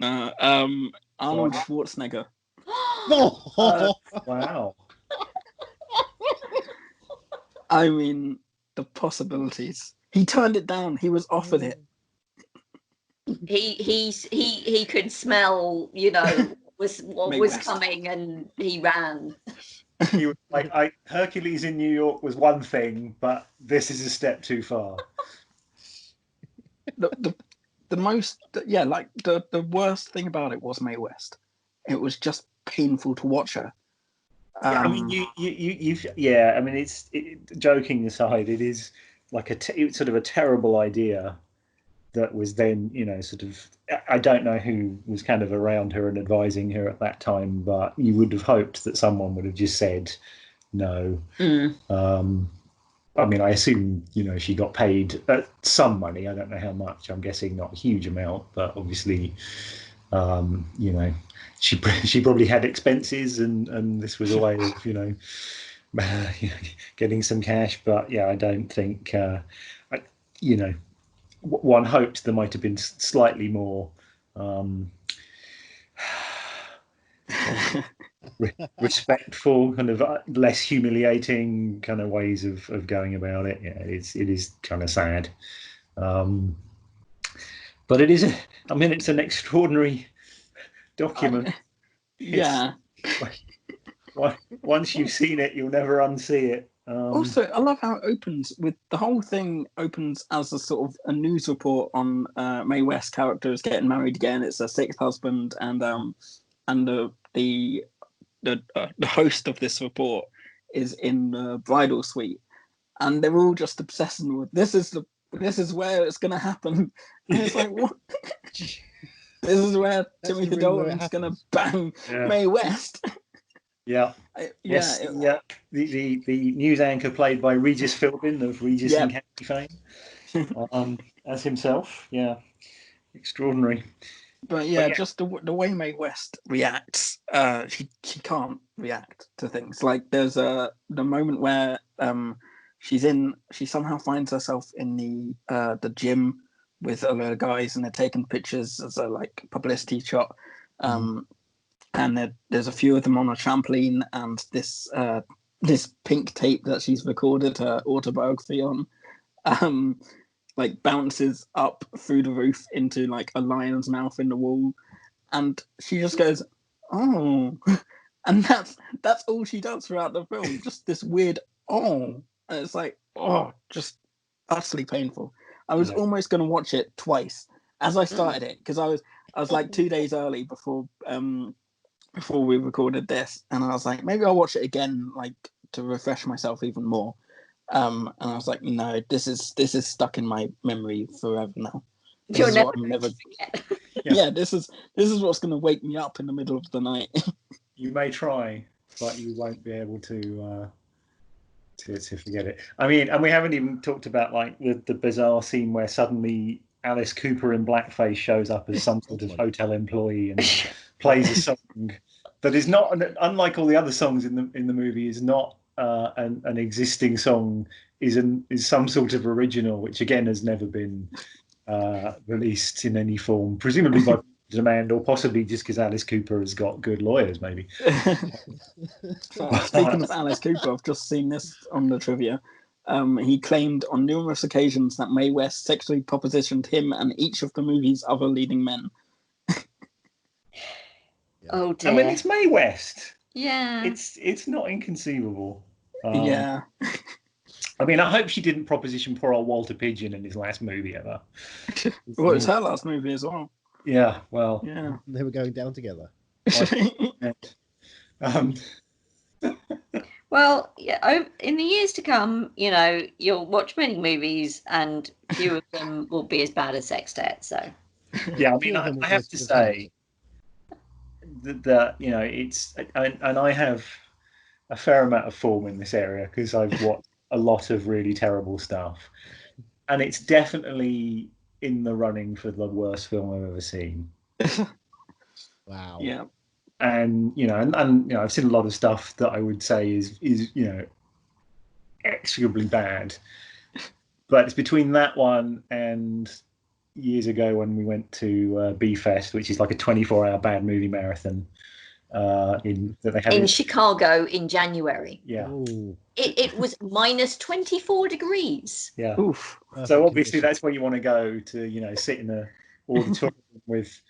Arnold Schwarzenegger. Wow. I mean, the possibilities. He turned it down. He was offered it. He could smell, what was coming, and he ran. He was like, Hercules in New York was one thing, but this is a step too far. The worst thing about it was Mae West. It was just painful to watch her. I mean, joking aside, it is like it's sort of a terrible idea that was then, sort of, I don't know who was kind of around her and advising her at that time, but you would have hoped that someone would have just said no. I mean, I assume, she got paid some money. I don't know how much. I'm guessing not a huge amount, but obviously, she probably had expenses, and this was a way of, getting some cash. But yeah, I don't think, one hoped there might have been slightly more respectful, kind of less humiliating kind of ways of going about it. Yeah, it is kind of sad, but it is. It's an extraordinary document. Once you've seen it, you'll never unsee it. Also, I love how it opens with the whole thing opens as a sort of a news report on Mae West characters getting married again. It's a sixth husband, and the host of this report is in the bridal suite, and they're all just obsessing with this is where it's going to happen. And it's like, what? This is where Timothy Dalton's going to bang Mae West. Yeah. The news anchor played by Regis Philbin of Regis and County fame, as himself. Yeah, extraordinary. But just the way Mae West reacts, she can't react to things. Like there's the moment where she somehow finds herself in the gym with a lot of guys, and they're taking pictures as a publicity shot. And there's a few of them on a trampoline, and this pink tape that she's recorded her autobiography on, bounces up through the roof into a lion's mouth in the wall, and she just goes, "Oh," and that's all she does throughout the film. Just this weird "oh," and it's just utterly painful. I was almost going to watch it twice as I started it, because I was 2 days early before we recorded this, and I was like, maybe I'll watch it again, to refresh myself even more. And I was like, no, this is stuck in my memory forever now. This is what's going to wake me up in the middle of the night. You may try, but you won't be able to forget it. I mean, and we haven't even talked about the bizarre scene where suddenly Alice Cooper in blackface shows up as some sort of hotel employee and plays a song that is not, unlike all the other songs in the movie, is not an existing song. Is some sort of original, which again has never been released in any form, presumably by demand, or possibly just because Alice Cooper has got good lawyers, maybe. Speaking of Alice Cooper, I've just seen this on the trivia. He claimed on numerous occasions that Mae West sexually propositioned him and each of the movie's other leading men. Oh dear. I mean, it's Mae West. Yeah. It's not inconceivable. Yeah. I mean, I hope she didn't proposition poor old Walter Pidgeon in his last movie ever. Well, it's her last movie as well. Yeah, well. Yeah. They were going down together. Well, yeah, in the years to come, you'll watch many movies, and few of them will be as bad as Sextet. So, yeah, I mean, I have to say that it's, and I have a fair amount of form in this area because I've watched a lot of really terrible stuff, and it's definitely in the running for the worst film I've ever seen. Wow. Yeah. And I've seen a lot of stuff that I would say is execrably bad, but it's between that one and years ago when we went to B-Fest, which is like a 24-hour bad movie marathon in Chicago in January. Yeah. Ooh. It was minus 24 degrees. Yeah. Oof. So obviously that's where you want to go to sit in an auditorium with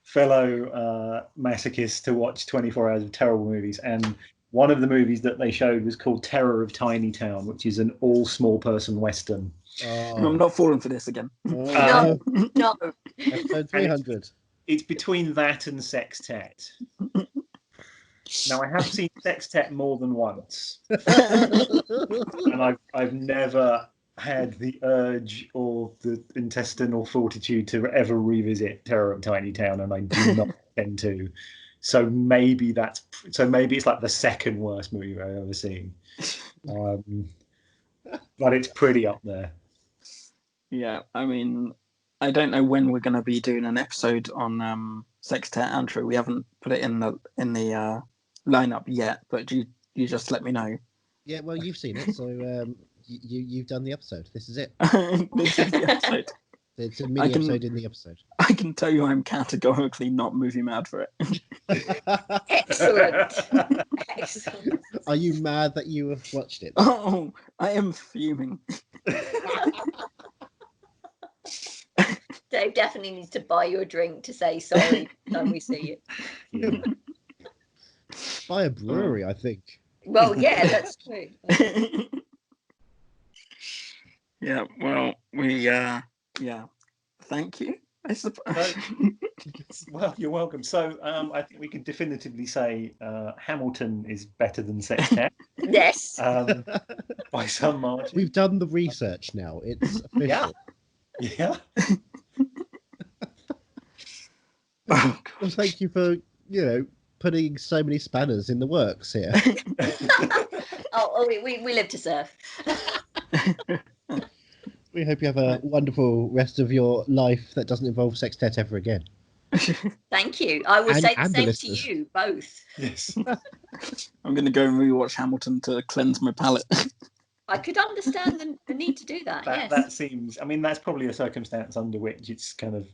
fellow masochists to watch 24 hours of terrible movies. And one of the movies that they showed was called Terror of Tiny Town, which is an all small person western. I'm not falling for this again. No. Episode 300. It's between that and Sextet. Now, I have seen Sextet more than once, and I've never had the urge or the intestinal fortitude to ever revisit Terror of Tiny Town, and I do not intend to. So maybe it's like the second worst movie I've ever seen, but it's pretty up there. Yeah, I mean, I don't know when we're going to be doing an episode on Sextet Andrew. We haven't put it in the lineup yet, but you just let me know. Yeah, well, you've seen it, so you've done the episode. This is it. This is the episode. It's a mini episode in the episode. I can tell you I'm categorically not movie mad for it. Excellent. Excellent. Are you mad that you have watched it? Oh, I am fuming. Dave definitely needs to buy you a drink to say sorry when we see it. Yeah. By a brewery, I think. Well, yeah, that's true. Yeah, well, thank you, I suppose. Well, you're welcome. So I think we can definitively say Hamilton is better than Sextet. Yes. By some margin. We've done the research now. It's official. Yeah. Well, thank you for, putting so many spanners in the works here. We live to serve. We hope you have a wonderful rest of your life that doesn't involve Sextet ever again. Thank you. I will say the same to you both. Yes. I'm going to go and rewatch Hamilton to cleanse my palate. I could understand the need to do that. Yes. That seems. I mean, that's probably a circumstance under which it's kind of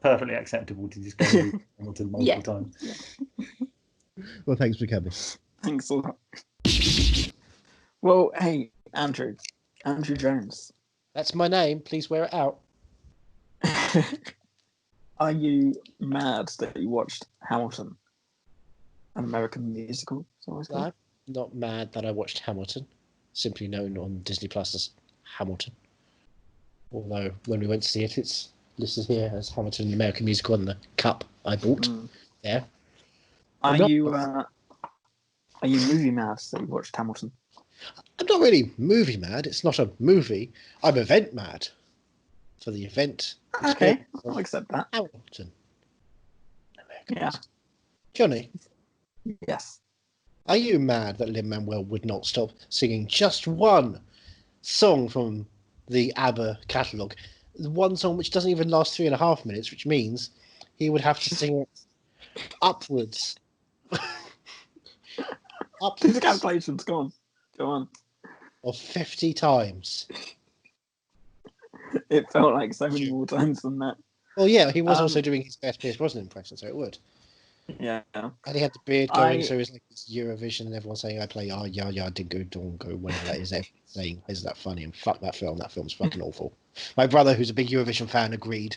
perfectly acceptable to just go to Hamilton multiple times. Yeah. Well, thanks for coming. Thanks a lot. Well, hey, Andrew Jones. That's my name. Please wear it out. Are you mad that you watched Hamilton, an American musical? I'm not mad that I watched Hamilton, simply known on Disney Plus as Hamilton. Although when we went to see it, it's listed here as Hamilton, an American musical, and the cup I bought there. Are you movie mad that you watched Hamilton? I'm not really movie mad. It's not a movie. I'm event mad. For the event. Okay, I'll accept that. Hamilton. American Yeah. musical. Johnny. Yes. Are you mad that Lin-Manuel would not stop singing just one song from the ABBA catalogue? One song which doesn't even last 3.5 minutes, which means he would have to sing it upwards. The calculations, go on. Of 50 times. It felt like so many more times than that. Well, yeah, he was also doing his best Pierce Brosnan impression, so it would. Yeah. And he had the beard going, so it was like this Eurovision, and everyone saying, I play ya dingo dongo, whatever that is. Everyone saying, isn't that funny? And fuck that film. That film's fucking awful. My brother, who's a big Eurovision fan, agreed.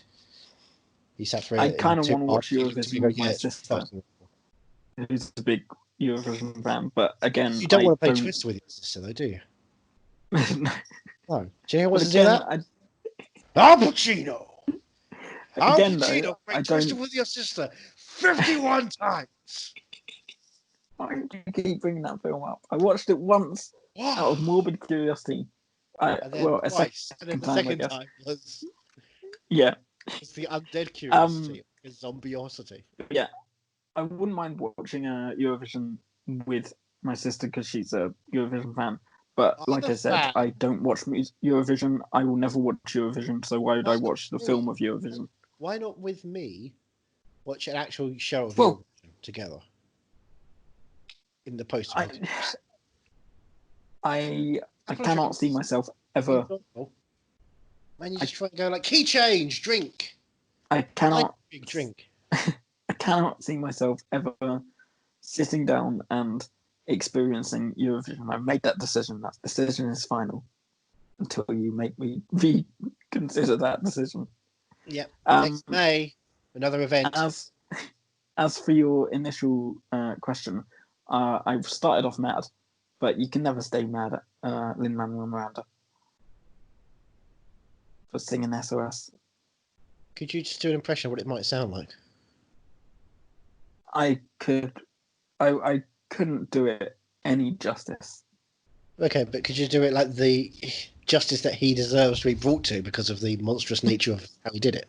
He sat through it. I kind of want to watch Eurovision with my sister, who's a big Eurovision fan, but again, you don't want to play Twister with your sister, though, do you? No. Do you know what to do that? Al Pacino. Again, Al Pacino, play Twister with your sister 51 times. Why do you keep bringing that film up? I watched it once out of morbid curiosity. A second time was yeah. It's the undead curiosity, zombiosity. Yeah, I wouldn't mind watching Eurovision with my sister because she's a Eurovision fan. But like I said, I don't watch Eurovision. I will never watch Eurovision. So why would I watch the film of Eurovision? Why not with me? Watch an actual show of Eurovision together in the post. I cannot see myself ever. Man, you just try and go like key change, drink. I cannot drink. I cannot see myself ever sitting down and experiencing Eurovision. I've made that decision. That decision is final until you make me reconsider that decision. Yep. Next May, another event. As for your initial question, I've started off mad, but you can never stay mad at Lin-Manuel Miranda for singing SOS. Could you just do an impression of what it might sound like? I couldn't do it any justice. Okay, but could you do it like the justice that he deserves to be brought to because of the monstrous nature of how he did it?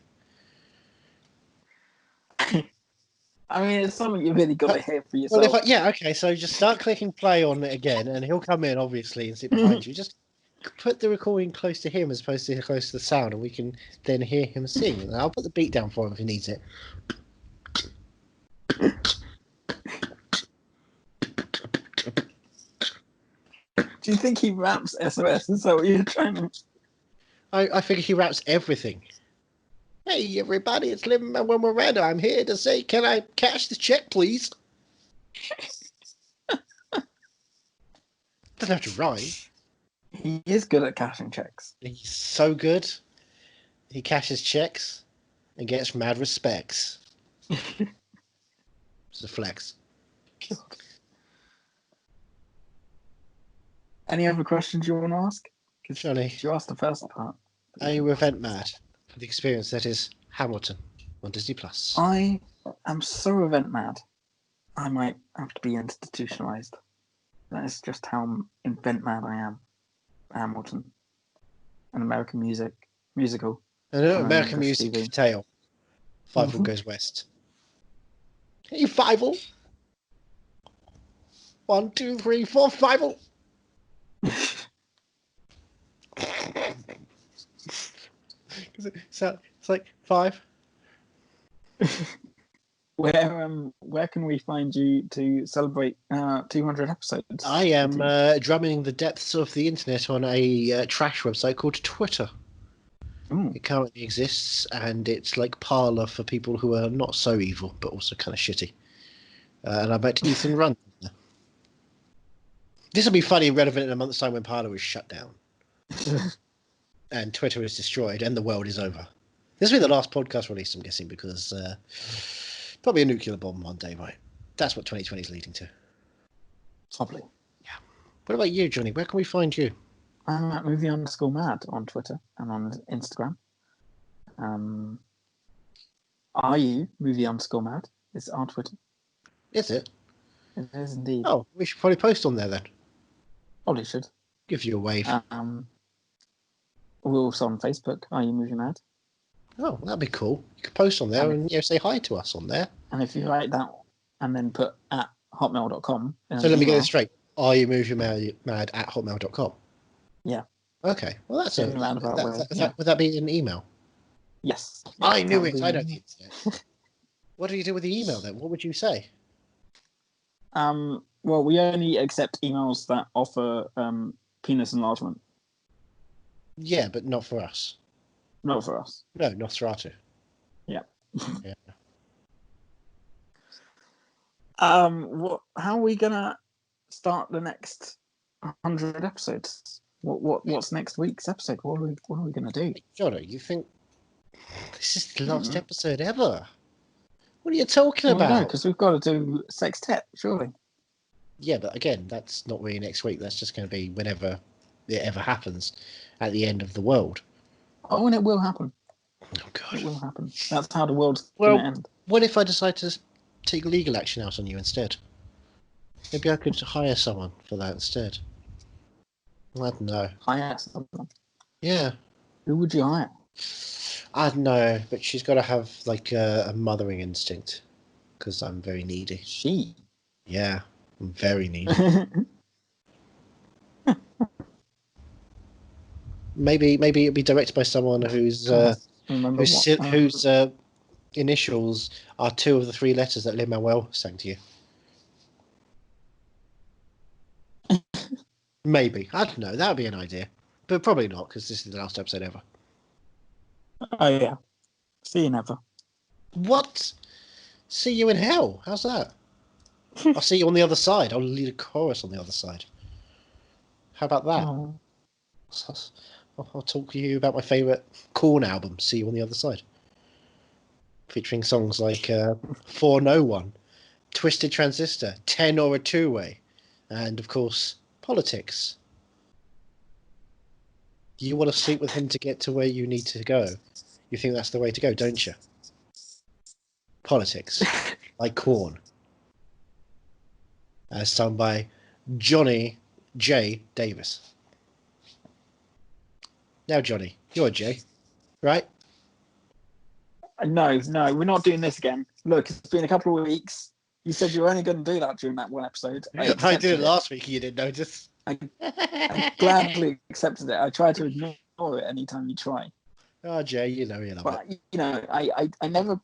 I mean, it's something you really got to hear for yourself. Well, okay, so just start clicking play on it again, and he'll come in, obviously, and sit behind you. Just put the recording close to him as opposed to close to the sound, and we can then hear him sing. And I'll put the beat down for him if he needs it. Do you think he raps SOS? Is that what you're trying to... I figure he raps everything. Hey, everybody, it's Lin-Manuel Miranda. I'm here to say, can I cash the check, please? Doesn't have to rhyme. He is good at cashing checks. He's so good. He cashes checks and gets mad respects. It's a flex. God. Any other questions you want to ask? Johnny, you asked the first part. Are you event mad for the experience that is Hamilton on Disney Plus? I am so event mad. I might have to be institutionalized. That is just how event mad I am. Hamilton, an American musical. An American music TV. Tale. Fievel goes west. Hey, Fievel. 1, 2, 3, 4, Fievel. So it's like 5. Where can we find you to celebrate 200 episodes? I am drumming the depths of the internet on a trash website called Twitter. Ooh. It currently exists, and it's like Parler for people who are not so evil but also kind of shitty. And I bet Ethan runs. This will be funny and relevant in a month's time when Parler is shut down. And Twitter is destroyed and the world is over. This will be the last podcast released, I'm guessing, because probably a nuclear bomb one day, right? That's what 2020 is leading to. Probably. Yeah. What about you, Johnny? Where can we find you? I'm at movie_mad on Twitter and on Instagram. Are you movie_mad? Is on Twitter. Is it? It is indeed. Oh, we should probably post on there then. Probably should. Give you a wave. We're also on Facebook. Are you movie mad? Oh, that'd be cool. You could post on there and say hi to us on there. And if you write that and then put at hotmail.com. So let me get this straight. Are you movie mad at hotmail.com? Yeah. Okay. Well, that's in a roundabout way. Would that be an email? Yes. I knew it. I know the internet. What do you do with the email then? What would you say? Well, we only accept emails that offer penis enlargement. Yeah, but not for us. Not for us. No, Nosferatu. Yeah. Yeah. How are we gonna start the next 100 episodes? What's next week's episode? What are we gonna do? Johnny, you think this is the last episode ever? What are you talking about? No, because we've got to do Sextet, surely. Yeah, but again, that's not really next week. That's just going to be whenever it ever happens at the end of the world. Oh, and it will happen. Oh, God. It will happen. That's how the world's going to end. What if I decide to take legal action out on you instead? Maybe I could hire someone for that instead. I don't know. Hire someone? Yeah. Who would you hire? I don't know, but she's got to have like a mothering instinct because I'm very needy. She? Yeah, I'm very needy. Maybe it'll be directed by someone whose initials are 2 of the 3 letters that Lin-Manuel sang to you. Maybe. I don't know. That would be an idea. But probably not, because this is the last episode ever. Oh, yeah. See you never. What? See you in hell? How's that? I'll see you on the other side. I'll lead a chorus on the other side. How about that? Oh. I'll talk to you about my favourite Korn album, See You on the Other Side. Featuring songs like For No One, Twisted Transistor, 10 or a Two-Way, and, of course, Politics. You want to sleep with him to get to where you need to go. You think that's the way to go, don't you? Politics, like Korn. As sung by Johnny J. Davis. Now, Johnny, you're Jay, right? No, we're not doing this again. Look, it's been a couple of weeks. You said you were only going to do that during that one episode. I did it last week. You didn't notice. I gladly accepted it. I try to ignore it anytime you try. Oh, Jay, you know you love it. You know, I never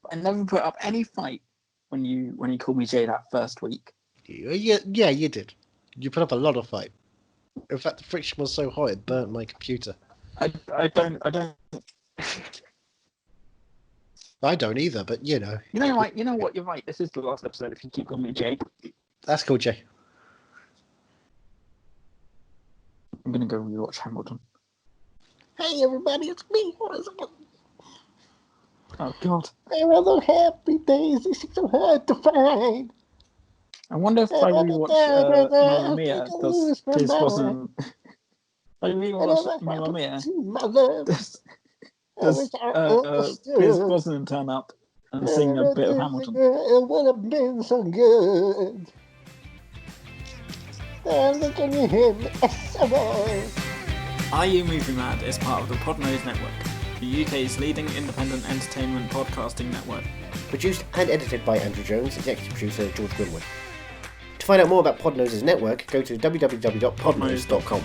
put up any fight when you called me Jay that first week. Yeah, you did. You put up a lot of fight. In fact, the friction was so hot it burnt my computer. I don't. I don't either, but you know. You know, right? You know what? You're right. This is the last episode. If you keep calling me Jay, that's cool, Jay. I'm gonna go rewatch Hamilton. Hey everybody, it's me. Oh God! There are those happy days. They seem so hard to find. I wonder if I rewatch Mamma Mia, does Piers Brosnan? I rewatch Mamma Mia. Does Piers Brosnan turn up and sing a bit of Hamilton? It would have been so good. Can you hear me? Are You Movie Mad is part of the Podnose Network, the UK's leading independent entertainment podcasting network. Produced and edited by Andrew Jones, executive producer George Grimwood. To find out more about Podnose's network, go to www.podnose.com.